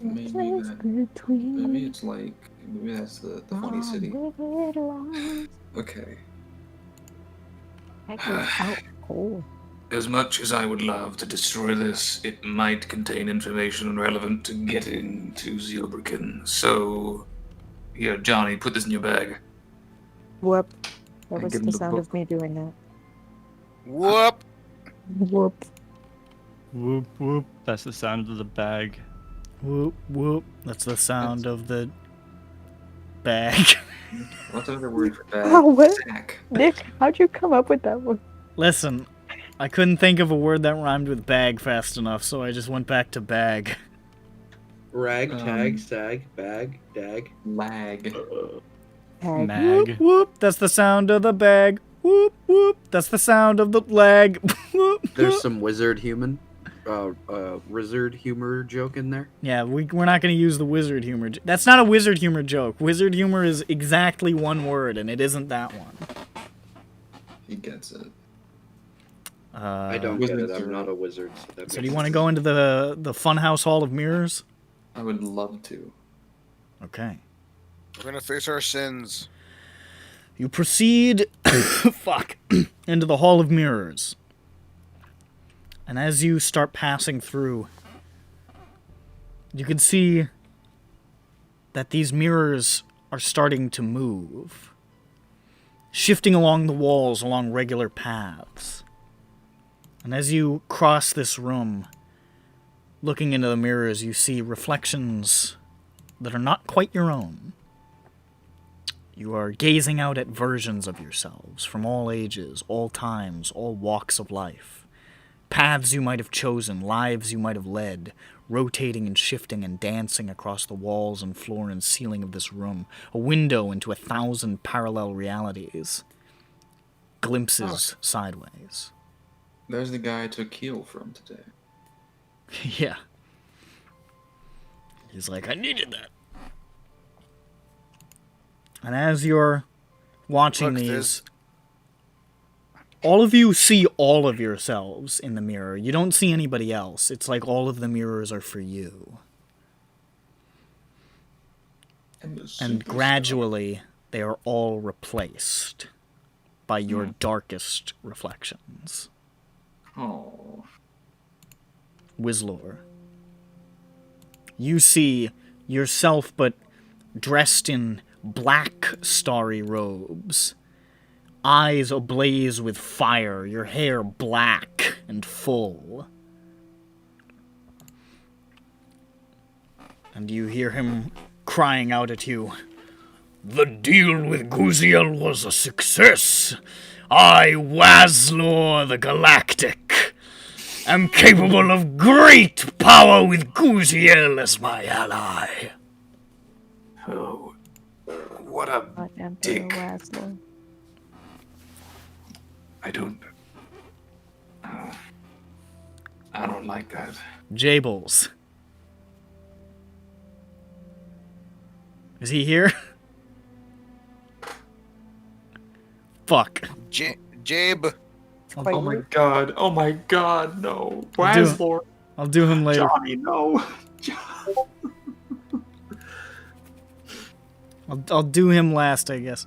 Maybe it's like maybe that's the funny city. Okay. As much as I would love to destroy this, it might contain information relevant to getting to Zeelbricken. So, here, Johnny, put this in your bag. Whoop. That I was give him the the sound book. of me doing that. Whoop. Whoop. Whoop whoop. That's the sound of the bag. Whoop whoop. That's the sound of the bag. What's another word for bag? Oh, what? Sack. Nick, how'd you come up with that one? Listen, I couldn't think of a word that rhymed with bag fast enough, so I just went back to bag. Rag, tag, sag, bag, dag. Lag. Whoop whoop. That's the sound of the bag. Whoop whoop. That's the sound of the lag. Whoop, There's whoop. some wizard humor joke in there. Yeah, we're not going to use the wizard humor. That's not a wizard humor joke. Wizard humor is exactly one word, and it isn't that one. He gets it. I don't get it. I'm not a wizard. So do you want to go into the Funhouse Hall of Mirrors? I would love to. Okay. We're gonna face our sins. You proceed into the Hall of Mirrors. And as you start passing through, you can see that these mirrors are starting to move, shifting along the walls along regular paths. And as you cross this room, looking into the mirrors, you see reflections that are not quite your own. You are gazing out at versions of yourselves from all ages, all times, all walks of life. Paths you might have chosen, lives you might have led, rotating and shifting and dancing across the walls and floor and ceiling of this room, a window into 1,000 parallel realities. Glimpses sideways. There's the guy I took Keel from today. Yeah. He's like, I needed that. And as you're watching these, all of you see all of yourselves in the mirror. You don't see anybody else. It's like all of the mirrors are for you. And gradually, they are all replaced by your darkest reflections. Oh. Wizlor. You see yourself, but dressed in black starry robes, eyes ablaze with fire, your hair black and full. And you hear him crying out at you, "The deal with Guziel was a success. I, Wazlor the Galactic, am capable of great power with Guziel as my ally." Oh. What a dick. Wazlor. I don't like that. Jables. Is he here? Fuck. Jabe. Oh my god. Oh my god, no. Wazlor. I'll do him later. Johnny, no. I'll do him last, I guess.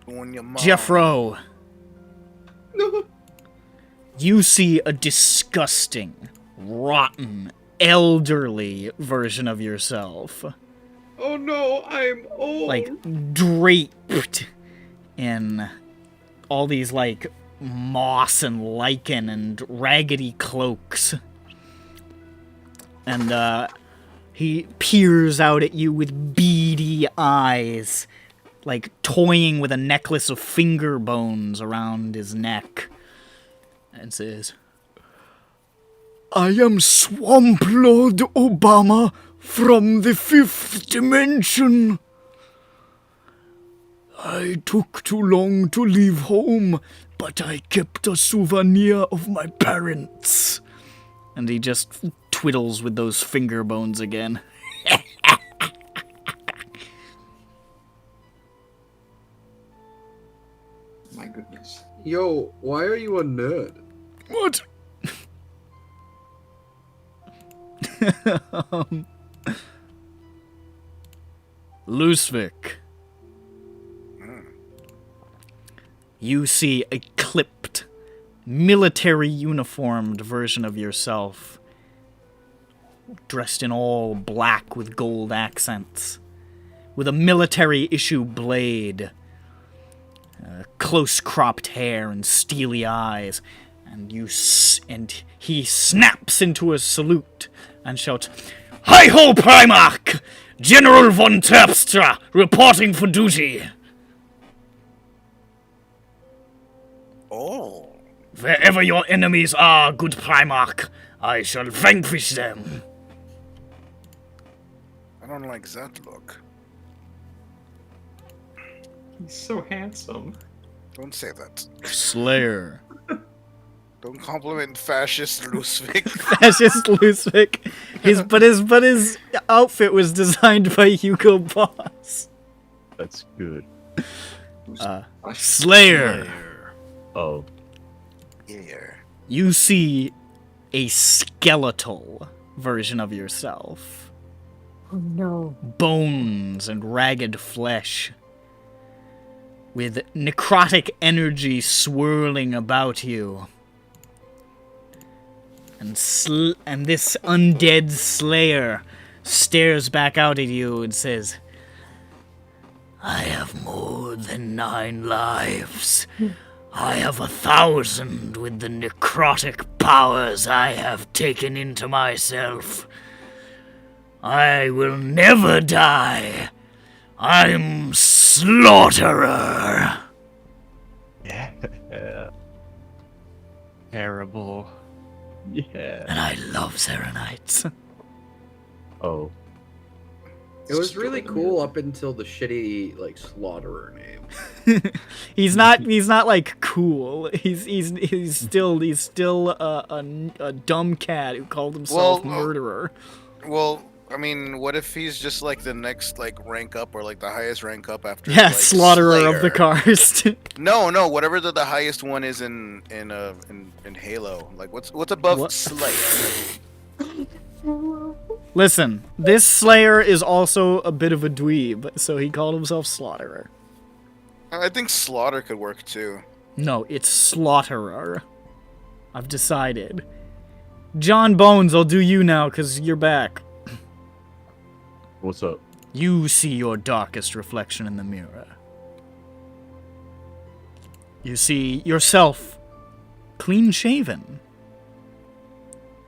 Jeffro. You see a disgusting, rotten, elderly version of yourself. Oh no, I'm old. Like, draped in all these, like, moss and lichen and raggedy cloaks. And, he peers out at you with beady eyes, like toying with a necklace of finger bones around his neck, and says, "I am Swamp Lord Obama from the 5th dimension. I took too long to leave home, but I kept a souvenir of my parents." And he just twiddles with those finger bones again. My goodness. Yo, why are you a nerd? What? Lusvik. You see a clipped, military uniformed version of yourself, dressed in all black with gold accents, with a military issue blade, close cropped hair and steely eyes, and he snaps into a salute and shouts, "Hi ho, Primarch! General von Terpstra reporting for duty." Oh. Wherever your enemies are, good Primarch, I shall vanquish them. I don't like that look. He's so handsome. Don't say that. Slayer. Don't compliment fascist Lusvik. Fascist Lusvik. But his outfit was designed by Hugo Boss. That's good. Slayer. Oh. Yeah. You see a skeletal version of yourself. Oh no. Bones and ragged flesh, with necrotic energy swirling about you. And this undead slayer stares back out at you and says, "I have more than 9 lives. I have 1,000 with the necrotic powers I have taken into myself. I will never die. I'm Slaughterer." Yeah. Terrible. Yeah. And I love Serenites. Oh. It was really cool up until the shitty like slaughterer name. He's not like cool. He's still a dumb cat who called himself murderer. Well, I mean, what if he's just like the next like rank up or like the highest rank up after? Yeah, like, Slaughterer Slayer. of the Karst. No, whatever the highest one is in Halo. Like what's above What? Slayer? Listen, this Slayer is also a bit of a dweeb, so he called himself Slaughterer. I think Slaughter could work too. No, it's Slaughterer. I've decided. John Bones, I'll do you now, because you're back. What's up? You see your darkest reflection in the mirror. You see yourself clean-shaven.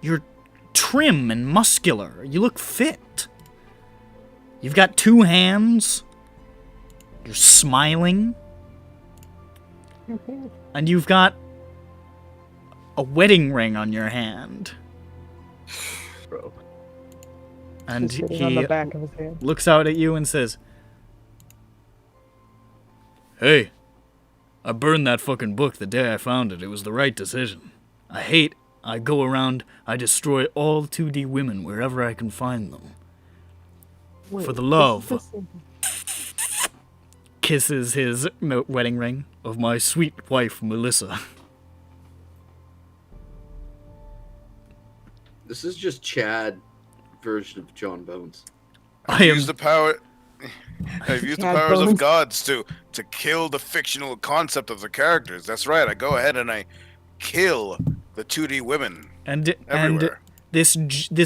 You're trim and muscular. You look fit. You've got 2 hands. You're smiling. And you've got a wedding ring on your hand. Bro. And Just sitting he on the back of his head. looks out at you and says, "Hey, I burned that fucking book the day I found it. It was the right decision. I go around, I destroy all 2D women wherever I can find them. Wait, For the this love." is Kisses his wedding ring of my sweet wife, Melissa. This is just Chad version of John Bones. I've used the powers Chad of Bones. gods to kill the fictional concept of the characters. That's right. I go ahead and I kill the 2D women. And everywhere. this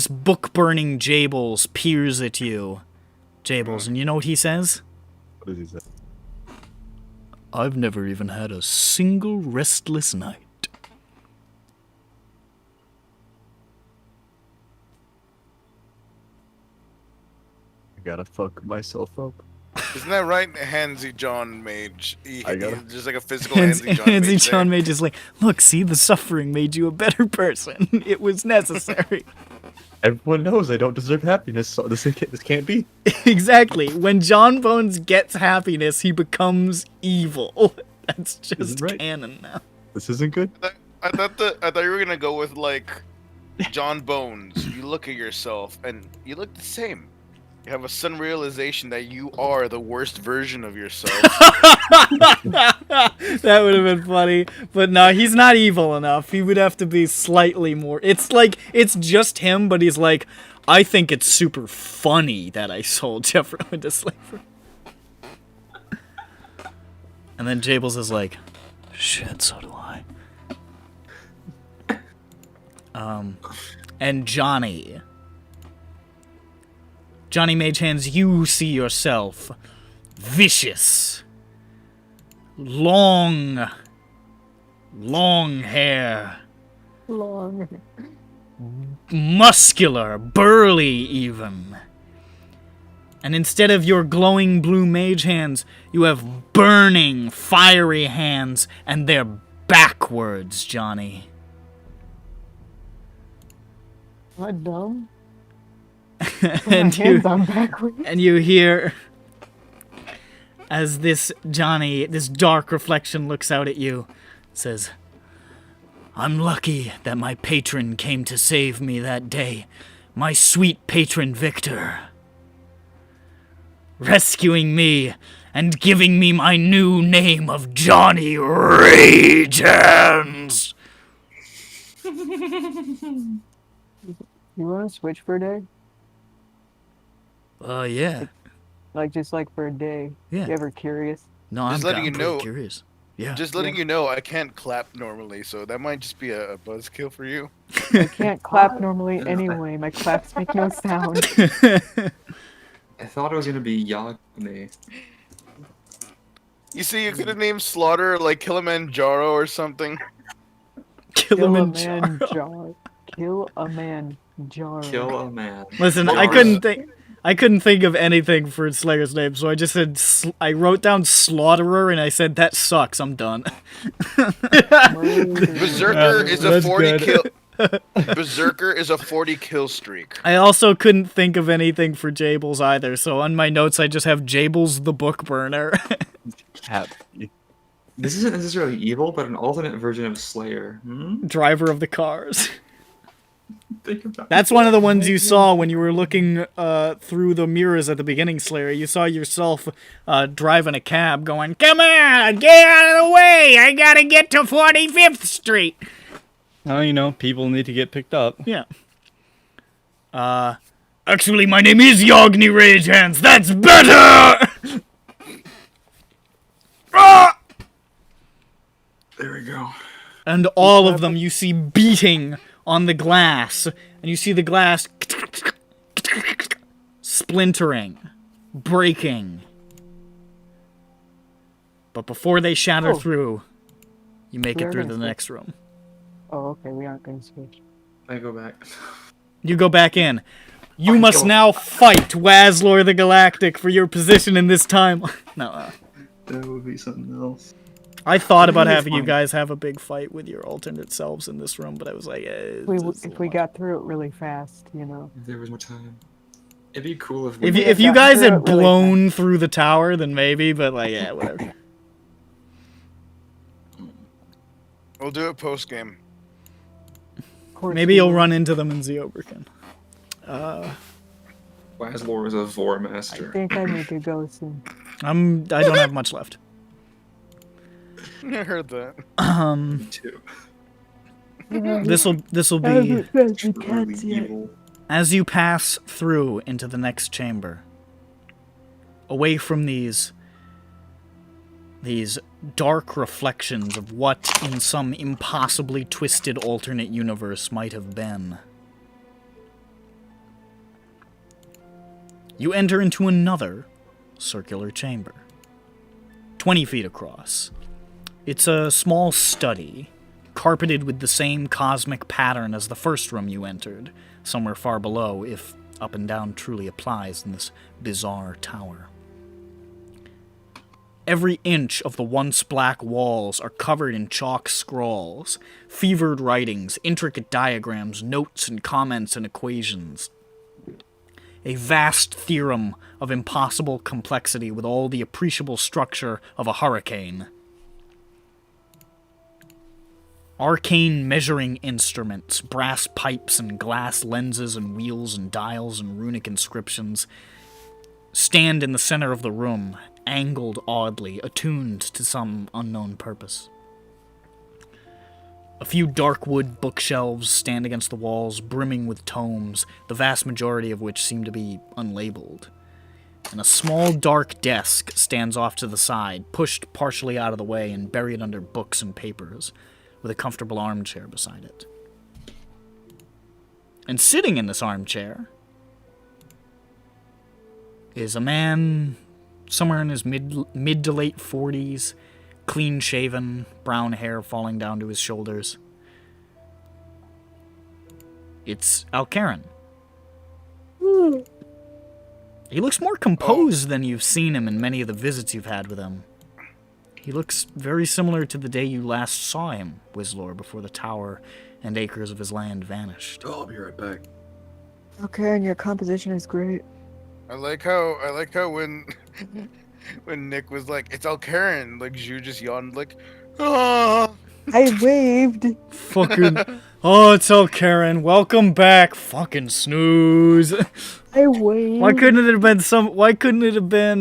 book-burning Jables peers at you. Jables, and you know what he says? What does he say? "I've never even had a single restless night." I gotta fuck myself up. Isn't that right, Handsy John Mage? I got it. Just like a physical Handsy John Mage. Handsy John Mage is like, "Look, see, the suffering made you a better person. It was necessary." Everyone knows I don't deserve happiness, so this can't be. Exactly. When John Bones gets happiness, he becomes evil. That's just right. canon now. This isn't good. I thought you were gonna go with like John Bones. You look at yourself and you look the same. You have a sudden realization that you are the worst version of yourself. That would have been funny. But no, he's not evil enough. He would have to be slightly more. It's like, it's just him, but he's like, I think it's super funny that I sold Jeffro into slavery. And then Jables is like, shit, so do I. And Johnny Mage Hands, you see yourself vicious, long hair, muscular, burly even. And instead of your glowing blue mage hands, you have burning, fiery hands, and they're backwards, Johnny. What, dumb? and My hands on backwards. And you hear as this dark reflection looks out at you, says, I'm lucky that my patron came to save me that day. My sweet patron Victor. Rescuing me and giving me my new name of Johnny Rage Hands. You want to switch for a day? Yeah. Like just like for a day. Yeah. You ever curious? No, Just letting you know. Curious. Yeah. Just letting you know, I can't clap normally, so that might just be a buzzkill for you. I can't clap normally anyway. My claps make no sound. I thought it was gonna be Yagni. You see, you could have named Slaughter like Kilimanjaro or something. Kilimanjaro. Kill a man jar. Kill a man. Listen, I couldn't think of anything for Slayer's name, so I just said I wrote down Slaughterer and I said that sucks. I'm done. Berserker is a 40 kill. Berserker is a 40 kill streak. I also couldn't think of anything for Jables either, so on my notes I just have Jables the Book Burner. Happy. This isn't necessarily evil, but an alternate version of Slayer. Hmm? Driver of the cars. Think about That's one of the ones you saw when you were looking through the mirrors at the beginning, Slayer. You saw yourself driving a cab going, come on, get out of the way! I gotta get to 45th Street! Oh, you know, people need to get picked up. Yeah. Actually, my name is Yagni Rage Hands. That's better! Ah! There we go. And all of them you see beating on the glass. And you see the glass splintering, breaking. But before they shatter through, you make it through to the next room. Oh, okay, we aren't going to switch. I go back. You go back in. You must now fight Wazlor the Galactic for your position in this time. No, That would be something else. I thought about having you guys have a big fight with your alternate selves in this room, but I was like, if we got through it really fast, you know. If there was more time. It'd be cool if if you guys had blown through the tower, then maybe, but like, yeah, whatever. We'll do it post game. Maybe you'll run into them in Zeoberkin. Wazlor is a Vor master. I think I need to go soon. I don't have much left. I heard that. Me too. This'll be as you pass through into the next chamber, away from these dark reflections of what in some impossibly twisted alternate universe might have been. You enter into another circular chamber, 20 feet across. It's a small study, carpeted with the same cosmic pattern as the first room you entered, somewhere far below, if up and down truly applies in this bizarre tower. Every inch of the once black walls are covered in chalk scrawls, fevered writings, intricate diagrams, notes and comments and equations. A vast theorem of impossible complexity with all the appreciable structure of a hurricane. Arcane measuring instruments, brass pipes and glass lenses and wheels and dials and runic inscriptions stand in the center of the room, angled oddly, attuned to some unknown purpose. A few dark wood bookshelves stand against the walls, brimming with tomes, the vast majority of which seem to be unlabeled. And a small dark desk stands off to the side, pushed partially out of the way and buried under books and papers, with a comfortable armchair beside it. And sitting in this armchair is a man somewhere in his mid to late 40s, clean-shaven, brown hair falling down to his shoulders. It's Alcaran. He looks more composed than you've seen him in many of the visits you've had with him. He looks very similar to the day you last saw him, Wizlor, before the tower and acres of his land vanished. Oh, I'll be right back. Okay, and your composition is great. I like how when when Nick was like, "It's Alcaran," like Zhu just yawned like, "Oh." I waved. Fucking, oh, it's Alcaran. Welcome back. Fucking snooze. I waved. Why couldn't it have been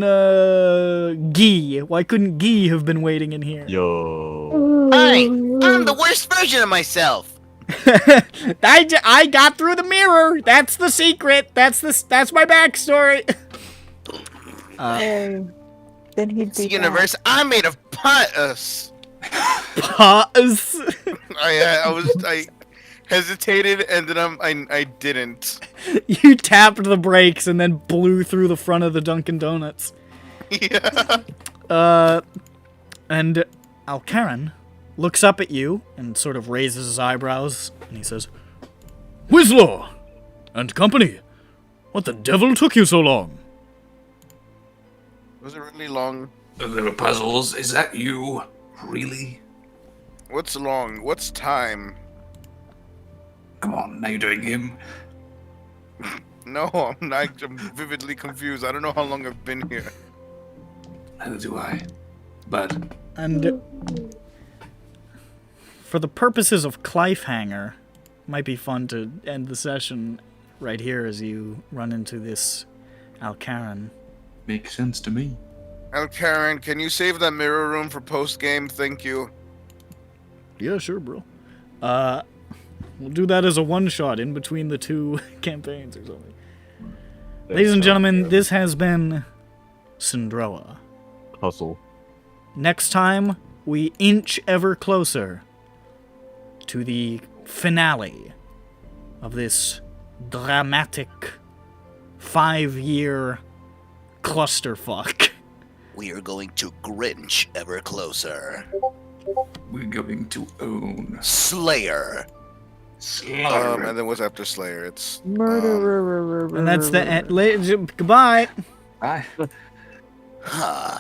Guy? Why couldn't Guy have been waiting in here? Yo. Hi, I'm the worst version of myself. I got through the mirror. That's the secret. That's my backstory. Then he'd be Universe, I'm made of pus. Pus. I hesitated and then I didn't. You tapped the brakes and then blew through the front of the Dunkin' Donuts. Yeah. And Alcaran looks up at you and sort of raises his eyebrows and he says, "Wizlor and company, what the devil took you so long?" Was it really long? The little puzzles, is that you? Really? What's long? What's time? Come on, now you're doing him. No, I'm not. I'm vividly confused. I don't know how long I've been here. Neither do I. But... And for the purposes of Cliffhanger, might be fun to end the session right here as you run into this Alcaran. Makes sense to me. Alcaran, can you save that mirror room for post-game? Thank you. Yeah, sure, bro. We'll do that as a one-shot in between the two campaigns or something. Ladies and gentlemen, this has been SINDROA. Hustle. Next time, we inch ever closer to the finale of this dramatic 5-year clusterfuck. We are going to Grinch ever closer. We're going to own Slayer. Slayer. And then what's after Slayer? It's Murderer. And that's the end. Goodbye. Bye. Huh.